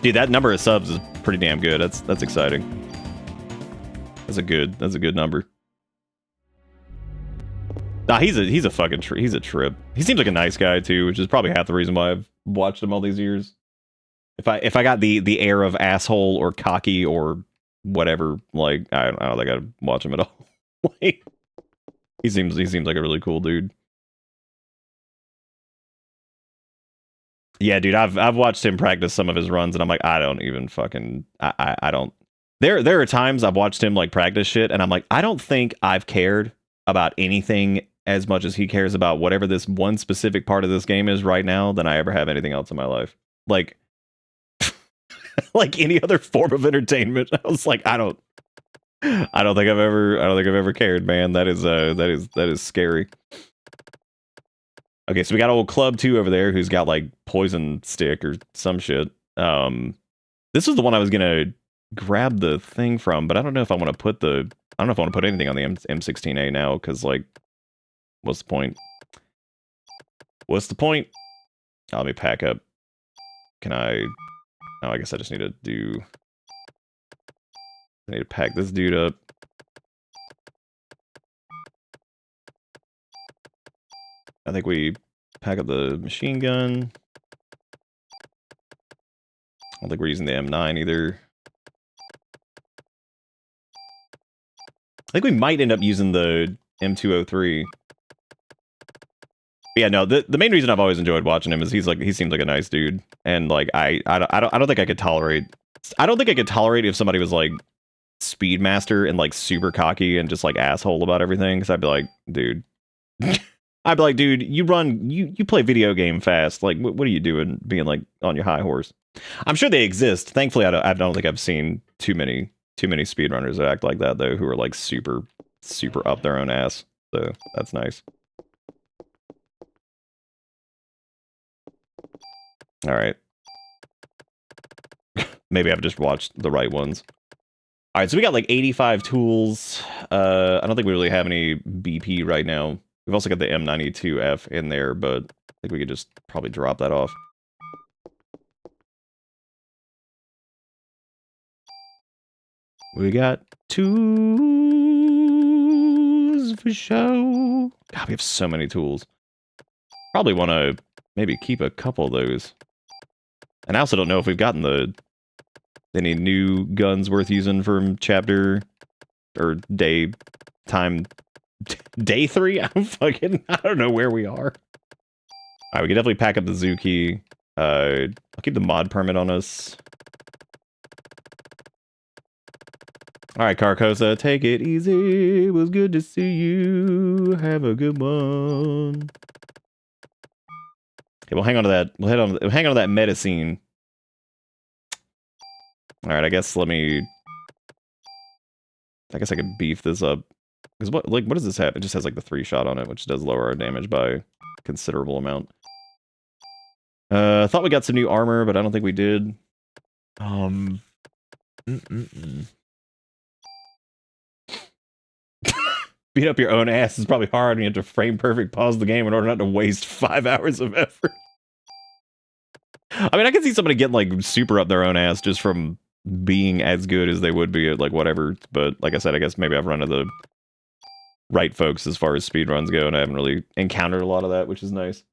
Dude, that number of subs is pretty damn good. That's exciting. That's a good number. Nah, he's a fucking he's a trip. He seems like a nice guy too, which is probably half the reason why I've watched him all these years. If I got the air of asshole or cocky or whatever, like I don't think I'd watch him at all. Like, he seems like a really cool dude. Yeah, dude, I've watched him practice some of his runs and I'm like, I don't even fucking I don't. There are times I've watched him like practice shit and I'm like, I don't think I've cared about anything as much as he cares about whatever this one specific part of this game is right now than I ever have anything else in my life. Like like any other form of entertainment. I was like, I don't think I've ever cared, man. That is scary. Okay, so we got old Club 2 over there who's got like poison stick or some shit. This is the one I was gonna grab the thing from, but I don't know if I want to put anything on the M16A now, because like, what's the point? What's the point? Oh, let me pack up. Can I? Oh, I guess I just need to pack this dude up. I think we pack up the machine gun. I don't think we're using the M9 either. I think we might end up using the M203. But yeah, no, the main reason I've always enjoyed watching him is he seems like a nice dude, and like I don't think I could tolerate. I don't think I could tolerate if somebody was like Speedmaster and like super cocky and just like asshole about everything, because I'd be like, dude, I'd be like, dude, you play video game fast. Like, what are you doing being like on your high horse? I'm sure they exist. Thankfully, I don't think I've seen too many speedrunners that act like that though, who are like super up their own ass. So that's nice. All right. Maybe I've just watched the right ones. All right, so we got like 85 tools. I don't think we really have any BP right now. We've also got the M92F in there, but I think we could just probably drop that off. We got tools for show. God, we have so many tools. Probably want to maybe keep a couple of those. And I also don't know if we've gotten any new guns worth using from chapter or day 3. I don't know where we are. All right, we can definitely pack up the Zuki. I'll keep the mod permit on us. All right, Carcosa, take it easy. It was good to see you. Have a good one. Okay, we'll hang on to that. We'll hang on to that medicine. All right, I guess I could beef this up. Because what does this have? It just has like the 3-shot on it, which does lower our damage by a considerable amount. I thought we got some new armor, but I don't think we did. Beat up your own ass is probably hard, and you have to frame perfect pause the game in order not to waste 5 hours of effort. I mean, I can see somebody getting like super up their own ass just from being as good as they would be at like whatever, but like I said, I guess maybe I've run into the right folks as far as speedruns go, and I haven't really encountered a lot of that, which is nice.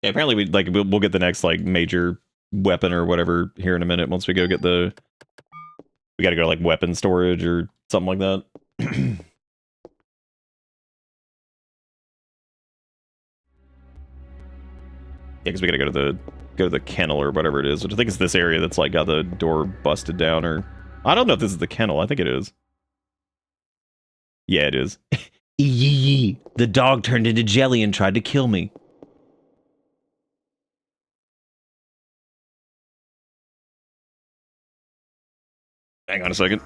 Yeah, apparently we'll get the next like major weapon or whatever here in a minute once we go get we gotta go to like weapon storage or something like that. Yeah, because we gotta go to the kennel or whatever it is, which I think is this area that's like got the door busted down, or I don't know if this is the kennel. I think it is. Yeah, it is. Yee. The dog turned into jelly and tried to kill me. Hang on a second.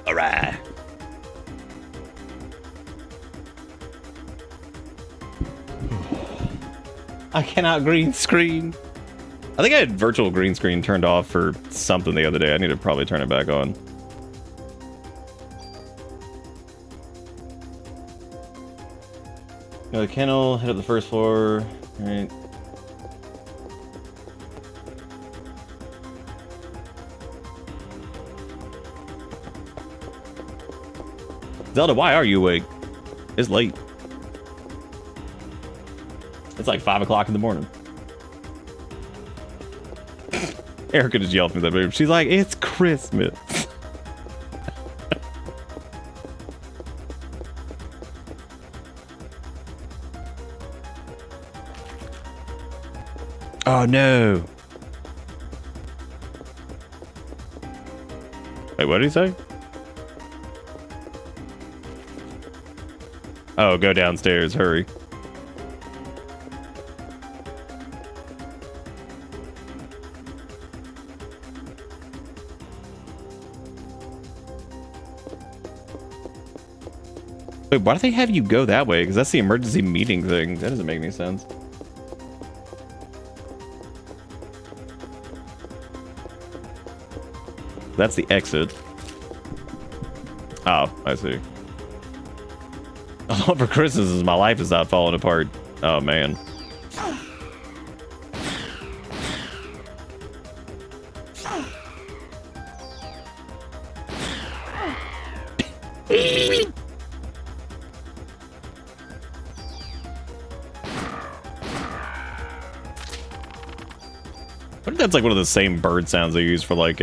All right. I cannot green screen. I think I had virtual green screen turned off for something the other day. I need to probably turn it back on. Go to the kennel, hit up the first floor. All right. Zelda, why are you awake? It's late. It's like 5 o'clock in the morning. Erica just yelled at me that move. She's like, it's Christmas. Oh no. Wait, what did he say? Oh, go downstairs, hurry. Wait, why do they have you go that way? Because that's the emergency meeting thing. That doesn't make any sense. That's the exit. Oh, I see. All for Christmas is my life is not falling apart. Oh, man. I think that's like one of the same bird sounds they use for like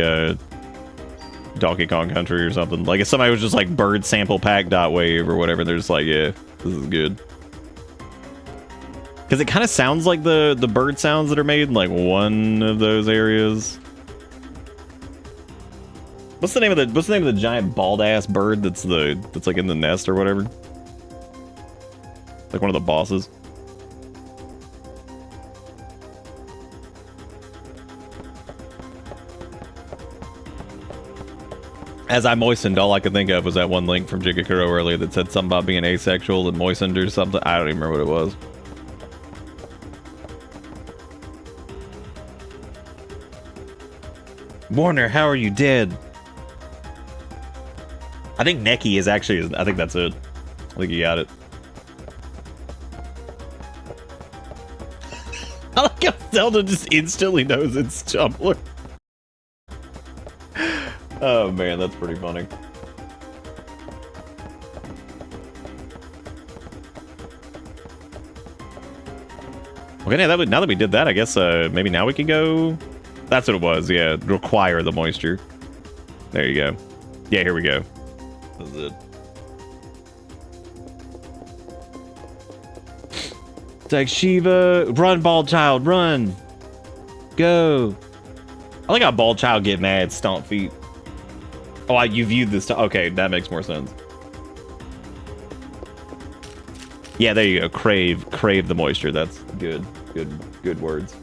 Donkey Kong Country or something. Like if somebody was just like bird sample pack.wave or whatever, they're just like, yeah, this is good. Because it kind of sounds like the bird sounds that are made in like one of those areas. What's the name of the giant bald ass bird that's like in the nest or whatever? Like one of the bosses. As I moistened, all I could think of was that one link from Jigakuro earlier that said something about being asexual and moistened or something. I don't even remember what it was. Warner, how are you dead? I think Neki is actually, I think that's it. I think you got it. I like how Zelda just instantly knows it's Tumblr. Oh man, that's pretty funny. Okay, now that we did that, I guess maybe now we can go. That's what it was. Yeah, require the moisture. There you go. Yeah, here we go. That's it. It's like Shiva, run, bald child, run, go. I like how bald child get mad, stomp feet. Oh, you viewed this. Okay, that makes more sense. Yeah, there you go. Crave the moisture. That's good. Good words.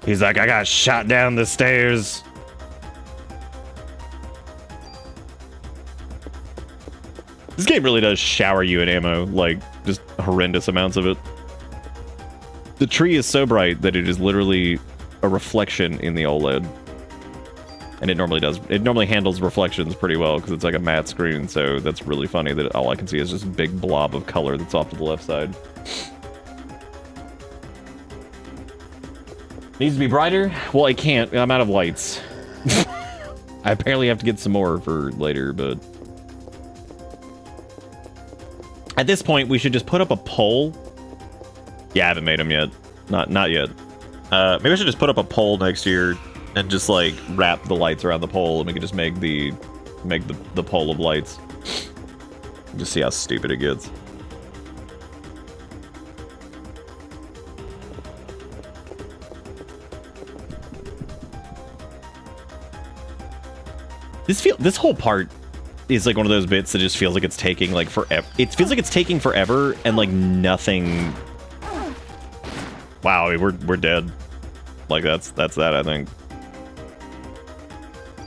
He's like, I got shot down the stairs. This game really does shower you in ammo, like just horrendous amounts of it. The tree is so bright that it is literally a reflection in the OLED. And it normally handles reflections pretty well because it's like a matte screen, so that's really funny that all I can see is just a big blob of color that's off to the left side. Needs to be brighter? Well, it can't. I'm out of lights. I apparently have to get some more for later, but... At this point, we should just put up a pole. Yeah, I haven't made them yet. Not yet. Maybe I should just put up a pole next year and just like wrap the lights around the pole, and we can just make the pole of lights. Just see how stupid it gets. This whole part is like one of those bits that just feels like it's taking like forever. It feels like it's taking forever and like nothing. Wow, we're dead. Like that's that, I think.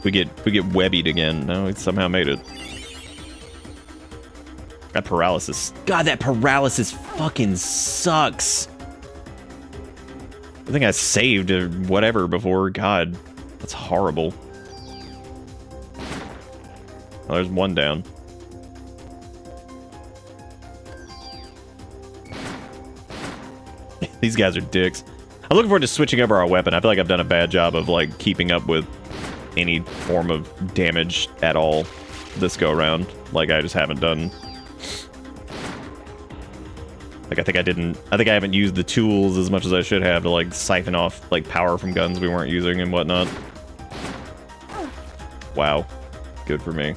We get webbied again. No, we somehow made it. That paralysis. God, that paralysis fucking sucks. I think I saved or whatever before. God, that's horrible. Oh, there's one down. These guys are dicks. I'm looking forward to switching over our weapon. I feel like I've done a bad job of like keeping up with any form of damage at all. this go around. Like I just haven't done. Like I think I haven't used the tools as much as I should have to like siphon off like power from guns we weren't using and whatnot. Wow. Good for me.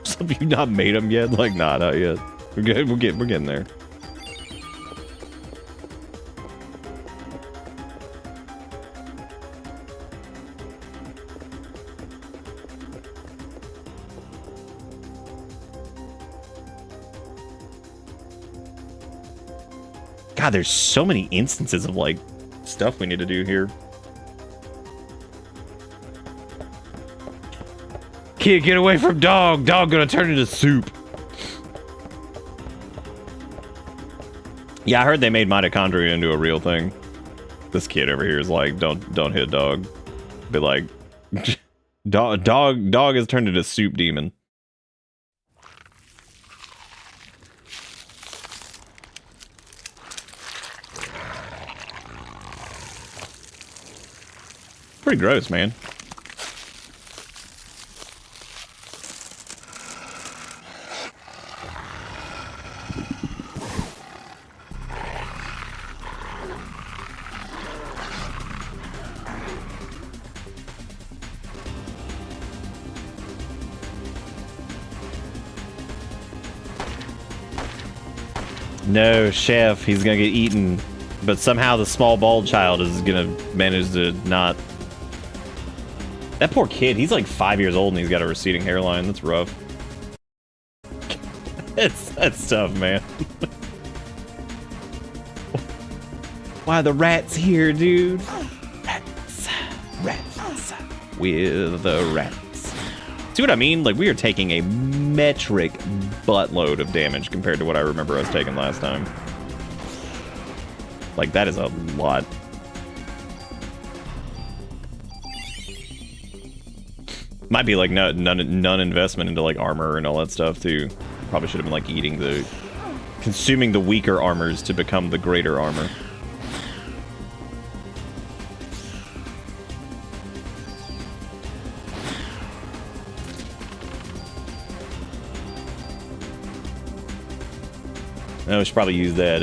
Some of you not made them yet? Like, nah, not yet. We're good. We're getting there. God, there's so many instances of like stuff we need to do here. Kid, get away from dog. Dog gonna turn into soup. Yeah, I heard they made mitochondria into a real thing. This kid over here is like, don't hit dog. Be like, dog has turned into soup demon. Pretty gross, man. No, chef, he's gonna get eaten. But somehow the small bald child is gonna manage to not. That poor kid, he's like 5 years old and he's got a receding hairline. That's rough. That's tough, man. Why the rat's here, dude? Rats. With the rats. See what I mean? Like, we are taking a metric buttload of damage compared to what I remember us taking last time. Like, that is a lot. Might be like none investment into like armor and all that stuff too. Probably should have been like consuming the weaker armors to become the greater armor. I should probably use that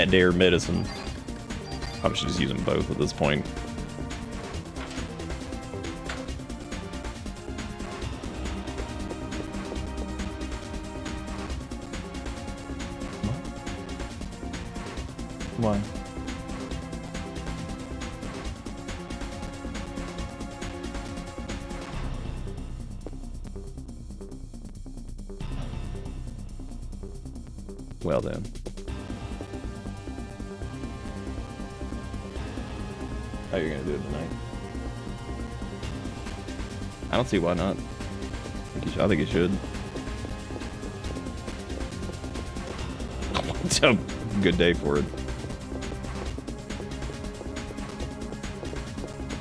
dare medicine. Probably should just use them both at this point. Why? Well then. How you're gonna do it tonight? I don't see why not. I think you should. It's a good day for it.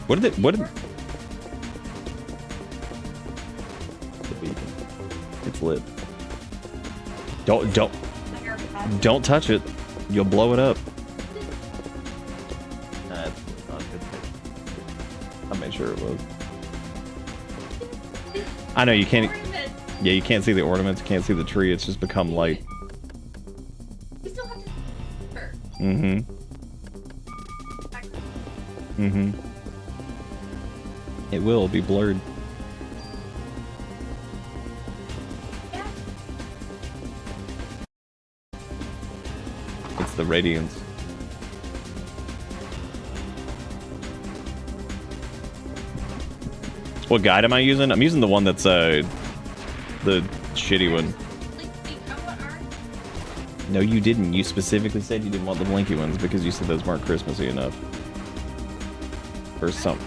What did the beacon? It's lit. Don't touch it. You'll blow it up. That's not good. I made sure it was. I know you can't. Yeah, you can't see the ornaments. You can't see the tree. It's just become light. Mm-hmm. Mm-hmm. It will be blurred. It's the radiance. What guide am I using? I'm using the one that's the shitty one. No, you didn't. You specifically said you didn't want the blinky ones because you said those weren't Christmassy enough. Or something.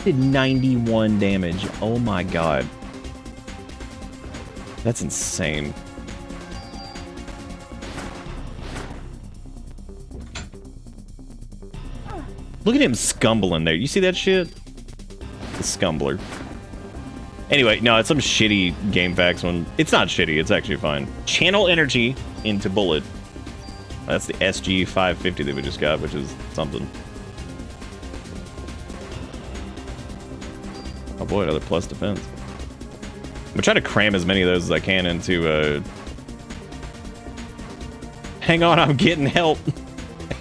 Did 91 damage. Oh my god. That's insane. Look at him scumbling there. You see that shit? The scumbler. Anyway, no, it's some shitty game facts one. It's not shitty, it's actually fine. Channel energy into bullet. That's the SG 550 that we just got, which is something. Oh boy, another plus defense. I'm gonna try to cram as many of those as I can into hang on, I'm getting help.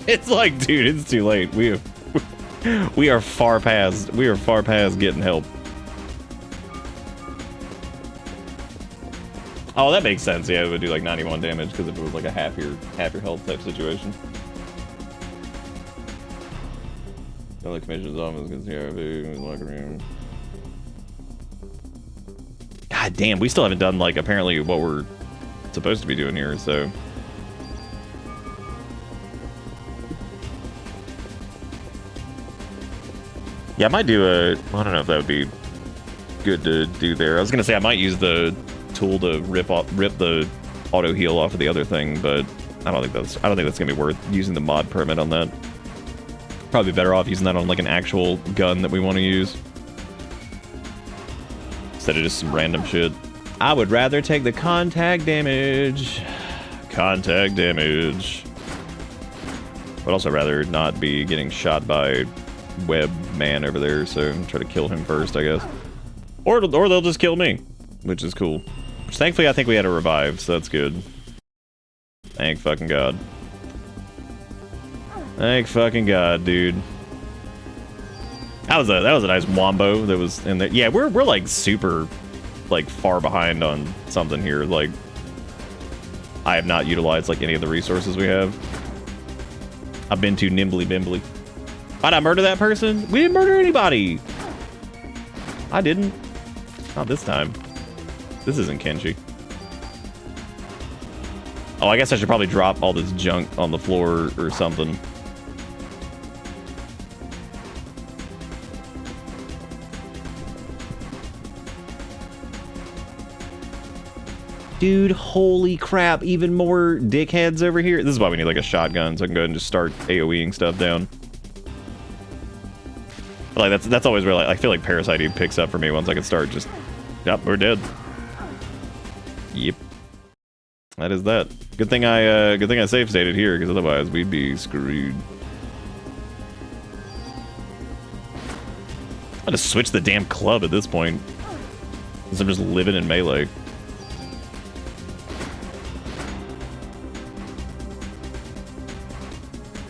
It's like, dude, it's too late. We are far past getting help. Oh, that makes sense. Yeah, it would do like 91 damage because if it was like a half your health type situation. The commissioner's office can see our locker room. God damn, we still haven't done like apparently what we're supposed to be doing here, so. Yeah, I might do I don't know if that would be good to do there. I was gonna say I might use the tool to rip the auto heal off of the other thing, but I don't think that's gonna be worth using the mod permit on that. Probably better off using that on like an actual gun that we want to use instead of just some random shit. I would rather take the contact damage. Contact damage. But also rather not be getting shot by web man over there, so try to kill him first, I guess. Or they'll just kill me, which is cool. Which thankfully I think we had a revive, so that's good. Thank fucking God. Thank fucking God, dude. That was a nice wombo that was in there. Yeah, we're like super like far behind on something here. Like I have not utilized like any of the resources we have. I've been too nimbly bimbly. Why'd I murder that person? We didn't murder anybody. I didn't. Not this time. This isn't Kenshi. Oh, I guess I should probably drop all this junk on the floor or something. Dude, holy crap, even more dickheads over here. This is why we need like a shotgun, so I can go ahead and just start AoEing stuff down. But, like that's always where like, I feel like Parasite Eve picks up for me once I can start just, yep, we're dead. Yep. That is that. Good thing I save stated here, because otherwise we'd be screwed. I'm gonna switch the damn club at this point, since I'm just living in melee.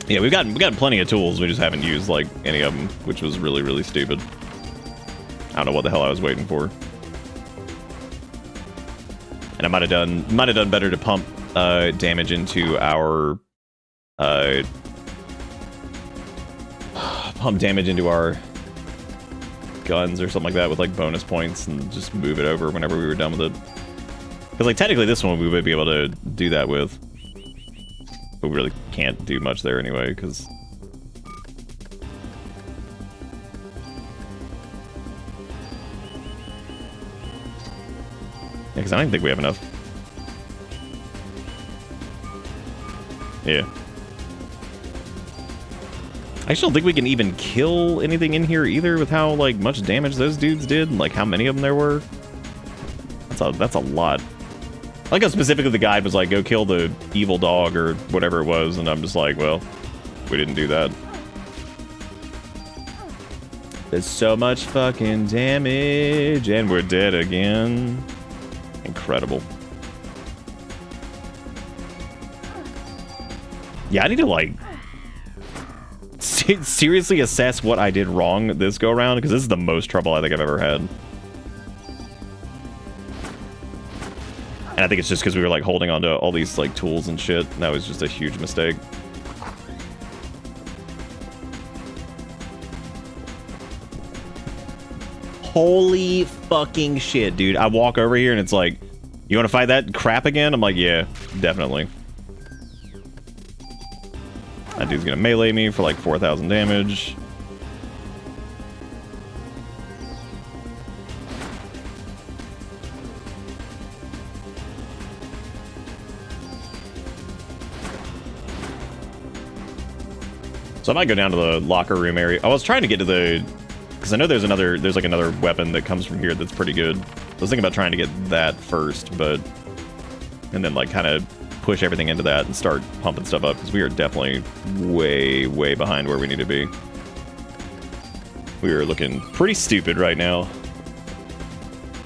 Yeah, we've gotten plenty of tools. We just haven't used like any of them, which was really stupid. I don't know what the hell I was waiting for. And I might have done better to pump damage into our guns or something like that with like bonus points, and just move it over whenever we were done with it. Because like technically this one we would be able to do that with. But we really can't do much there anyway, because... Yeah, because I don't even think we have enough. Yeah. I actually don't think we can even kill anything in here either with how, like, much damage those dudes did, and, like, how many of them there were. That's a lot. I like how specifically the guide was like, go kill the evil dog or whatever it was, and I'm just like, well, we didn't do that. There's so much fucking damage, and we're dead again. Incredible. Yeah, I need to, like, seriously assess what I did wrong this go around, because this is the most trouble I think I've ever had. And I think it's just because we were like holding on to all these like tools and shit. And that was just a huge mistake. Holy fucking shit, dude. I walk over here and it's like, you want to fight that crap again? I'm like, yeah, definitely. That dude's gonna melee me for like 4,000 damage. So I might go down to the locker room area. I was trying to get to the Because I know there's like another weapon that comes from here that's pretty good. I was thinking about trying to get that first, but... And then, like, kind of push everything into that and start pumping stuff up, because we are definitely way, way behind where we need to be. We are looking pretty stupid right now.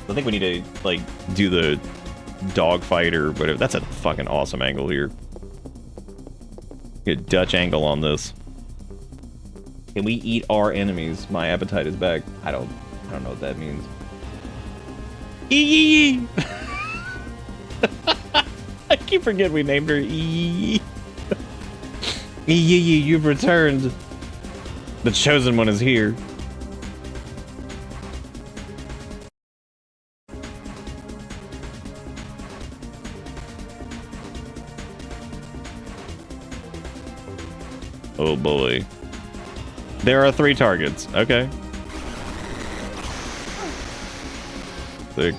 I think we need to, like, do the dogfight or whatever. That's a fucking awesome angle here. Get a Dutch angle on this. Can we eat our enemies? My appetite is back. I don't know what that means. Eee! I keep forgetting we named her Eee. Eee, you've returned. The chosen one is here. Oh boy. There are 3 targets. Okay. Sick.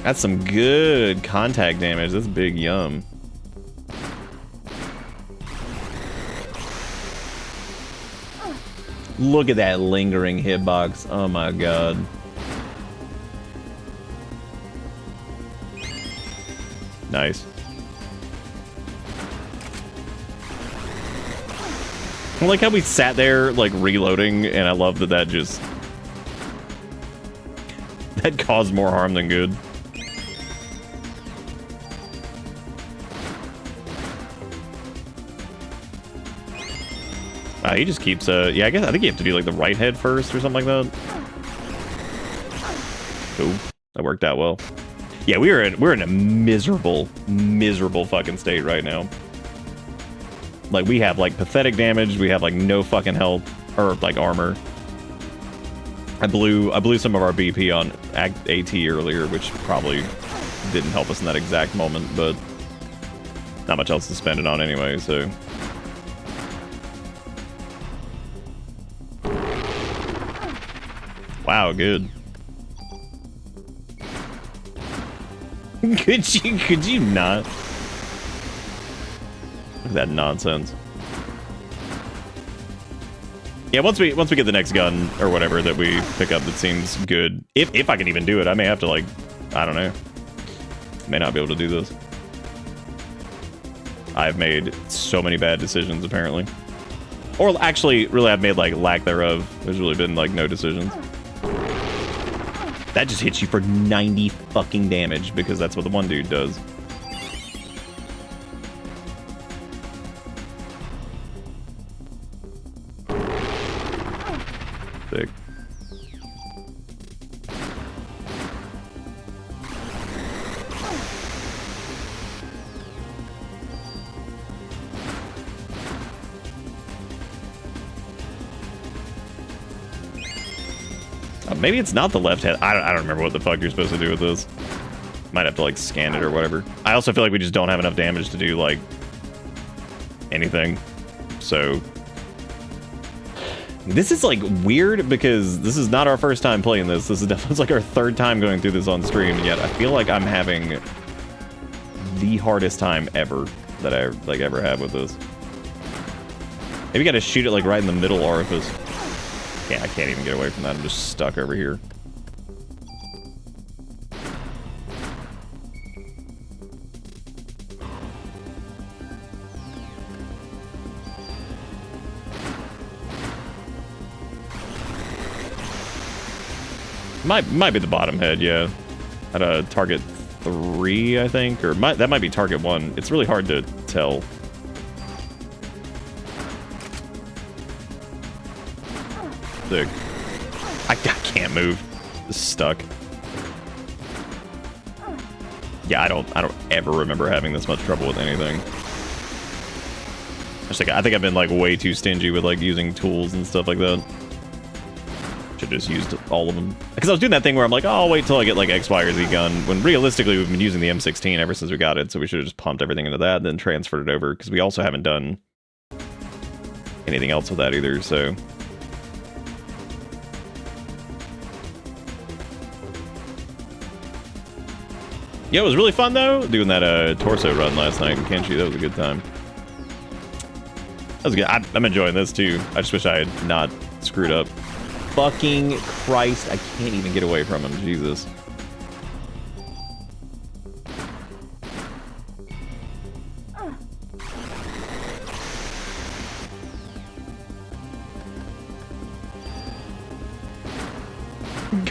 That's some good contact damage. That's big yum. Look at that lingering hitbox. Oh my god. Nice. I like how we sat there, like, reloading, and I love that that just... That caused more harm than good. He just keeps, yeah, I think you have to do, like, the right head first or something like that. Cool. That worked out well. Yeah, we're in a miserable fucking state right now. Like, we have, like, pathetic damage. We have, like, no fucking health or, like, armor. I blew some of our BP on AT earlier, which probably didn't help us in that exact moment, but not much else to spend it on anyway, so. Wow, good. Could you not? Look at that nonsense. Yeah, once we get the next gun or whatever that we pick up that seems good, if I can even do it, I may have to, like, I don't know. May not be able to do this. I've made so many bad decisions apparently. Or actually, really I've made, like, lack thereof. There's really been, like, no decisions. That just hits you for 90 fucking damage because that's what the one dude does. Sick. Maybe it's not the left head. I don't remember what the fuck you're supposed to do with this. Might have to, like, scan it or whatever. I also feel like we just don't have enough damage to do, like, anything. So this is, like, weird because this is not our first time playing this. This is definitely like our 3rd time going through this on stream, and yet I feel like I'm having the hardest time ever that I, like, ever have with this. Maybe you gotta shoot it, like, right in the middle orifice. Yeah, I can't even get away from that. I'm just stuck over here. Might be the bottom head, yeah. At a target 3, I think, or that might be target 1. It's really hard to tell. Sick. I can't move. It's stuck. Yeah, I don't ever remember having this much trouble with anything. I think I've been, like, way too stingy with, like, using tools and stuff like that. Should have just used all of them. Because I was doing that thing where I'm like, oh, I'll wait till I get, like, X, Y, or Z gun. When realistically, we've been using the M16 ever since we got it, so we should have just pumped everything into that and then transferred it over. Because we also haven't done anything else with that either, so. Yeah, it was really fun, though, doing that torso run last night in Kenshi. That was a good time. That was good. I'm enjoying this too. I just wish I had not screwed up. Fucking Christ, I can't even get away from him. Jesus.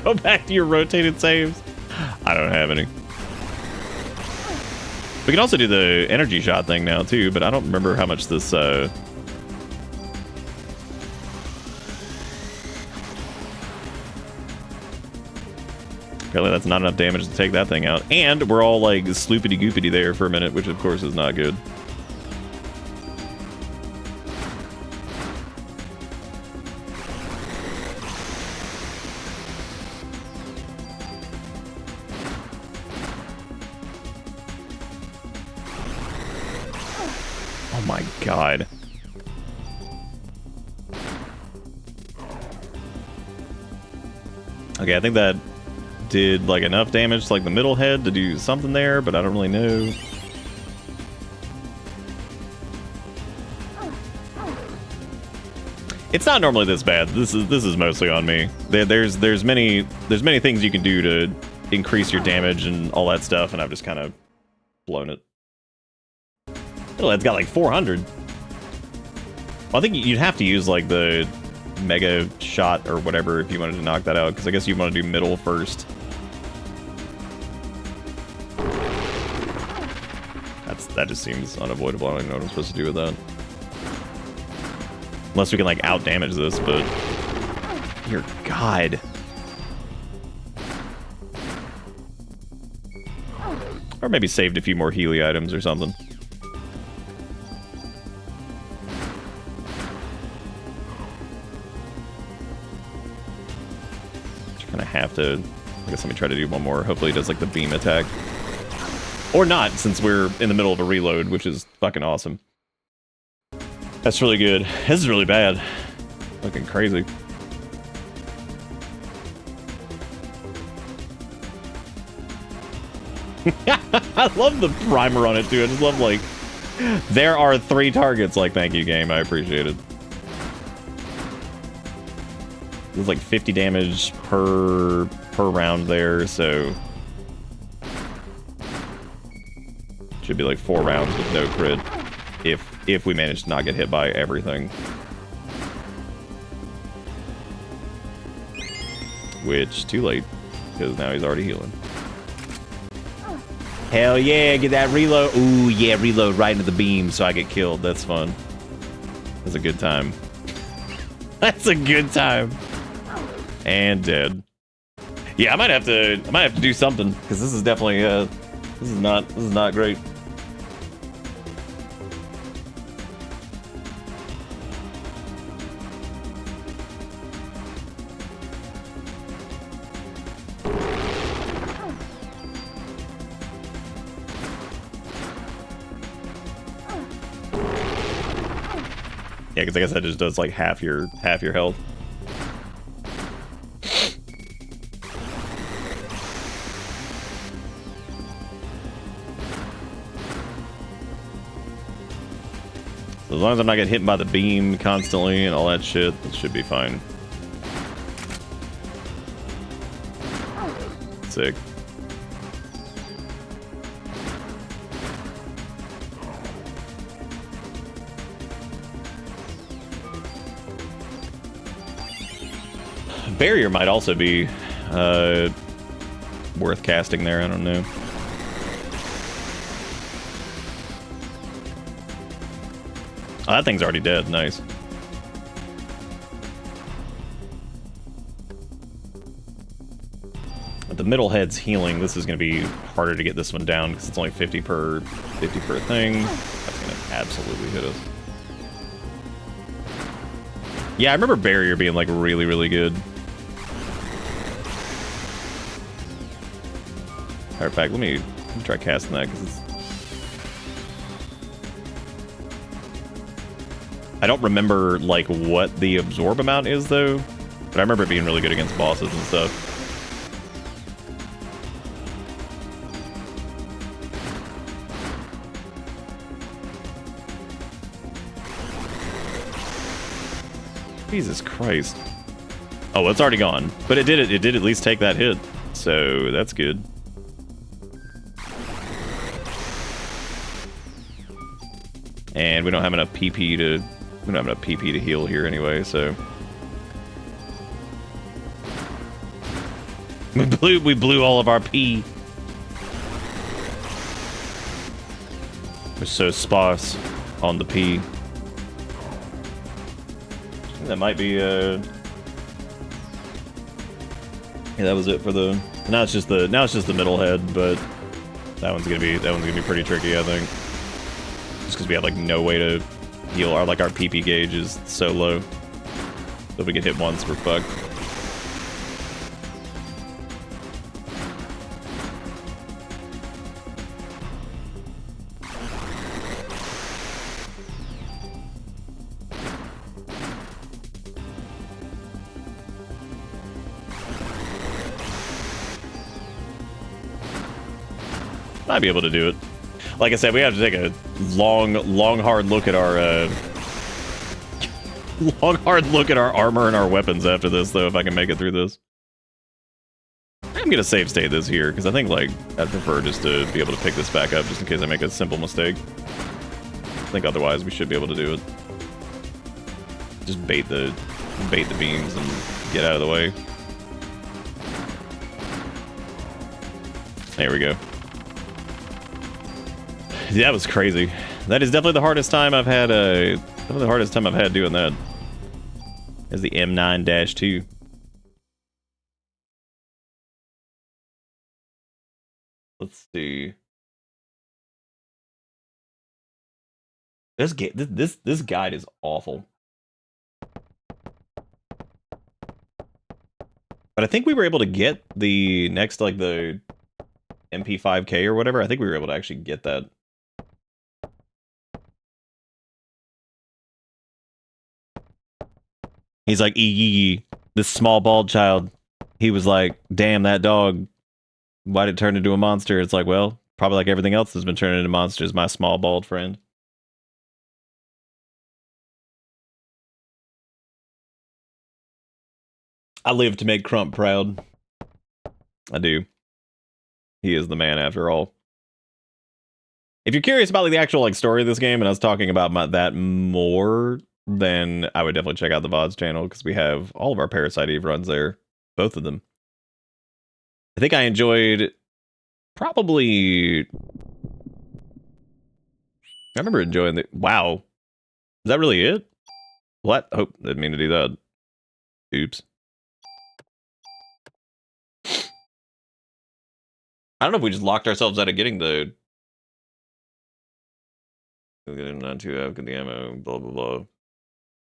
Go back to your rotated saves. I don't have any. We can also do the energy shot thing now too, but I don't remember how much this apparently that's not enough damage to take that thing out. And we're all like sloopity goopity there for a minute, which of course is not good. Oh my god. Okay, I think that did like enough damage to like the middle head to do something there, but I don't really know. It's not normally this bad. This is mostly on me. There's many things you can do to increase your damage and all that stuff, and I've just kind of blown it. Oh, it's got like 400. Well, I think you'd have to use like the mega shot or whatever if you wanted to knock that out, because I guess you want to do middle first. That just seems unavoidable. I don't even know what I'm supposed to do with that. Unless we can like out damage this, but dear God. Or maybe saved a few more Healy items or something. Kind of have to. I guess let me try to do one more. Hopefully it does like the beam attack. Or not, since we're in the middle of a reload, which is fucking awesome. That's really good. This is really bad. Fucking crazy. I love the primer on it, too. I just love, like, there are 3 targets. Like, thank you, game. I appreciate it. There's like 50 damage per round there, so should be like 4 rounds with no crit if we manage to not get hit by everything. Which, too late, because now he's already healing. Hell yeah, get that reload. Ooh, yeah, reload right into the beam so I get killed. That's fun. That's a good time. That's a good time. And dead. Yeah, I might have to do something, because this is definitely this is not great. Yeah, because I guess that just does like half your health. So as long as I'm not getting hit by the beam constantly and all that shit, it should be fine. Sick. Barrier might also be worth casting there, I don't know. Oh, that thing's already dead, nice. But the middle head's healing. This is going to be harder to get this one down because it's only 50 per thing. That's going to absolutely hit us. Yeah, I remember Barrier being like really, really good. Matter of fact, let me try casting that because it's... I don't remember like what the absorb amount is though, but I remember it being really good against bosses and stuff. Jesus Christ. Oh, it's already gone. But it did at least take that hit. So that's good. And we don't have enough PP to heal here anyway, so we blew all of our P. We're so sparse on the P. That might be yeah, that was it for the now it's just the middle head, but that one's gonna be pretty tricky, I think. Just because we have like no way to heal our PP gauge is so low. So if we get hit once, we're fucked. Might be able to do it. Like I said, we have to take a long, hard look at our armor and our weapons after this, though. If I can make it through this, I'm gonna save state this here because I think like I'd prefer just to be able to pick this back up just in case I make a simple mistake. I think otherwise we should be able to do it. Just bait the beams and get out of the way. There we go. Yeah, that was crazy. That is definitely the hardest time I've had. Definitely the hardest time I've had doing that. Is the M9-2. Let's see. This guide is awful. But I think we were able to get the next, like the MP5K or whatever. I think we were able to actually get that. He's like, this small bald child. He was like, damn, that dog. Why did it turn into a monster? It's like, well, probably like everything else that's been turning into monsters, my small bald friend. I live to make Crump proud. I do. He is the man after all. If you're curious about like the actual like story of this game, and I was talking about that more, then I would definitely check out the VODs channel because we have all of our Parasite Eve runs there, both of them. I think I enjoyed probably. I remember enjoying the. Wow, is that really it? What? Oh, didn't mean to do that. Oops. I don't know if we just locked ourselves out of getting the. Not too out, get the ammo, blah blah blah.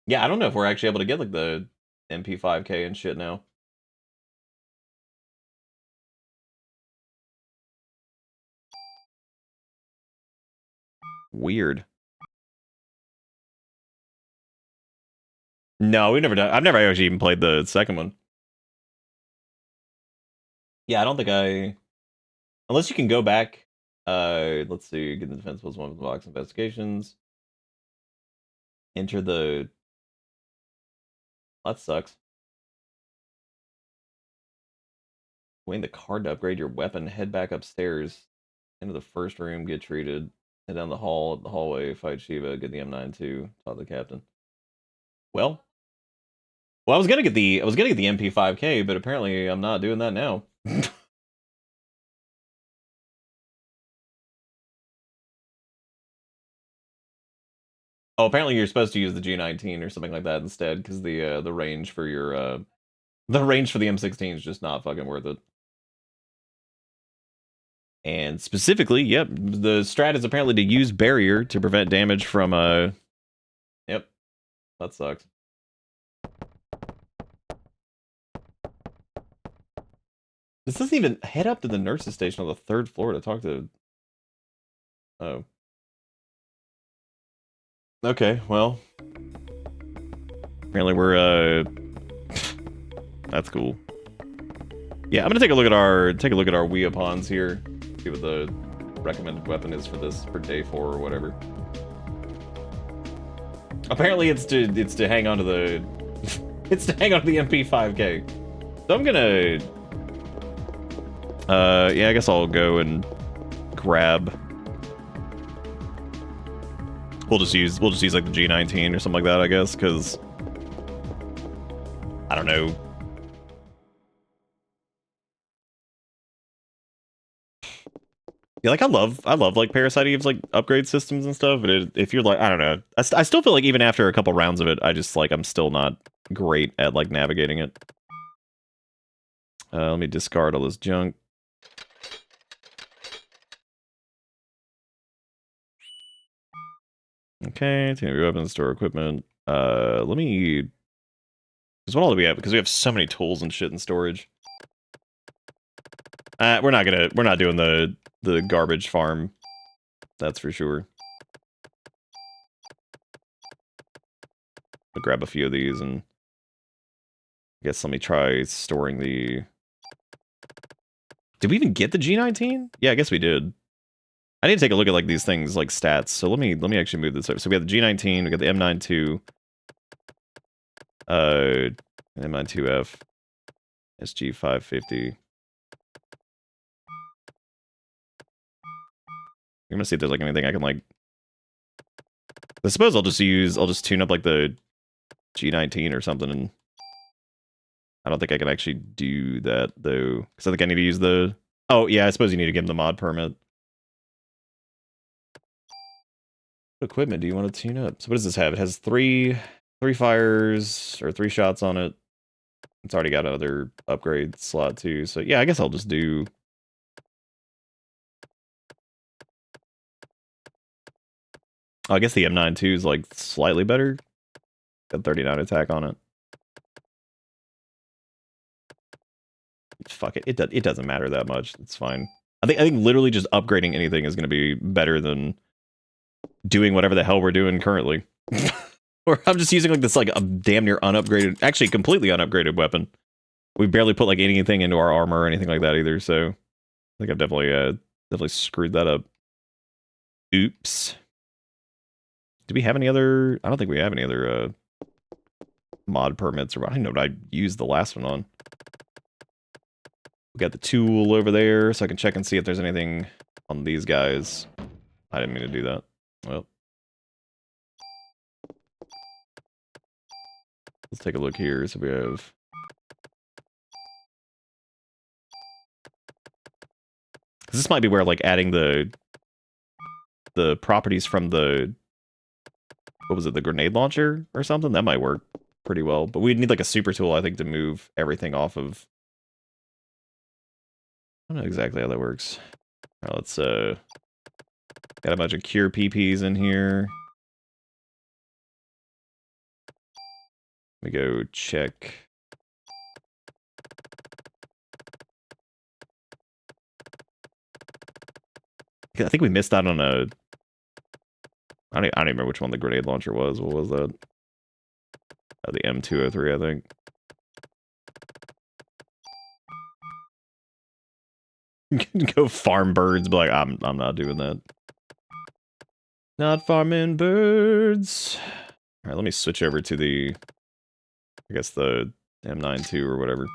Yeah, I don't know if we're actually able to get like the MP5K and shit now. Weird. No, we've never done. I've never actually even played the second one. Yeah, I don't think I. Unless you can go back. Let's see. Get the defense +1 with the box investigations. Enter the. That sucks. Waiting the card to upgrade your weapon. Head back upstairs. Into the first room. Get treated. Head down the hallway. Fight Shiva. Get the M9 too. Talk to the captain. Well, I was gonna get the MP5K, but apparently I'm not doing that now. Oh, apparently you're supposed to use the G19 or something like that instead, because the range for your the range for the M16 is just not fucking worth it. And specifically, yep, the strat is apparently to use barrier to prevent damage from Yep, that sucks. This doesn't even head up to the nurse's station on the 3rd floor to talk to. Oh. Okay, well. Apparently we're that's cool. Yeah, I'm gonna take a look at our Weapons here. See what the recommended weapon is for this for day 4 or whatever. Apparently it's to hang on to the It's to hang on to the MP5K. So I'm gonna... yeah, I guess I'll go and grab... We'll just use like the G19 or something like that, I guess, because... I don't know. Yeah, like I love like Parasite Eve's like upgrade systems and stuff, but if you're like, I don't know, I still feel like even after a couple rounds of it, I just like I'm still not great at like navigating it. Let me discard all this junk. Okay, it's gonna be weapons, store equipment. Let me. Because what all do we have? Because we have so many tools and shit in storage. We're not doing the garbage farm. That's for sure. I'll grab a few of these and I guess let me try storing the... Did we even get the G19? Yeah, I guess we did. I need to take a look at like these things like stats. So let me actually move this over. So we have the G19, we got the M92, M92F, SG550. I'm gonna see if there's like anything I can like... I suppose I'll just tune up like the G19 or something, and I don't think I can actually do that though, because I think I need to use the... Oh yeah, I suppose you need to give them the mod permit. What equipment do you want to tune up? So what does this have? It has three fires or 3 shots on it. It's already got another upgrade slot too. So yeah, I guess I'll just do... Oh, I guess the M92 is like slightly better. Got 39 attack on it. Fuck it. It doesn't matter that much. It's fine. I think literally just upgrading anything is going to be better than doing whatever the hell we're doing currently. Or I'm just using like this like a damn near unupgraded, actually completely unupgraded weapon. We barely put like anything into our armor or anything like that either. So I think I've definitely screwed that up. Oops. Do we have any other? I don't think we have any other mod permits, or I don't know what I used the last one on. We got the tool over there, so I can check and see if there's anything on these guys. I didn't mean to do that. Well, let's take a look here. So we have... This might be where like adding the properties from the... What was it, the grenade launcher or something? That might work pretty well. But we'd need like a super tool, I think, to move everything off of... I don't know exactly how that works. All right, let's got a bunch of cure PPs in here. Let me go check. I think we missed out on a... I don't even remember which one the grenade launcher was. What was that? The M203, I think. Go farm birds, but like I'm not doing that. Not farming birds. All right, let me switch over to the, I guess the M92 or whatever.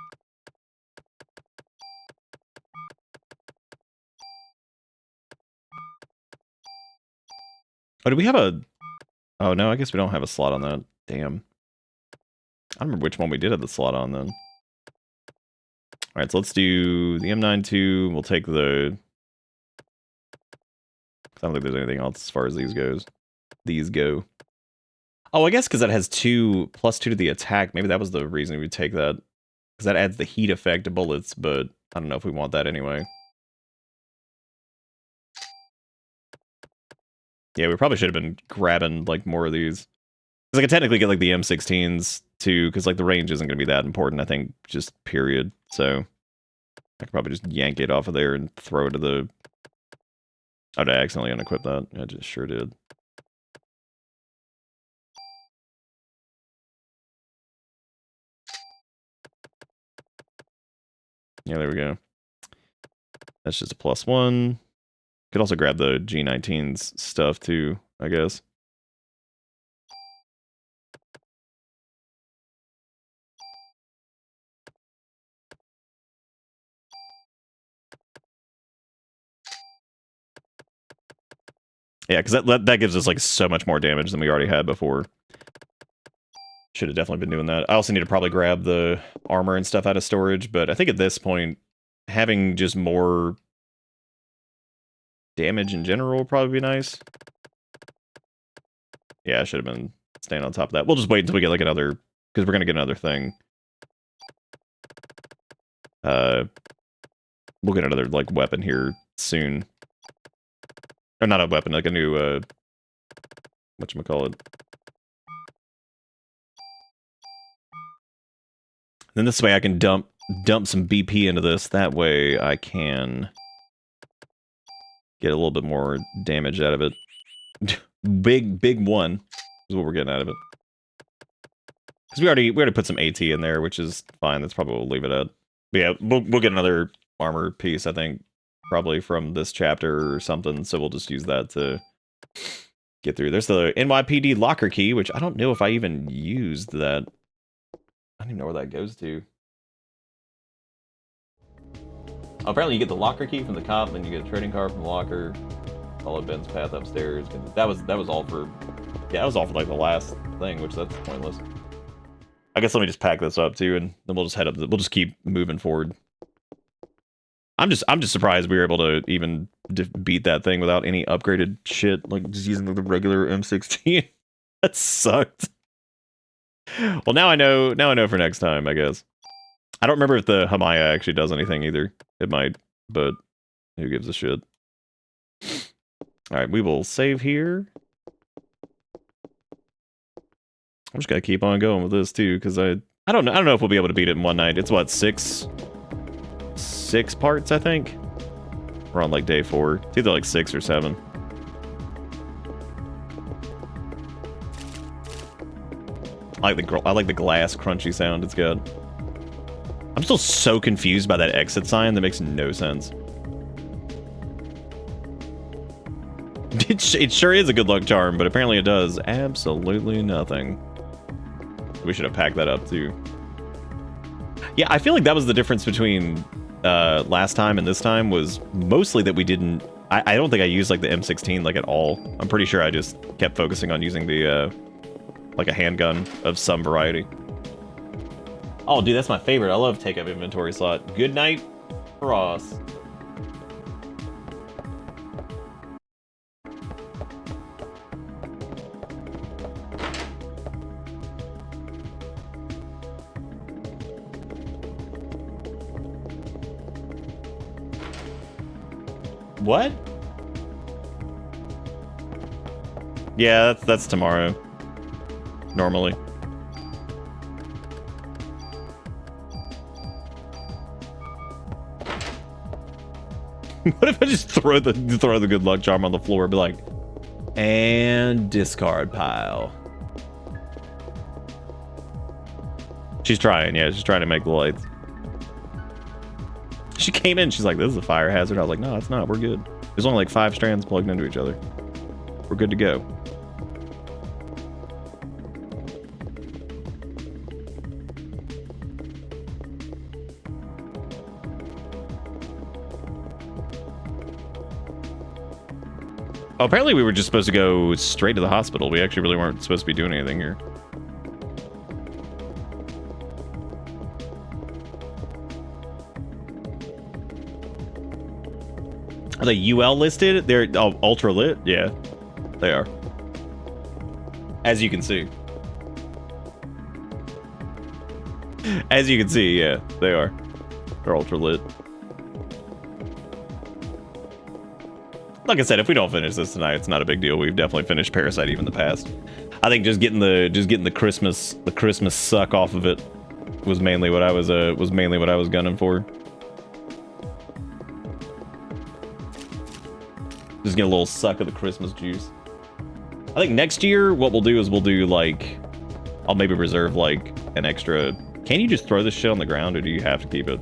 Oh, do we have a... Oh, no, I guess we don't have a slot on that. Damn. I don't remember which one we did have the slot on then. Alright, so let's do the M92. We'll take the... I don't think there's anything else as far as these go. Oh, I guess because that has +2 to the attack. Maybe that was the reason we would take that. Because that adds the heat effect to bullets, but I don't know if we want that anyway. Yeah, we probably should have been grabbing like more of these. Because I could technically get like the M16s too, because like the range isn't going to be that important, I think, just period. So I could probably just yank it off of there and throw it to the... Oh, did I accidentally unequip that? I just sure did. Yeah, there we go. That's just a +1. Could also grab the G19's stuff too, I guess. Yeah, because that gives us like so much more damage than we already had before. Should have definitely been doing that. I also need to probably grab the armor and stuff out of storage, but I think at this point, having just more damage in general would probably be nice. Yeah, I should have been staying on top of that. We'll just wait until we get like another, because we're gonna get another thing. We'll get another like weapon here soon. Or not a weapon, like a new whatchamacallit. Then this way I can dump some BP into this. That way I can get a little bit more damage out of it. big one is what we're getting out of it. Because we already put some AT in there, which is fine. That's probably what we'll leave it at. But yeah, we'll get another armor piece, I think, probably from this chapter or something. So we'll just use that to get through. There's the NYPD locker key, which I don't know if I even used that. I don't even know where that goes to. Oh, apparently you get the locker key from the cop, then you get a trading card from the locker. Follow Ben's path upstairs. That was all for, yeah, that was all for like the last thing, which that's pointless. I guess let me just pack this up too, and then we'll just head up. We'll just keep moving forward. I'm just surprised we were able to even beat that thing without any upgraded shit, like just using the regular M16. That sucked. Well, now I know for next time, I guess. I don't remember if the Hamaya actually does anything either. It might, but who gives a shit? All right, we will save here. I'm just gonna keep on going with this too, because I don't know if we'll be able to beat it in one night. It's what, six parts, I think. We're on like day 4. It's either like 6 or 7. I like the glass crunchy sound it's got. I'm still so confused by that exit sign that makes no sense. It sure is a good luck charm, but apparently it does absolutely nothing. We should have packed that up too. Yeah, I feel like that was the difference between last time and this time, was mostly that we didn't... I don't think I used like the M16 like at all. I'm pretty sure I just kept focusing on using the like a handgun of some variety. Oh, dude, that's my favorite. I love take up inventory slot. Good night, Ross. What? Yeah, that's tomorrow. Normally. What if I just throw the good luck charm on the floor and be like, and discard pile. She's trying, yeah, she's trying to make the lights. She came in, she's like, this is a fire hazard. I was like, no, it's not, we're good. There's only like 5 strands plugged into each other. We're good to go. Oh, apparently we were just supposed to go straight to the hospital. We actually really weren't supposed to be doing anything here. Are they UL listed? They're ultra lit? Yeah, they are. As you can see. As you can see, yeah, they are. They're ultra lit. Like I said, if we don't finish this tonight, it's not a big deal. We've definitely finished Parasite Eve in the past. I think just getting the Christmas suck off of it was mainly what I was gunning for. Just get a little suck of the Christmas juice. I think next year what we'll do is we'll do like, I'll maybe reserve like an extra. Can you just throw this shit on the ground, or do you have to keep it?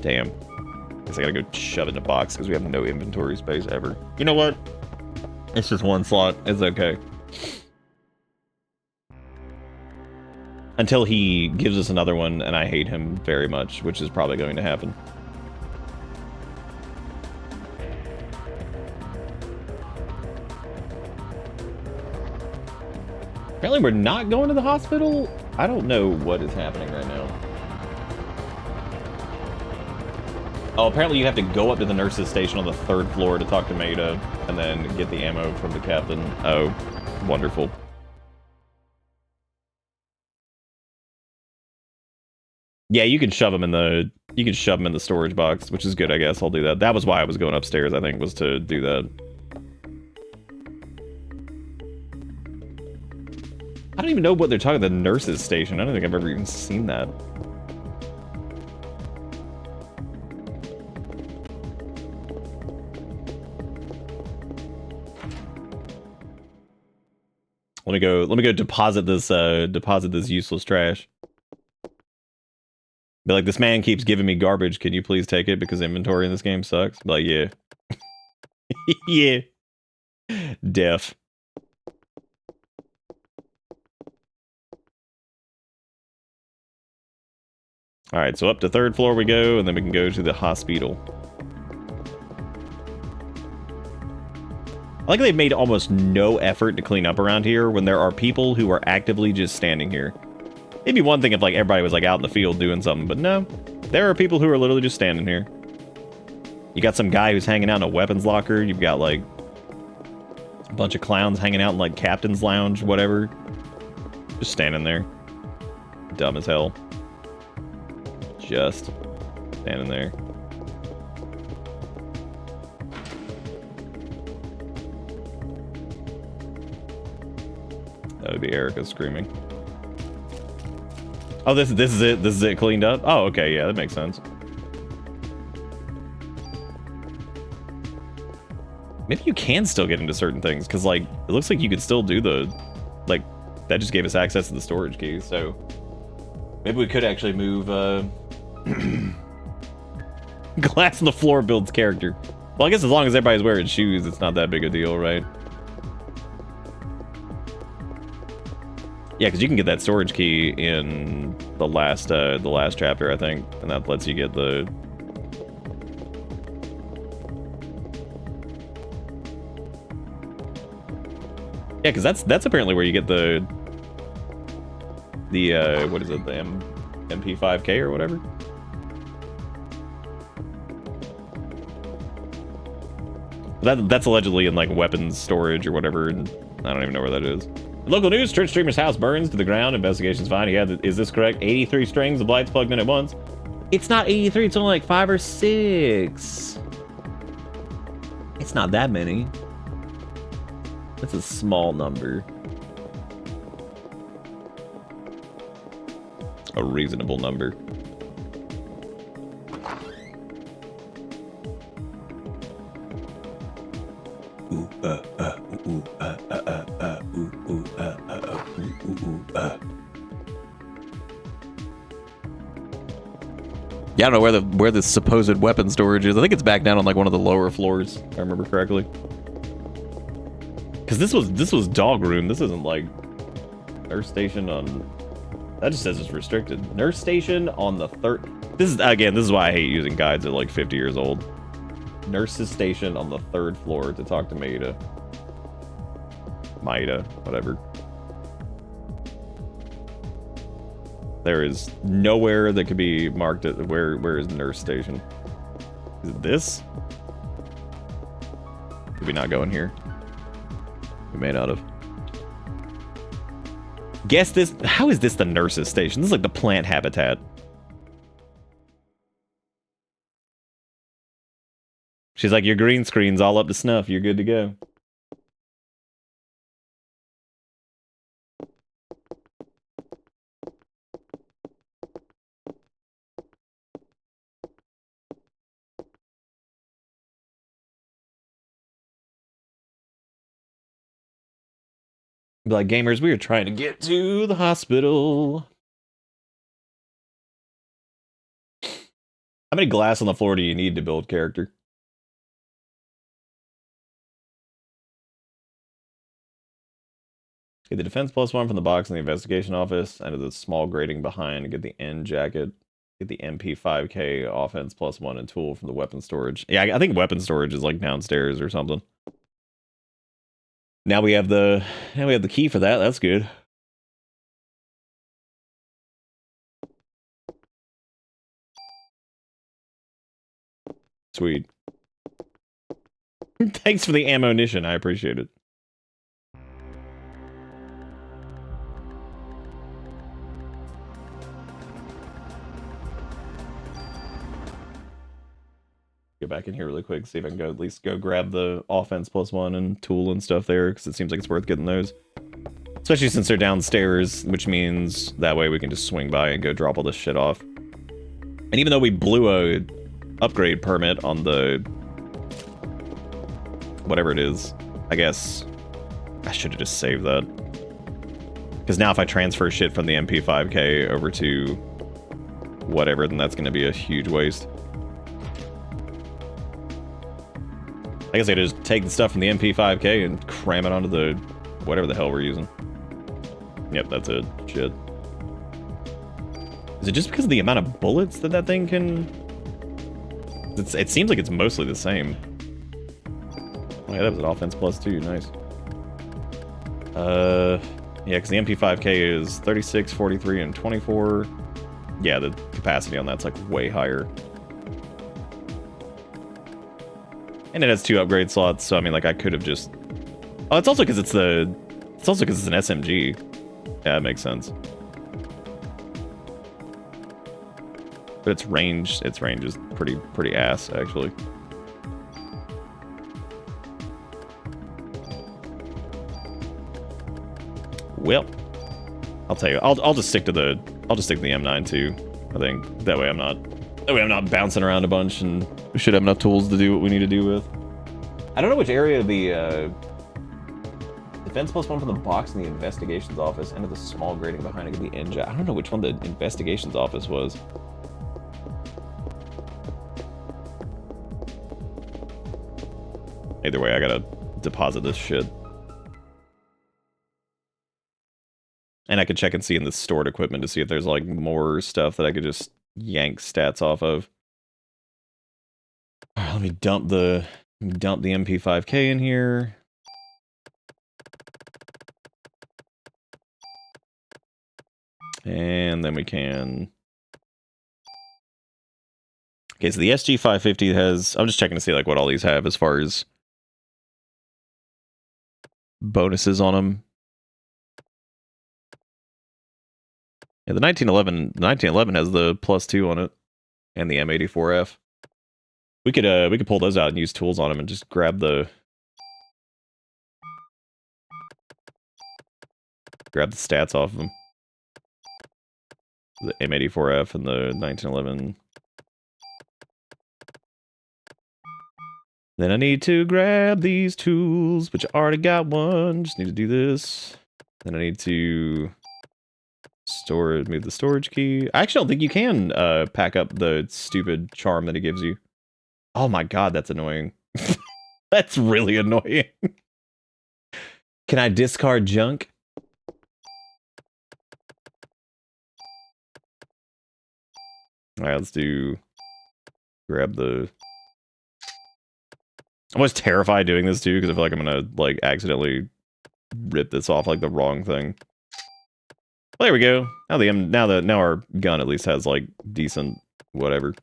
Damn. Guess I gotta go shove it in a box because we have no inventory space ever. You know what? It's just one slot. It's okay. Until he gives us another one and I hate him very much, which is probably going to happen. Apparently we're not going to the hospital? I don't know what is happening right now. Oh, apparently you have to go up to the nurse's station on the 3rd floor to talk to Maida, and then get the ammo from the captain. Oh, wonderful. Yeah, you can shove them in the storage box, which is good, I guess. I'll do that. That was why I was going upstairs, I think, was to do that. I don't even know what they're talking about, the nurse's station. I don't think I've ever even seen that. Let me go deposit this useless trash. Be like, this man keeps giving me garbage. Can you please take it because inventory in this game sucks? Be like, yeah. Yeah. Def. Alright, so up to 3rd floor we go, and then we can go to the hospital. I like they've made almost no effort to clean up around here when there are people who are actively just standing here. It'd be one thing if like everybody was like out in the field doing something, but no. There are people who are literally just standing here. You got some guy who's hanging out in a weapons locker. You've got like a bunch of clowns hanging out in like captain's lounge, whatever. Just standing there. Dumb as hell. Just standing there. That would be Erica screaming. Oh, this is it. This is it cleaned up. Oh, okay, yeah, that makes sense. Maybe you can still get into certain things because, like, it looks like you could still do the, like, that just gave us access to the storage key. So maybe we could actually move. Glass on the floor builds character. Well, I guess as long as everybody's wearing shoes, it's not that big a deal, right? Yeah, because you can get that storage key in the last chapter, I think, and that lets you get the. Yeah, because that's apparently where you get the what is it, the MP5K or whatever. That's allegedly in like weapons storage or whatever, and I don't even know where that is. Local news: church streamer's house burns to the ground. Investigations find he had, is this correct? 83 strings of lights plugged in at once. It's not 83. It's only like 5 or 6. It's not that many. That's a small number. A reasonable number. Yeah, I don't know where the supposed weapon storage is. I think it's back down on like one of the lower floors, if I remember correctly. Because this was dog room. This isn't like nurse station on. That just says it's restricted. Nurse station on the 3rd. This is why I hate using guides at like 50 years old. Nurse's station on the 3rd floor to talk to Maida, whatever. There is nowhere that could be marked at where is nurse station. Is it this? Did we not go in here? We may not have. Guess this. How is this the nurse's station? This is like the plant habitat. She's like, your green screen's all up to snuff. You're good to go. Be like, gamers, we are trying to get to the hospital. How many glass on the floor do you need to build character? Get the defense +1 from the box in the investigation office. Enter the small grating behind and get the end jacket. Get the MP5K offense +1 and tool from the weapon storage. Yeah, I think weapon storage is like downstairs or something. Now we have the key for that. That's good. Sweet. Thanks for the ammunition. I appreciate it. Go back in here really quick, see if I can go at least go grab the offense +1 and tool and stuff there, because it seems like it's worth getting those. Especially since they're downstairs, which means that way we can just swing by and go drop all this shit off. And even though we blew a upgrade permit on the... whatever it is, I guess I should have just saved that. Because now if I transfer shit from the MP5K over to whatever, then that's going to be a huge waste. I guess I could just take the stuff from the MP5K and cram it onto the whatever the hell we're using. Yep, that's it. Shit. Is it just because of the amount of bullets that that thing can... it seems like it's mostly the same. Oh yeah, that was an offense +2. Nice. Yeah, because the MP5K is 36, 43, and 24. Yeah, the capacity on that's like way higher. And it has 2 upgrade slots, so I mean, like, I could have just... Oh, it's also because it's the... It's also because it's an SMG. Yeah, that makes sense. But its range is pretty ass, actually. Well, I'll tell you, I'll just stick to the M9 too. I think that way I'm not bouncing around a bunch, and we should have enough tools to do what we need to do with. I don't know which area the defense +1 from the box in the investigations office and the small grating behind it could be NJ. I don't know which one the investigations office was. Either way, I gotta deposit this shit. And I could check and see in the stored equipment to see if there's like more stuff that I could just yank stats off of. All right, let me dump the MP5K in here. And then we can... Okay, so the SG550 has... I'm just checking to see like what all these have as far as bonuses on them. Yeah, the 1911 has the +2 on it, and the M84F. We could pull those out and use tools on them and just grab the stats off of them. The M84F and the 1911. Then I need to grab these tools, which I already got one. Just need to do this. Then I need to move the storage key. I actually don't think you can pack up the stupid charm that it gives you. Oh my god, that's annoying. That's really annoying. Can I discard junk? Alright, let's grab the... I'm always terrified doing this too, because I feel like I'm gonna like accidentally rip this off like the wrong thing. Well, there we go. Now our gun at least has like decent whatever.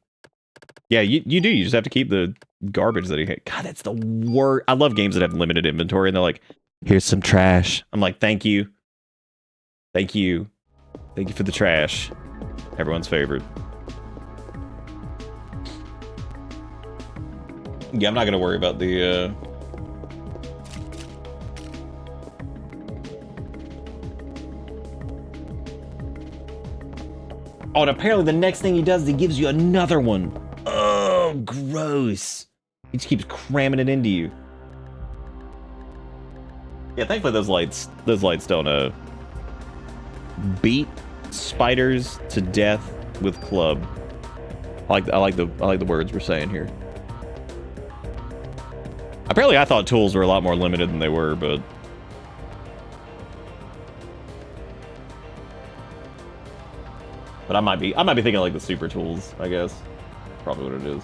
Yeah, you do. You just have to keep the garbage that you hit. God, that's the worst. I love games that have limited inventory and they're like, here's some trash. I'm like, thank you. Thank you. Thank you for the trash. Everyone's favorite. Yeah, I'm not gonna worry about the Oh, and apparently the next thing he does is he gives you another one. Oh, gross. He just keeps cramming it into you. Yeah, thankfully those lights don't beat spiders to death with club. I like the words we're saying here. Apparently I thought tools were a lot more limited than they were, but I might be thinking like the super tools, I guess. Probably what it is.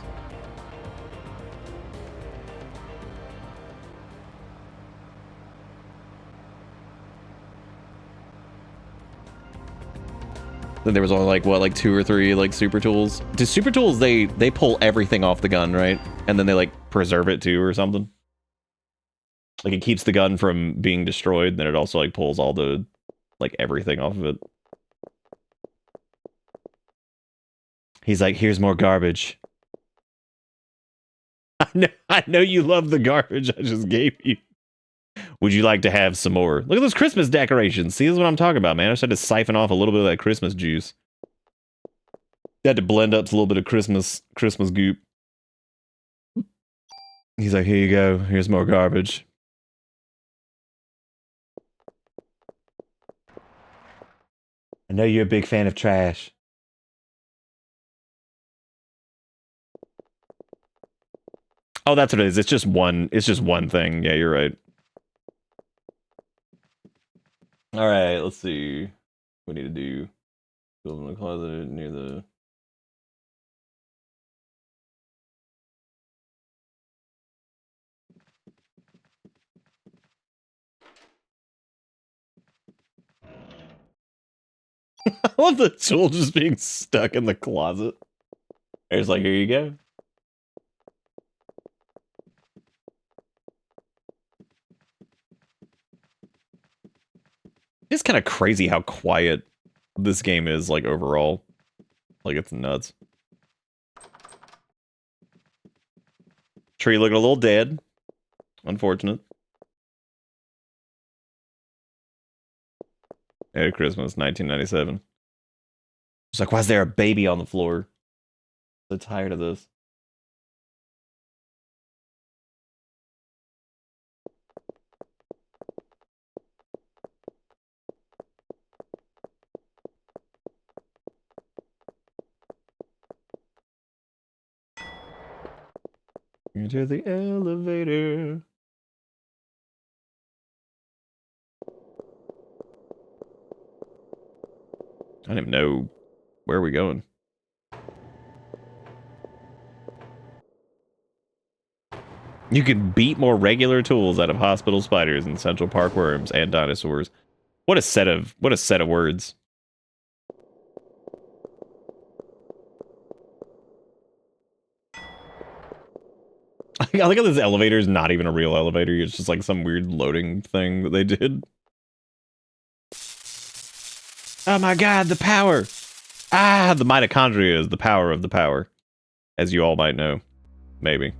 Then there was only like what, like 2 or 3 like super tools. Do super tools they pull everything off the gun, right? And then they like preserve it too or something. Like it keeps the gun from being destroyed, then it also like pulls all the like everything off of it. He's like, here's more garbage. I know you love the garbage I just gave you. Would you like to have some more? Look at those Christmas decorations. See, this is what I'm talking about, man. I just had to siphon off a little bit of that Christmas juice. Had to blend up to a little bit of Christmas goop. He's like, here you go. Here's more garbage. I know you're a big fan of trash. Oh, that's what it is. It's just one thing. Yeah, you're right. All right, let's see. We need to do build in the closet near the I love the tool just being stuck in the closet. It's like, here you go. It's kind of crazy how quiet this game is, like, overall. Like, it's nuts. Tree looking a little dead. Unfortunate. Merry Christmas, 1997. It's like, why is there a baby on the floor? So tired of this. Into the elevator. I don't even know. Where are we going? You can beat more regular tools out of hospital spiders and Central Park worms and dinosaurs. What a set of words. I like how this elevator is not even a real elevator. It's just like some weird loading thing that they did. Oh my god, the power! Ah, the mitochondria is the power of the power. As you all might know. Maybe.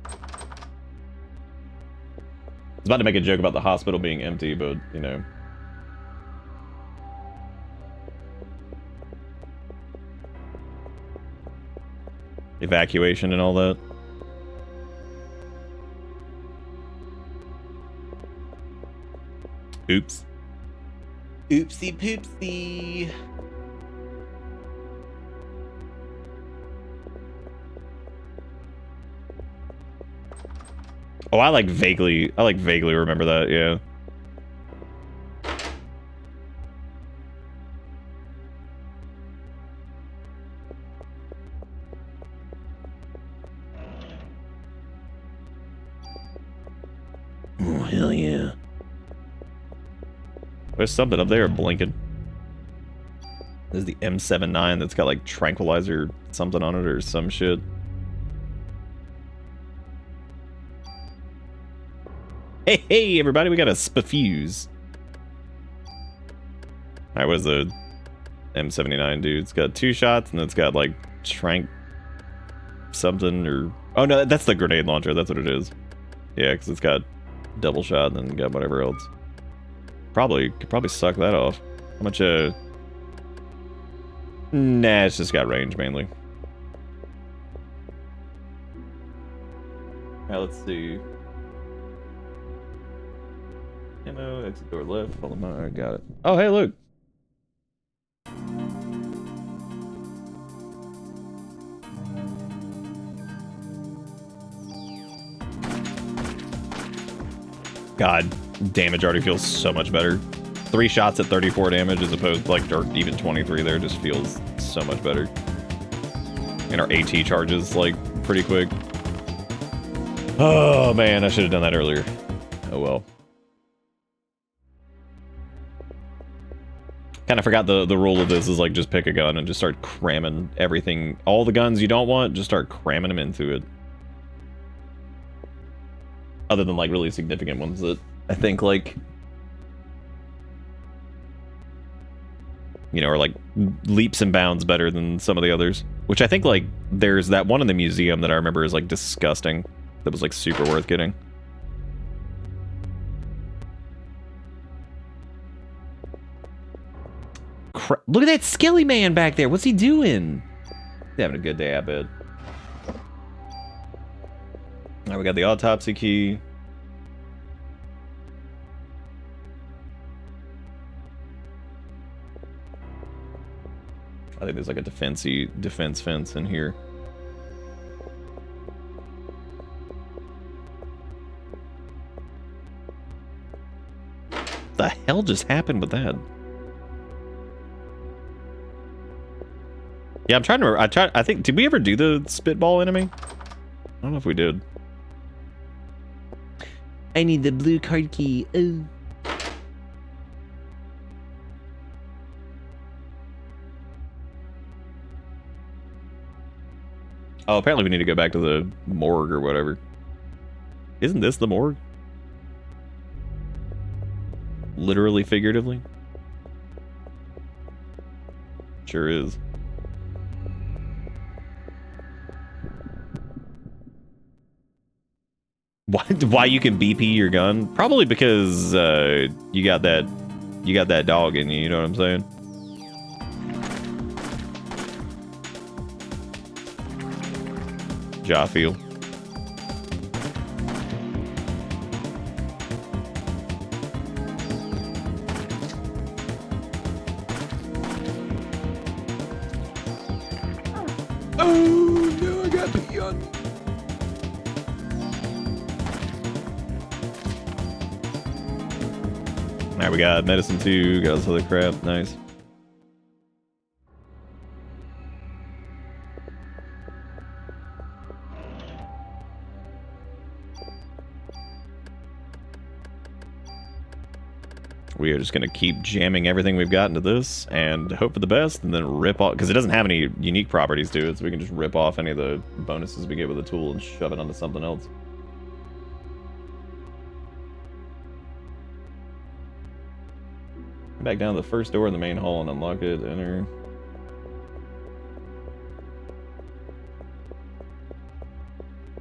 I was about to make a joke about the hospital being empty, but, you know. Evacuation and all that. Oops. Oopsie poopsie. Oh, I like vaguely remember that, yeah. Oh, hell yeah. There's something up there blinking. There's the M79 that's got like tranquilizer something on it or some shit. Hey, everybody, we got a spafuse. Alright, what is the M79, dude? It's got 2 shots and it's got like trank something or... Oh no, that's the grenade launcher, that's what it is. Yeah, because it's got double shot and then got whatever else. Could probably suck that off. How much, Nah, it's just got range mainly. Alright, let's see. Ammo, exit door left, follow my... Alright, got it. Oh, hey, look! God, damage already feels so much better. 3 shots at 34 damage as opposed to like, or even 23 there just feels so much better. And our AT charges like pretty quick. Oh man, I should have done that earlier. Oh well. Kind of forgot the rule of this is like just pick a gun and just start cramming everything. All the guns you don't want, just start cramming them into it. Other than like really significant ones that I think like, you know, are like leaps and bounds better than some of the others. Which I think like there's that one in the museum that I remember is like disgusting. That was like super worth getting. Look at that Skelly man back there. What's he doing? He's having a good day, I bet. Alright, we got the autopsy key. I think there's like a defense fence in here. What the hell just happened with that? Yeah, I'm trying to remember. I think, did we ever do the spitball enemy? I don't know if we did. I need the blue card key. Oh. Oh, apparently we need to go back to the morgue or whatever. Isn't this the morgue? Literally, figuratively? Sure is. Why you can BP your gun? Probably because you got that dog in you. You know what I'm saying? Ja feel. Oh no, I got pee on me. Alright, we got medicine 2, got this other crap, nice. We are just gonna keep jamming everything we've got into this and hope for the best and then rip off, because it doesn't have any unique properties to it, so we can just rip off any of the bonuses we get with the tool and shove it onto something else. Back down to the first door in the main hall and unlock it. Enter.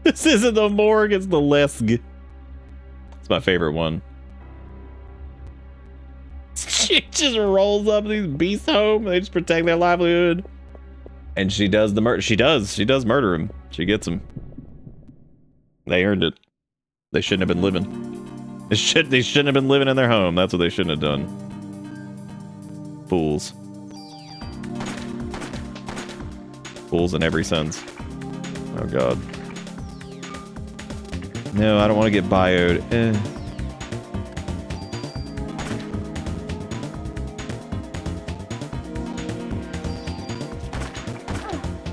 This isn't the morgue, it's the Lesk. It's my favorite one. She just rolls up these beasts home. They just protect their livelihood. And she does the murder. She does murder him. She gets him. They earned it. They shouldn't have been living. They shouldn't have been living in their home. That's what they shouldn't have done. Fools. Fools in every sense. Oh god. No, I don't want to get bioed.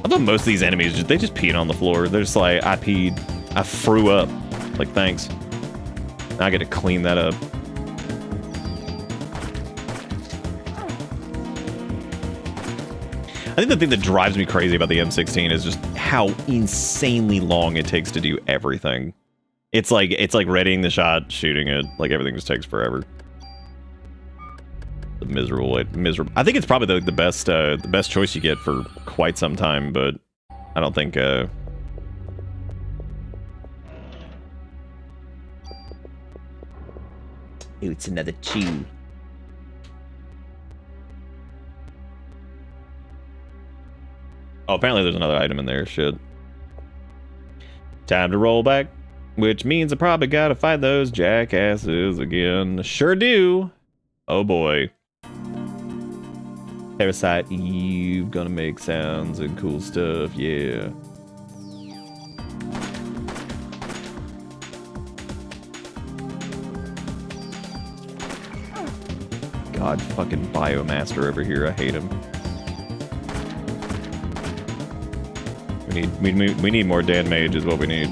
I thought most of these enemies, they just peed on the floor. They're just like, I peed. I threw up. Like, thanks. Now I get to clean that up. I think the thing that drives me crazy about the M16 is just how insanely long it takes to do everything. It's like readying the shot, shooting it. Like, everything just takes forever. The miserable. I think it's probably the best choice you get for quite some time, but I don't think. Ooh, it's another chew. Oh, apparently there's another item in there. Shit. Time to roll back, which means I probably gotta fight those jackasses again. Sure do. Oh boy. Parasite Eve, gonna make sounds and cool stuff, yeah. God, fucking Biomaster over here, I hate him. We need more Dan Mage is what we need.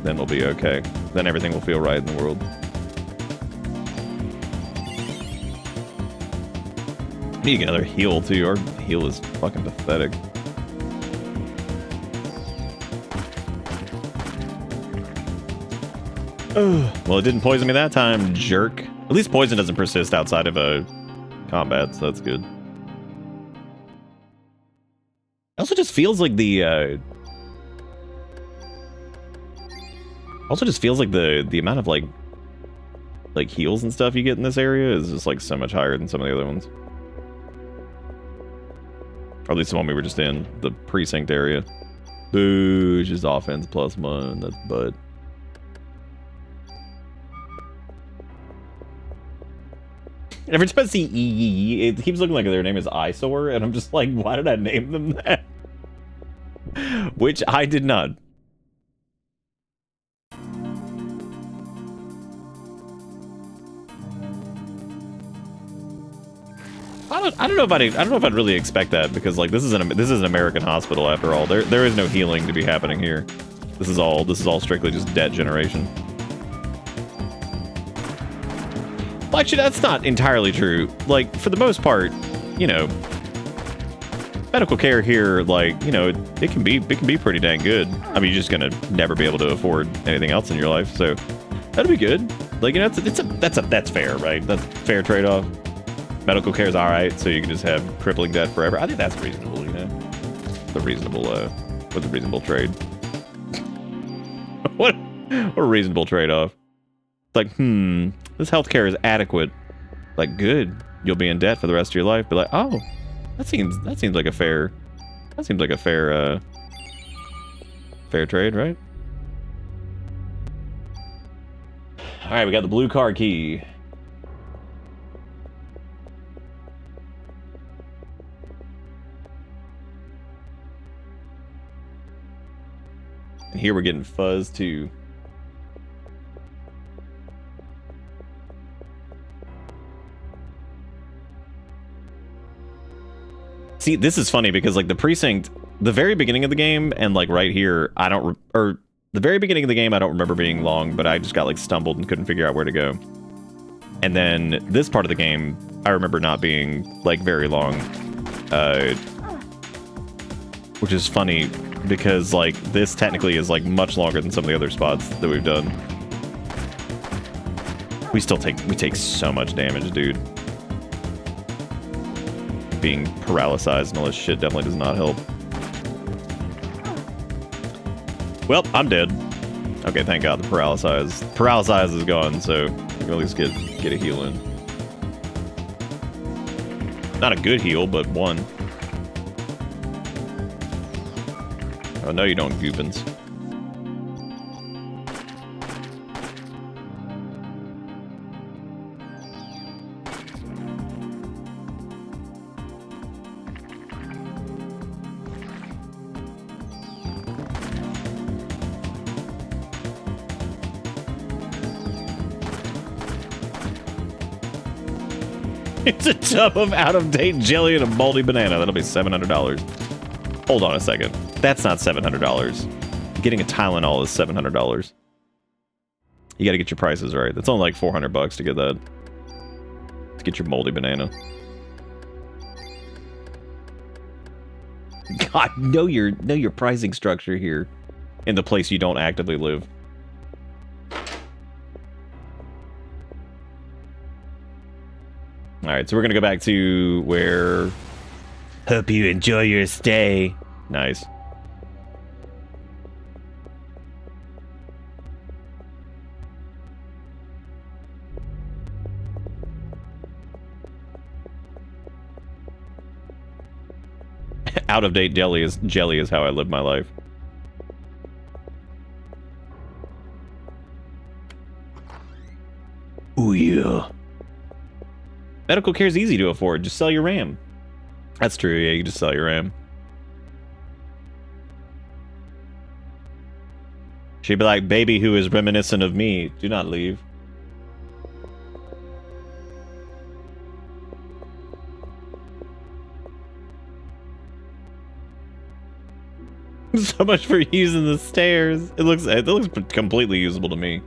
Then we'll be okay. Then everything will feel right in the world. You get another heal too. Our heal is fucking pathetic. Well, it didn't poison me that time, jerk. At least poison doesn't persist outside of a combat, so that's good. It also just feels like the amount of like heals and stuff you get in this area is just like so much higher than some of the other ones. Or at least the one we were just in, the precinct area. Boo, it's just offense +1, that's butt. Every time I see EE, it keeps looking like their name is Eyesore, and I'm just like, why did I name them that? Which I did not. I don't know if I'd really expect that, because like this is an American hospital after all. There is no healing to be happening here. This is all strictly just debt generation. Well, actually, that's not entirely true. Like, for the most part, you know, medical care here, like, you know, it can be pretty dang good. I mean, you're just gonna never be able to afford anything else in your life, so that'd be good. Like, you know, that's fair, right? That's a fair trade-off. Medical care is all right, so you can just have crippling debt forever. I think that's reasonable, you know. What's a reasonable trade? What a reasonable trade-off. Like, this healthcare is adequate. Like, good. You'll be in debt for the rest of your life. But like, oh, that seems like a fair trade, right? All right, we got the blue card key. And here we're getting fuzz too. See, this is funny because like the precinct, the very beginning of the game and like right here, the very beginning of the game I don't remember being long, but I just got like stumbled and couldn't figure out where to go. And then this part of the game, I remember not being like very long, which is funny because like this technically is like much longer than some of the other spots that we've done. We take so much damage, dude. Being paralyzed and all this shit definitely does not help. Well, I'm dead. Okay, thank God the paralysis is gone, so we can at least get a heal in. Not a good heal, but one. Oh no, you don't, Goopins. It's a tub of out-of-date jelly and a moldy banana. That'll be $700. Hold on a second. That's not $700. Getting a Tylenol is $700. You gotta get your prices right. That's only like $400 to get that. To get your moldy banana. God, know your pricing structure here in the place you don't actively live. All right, so we're gonna go back to where. Hope you enjoy your stay. Nice. Out-of-date jelly is how I live my life. Ooh yeah. Medical care is easy to afford. Just sell your RAM. That's true. Yeah, you can just sell your RAM. She'd be like, baby who is reminiscent of me. Do not leave. So much for using the stairs. It looks completely usable to me.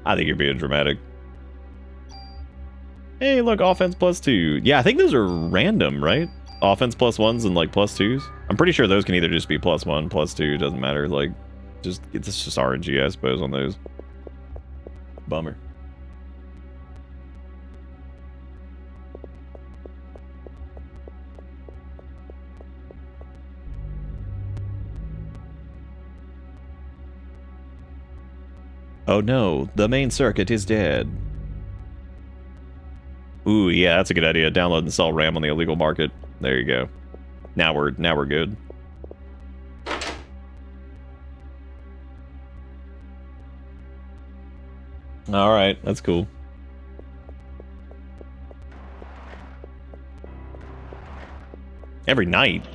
I think you're being dramatic. Hey, look, offense +2. Yeah, I think those are random, right? Offense +1s and like +2s. I'm pretty sure those can either just be +1, +2. Doesn't matter. Like, it's just RNG, I suppose, on those. Bummer. Oh no, the main circuit is dead. Ooh, yeah, that's a good idea. Download and sell RAM on the illegal market. There you go. Now we're good. All right, that's cool. Every night.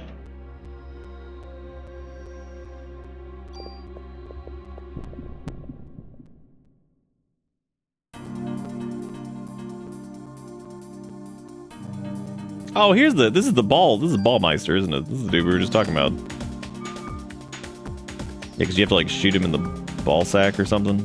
Oh, this is the Ballmeister, isn't it? This is the dude we were just talking about. Yeah, because you have to like shoot him in the ball sack or something.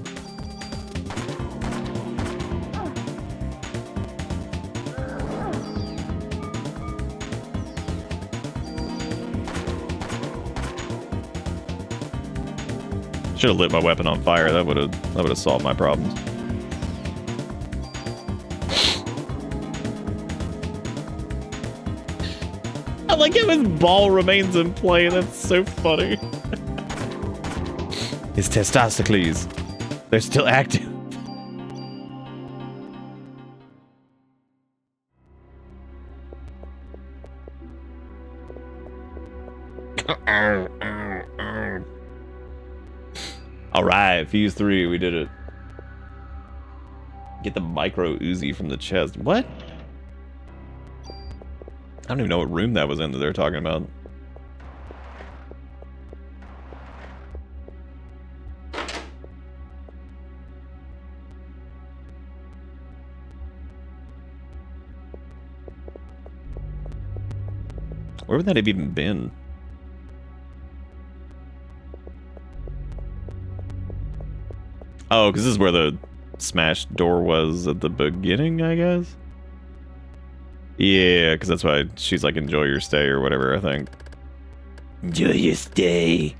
Should have lit my weapon on fire. That would have solved my problems. I like how his ball remains in play. That's so funny. His testicles, they're still active. All right, Fuse 3, we did it. Get the micro Uzi from the chest. What? I don't even know what room that was in that they're talking about. Where would that have even been? Oh, because this is where the smashed door was at the beginning, I guess? Yeah, because that's why she's like, enjoy your stay or whatever, I think. Enjoy your stay.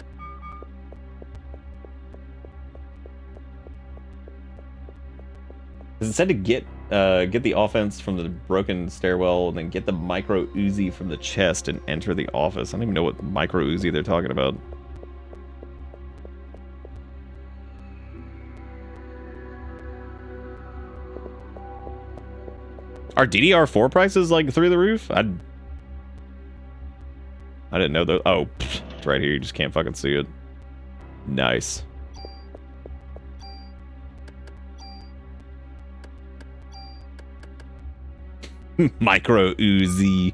Because it said to get the offense from the broken stairwell and then get the micro Uzi from the chest and enter the office. I don't even know what micro Uzi they're talking about. Are DDR4 prices like through the roof? I didn't know those. Oh, it's right here. You just can't fucking see it. Nice. Micro Uzi.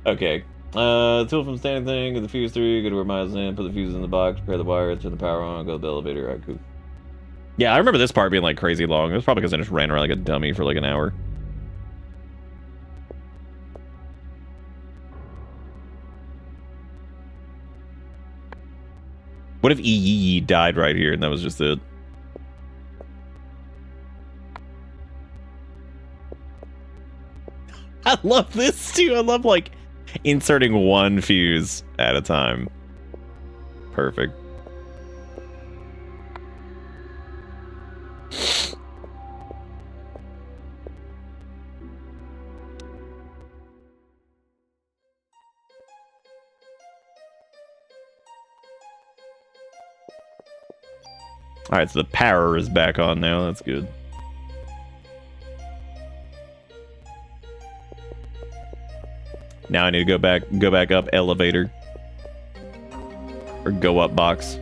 Okay. Tool from standing thing, get the fuse through, go to where Miles in, put the fuses in the box, prepare the wire, turn the power on, go to the elevator. Alright, cool. Yeah, I remember this part being like crazy long. It was probably because I just ran around like a dummy for like an hour. What if EE died right here and that was just it? I love this too. I love like inserting one fuse at a time. Perfect. Alright, so the power is back on now. That's good. Now I need to go back up elevator. Or go up box.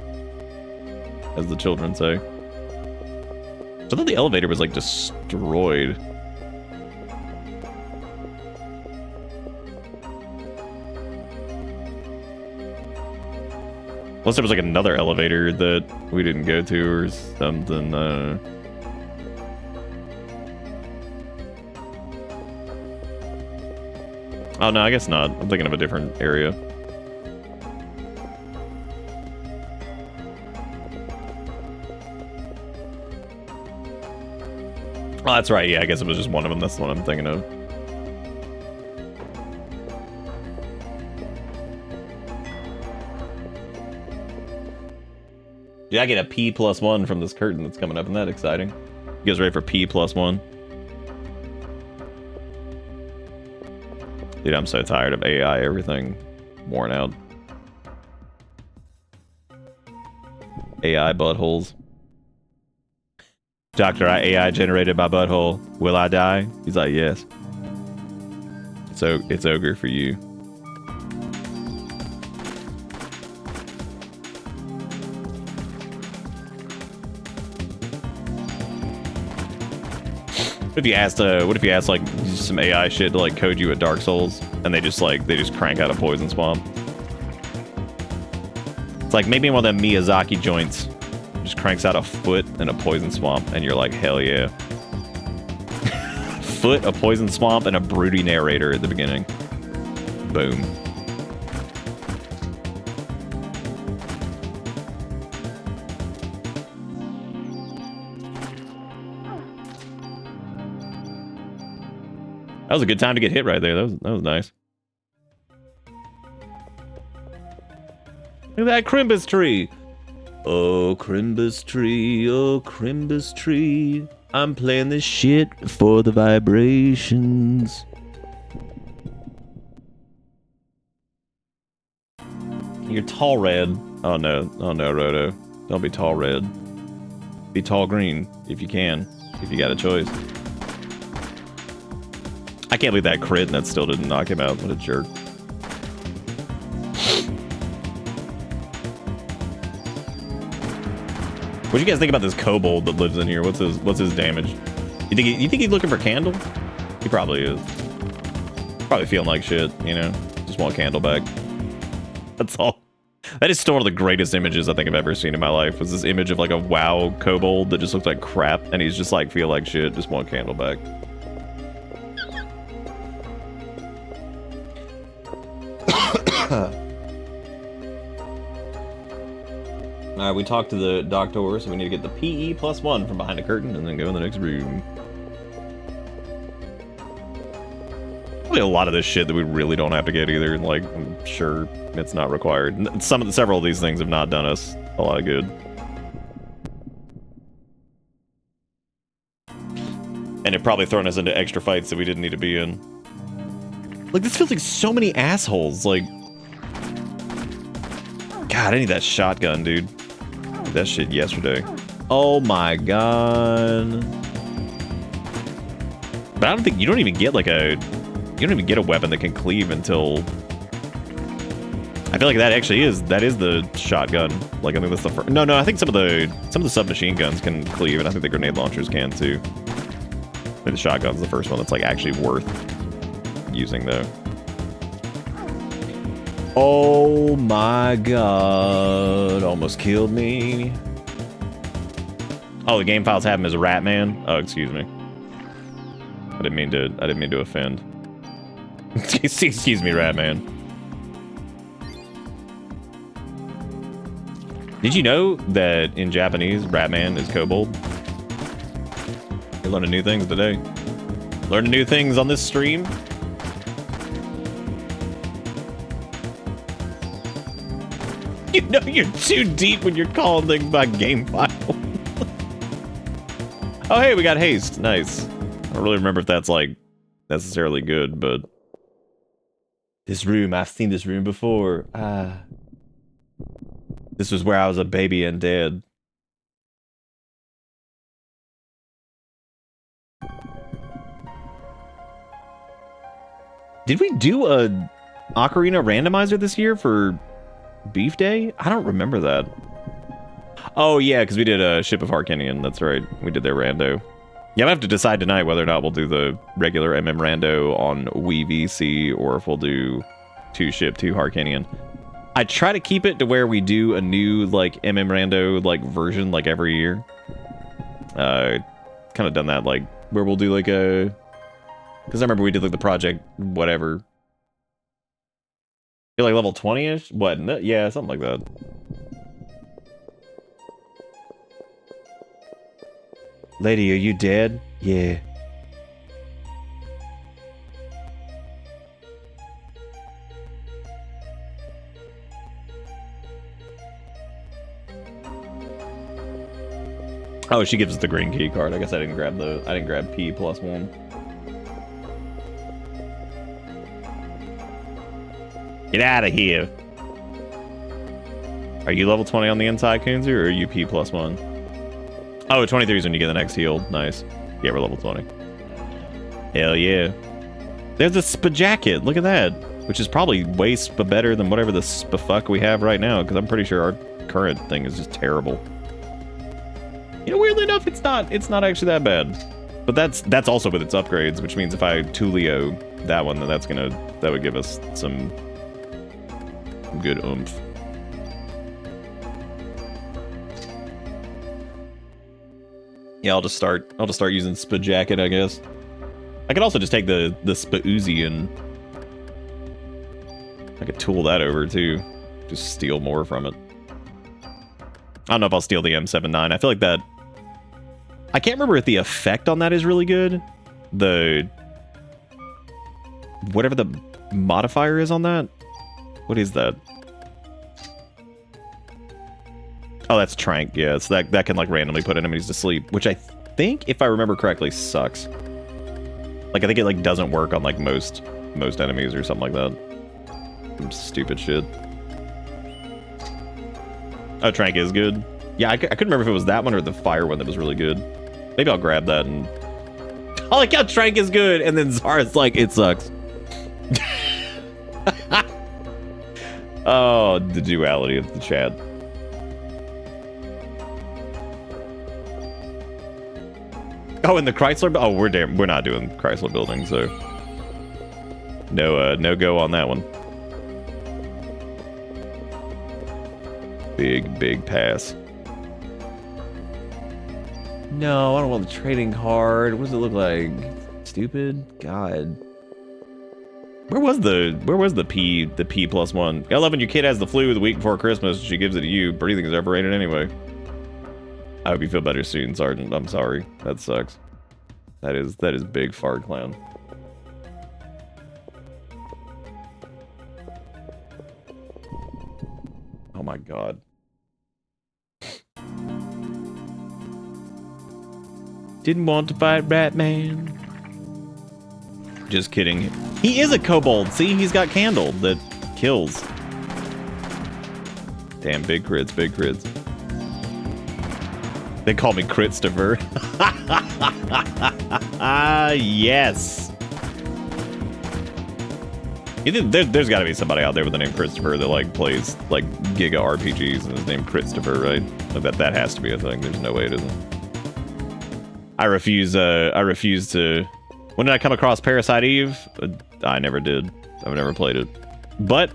As the children say. I thought the elevator was like destroyed. Unless there was like another elevator that we didn't go to or something. Oh no, I guess not. I'm thinking of a different area. Oh, that's right. Yeah, I guess it was just one of them. That's the one I'm thinking of. Yeah, I get a P+1 from this curtain that's coming up. Isn't that exciting? You guys ready for P+1? Dude, I'm so tired of AI, everything worn out. AI buttholes. Doctor, I AI generated my butthole. Will I die? He's like, yes. So it's ogre for you. What if you asked like some AI shit to like code you at Dark Souls, and they just crank out a poison swamp? It's like maybe one of them Miyazaki joints just cranks out a foot and a poison swamp, and you're like, hell yeah. Foot, a poison swamp, and a broody narrator at the beginning. Boom. That was a good time to get hit right there. That was nice. Look at that Crimbus tree. Oh, Crimbus tree, oh, Crimbus tree. I'm playing this shit for the vibrations. You're tall red. Oh no, Roto. Don't be tall red. Be tall green if you can, if you got a choice. I can't believe that crit and that still didn't knock him out. What a jerk. What do you guys think about this kobold that lives in here? What's his damage? You think he's looking for candle? He probably is. Probably feeling like shit, you know? Just want candle back. That's all. That is still one of the greatest images I think I've ever seen in my life. Was this image of like a WoW kobold that just looks like crap, and he's just like, feel like shit, just want candle back. Alright, we talked to the doctor, so we need to get the PE+1 from behind the curtain and then go in the next room. Probably a lot of this shit that we really don't have to get either. Like, I'm sure it's not required. Several of these things have not done us a lot of good. And it probably thrown us into extra fights that we didn't need to be in. Like, this feels like so many assholes. Like, God, I need that shotgun, dude. That shit yesterday. Oh my god. But I don't think you don't even get a weapon that can cleave until I feel like that is the shotgun. Like I think that's the first. No, I think some of the submachine guns can cleave, and I think the grenade launchers can too. I think the shotgun's the first one that's like actually worth using though. Oh my god, almost killed me. Oh, the game files have him as a rat man. Oh, excuse me. I didn't mean to offend. Excuse me, rat man. Did you know that in Japanese, rat man is kobold? You're learning new things today. Learning new things on this stream. You know you're too deep when you're calling things by game file. Oh, hey, we got haste. Nice. I don't really remember if that's, like, necessarily good, but... This room, I've seen this room before. Ah. This was where I was a baby and dead. Did we do a Ocarina randomizer this year for... Beef Day? I don't remember that. Oh, yeah, because we did a Ship of Harkinian. That's right. We did their rando. Yeah, I have to decide tonight whether or not we'll do the regular MM rando on Wii VC or if we'll do 2 Ship, 2 Harkinian. I try to keep it to where we do a new, like, MM rando, like, version, like, every year. Kind of done that, like, where we'll do, like, a... Because I remember we did, like, the project, whatever... You're like level 20-ish? What? No, yeah, something like that. Lady, are you dead? Yeah. Oh, she gives us the green key card. I guess I didn't grab P+1. Get out of here. Are you level 20 on the inside, Coonzy, or are you P+1? Oh, 23 is when you get the next heal. Nice. Yeah, we're level 20. Hell yeah. There's a spa jacket. Look at that. Which is probably way better than whatever the fuck we have right now, because I'm pretty sure our current thing is just terrible. You know, weirdly enough, it's not actually that bad. But that's also with its upgrades, which means if I Tulio that one, then that would give us some good oomph. Yeah, I'll just start using Spa Jacket, I guess. I could also just take the Spa Uzi and I could tool that over too. Just steal more from it. I don't know if I'll steal the M79. I feel like that... I can't remember if the effect on that is really good. Whatever the modifier is on that. What is that? Oh, that's Trank, yeah. So that can like randomly put enemies to sleep, which I think, if I remember correctly, sucks. Like, I think it like doesn't work on like most enemies or something like that. Some stupid shit. Oh, Trank is good. Yeah, I couldn't remember if it was that one or the fire one that was really good. Maybe I'll grab that and... I like how Trank is good, and then Zara's like, it sucks. Oh, the duality of the chat. Oh, in the Chrysler... Oh, we're not doing Chrysler building, so... No go on that one. Big pass. No, I don't want the trading card. What does it look like? Stupid? God. Where was the P+1? I love when your kid has the flu the week before Christmas, she gives it to you. Breathing is overrated anyway. I hope you feel better soon, Sergeant. I'm sorry. That sucks. That is big fart clown. Oh my god. Didn't want to fight Batman. Just kidding. He is a kobold. See, he's got candle that kills. Damn, big crits, big crits. They call me Critstopher. Yes. There's got to be somebody out there with the name Christopher that like plays like Giga RPGs and his name Critstopher, right? Like that has to be a thing. There's no way it isn't. I refuse to... When did I come across Parasite Eve? I never did. I've never played it. But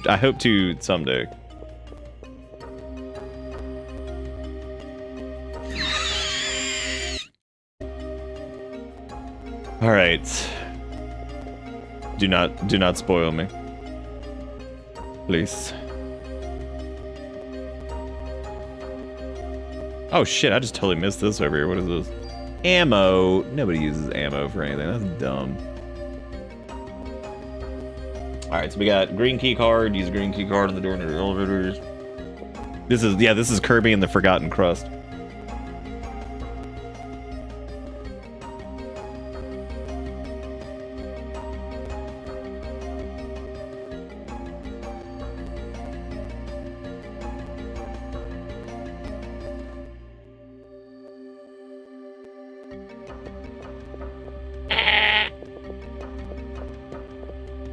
I hope to someday. All right. Do not spoil me. Please. Oh shit, I just totally missed this over here. What is this? Ammo. Nobody uses ammo for anything. That's dumb. Alright, so we got green key card. Use a green key card on the door to the elevators. This is Kirby and the Forgotten Crust.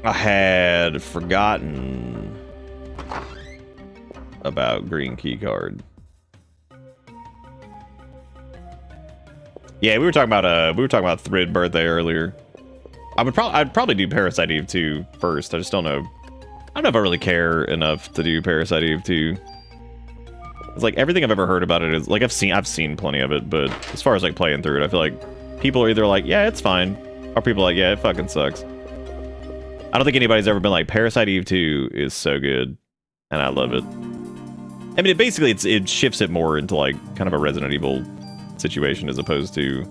I had forgotten about green key card. Yeah, we were talking about Thrid birthday earlier. I'd probably do Parasite Eve 2 first. I just don't know. I don't know if I really care enough to do Parasite Eve 2. It's like everything I've ever heard about it is like I've seen plenty of it, but as far as like playing through it, I feel like people are either like, yeah, it's fine, or people are like, yeah, it fucking sucks. I don't think anybody's ever been like, Parasite Eve 2 is so good, and I love it. I mean, it shifts it more into like kind of a Resident Evil situation as opposed to...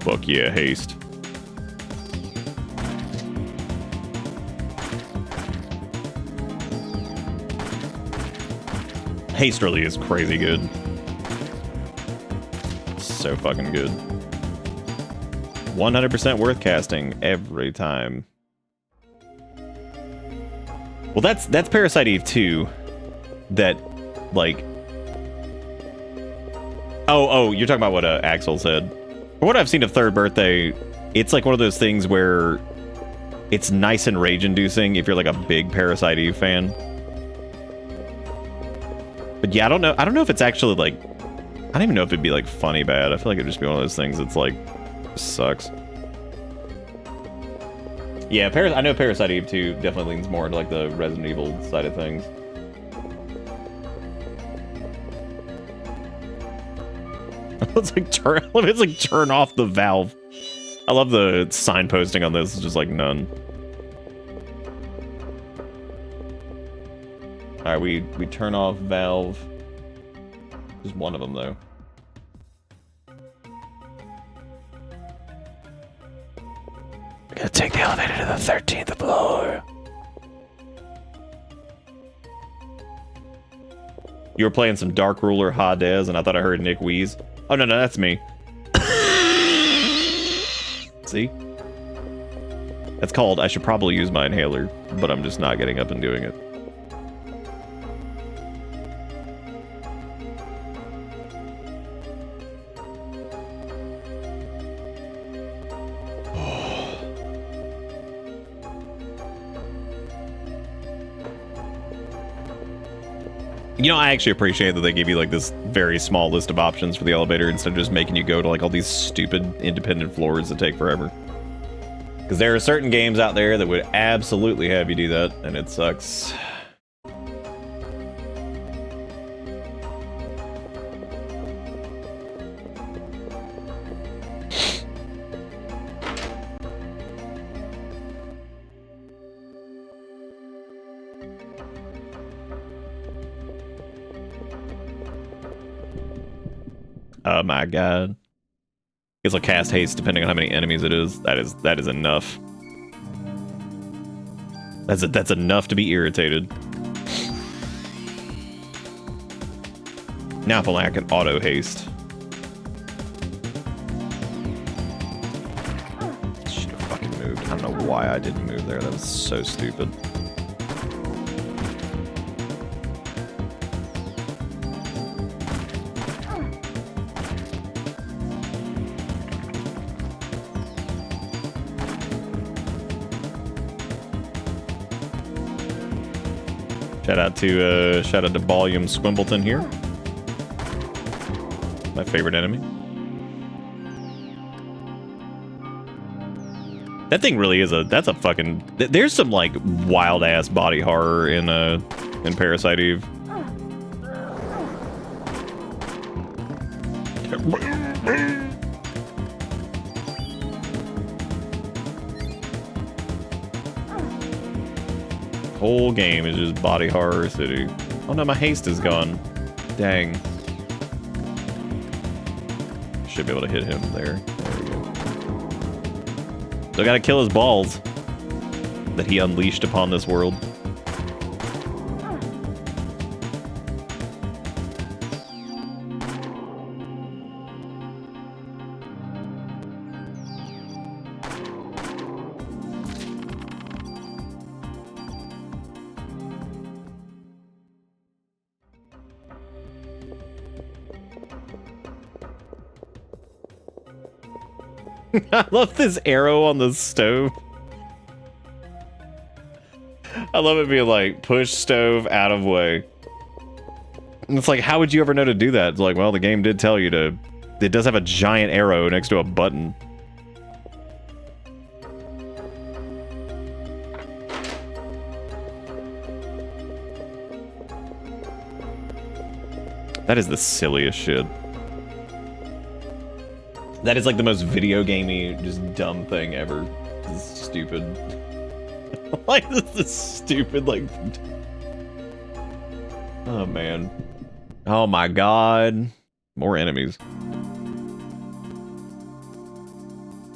Fuck yeah, haste. Haste really is crazy good. So fucking good. 100% worth casting every time. Well, that's Parasite Eve 2. That, like... Oh, you're talking about what Axel said. From what I've seen of Third Birthday, it's like one of those things where it's nice and rage-inducing if you're like a big Parasite Eve fan. But yeah, I don't know if it's actually like... I don't even know if it'd be like funny bad. I feel like it'd just be one of those things that's like... sucks. Yeah, I know Parasite Eve 2 definitely leans more into like the Resident Evil side of things. It's like turn off the valve. I love the signposting on this. It's just like none. All right, we turn off valve. Just one of them though. We gotta take the elevator to the 13th floor. You were playing some Dark Ruler Hades, and I thought I heard Nick wheeze. Oh, no, that's me. See? That's called, I should probably use my inhaler, but I'm just not getting up and doing it. You know, I actually appreciate that they give you like this very small list of options for the elevator instead of just making you go to like all these stupid independent floors that take forever. Because there are certain games out there that would absolutely have you do that, and it sucks. Oh my god. It's like cast haste depending on how many enemies it is. That is enough. That's enough to be irritated. Now if only I can auto haste. Should have fucking moved. I don't know why I didn't move there. That was so stupid. Shout out to Volume Squimbleton here. My favorite enemy. That thing really is that's a fucking... There's some like wild ass body horror in Parasite Eve. Whole game is just body horror city. Oh no, my haste is gone. Dang. Should be able to hit him there. There we go. Still gotta kill his balls that he unleashed upon this world. I love this arrow on the stove. I love it being like, push stove out of way. And it's like, how would you ever know to do that? It's like, well, the game did tell you to... It does have a giant arrow next to a button. That is the silliest shit. That is like the most video gamey, just dumb thing ever. This is stupid. Like, this is stupid, like... Oh, man. Oh, my God. More enemies.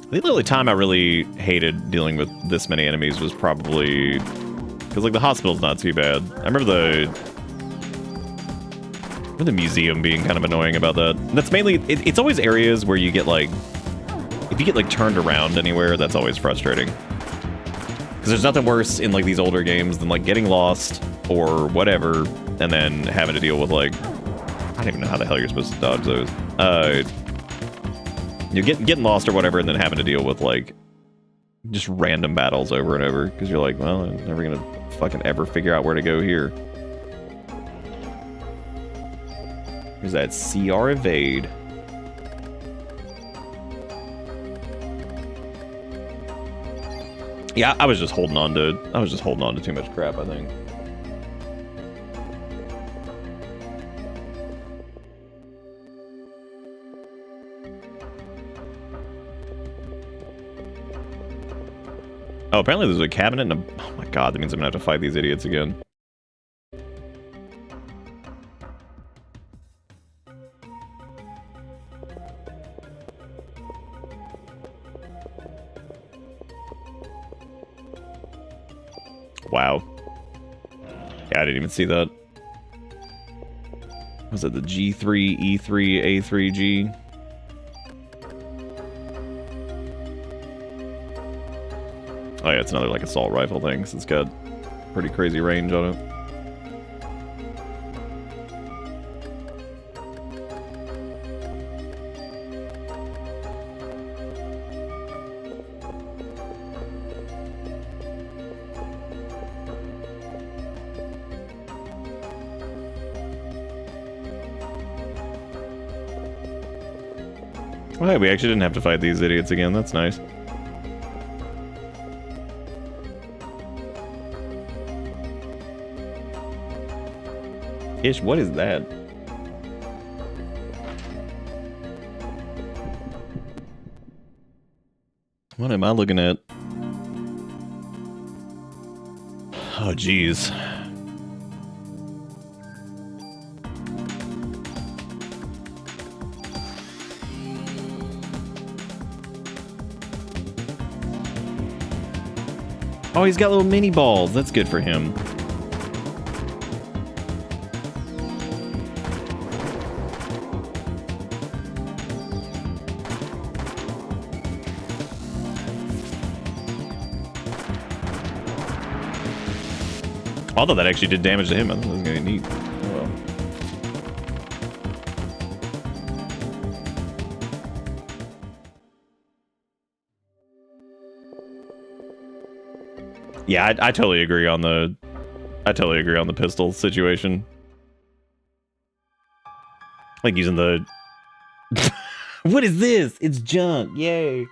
I think the only time I really hated dealing with this many enemies was probably... Because, like, the hospital's not too bad. I remember the museum being kind of annoying about that. And that's mainly... It's always areas where you get, like... If you get, like, turned around anywhere, that's always frustrating. Because there's nothing worse in, like, these older games than, like, getting lost or whatever, and then having to deal with, like... I don't even know how the hell you're supposed to dodge those. You're getting lost or whatever, and then having to deal with, like, just random battles over and over. Because you're like, well, I'm never gonna fucking ever figure out where to go here. There's that CR evade. Yeah, I was just holding on to too much crap, I think. Oh, apparently there's a cabinet and a... Oh my god, that means I'm gonna have to fight these idiots again. Wow. Yeah, I didn't even see that. Was it the G3, E3, A3G? Oh yeah, it's another like assault rifle thing, so it's got pretty crazy range on it. Well, hey, we actually didn't have to fight these idiots again. That's nice. Ish, what is that? What am I looking at? Oh, jeez. Oh, he's got little mini balls. That's good for him. I thought that actually did damage to him. I thought it was gonna be neat. Oh, well. Yeah, I totally agree on the... I totally agree on the pistol situation. Like using the... What is this? It's junk. Yay.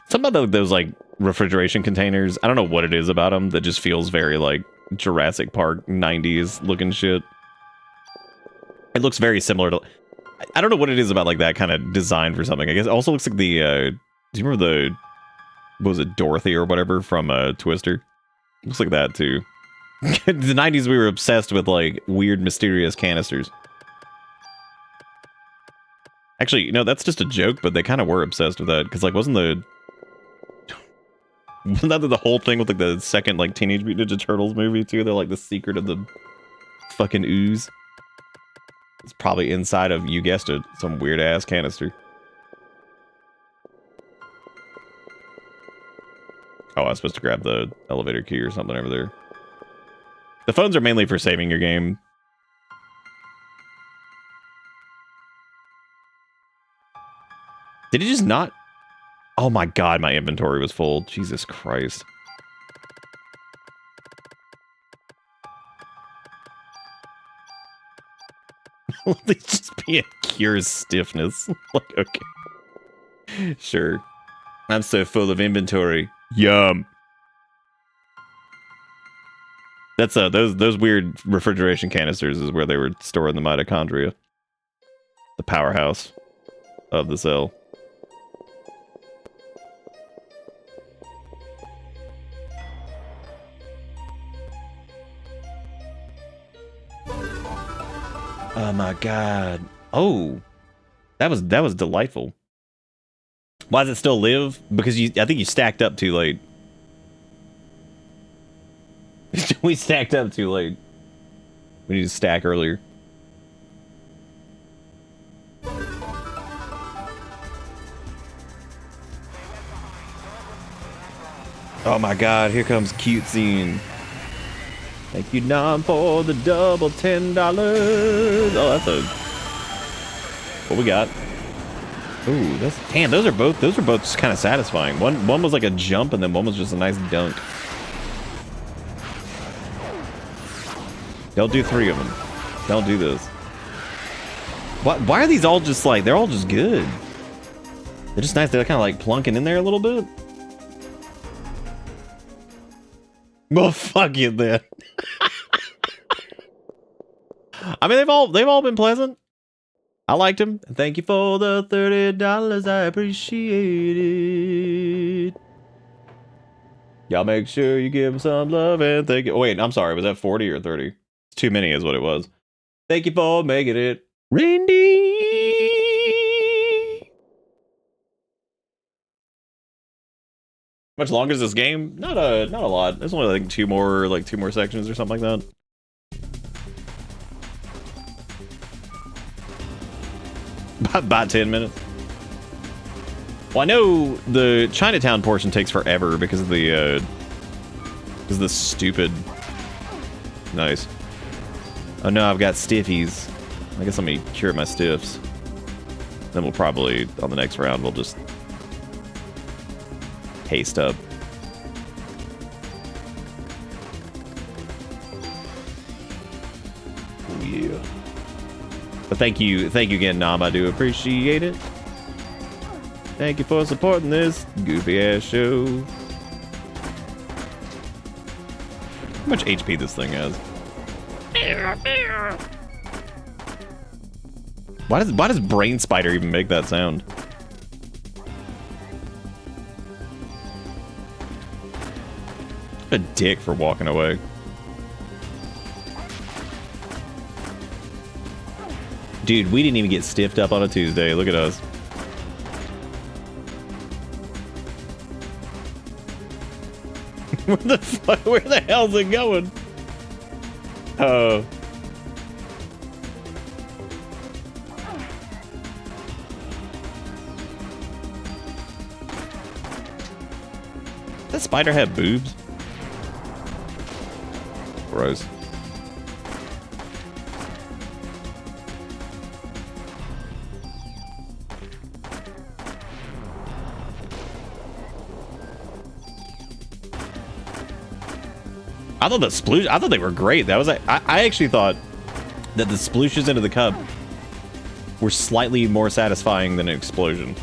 Something about those, like, refrigeration containers, I don't know what it is about them that just feels very, like, Jurassic Park 90s looking shit. It looks very similar to... I don't know what it is about, like, that kind of design for something. I guess it also looks like the, do you remember the... What was it, Dorothy or whatever from Twister? Looks like that, too. The 90s, we were obsessed with, like, weird, mysterious canisters. Actually, you know, that's just a joke, but they kind of were obsessed with that. Because, like, wasn't that the whole thing with, like, the second, like, Teenage Mutant Ninja Turtles movie, too? They're, like, the secret of the fucking ooze. It's probably inside of, you guessed it, some weird-ass canister. Oh, I was supposed to grab the elevator key or something over there. The phones are mainly for saving your game. Did it just not... Oh my god, my inventory was full. Jesus Christ. They just be a cure stiffness. Like, okay. Sure. I'm so full of inventory. Yum. That's those weird refrigeration canisters is where they were storing the mitochondria. The powerhouse of the cell. Oh my god. Oh. That was delightful. Why does it still live? Because I think you stacked up too late. We stacked up too late. We need to stack earlier. Oh my god, here comes cute scene. Thank you, Nom, for the double $10. Oh, that's a... What we got? Ooh, that's... Damn, those are both just kind of satisfying. One was like a jump, and then one was just a nice dunk. Don't do 3 of them. Don't do this. Why are these all just like... They're all just good. They're just nice. They're kind of like plunking in there a little bit. Well, fuck you then. I mean, they've all been pleasant. I liked them. Thank you for the $30. I appreciate it. Y'all make sure you give them some love and thank you. Oh, wait, I'm sorry. Was that 40 or 30? It's too many is what it was. Thank you for making it. Randy. How much longer is this game? Not a lot. There's only like two more sections or something like that. About 10 minutes. Well, I know the Chinatown portion takes forever because of the stupid. Nice. Oh no, I've got stiffies. I guess let me cure my stiffs. Then we'll probably on the next round we'll just haste up. Oh yeah. But thank you again, Nom. I do appreciate it. Thank you for supporting this goofy ass show. How much HP this thing has? Why does Brain Spider even make that sound? A dick for walking away. Dude, we didn't even get stiffed up on a Tuesday. Look at us. Where the fuck? Where the hell's it going? Oh. Does that spider have boobs? Gross. I thought I thought they were great. That was I actually thought that the splooshes into the cup were slightly more satisfying than an explosion.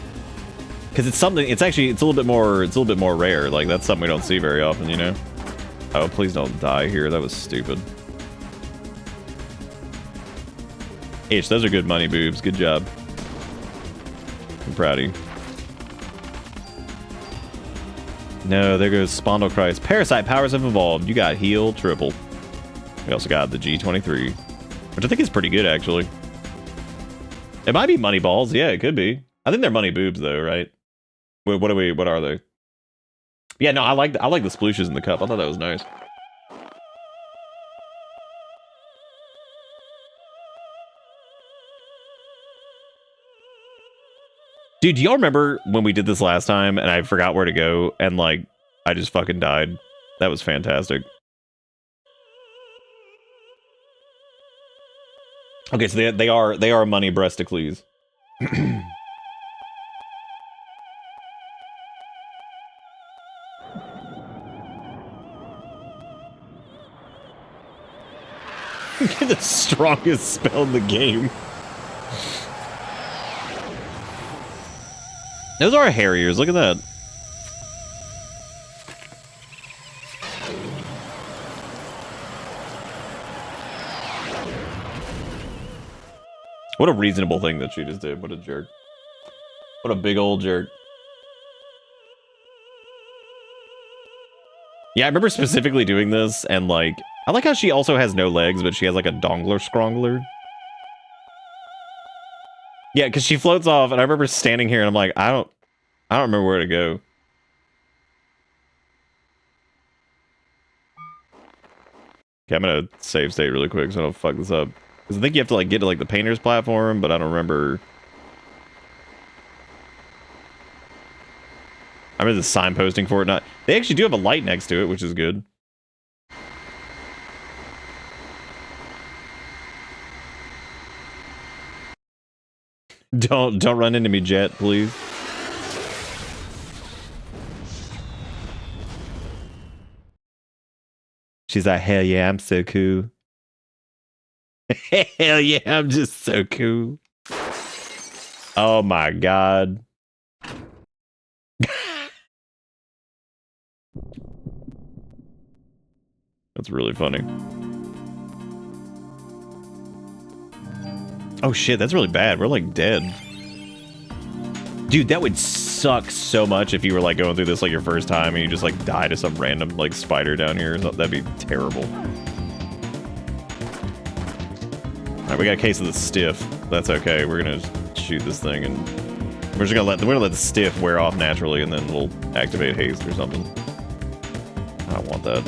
Because it's something, it's a little bit more rare. Like that's something we don't see very often, you know? Oh, please don't die here. That was stupid. H, those are good money boobs. Good job. I'm proud of you. No, there goes Spondylchrist. Parasite powers have evolved. You got heal triple. We also got the G23, which I think is pretty good, actually. It might be money balls. Yeah, it could be. I think they're money boobs, though, right? What are they? Yeah, no, I like the splooshes in the cup. I thought that was nice. Dude, do y'all remember when we did this last time and I forgot where to go and like I just fucking died? That was fantastic. Okay, so they are money breasticles. The strongest spell in the game. Those are Harriers. Look at that. What a reasonable thing that she just did. What a jerk. What a big old jerk. Yeah, I remember specifically doing this, and like, I like how she also has no legs, but she has like a dongler scrongler. Yeah, because she floats off, and I remember standing here, and I'm like, I don't remember where to go. Okay, I'm gonna save state really quick so I don't fuck this up. Because I think you have to like get to like the painter's platform, but I don't remember. I remember the signposting for it. Not they actually do have a light next to it, which is good. Don't run into me, Jet, please. She's like, hell yeah, I'm so cool. Hell yeah, I'm just so cool. Oh my god. That's really funny. Oh shit, that's really bad. We're like dead. Dude, that would suck so much if you were like going through this like your first time and you just like die to some random like spider down here or something. That'd be terrible. Alright, we got a case of the stiff. That's okay. We're gonna shoot this thing and we're gonna let the stiff wear off naturally and then we'll activate haste or something. I don't want that.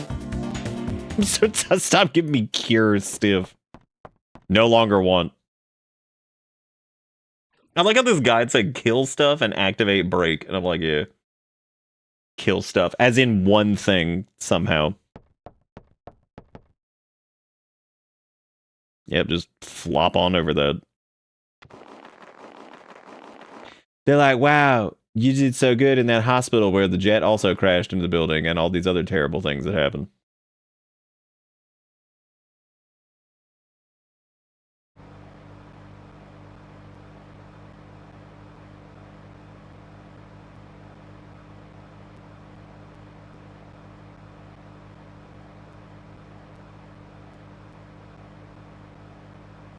So stop giving me cure stiff. No longer want. I like how this guide said kill stuff and activate break. And I'm like, yeah. Kill stuff. As in one thing, somehow. Yep, just flop on over that. They're like, wow, you did so good in that hospital where the jet also crashed into the building and all these other terrible things that happened.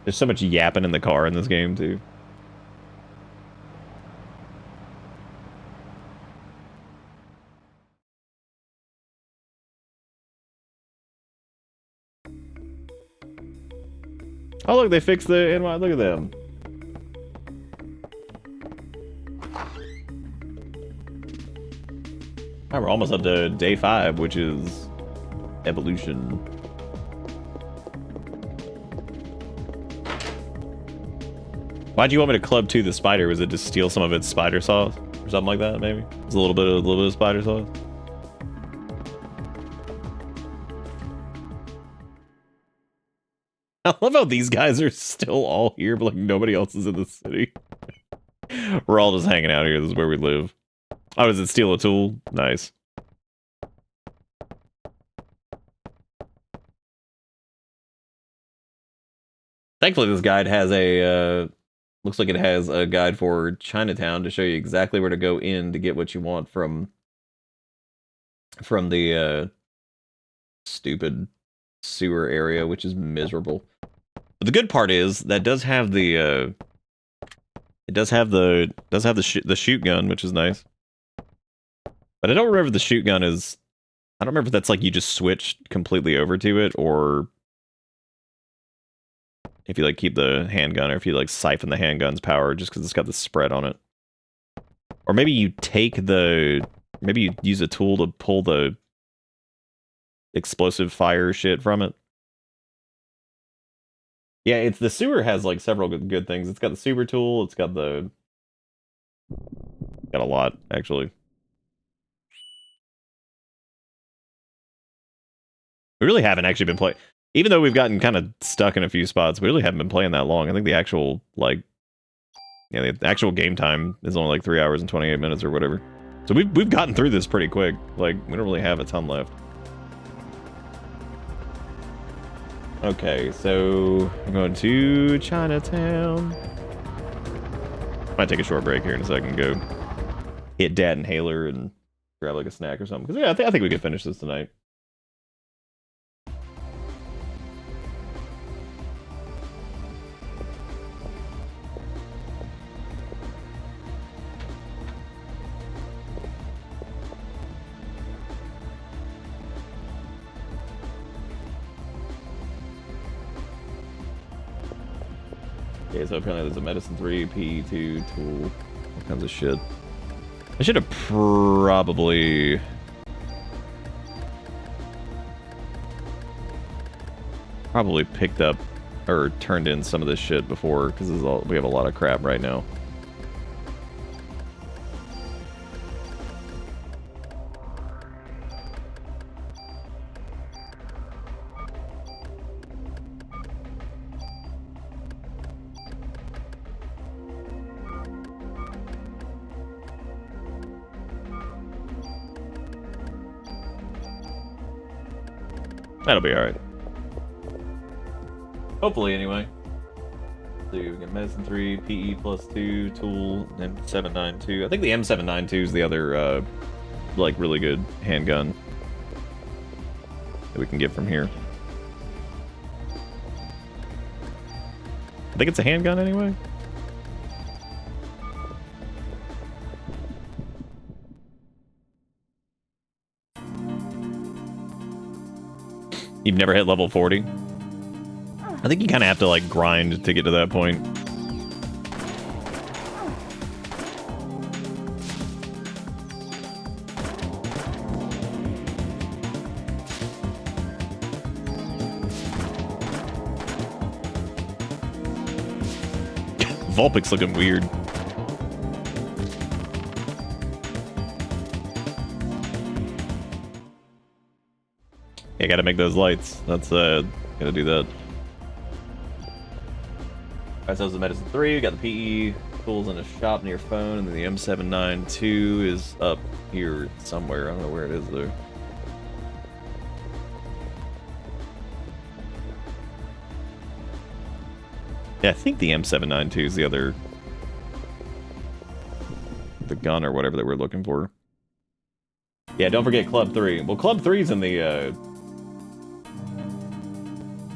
There's so much yapping in the car in this game, too. Oh, look, they fixed the NY. Look at them. All right, we're almost up to day 5, which is evolution. Why'd you want me to club to the spider? Was it to steal some of its spider sauce or something like that? Maybe it's a little bit of spider sauce. I love how these guys are still all here, but like nobody else is in the city. We're all just hanging out here. This is where we live. Oh, does it steal a tool? Nice. Thankfully, this guide has a. Looks like it has a guide for Chinatown to show you exactly where to go in to get what you want from the stupid sewer area, which is miserable. But the good part is that does have the the shoot gun, which is nice. But I don't remember the shoot gun is. I don't remember if that's like you just switch completely over to it, or if you like keep the handgun, or if you like siphon the handgun's power just because it's got the spread on it. Or maybe you maybe you use a tool to pull the explosive fire shit from it. Yeah, it's the sewer has like several good things. It's got the super tool, it's got a lot, actually. We really haven't actually been playing. Even though we've gotten kind of stuck in a few spots, we really haven't been playing that long. I think the actual, like, yeah, the actual game time is only like 3 hours and 28 minutes or whatever. So we've gotten through this pretty quick. Like, we don't really have a ton left. Okay, so I'm going to Chinatown. Might take a short break here in a second. Go hit Dad Inhaler and grab like a snack or something. Because yeah, I think we could finish this tonight. Okay, so apparently there's a medicine 3, PE2, tool, all kinds of shit. I should have probably... picked up or turned in some of this shit before, because we have a lot of crap right now. That'll be alright. Hopefully, anyway. So we get medicine 3, PE plus 2, tool, M792. I think the M792 is the other, like, really good handgun that we can get from here. I think it's a handgun anyway. You've never hit level 40? I think you kind of have to, like, grind to get to that point. Vulpix's looking weird. Yeah, gotta make those lights. That's, gotta do that. Alright, so that's the medicine 3, we got the PE tools in a shop near phone, and then the M792 is up here somewhere. I don't know where it is, though. Yeah, I think the M792 is the other... the gun or whatever that we're looking for. Yeah, don't forget Club 3. Well, Club 3's in the,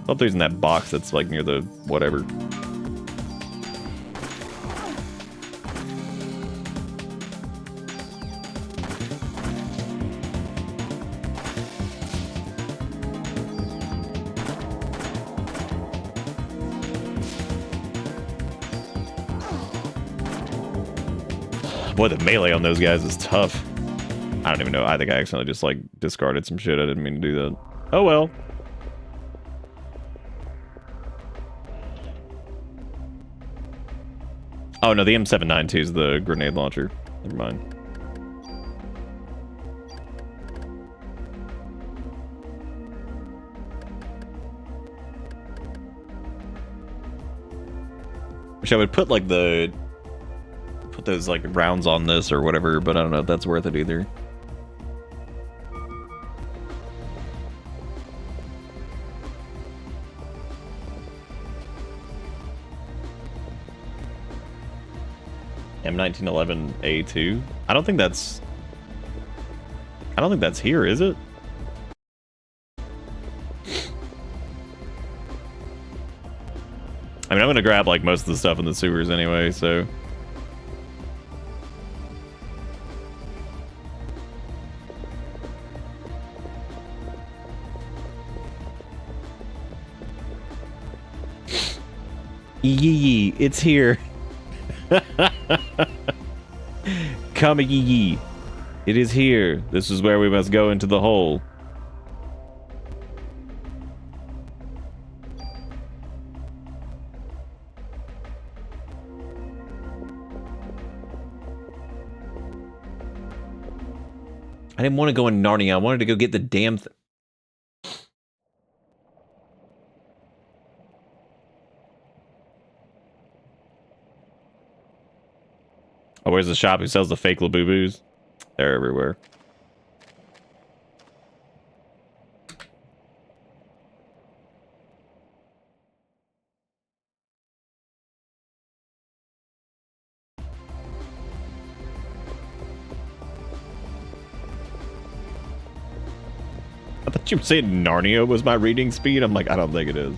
Club 3's in that box that's, like, near the whatever. Boy, the melee on those guys is tough. I don't even know. I think I accidentally just, like, discarded some shit. I didn't mean to do that. Oh, well. Oh, no, the M792 is the grenade launcher. Never mind. Wish I would put, like, put those, like, rounds on this or whatever, but I don't know if that's worth it either. M1911A2? I don't think that's here, is it? I mean, I'm gonna grab, like, most of the stuff in the sewers anyway, so... Yee, it's here. Come yee. It is here. This is where we must go into the hole. I didn't want to go in Narnia. I wanted to go get the damn thing. Oh, where's the shop who sells the fake Labubu's? They're everywhere. I thought you were saying Narnia was my reading speed. I'm like, I don't think it is.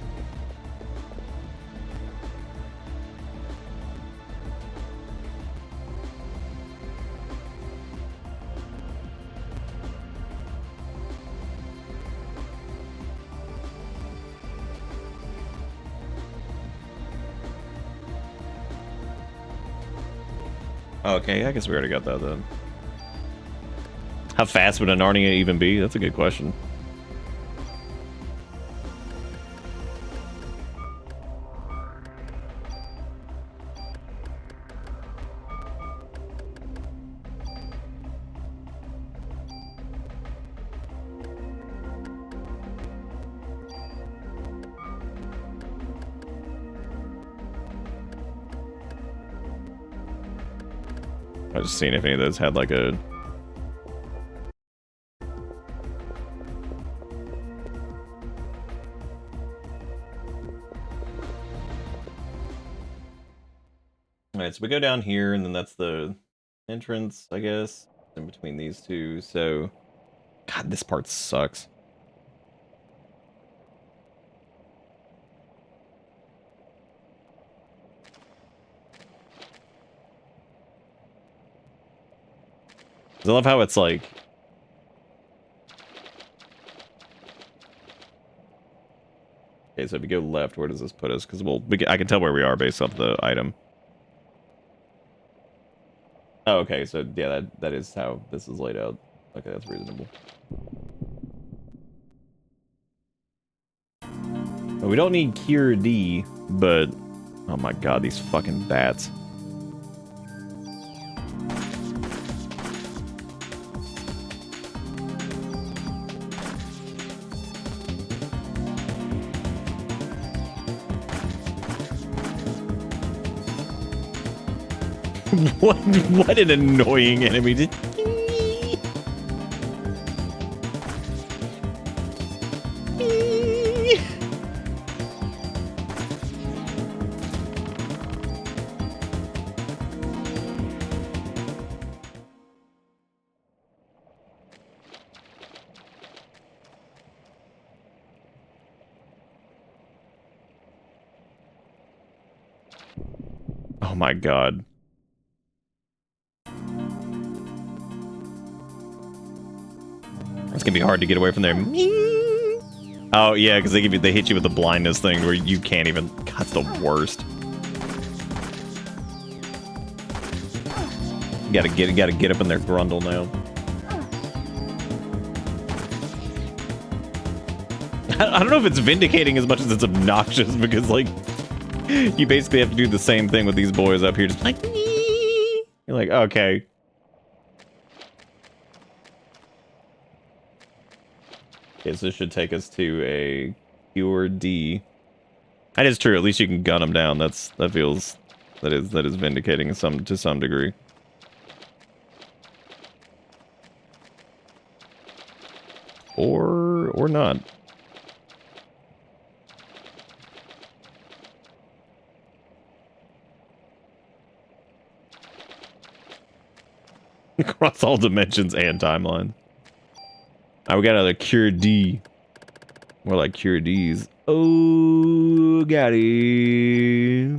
Okay, I guess we already got that then. How fast would a Narnia even be? That's a good question. I was just seeing if any of those had like a... Alright, so we go down here, and then that's the entrance, I guess, in between these two, so... God, this part sucks. I love how it's like... Okay, so if you go left, where does this put us? Because I can tell where we are based off the item. Oh, okay, so yeah, that is how this is laid out. Okay, that's reasonable. Well, we don't need Cure D, but... Oh my god, these fucking bats. What an annoying enemy. Just... Oh my god. It's gonna be hard to get away from there. Oh yeah, because they hit you with the blindness thing where you can't even. God, that's the worst. You gotta get up in their grundle now. I don't know if it's vindicating as much as it's obnoxious, because like you basically have to do the same thing with these boys up here, just like you're like, okay. Okay, so this should take us to a Cure D. That is true. At least you can gun them down. That is vindicating to some degree. Or not. Across all dimensions and timelines. We got another Cure D. More like Cure Ds. Oh, got him.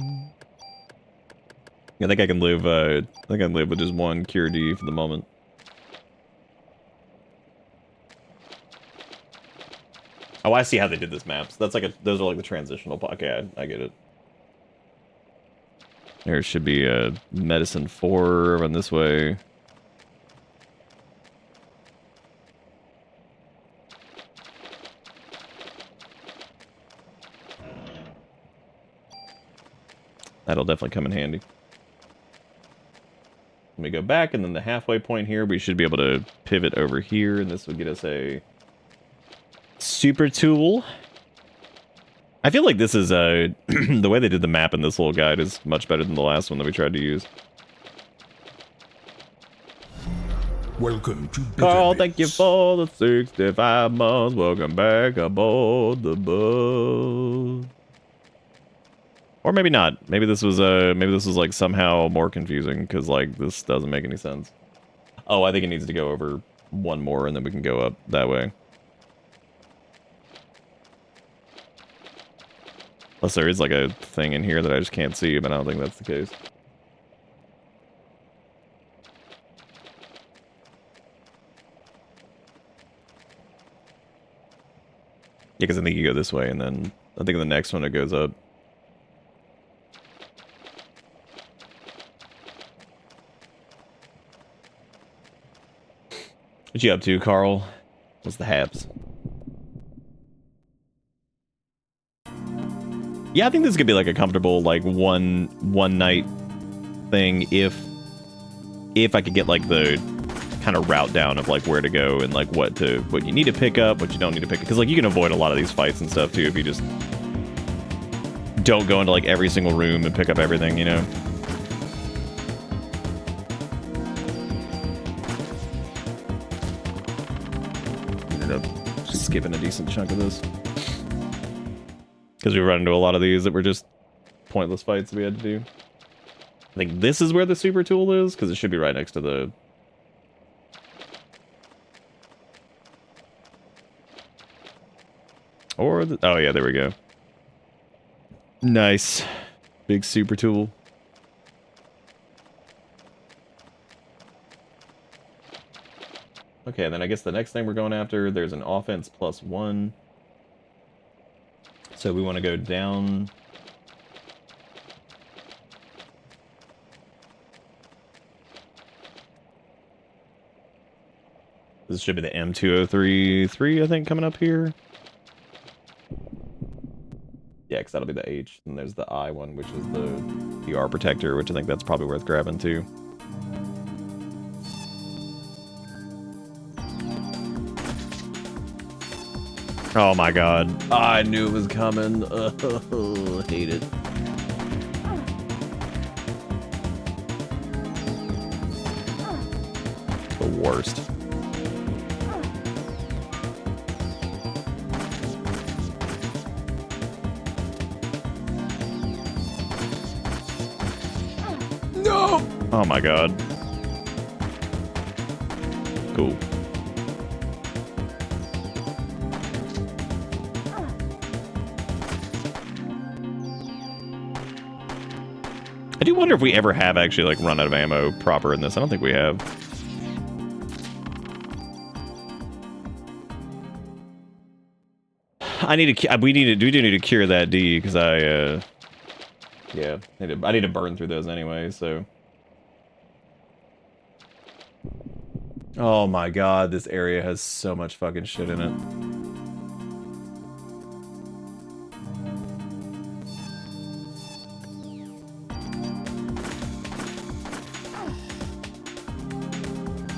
I think I can live. I think I can live with just one Cure D for the moment. Oh, I see how they did this map. So that's like those are like the transitional. Okay, I get it. There should be a medicine 4 run this way. That'll definitely come in handy. Let me go back, and then the halfway point here, we should be able to pivot over here, and this would get us a super tool. I feel like this is the way they did the map in this little guide is much better than the last one that we tried to use. Welcome to Carl, thank you for the 65 months. Welcome back aboard the bus. Or maybe not. Maybe this was like somehow more confusing, because like this doesn't make any sense. Oh, I think it needs to go over one more, and then we can go up that way. Unless there is like a thing in here that I just can't see, but I don't think that's the case. Yeah, because I think you go this way, and then I think the next one it goes up. What you up to, Carl? What's the haps? Yeah, I think this could be like a comfortable like one night thing if I could get like the kind of route down of like where to go and like what you need to pick up, what you don't need to pick up, because like you can avoid a lot of these fights and stuff too if you just don't go into like every single room and pick up everything, you know. Ended up skipping a decent chunk of this because we run into a lot of these that were just pointless fights we had to do. I think this is where the super tool is, because it should be right next to the... Or the... Oh yeah, there we go. Nice. Big super tool. Okay, and then I guess the next thing we're going after, there's an offense +1. So we want to go down... This should be the M2033, I think, coming up here. Yeah, because that'll be the H. And there's the I one, which is the R protector, which I think that's probably worth grabbing, too. Oh my god. I knew it was coming. Oh, hate it. The worst. No! Oh my god. Cool. I do wonder if we ever have actually like run out of ammo proper in this. I don't think we have. We do need to cure that D because yeah, I need to burn through those anyway, so. Oh my god, this area has so much fucking shit in it.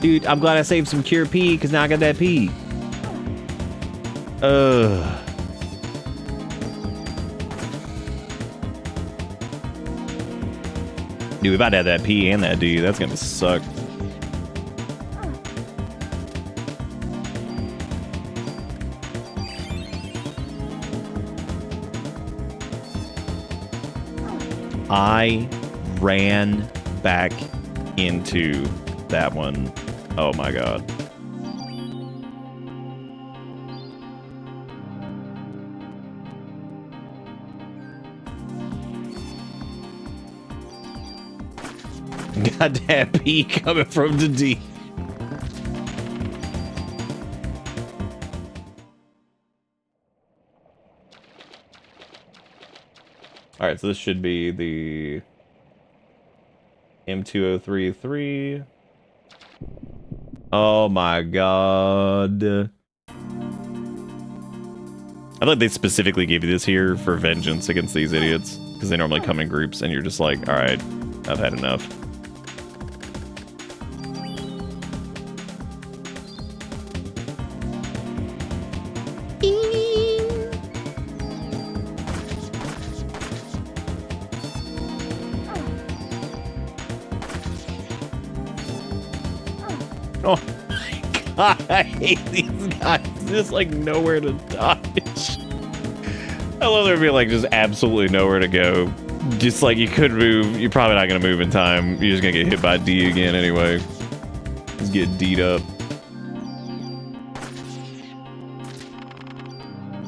Dude, I'm glad I saved some cure P, because now I got that P. Dude, we about to have that P and that D. That's gonna suck. I ran back into that one. Oh my god. Got that P coming from the D. Alright, so this should be the M2033. Oh my god. I feel like they specifically gave you this here for vengeance against these idiots, because they normally come in groups and you're just like, alright, I've had enough. Oh my god, I hate these guys. Just like nowhere to dodge. I love there being like just absolutely nowhere to go. Just like you could move, you're probably not gonna move in time. You're just gonna get hit by D again anyway. Just get D'd up.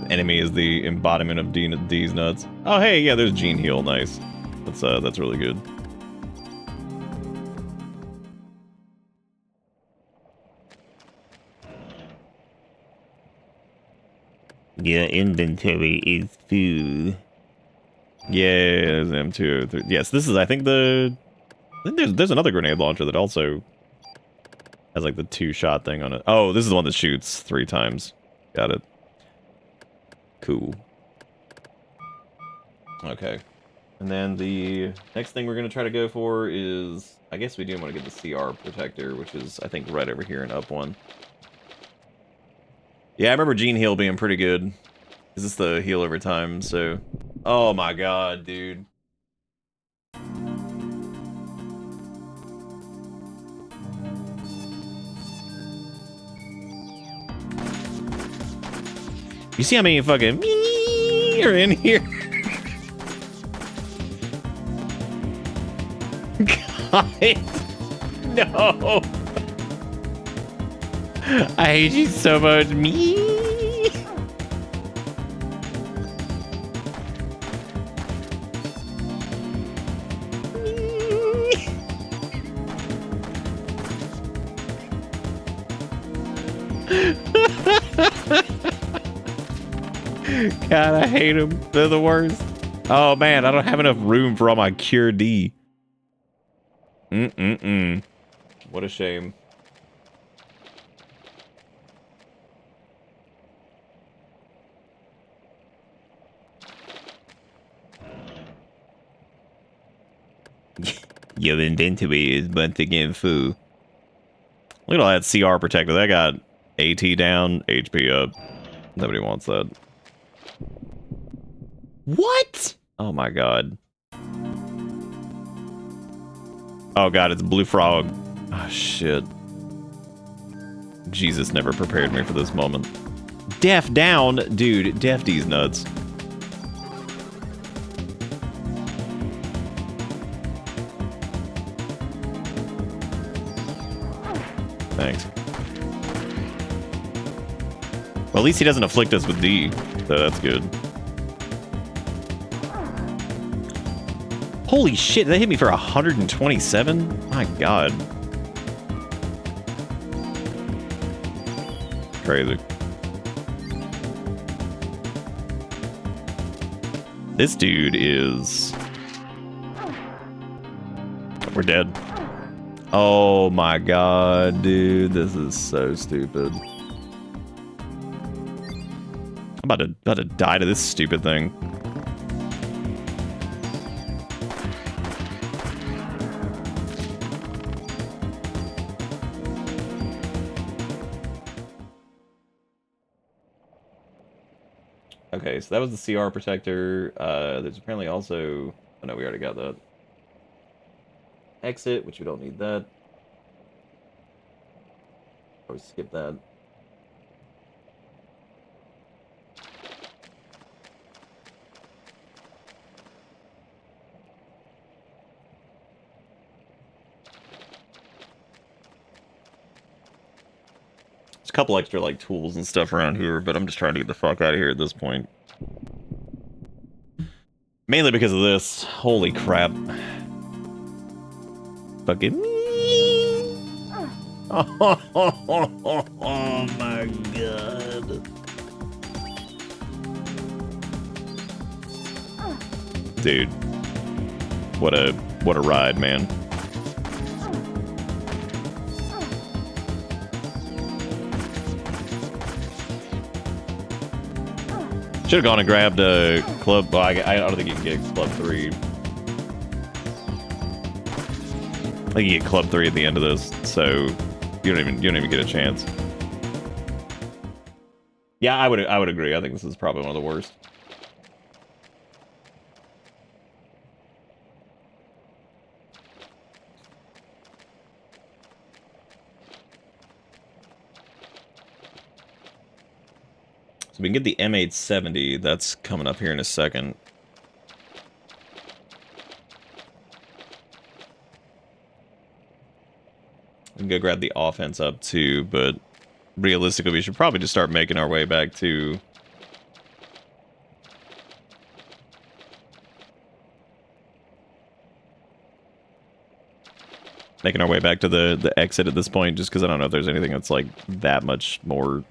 The enemy is the embodiment of D's nuts. Oh hey, yeah, there's Gene Heal, nice. That's really good. Yeah, inventory is full. Yeah, M203. Yes, this is, I think there's another grenade launcher that also Has like the 2-shot thing on it. Oh, this is the one that shoots 3 times. Got it. Cool. Okay. And then the next thing we're going to try to go for is... I guess we do want to get the CR protector, which is, I think, right over here in up 1. Yeah, I remember Gene Heal being pretty good. Is this the heal over time? So... Oh my god, dude. You see how many fucking me are in here? God, no. I hate you so much, me. God, I hate them. They're the worst. Oh man, I don't have enough room for all my Cure D. What a shame. Your inventory is once again full. Look at all that CR protector. That got AT down, HP up. Nobody wants that. What? Oh my god. Oh god, it's Blue Frog. Oh shit. Jesus never prepared me for this moment. Def down? Dude, Def D's nuts. Thanks. Well, at least he doesn't afflict us with D, so that's good. Holy shit, that hit me for 127? My god. Crazy. This dude is... We're dead. Oh my god, dude. This is so stupid. I'm about to die to this stupid thing. Okay, so that was the CR protector. There's apparently also... Oh no, we already got that. Exit, which we don't need that. Or skip that. There's a couple extra like tools and stuff around here, but I'm just trying to get the fuck out of here at this point. Mainly because of this. Holy crap. Fucking me. Oh my god. Dude. What a ride, man. Should have gone and grabbed a club. Well, I don't think you can get club 3. I think you get club 3 at the end of this, so you don't even get a chance. Yeah, I would agree. I think this is probably one of the worst. So we can get the M870. That's coming up here in a second. We can go grab the offense up too, but realistically, we should probably just start making our way back to... Making our way back to the exit at this point, just because I don't know if there's anything that's like that much more...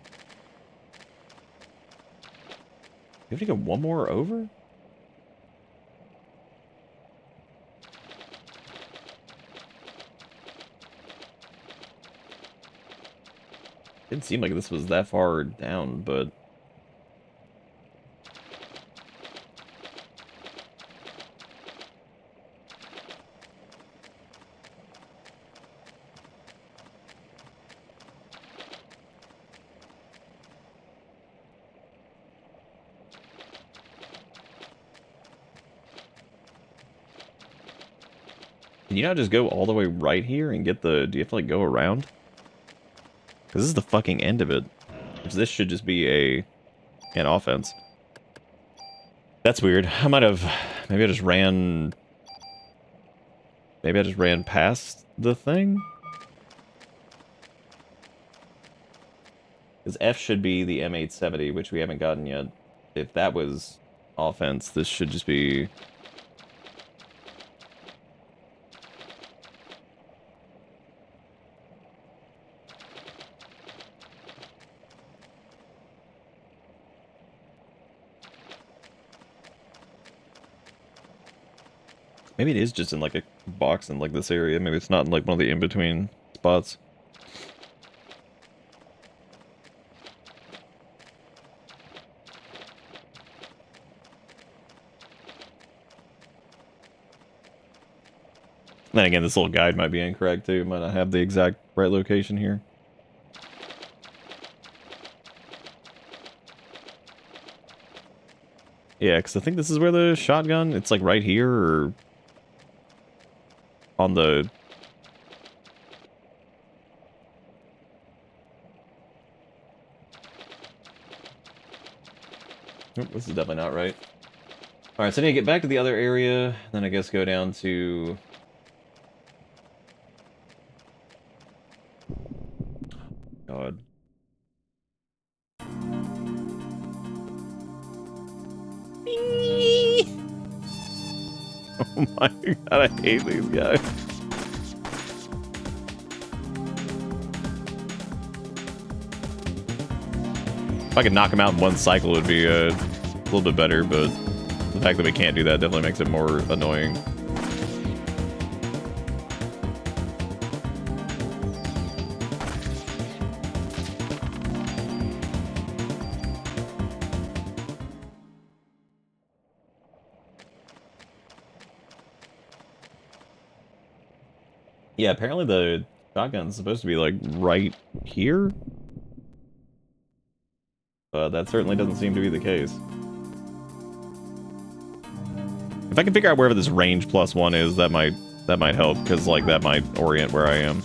You have to go one more over? Didn't seem like this was that far down, but... Can you not just go all the way right here and get the... Do you have to, like, go around? Because this is the fucking end of it. Which this should just be an offense. That's weird. I might have... Maybe I just ran... Maybe I just ran past the thing? Because F should be the M870, which we haven't gotten yet. If that was offense, this should just be... Maybe it is just in, like, a box in, like, this area. Maybe it's not in, like, one of the in-between spots. Then again, this little guide might be incorrect, too. Might not have the exact right location here. Yeah, because I think this is where the shotgun... It's, like, right here, or... On the... Oop, this is definitely not right. Alright, so I need to get back to the other area, then I guess go down to... God. Oh my god, I hate these guys. If I could knock them out in one cycle, it would be a little bit better, but the fact that we can't do that definitely makes it more annoying. Yeah, apparently the shotgun's supposed to be, like, right here? But that certainly doesn't seem to be the case. If I can figure out wherever this range +1 is, that might help, because, like, that might orient where I am.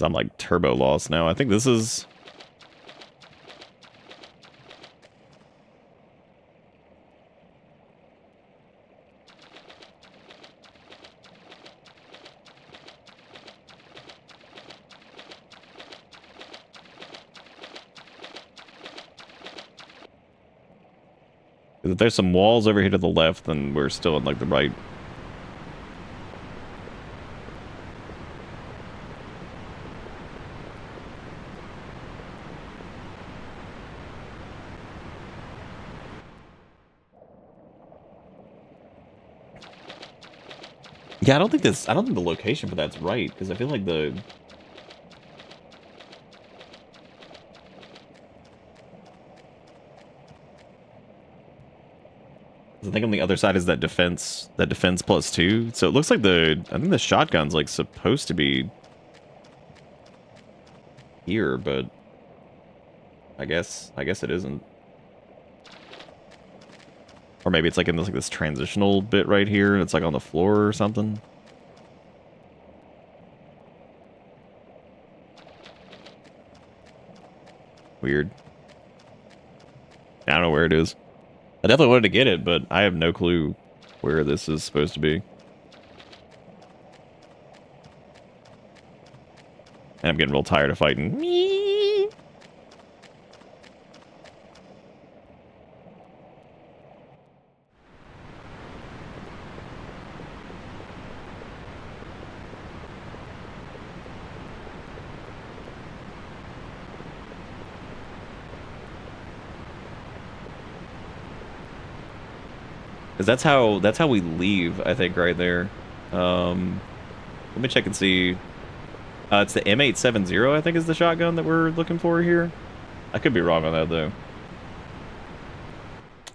I'm like turbo lost now. I think this is... If there's some walls over here to the left, then we're still in, like, the right... Yeah, I don't think the location for that's right, because I feel like the... I think on the other side is that defense +2. So it looks like I think the shotgun's, like, supposed to be here, but I guess it isn't. Or maybe it's like in this transitional bit right here, and it's like on the floor or something. Weird. I don't know where it is. I definitely wanted to get it, but I have no clue where this is supposed to be. And I'm getting real tired of fighting. Because that's how we leave, I think, right there. Let me check and see. It's the M870, I think, is the shotgun that we're looking for here. I could be wrong on that, though.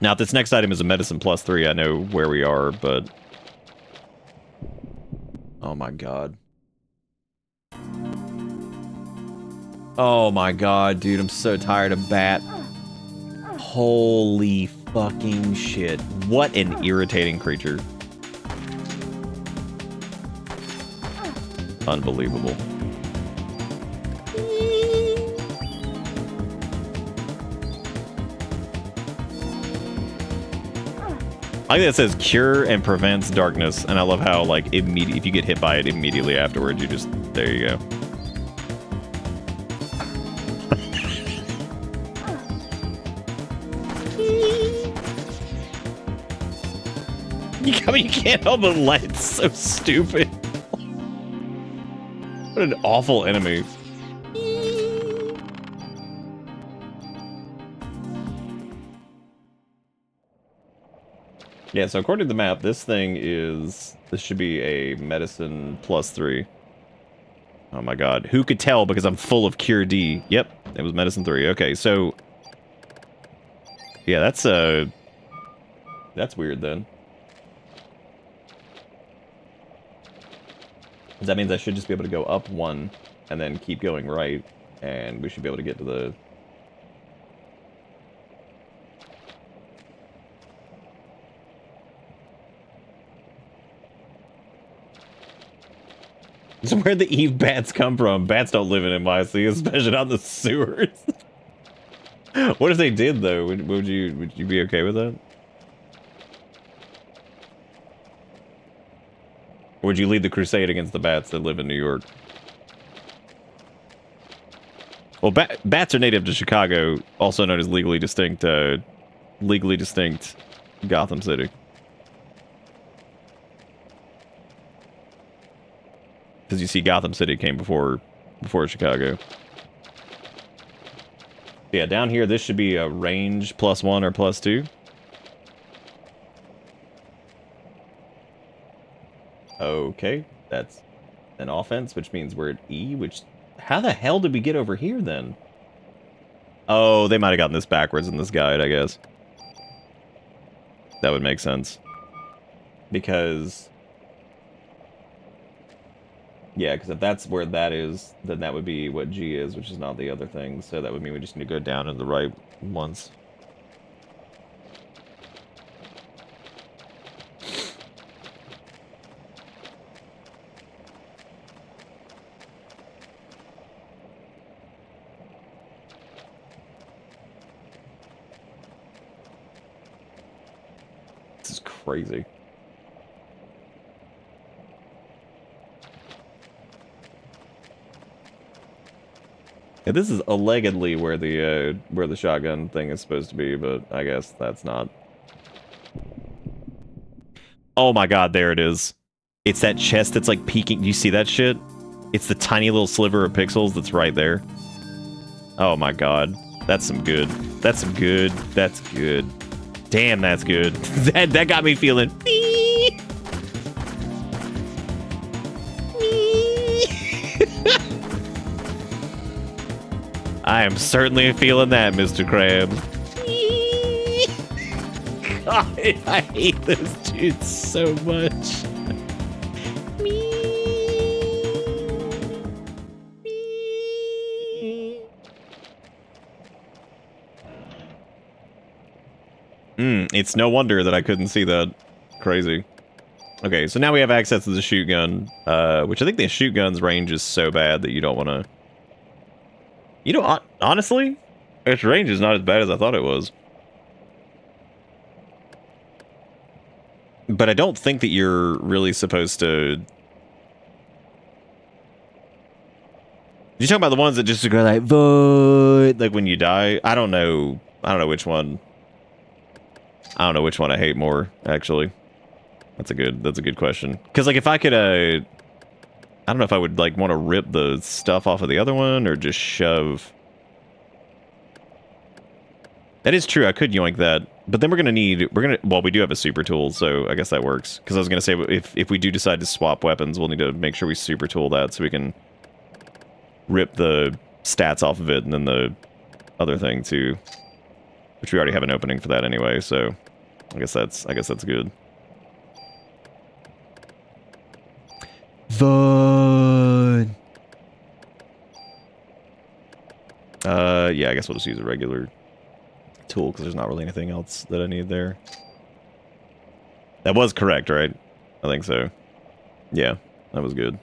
Now, if this next item is a medicine +3, I know where we are, but... Oh my god. Oh my god, dude, I'm so tired of bat. Holy fucking shit. What an irritating creature. Unbelievable. I think that says cure and prevents darkness, and I love how, like, if you get hit by it immediately afterwards, you just, there you go. You can't help but laugh. It's so stupid. What an awful enemy. Yeah, so according to the map, this should be a medicine +3. Oh my god. Who could tell because I'm full of Cure D? Yep, it was medicine 3. Okay, so... Yeah, that's weird then. That means I should just be able to go up 1 and then keep going right, and we should be able to get to the... So where'd the Eve bats come from? Bats don't live in NYC, especially not in the sewers. What if they did, though? Would you be okay with that? Or would you lead the crusade against the bats that live in New York? Well, bats are native to Chicago, also known as legally distinct Gotham City. Because you see, Gotham City came before Chicago. Yeah, down here, this should be a range +1 or +2. Okay, that's an offense, which means we're at E, which... How the hell did we get over here, then? Oh, they might have gotten this backwards in this guide, I guess. That would make sense. Because... Yeah, because if that's where that is, then that would be what G is, which is not the other thing. So that would mean we just need to go down to the right once. This is crazy. Yeah, this is allegedly where the shotgun thing is supposed to be, but I guess that's not. Oh my god, there it is. It's that chest that's like peeking. You see that shit? It's the tiny little sliver of pixels that's right there. Oh my god. That's some good. That's some good. That's good. Damn, that's good. that got me feeling. I am certainly feeling that, Mr. Krabs. God, I hate those dudes so much. It's no wonder that I couldn't see that. Crazy. Okay, so now we have access to the shoot gun, which I think the shoot gun's range is so bad that you don't want to... You know, honestly, its range is not as bad as I thought it was. But I don't think that you're really supposed to... You're talking about the ones that just go like, void, like when you die? I don't know which one. I don't know which one I hate more, actually. That's a good question. Because, like, if I could, I don't know if I would, like, want to rip the stuff off of the other one or just shove. That is true. I could yoink that But then we're gonna well, we do have a super tool, so I guess that works. Because I was gonna say if we do decide to swap weapons, we'll need to make sure we super tool that so we can rip the stats off of it, and then the other thing too, which we already have an opening for that anyway. So I guess that's good. Fun. Yeah, I guess we'll just use a regular tool because there's not really anything else that I need there. That was correct, right? I think so. Yeah, that was good.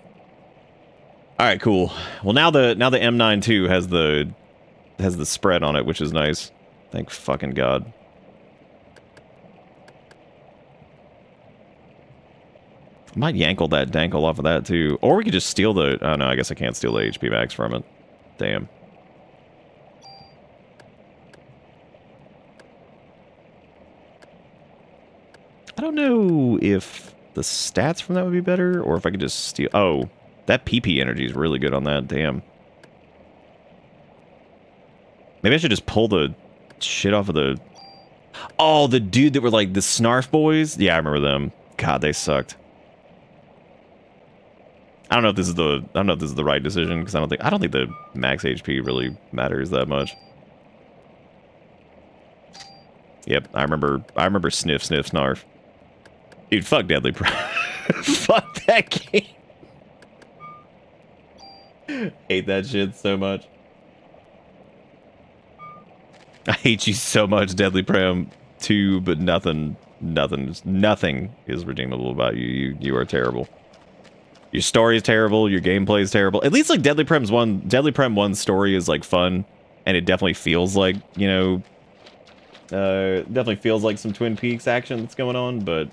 All right, cool. Well, now the M92 has the spread on it, which is nice. Thank fucking God. I might yankle that dankle off of that too, or we could just steal the. Oh no, I guess I can't steal the HP max from it. Damn. I don't know if the stats from that would be better, or if I could just steal... Oh, that PP energy is really good on that. Damn. Maybe I should just pull the shit off of the... Oh, the dude that were like the Snarf boys? Yeah, I remember them. God, they sucked. I don't know if this is the right decision, because I don't think the max HP really matters that much. Yep, I remember Sniff Snarf. Dude, fuck Deadly Prem. Fuck that game. Hate that shit so much. I hate you so much, Deadly Prem 2, but nothing is redeemable about you. You are terrible. Your story is terrible, your gameplay is terrible. At least like Deadly Prem 1's story is like fun, and it definitely feels like, you know, definitely feels like some Twin Peaks action that's going on, but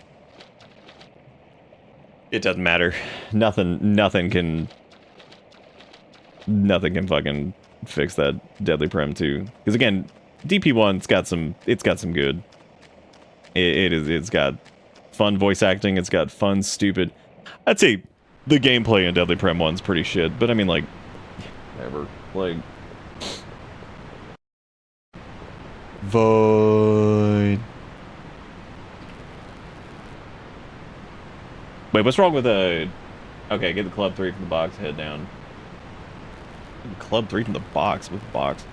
it doesn't matter. Nothing can fucking fix that Deadly Prem 2. Because again, DP1, it's got some good. It's got fun voice acting, it's got fun, stupid. I'd say the gameplay in Deadly Prem 1's pretty shit, but I mean, like, whatever. Like, Void. Wait, what's wrong with the... Okay, get the Club 3 from the box, head down. Club 3 from the box? With the box?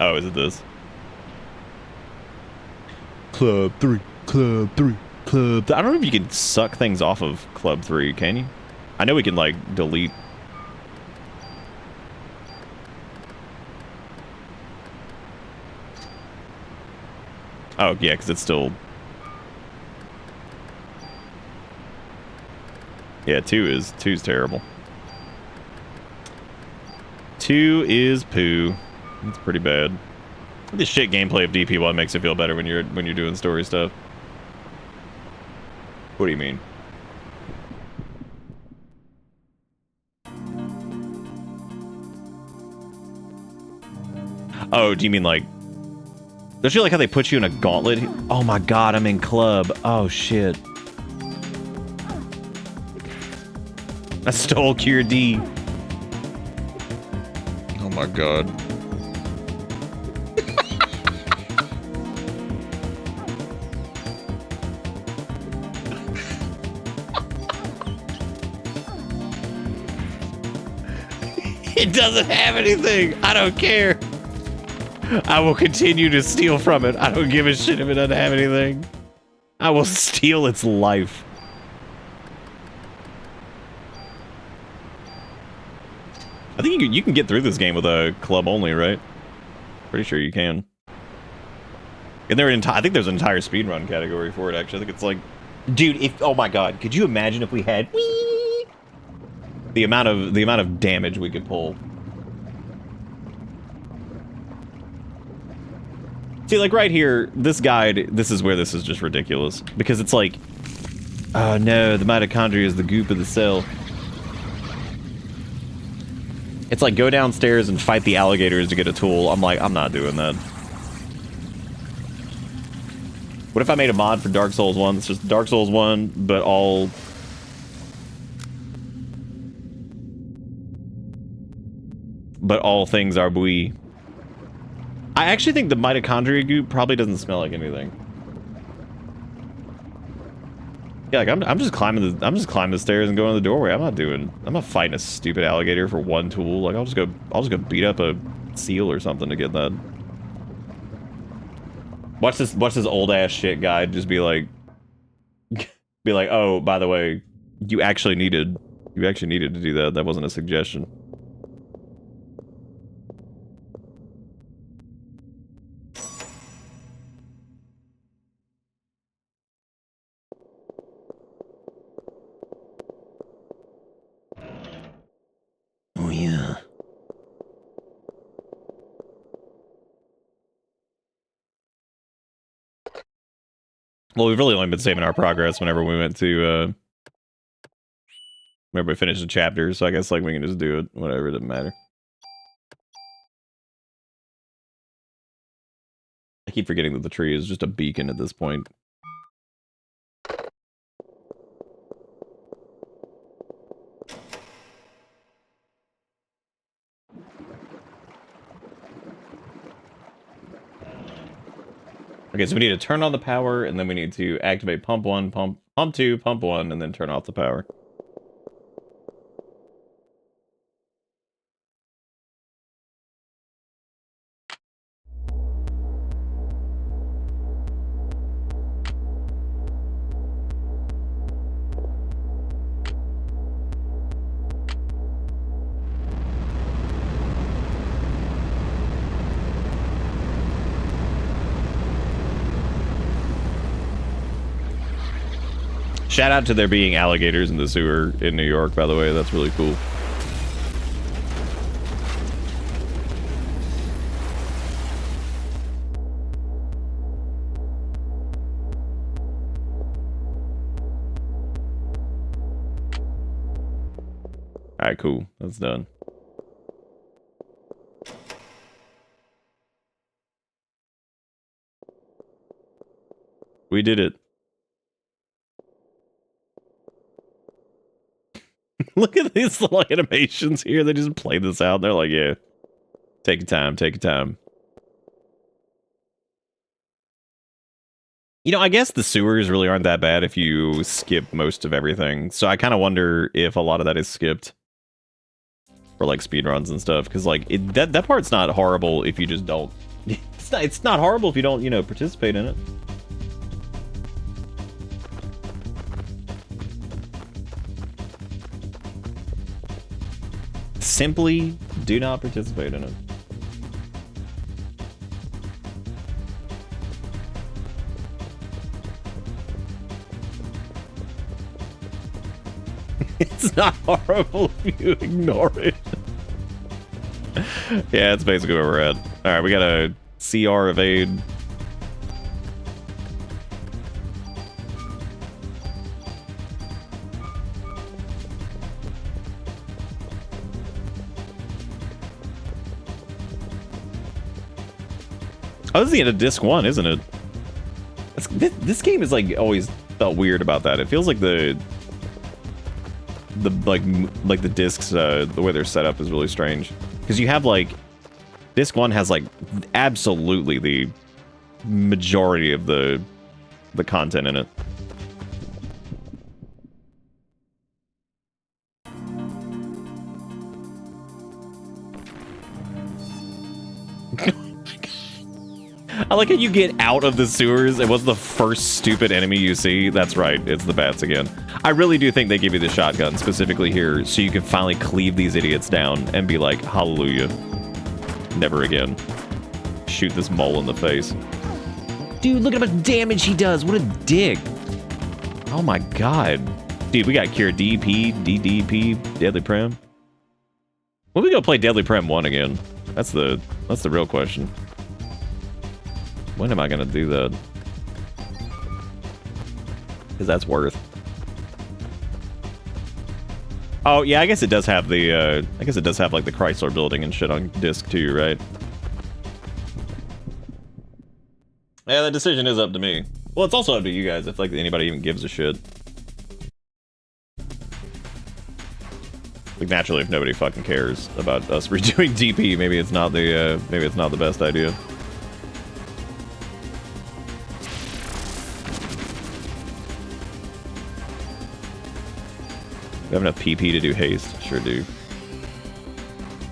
Oh, is it this? Club 3, Club 3, Club 3. I don't know if you can suck things off of Club 3, can you? I know we can, like, delete... Oh, yeah, because it's still... Yeah, 2's terrible. 2 is poo. It's pretty bad. The shit gameplay of DP1 makes it feel better when you're doing story stuff. What do you mean? Oh, do you mean like... Don't you like how they put you in a gauntlet? Oh my god, I'm in club. Oh shit. I stole Cure D. Oh my god. It doesn't have anything. I don't care. I will continue to steal from it. I don't give a shit if it doesn't have anything. I will steal its life. I think you can get through this game with a club only, right? Pretty sure you can. And I think there's an entire speedrun category for it, actually. I think it's like... Dude, oh my god, could you imagine if we had... The amount of damage we could pull. See, like right here, this guide, this is where this is just ridiculous. Because it's like, oh no, the mitochondria is the goop of the cell. It's like, go downstairs and fight the alligators to get a tool. I'm like, I'm not doing that. What if I made a mod for Dark Souls 1? It's just Dark Souls 1, but all... But all things are bui. I actually think the mitochondria goop probably doesn't smell like anything. Yeah, like I'm just climbing the stairs and going to the doorway. I'm not fighting a stupid alligator for one tool. Like I'll just go beat up a seal or something to get that. Watch this old ass shit guy just be like, oh, by the way, you actually needed to do that. That wasn't a suggestion. Oh yeah. Well, we've really only been saving our progress whenever we went to, whenever we finished the chapter, so I guess, like, we can just do it. Whatever, it doesn't matter. I keep forgetting that the tree is just a beacon at this point. Okay, so we need to turn on the power, and then we need to activate pump 1, pump 2, pump 1, and then turn off the power. Shout out to there being alligators in the sewer in New York, by the way. That's really cool. Alright, cool. That's done. We did it. Look at these little animations here. They just play this out. They're like, yeah, take your time, take your time. You know, I guess the sewers really aren't that bad if you skip most of everything. So I kind of wonder if a lot of that is skipped for like speedruns and stuff. Because like that part's not horrible if you just don't. It's not horrible if you don't, you know, participate in it. Simply do not participate in it. It's not horrible if you ignore it. Yeah, that's basically where we're at. Alright, we got a CR evade. Oh, this is the end of disc 1, isn't it? This game is like always felt weird about that. It feels like the like the discs, the way they're set up is really strange. Because you have like disc 1 has like absolutely the majority of the content in it. I like how you get out of the sewers and what's the first stupid enemy you see? That's right, it's the bats again. I really do think they give you the shotgun specifically here so you can finally cleave these idiots down and be like, hallelujah. Never again. Shoot this mole in the face. Dude, look at how much damage he does. What a dick. Oh my god. Dude, we got Cure DP, DDP, Deadly Prem. When we go play Deadly Prem 1 again? That's the real question. When am I gonna do that? Because that's worth. Oh yeah, I guess it does have the. I guess it does have like the Chrysler Building and shit on disc too, right? Yeah, the decision is up to me. Well, it's also up to you guys if like anybody even gives a shit. Like naturally, if nobody fucking cares about us redoing DP, maybe it's not the best idea. We have enough PP to do haste. Sure do.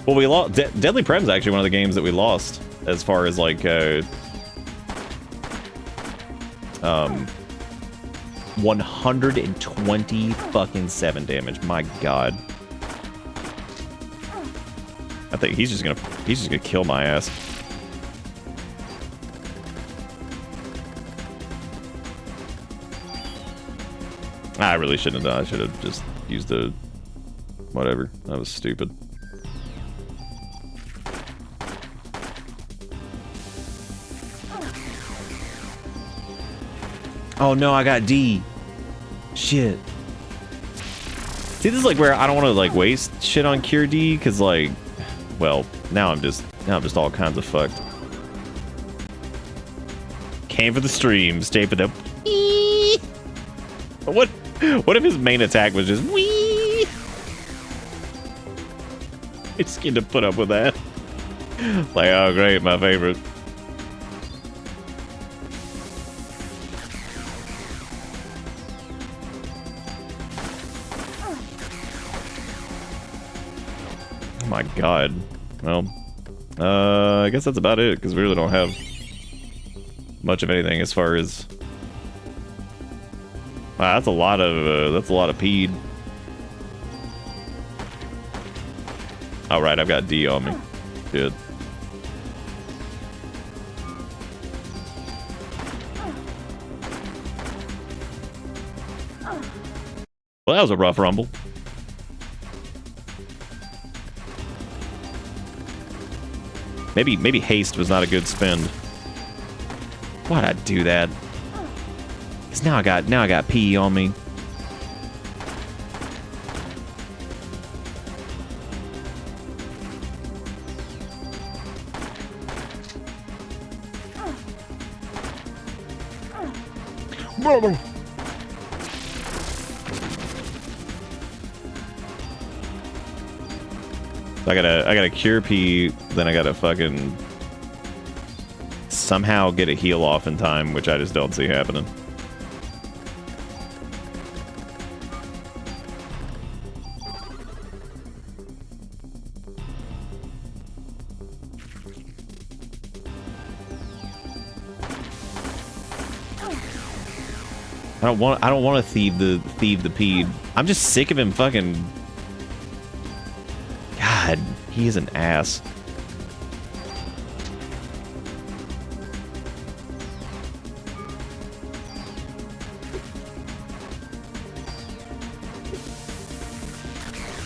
Well, we lost. Deadly Prem's actually one of the games that we lost as far as like 120 fucking 7 damage. My god. I think he's just gonna kill my ass. I really shouldn't have done. I should have just used the whatever. That was stupid. Oh no, I got D. Shit. See, this is like where I don't want to like waste shit on Cure D, because like, well, now I'm just all kinds of fucked. Came for the stream, stay for the. What if his main attack was just wee? It's scared to put up with that. Like, oh great, my favorite. Oh my god. Well, I guess that's about it, because we really don't have much of anything as far as. Wow, that's a lot of peed. All right, I've got D on me. Good. Well, that was a rough rumble. Maybe haste was not a good spend. Why'd I do that? Cause now I got P on me. I gotta cure P, then I gotta fucking somehow get a heal off in time, which I just don't see happening. I don't want to thieve the peed. I'm just sick of him fucking. God, he is an ass.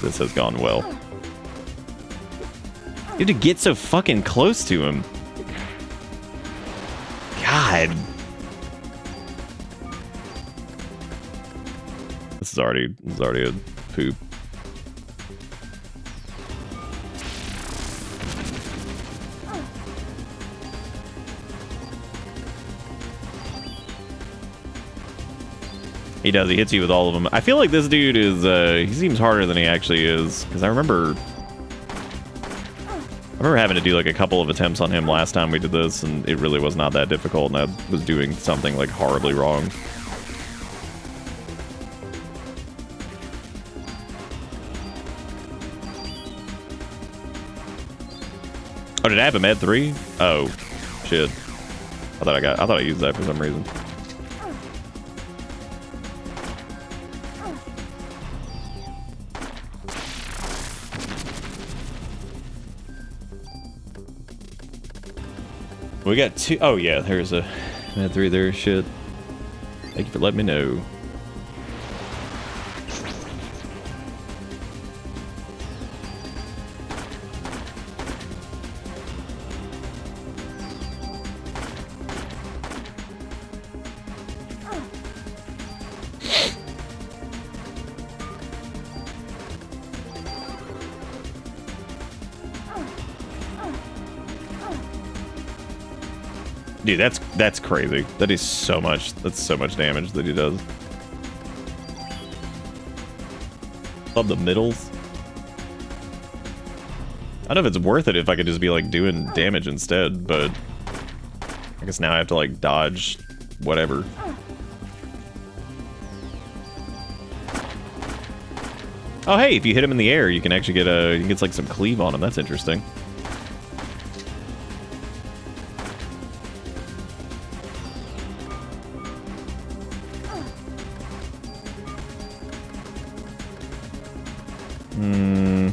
This has gone well. You have to get so fucking close to him. God. This is already a poop. He does. He hits you with all of them. I feel like this dude is, he seems harder than he actually is. Because I remember having to do like a couple of attempts on him last time we did this, and it really was not that difficult, and I was doing something like horribly wrong. Oh, did I have a med 3? Oh, shit. I thought I used that for some reason. We got 2. Oh yeah, there's a med 3 there. Shit. Thank you for letting me know. Dude, that's crazy. That is so much. That's so much damage that he does. Love the middles. I don't know if it's worth it if I could just be like doing damage instead, but I guess now I have to like dodge whatever. Oh, hey, if you hit him in the air, you can actually get you can get like some cleave on him. That's interesting. Hmm.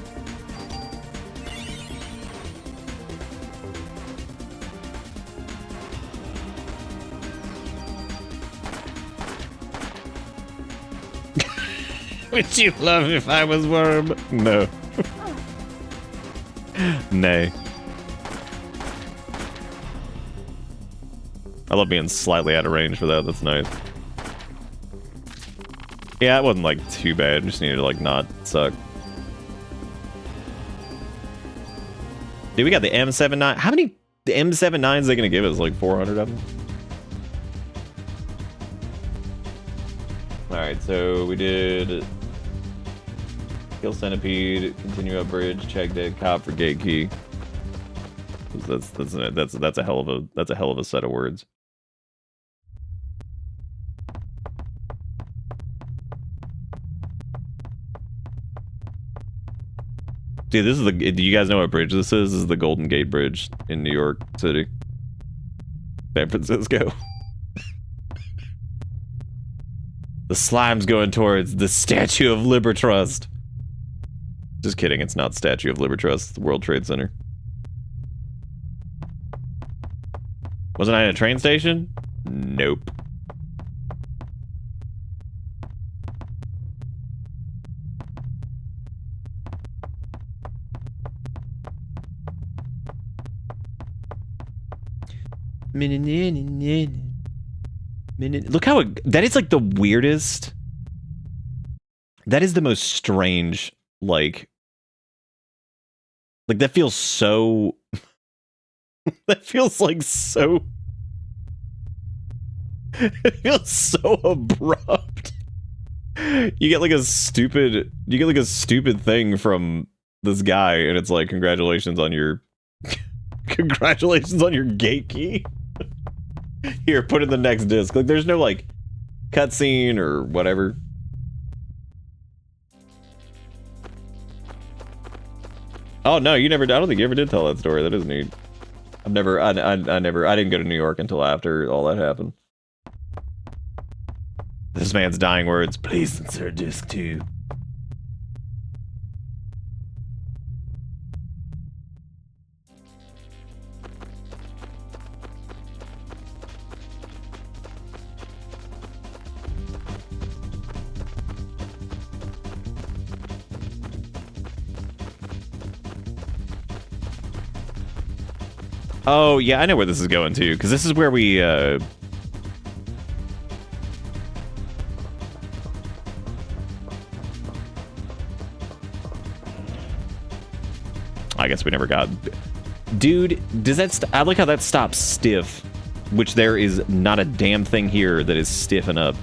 Would you love if I was worm? No. Nay. I love being slightly out of range for that. That's nice. Yeah, it wasn't like too bad. Just needed to like not suck. Dude, we got the M79. How many the M79s they gonna give us? Like 400 of them? Alright, so we did kill centipede, continue up bridge, check dead cop for gate key. That's a hell of a set of words. Dude, this is the. Do you guys know what bridge this is? This is the Golden Gate Bridge in New York City, San Francisco. The slime's going towards the Statue of Libertrust. Just kidding, it's not Statue of Libertrust, it's the World Trade Center. Wasn't I in a train station? Nope. Look how that is like the weirdest. That is the most strange, like that feels so. That feels like so. It feels so abrupt. You get like a stupid thing from this guy, and it's like, congratulations on your gate key. Here, put in the next disc. Like, there's no like cutscene or whatever. Oh no, you never. I don't think you ever did tell that story. That is neat. I didn't go to New York until after all that happened. This man's dying words. Please insert disc 2. Oh, yeah, I know where this is going to, because this is where we, I guess we never got... Dude, does that... I like how that stops stiff, which there is not a damn thing here that is stiffing up.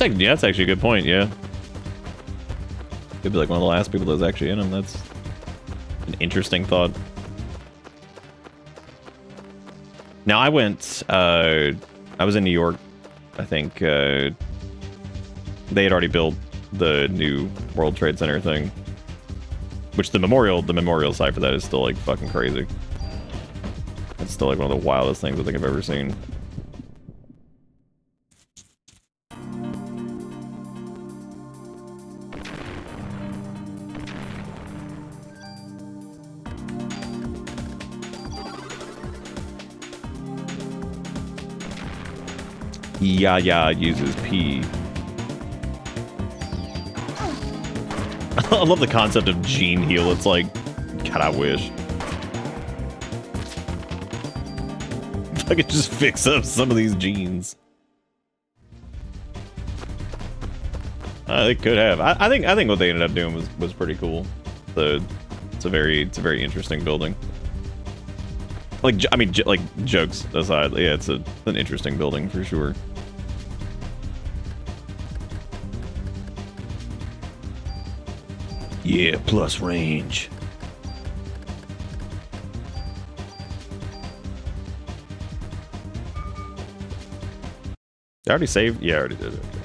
That's actually a good point, yeah. Could be like one of the last people that was actually in them. That's an interesting thought. Now I went, I was in New York, I think, they had already built the new World Trade Center thing. Which the memorial site for that is still like fucking crazy. It's still like one of the wildest things I think I've ever seen. Yaya uses P. I love the concept of gene heal. It's like, God, I wish. If I could just fix up some of these genes. They could have. I think what they ended up doing was pretty cool. It's a very interesting building. Like, I mean, like, jokes aside, yeah, it's an interesting building for sure. Yeah, plus range. I already saved? Yeah, I already did it. Okay.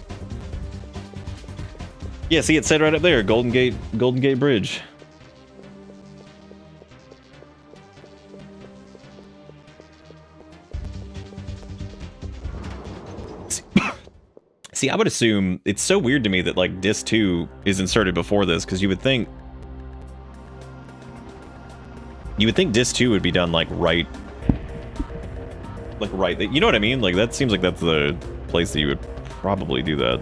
Yeah, see, it said right up there, Golden Gate Bridge. See, I would assume it's so weird to me that like disc 2 is inserted before this, because you would think disc 2 would be done like right. You know what I mean? Like that seems like that's the place that you would probably do that.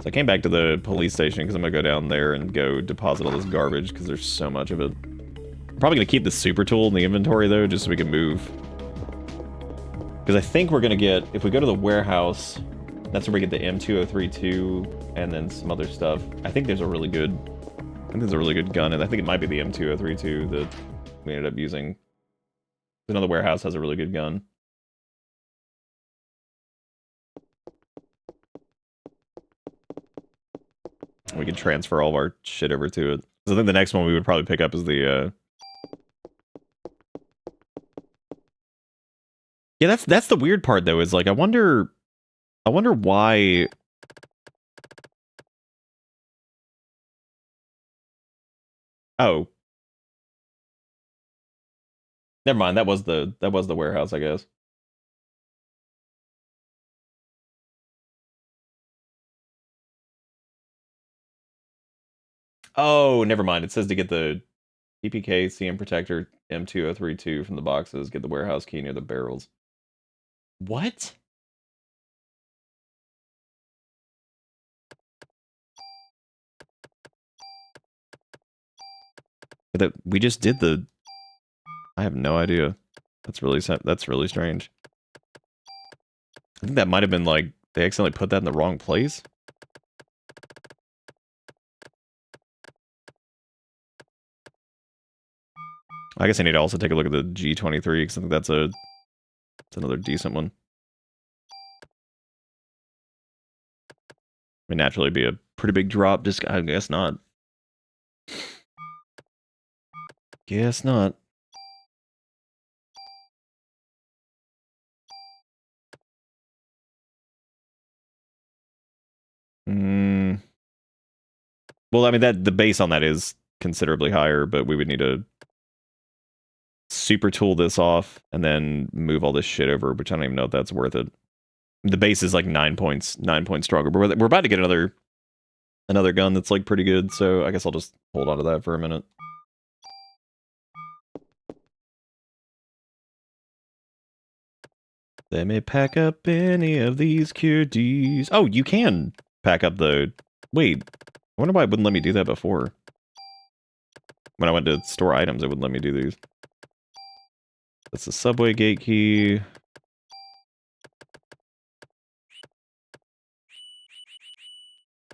So I came back to the police station because I'm gonna go down there and go deposit all this garbage because there's so much of it. I'm probably gonna keep the super tool in the inventory though, just so we can move. Because I think we're gonna get, if we go to the warehouse, that's where we get the M2032 and then some other stuff. I think there's a really good gun, and I think it might be the M2032 that we ended up using. Another warehouse has a really good gun. We can transfer all of our shit over to it. So I think the next one we would probably pick up is the yeah, that's the weird part though, is like I wonder why. Oh. Never mind, that was the warehouse, I guess. Oh, never mind. It says to get the PPK, CM Protector, M2032 from the boxes, get the warehouse key near the barrels. What? That we just did the... I have no idea. That's really strange. I think that might have been like they accidentally put that in the wrong place. I guess I need to also take a look at the G23 because I think that's another decent one. May naturally be a pretty big drop. Just I guess not. Guess not. Well, I mean that the base on that is considerably higher, but we would need to super tool this off and then move all this shit over, which I don't even know if that's worth it. The base is like 9 points stronger, but we're about to get another gun that's like pretty good, so I guess I'll just hold on to that for a minute. Let me pack up any of these cuties. Oh, you can pack up the... Wait, I wonder why it wouldn't let me do that before. When I went to store items, it wouldn't let me do these. That's the subway gate key.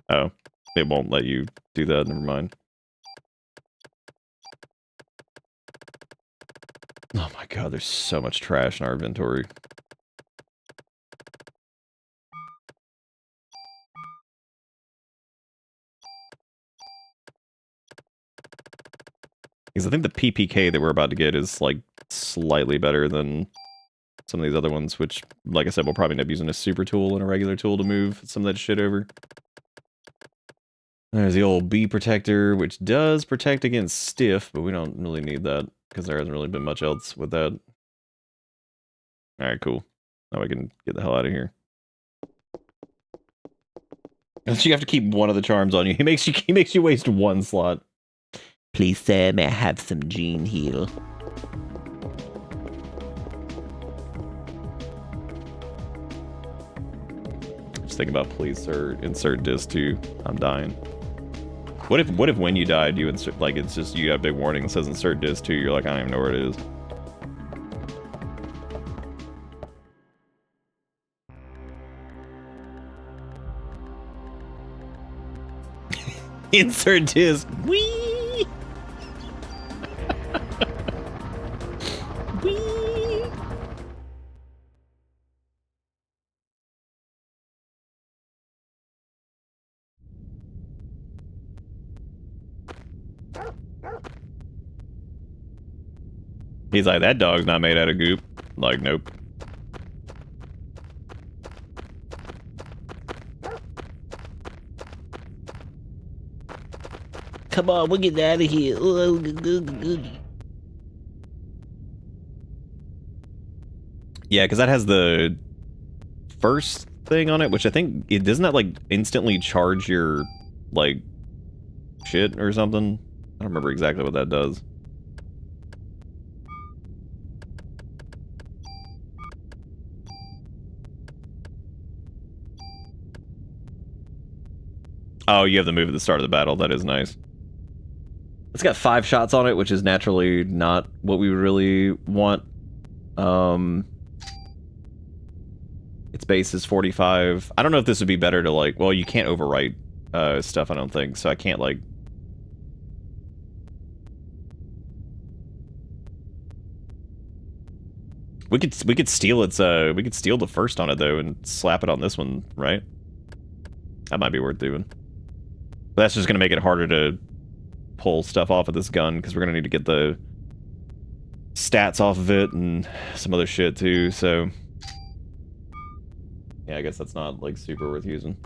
Oh, it won't let you do that, never mind. Oh my god, there's so much trash in our inventory. Because I think the PPK that we're about to get is, like, slightly better than some of these other ones, which, like I said, we'll probably end up using a super tool and a regular tool to move some of that shit over. There's the old B protector, which does protect against stiff, but we don't really need that, because there hasn't really been much else with that. Alright, cool. Now we can get the hell out of here. You have to keep one of the charms on you. He makes you waste one slot. Please, sir, may I have some gene heal? Just think about please, sir, insert disc 2. I'm dying. What if when you died you insert, like, it's just you have a big warning that says insert disc 2, you're like, I don't even know where it is. Insert disc. Whee! He's like, that dog's not made out of goop. Like, nope. Come on, we'll get out of here. Yeah, because that has the first thing on it, which I think, doesn't that, like, instantly charge your, like, shit or something? I don't remember exactly what that does. Oh, you have the move at the start of the battle. That is nice. It's got 5 shots on it, which is naturally not what we really want. Its base is 45. I don't know if this would be better to, like... Well, you can't overwrite stuff, I don't think, so I can't, like... We could steal its, we could steal the first on it, though, and slap it on this one, right? That might be worth doing. But that's just gonna make it harder to pull stuff off of this gun, because we're gonna need to get the stats off of it and some other shit too, so yeah, I guess that's not like super worth using.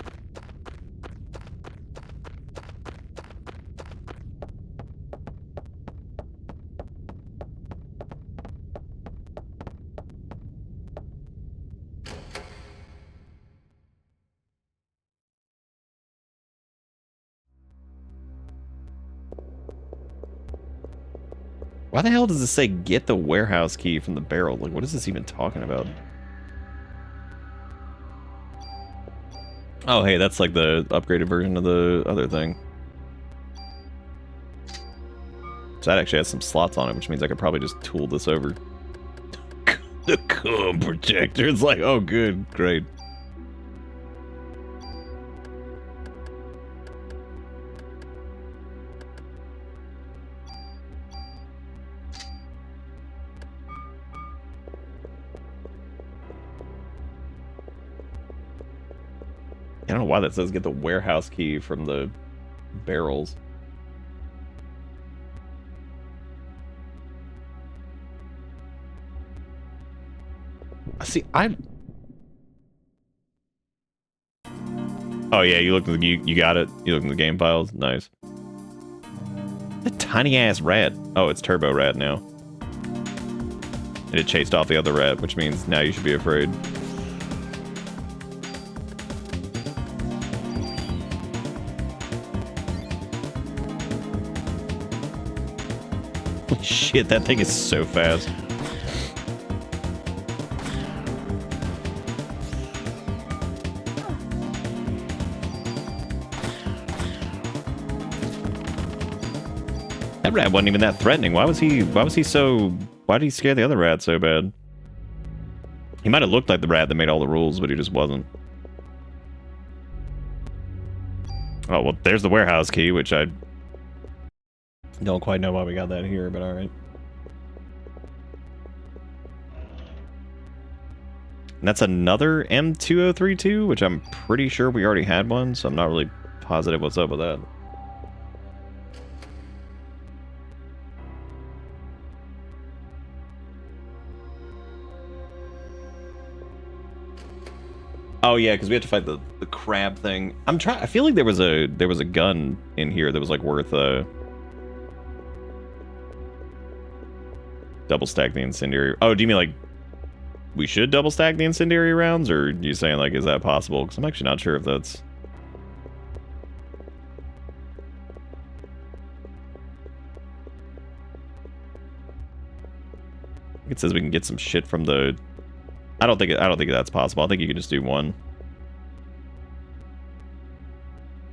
Why the hell does it say get the warehouse key from the barrel? Like, what is this even talking about? Oh, hey, that's like the upgraded version of the other thing. So that actually has some slots on it, which means I could probably just tool this over. The cum protector. It's like, oh, good, great. I don't know why that says get the warehouse key from the barrels. See, oh yeah, you looked at the you got it. You looked in the game files. Nice. The tiny ass rat. Oh, it's Turbo Rat now. And it chased off the other rat, which means now you should be afraid. Holy shit, that thing is so fast. That rat wasn't even that threatening. Why did he scare the other rat so bad? He might have looked like the rat that made all the rules, but he just wasn't. Oh, well, there's the warehouse key, which I don't quite know why we got that here, but alright. And that's another M2032, which I'm pretty sure we already had one, so I'm not really positive what's up with that. Oh yeah, because we had to fight the crab thing. I feel like there was a gun in here that was like worth double stack the incendiary. Oh, do you mean like we should double stack the incendiary rounds, or are you saying like is that possible? Because I'm actually not sure if that's. It says we can get some shit from the. I don't think that's possible. I think you can just do one.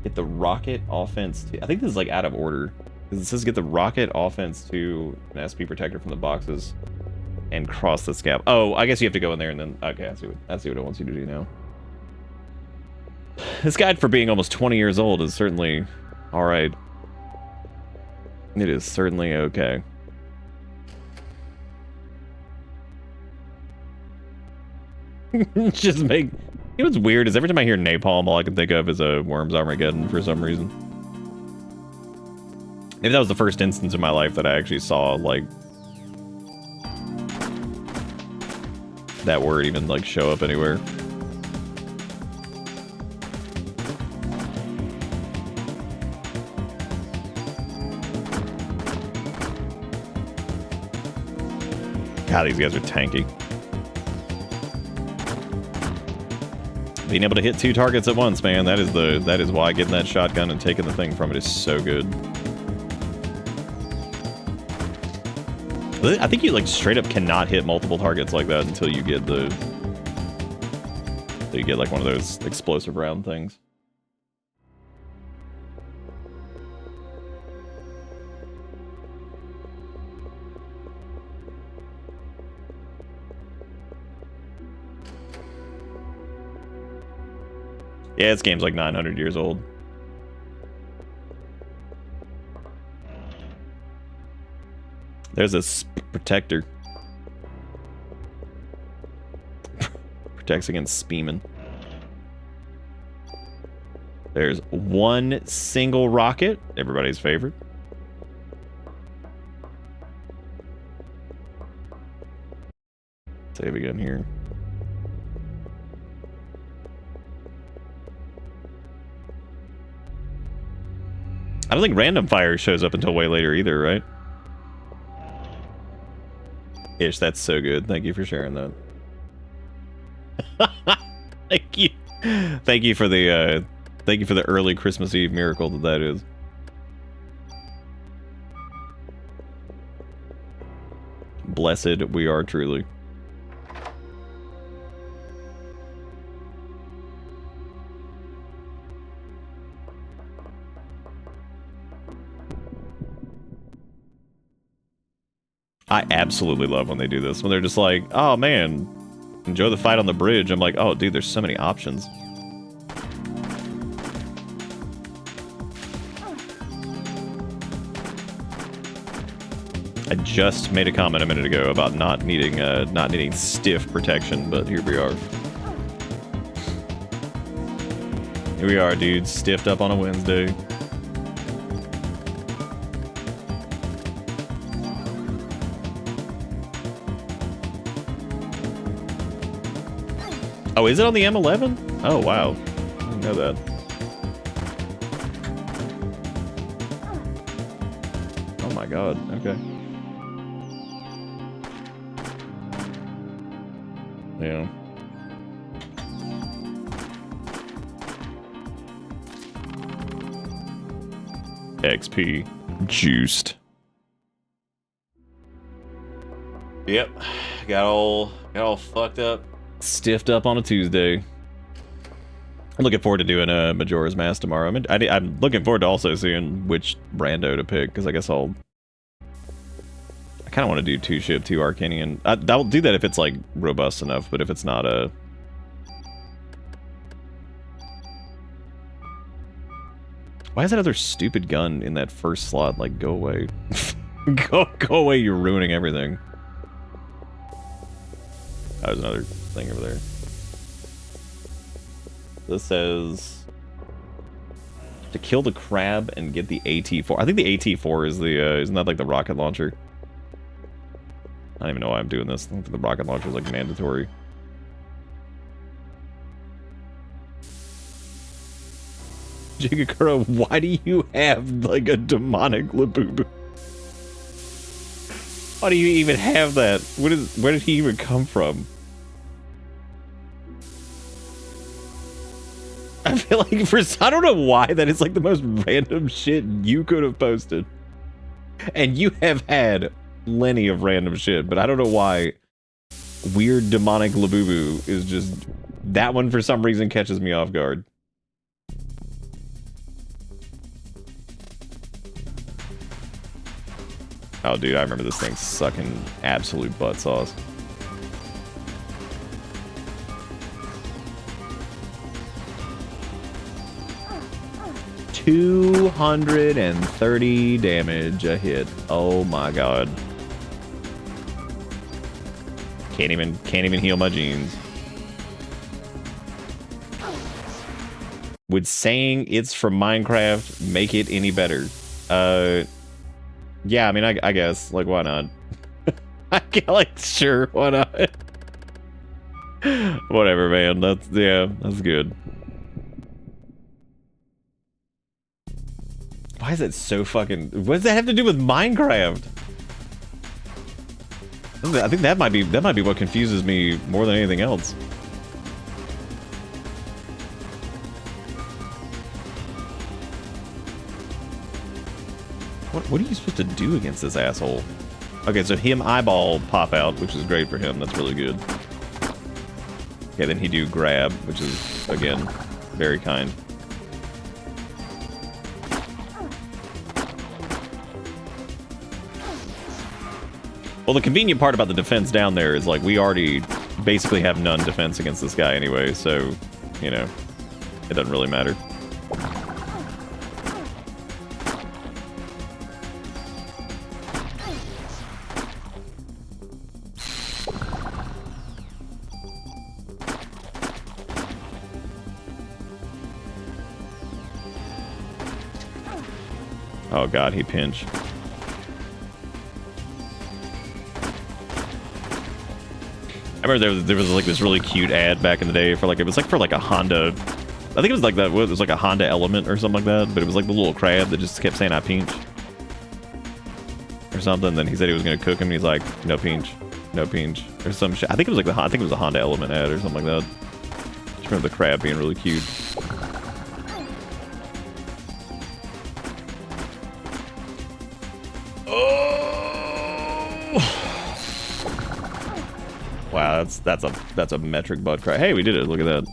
Get the rocket offense. I think this is like out of order. It says get the rocket offense to an SP protector from the boxes and cross the scab. Oh, I guess you have to go in there and then. Okay, I see what it wants you to do now. This guide for being almost 20 years old is certainly all right. It is certainly okay. Just make. You know what's weird is every time I hear napalm, all I can think of is a Worms Armageddon for some reason. Maybe that was the first instance in my life that I actually saw, like, that word even, like, show up anywhere. God, these guys are tanky. Being able to hit 2 targets at once, man, that is why getting that shotgun and taking the thing from it is so good. I think you like straight up cannot hit multiple targets like that until you get like one of those explosive round things. Yeah, this game's like 900 years old. There's a protector. Protects against spearmen. There's one single rocket, everybody's favorite. Save again here. I don't think random fire shows up until way later either, right? Ish, that's so good. Thank you for sharing that. Thank you. Thank you for the early Christmas Eve miracle that is. Blessed we are truly. I absolutely love when they do this. When they're just like, oh man, enjoy the fight on the bridge. I'm like, oh dude, there's so many options. I just made a comment a minute ago about not needing stiff protection, but here we are. Here we are, dude, stiffed up on a Wednesday. Oh, is it on the M11? Oh, wow. I didn't know that. Oh my god, okay. Yeah. XP juiced. Yep. Got all fucked up. Stiffed up on a Tuesday. I'm looking forward to doing a Majora's Mask tomorrow. I'm looking forward to also seeing which rando to pick, because I guess I kind of want to do 2 ship, 2 Arcanian. I'll do that if it's like robust enough, but if it's not why is that other stupid gun in that first slot? Like, go away. go away, you're ruining everything. There's another thing over there. This says to kill the crab and get the AT-4. I think the AT-4 is the isn't that like the rocket launcher? I don't even know why I'm doing this. I think the rocket launcher is like mandatory. Jigakura, why do you have like a demonic Labubu? Why do you even have that? Where did he even come from? I feel like I don't know why that is like the most random shit you could have posted. And you have had plenty of random shit, but I don't know why weird demonic Labubu is just... That one for some reason catches me off guard. Oh dude, I remember this thing sucking absolute butt sauce. $230 damage a hit. Oh my god. Can't even heal my jeans. Would saying it's from Minecraft make it any better? Yeah, I mean, I guess. Like, why not? I get like, sure, why not? Whatever, man. That's, yeah, that's good. Why is it so fucking... What does that have to do with Minecraft? I think that might be what confuses me more than anything else. What are you supposed to do against this asshole? Okay, so him eyeball pop out, which is great for him. That's really good. Okay, then he do grab, which is, again, very kind. Well, the convenient part about the defense down there is, like, we already basically have none defense against this guy anyway, so, you know, it doesn't really matter. Oh god, he pinched. I remember there was like this really cute ad back in the day for like, it was like for like a Honda, I think it was like that, it was like a Honda Element or something like that, but it was like the little crab that just kept saying I pinch. Or something, then he said he was gonna cook him and he's like, no pinch, no pinch. Or some shit. I think it was like I think it was a Honda Element ad or something like that. Just remember the crab being really cute. Wow, that's a metric butt crack. Hey, we did it. Look at that.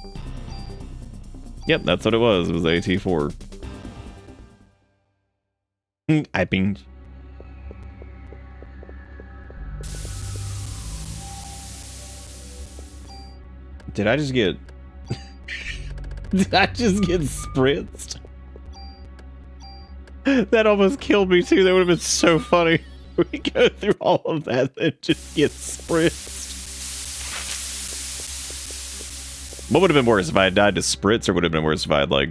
Yep, that's what it was. It was AT4. I pinged. Did I just get... Did I just get spritzed? That almost killed me too. That would have been so funny. We go through all of that and just get spritzed. What would have been worse, if I had died to spritz, or would have been worse if I had, like,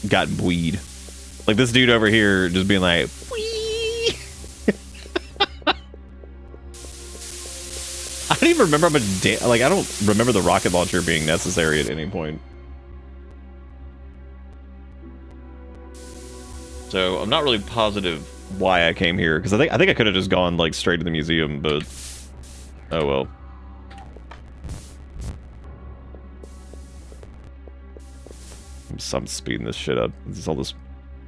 gotten weed? Like, this dude over here just being like, wee! I don't even remember how much like, I don't remember the rocket launcher being necessary at any point. So, I'm not really positive why I came here, because I think I could have just gone, like, straight to the museum, but... Oh, well. I'm speeding this shit up. This is all this.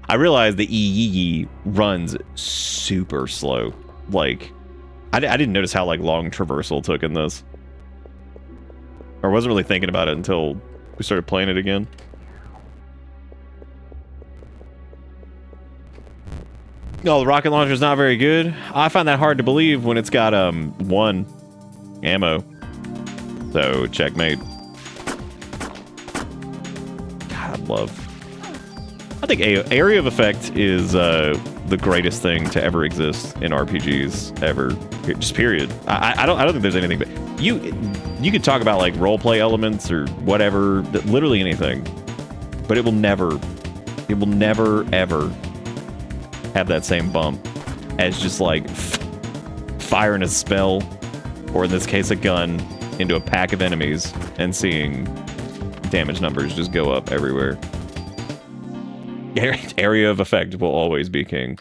I realized the EEE runs super slow. Like, I didn't notice how like long traversal took in this, or wasn't really thinking about it until we started playing it again. No, the rocket launcher is not very good. I find that hard to believe when it's got 1 ammo. So checkmate. Love. I think Area of Effect is the greatest thing to ever exist in RPGs ever. Just period. I don't think there's anything. But you could talk about like roleplay elements or whatever, literally anything, but it will never ever have that same bump as just like firing a spell, or in this case a gun, into a pack of enemies and seeing damage numbers just go up everywhere. Area of Effect will always be king.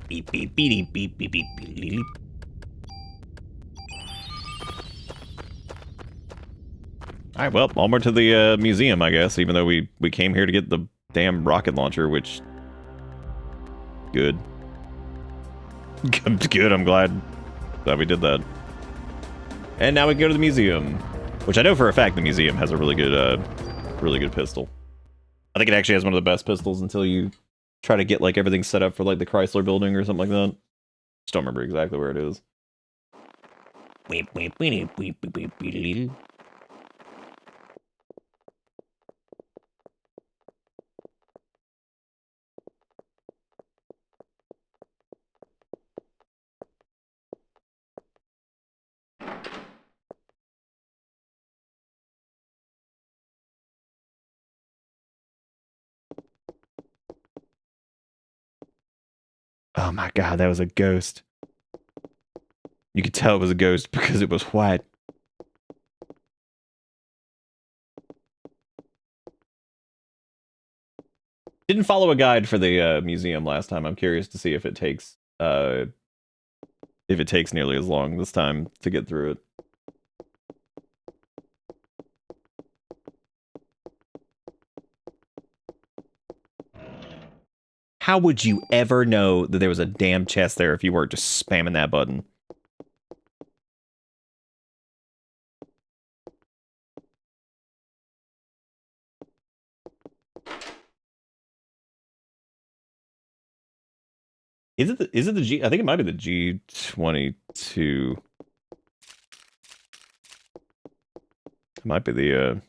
Beep beep beep beep beep beep beep beep. All right, well, onward to the museum, I guess. Even though we came here to get the damn rocket launcher, which good. Good, I'm glad we did that. And now we go to the museum, which I know for a fact the museum has a really good pistol. I think it actually has one of the best pistols until you try to get like everything set up for like the Chrysler building or something like that. Just don't remember exactly where it is. Oh my god, that was a ghost. You could tell it was a ghost because it was white. Didn't follow a guide for the museum last time. I'm curious to see if it takes nearly as long this time to get through it. How would you ever know that there was a damn chest there if you weren't just spamming that button? Is it the G? I think it might be the G22. It might be the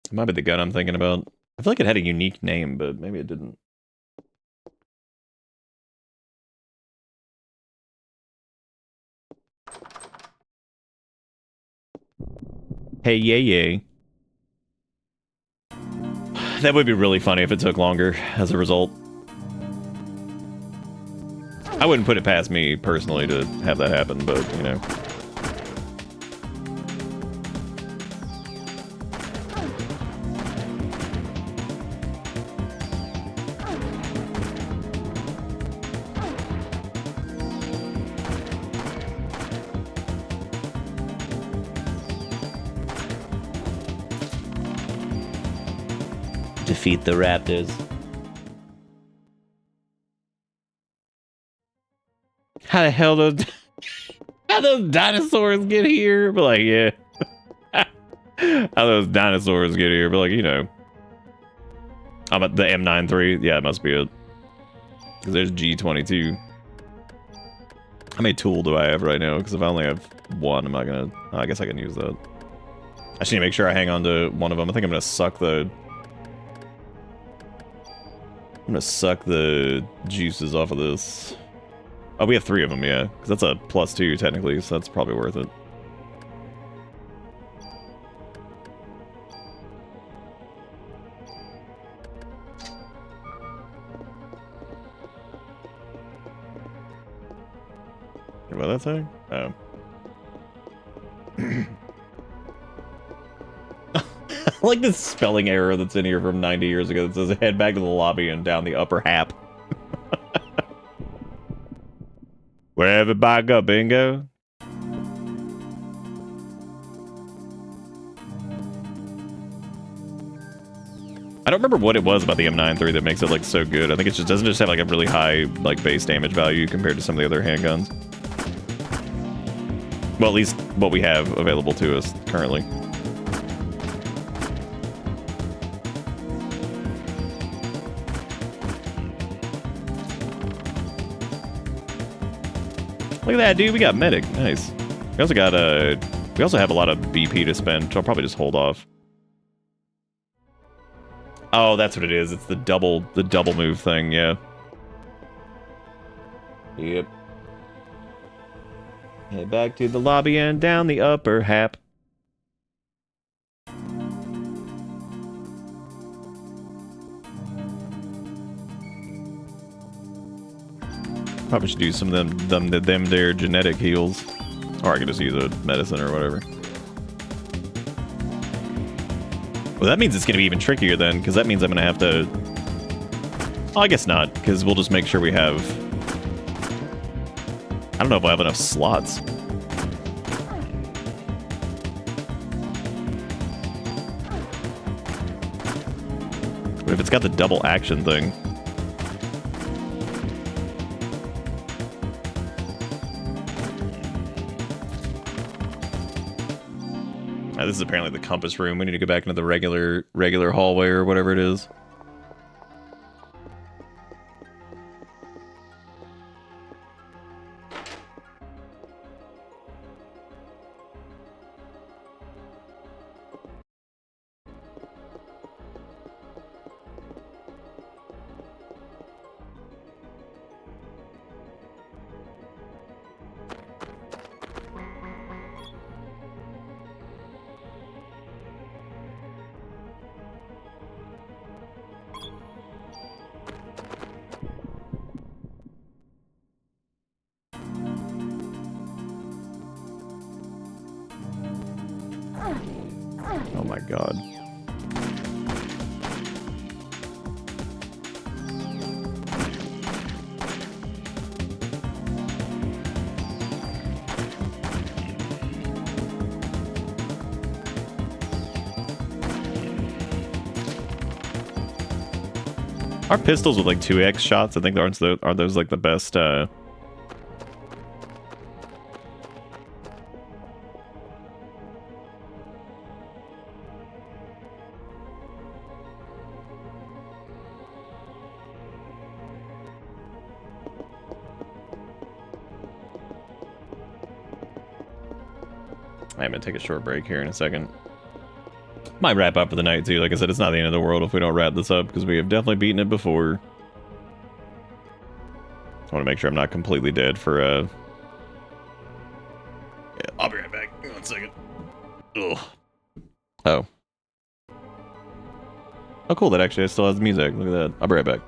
it might be the gun I'm thinking about. I feel like it had a unique name, but maybe it didn't. Hey, yay, yay. That would be really funny if it took longer as a result. I wouldn't put it past me personally to have that happen, but, you know. Defeat the Raptors. How the hell those how those dinosaurs get here? But like, yeah. How those dinosaurs get here? But like, you know. I'm at the M93. Yeah, it must be it. Because there's G22. How many tool do I have right now? Because if I only have one, I'm not gonna. Oh, I guess I can use that. I just need to make sure I hang on to one of them. I think I'm gonna suck the. I'm gonna suck the juices off of this. Oh, we have 3 of them, yeah. Because that's a +2, technically, so that's probably worth it. What about that thing? Oh. I like this spelling error that's in here from 90 years ago that says head back to the lobby and down the upper hap. Wherever everybody go, bingo. I don't remember what it was about the M93 that makes it like so good. I think it just doesn't just have like a really high like base damage value compared to some of the other handguns. Well, at least what we have available to us currently. Look at that, dude. We got medic. Nice. We also got we also have a lot of BP to spend, which I'll probably just hold off. Oh, that's what it is. It's the double move thing, yeah. Yep. Head back to the lobby and down the upper hap. Probably should do some of them their genetic heals. Or I could just use a medicine or whatever. Well, that means it's going to be even trickier then, because that means I'm going to have to... Oh, I guess not, because we'll just make sure we have... I don't know if I have enough slots. But if it's got the double action thing... This is apparently the compass room. We need to go back into the regular hallway or whatever it is. God. Are pistols with like 2x shots? I think are those like the best I'm gonna take a short break here in a second. Might wrap up for the night too. Like I said, it's not the end of the world if we don't wrap this up because we have definitely beaten it before. I want to make sure I'm not completely dead for yeah, I'll be right back. 1 second. Ugh. Oh. Oh cool, that actually still has music. Look at that. I'll be right back.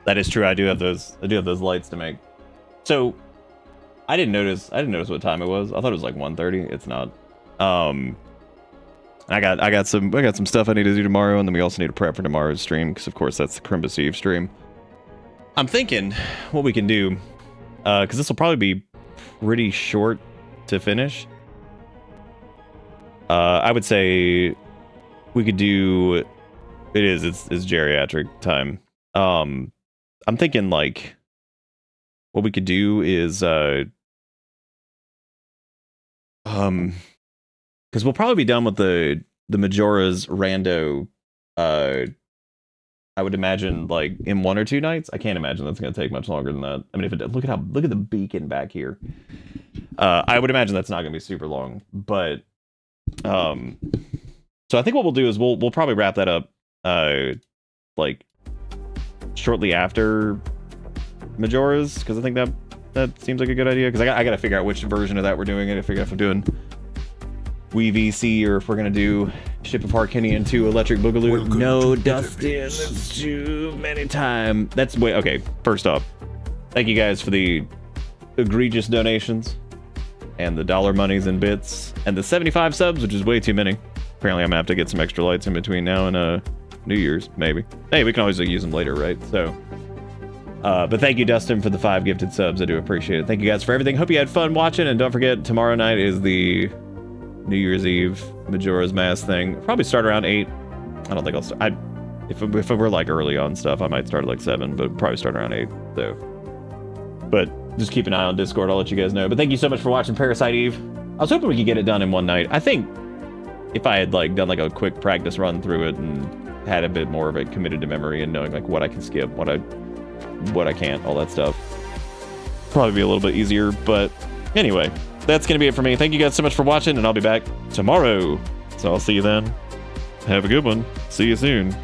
That is true. I do have those lights to make. So I didn't notice what time it was. I thought it was like 1:30. It's not. I got some stuff I need to do tomorrow, and then we also need to prep for tomorrow's stream because of course that's the Crimbus Eve stream. I'm thinking what we can do, because this will probably be pretty short to finish. I would say we could do. It's geriatric time. I'm thinking like what we could do is because we'll probably be done with the Majora's rando. I would imagine like in 1 or 2 nights. I can't imagine that's going to take much longer than that. I mean, look at the beacon back here. I would imagine that's not going to be super long, but so I think what we'll do is we'll probably wrap that up like shortly after Majora's, because I think that seems like a good idea, because I got to figure out which version of that we're doing. I got to figure out if I'm doing Wii VC or if we're gonna do Ship of Harkinian 2 Electric Boogaloo. Welcome No, to Dustin, it's too many time. That's way okay. First off, thank you guys for the egregious donations and the dollar monies and bits and the 75 subs, which is way too many. Apparently, I'm gonna have to get some extra lights in between now and New Year's, maybe. Hey, we can always use them later, right? So. But thank you, Dustin, for the 5 gifted subs. I do appreciate it. Thank you guys for everything. Hope you had fun watching, and don't forget, tomorrow night is the New Year's Eve Majora's Mask thing. Probably start around 8. I don't think I'll start. If it were like early on stuff, I might start at like 7, but probably start around 8. So, but just keep an eye on Discord. I'll let you guys know. But thank you so much for watching Parasite Eve. I was hoping we could get it done in one night. I think if I had like done like a quick practice run through it and had a bit more of it committed to memory and knowing like what I can skip, what I can't, all that stuff, probably be a little bit easier. But anyway, that's gonna be it for me. Thank you guys so much for watching, and I'll be back tomorrow, so I'll see you then. Have a good one. See you soon.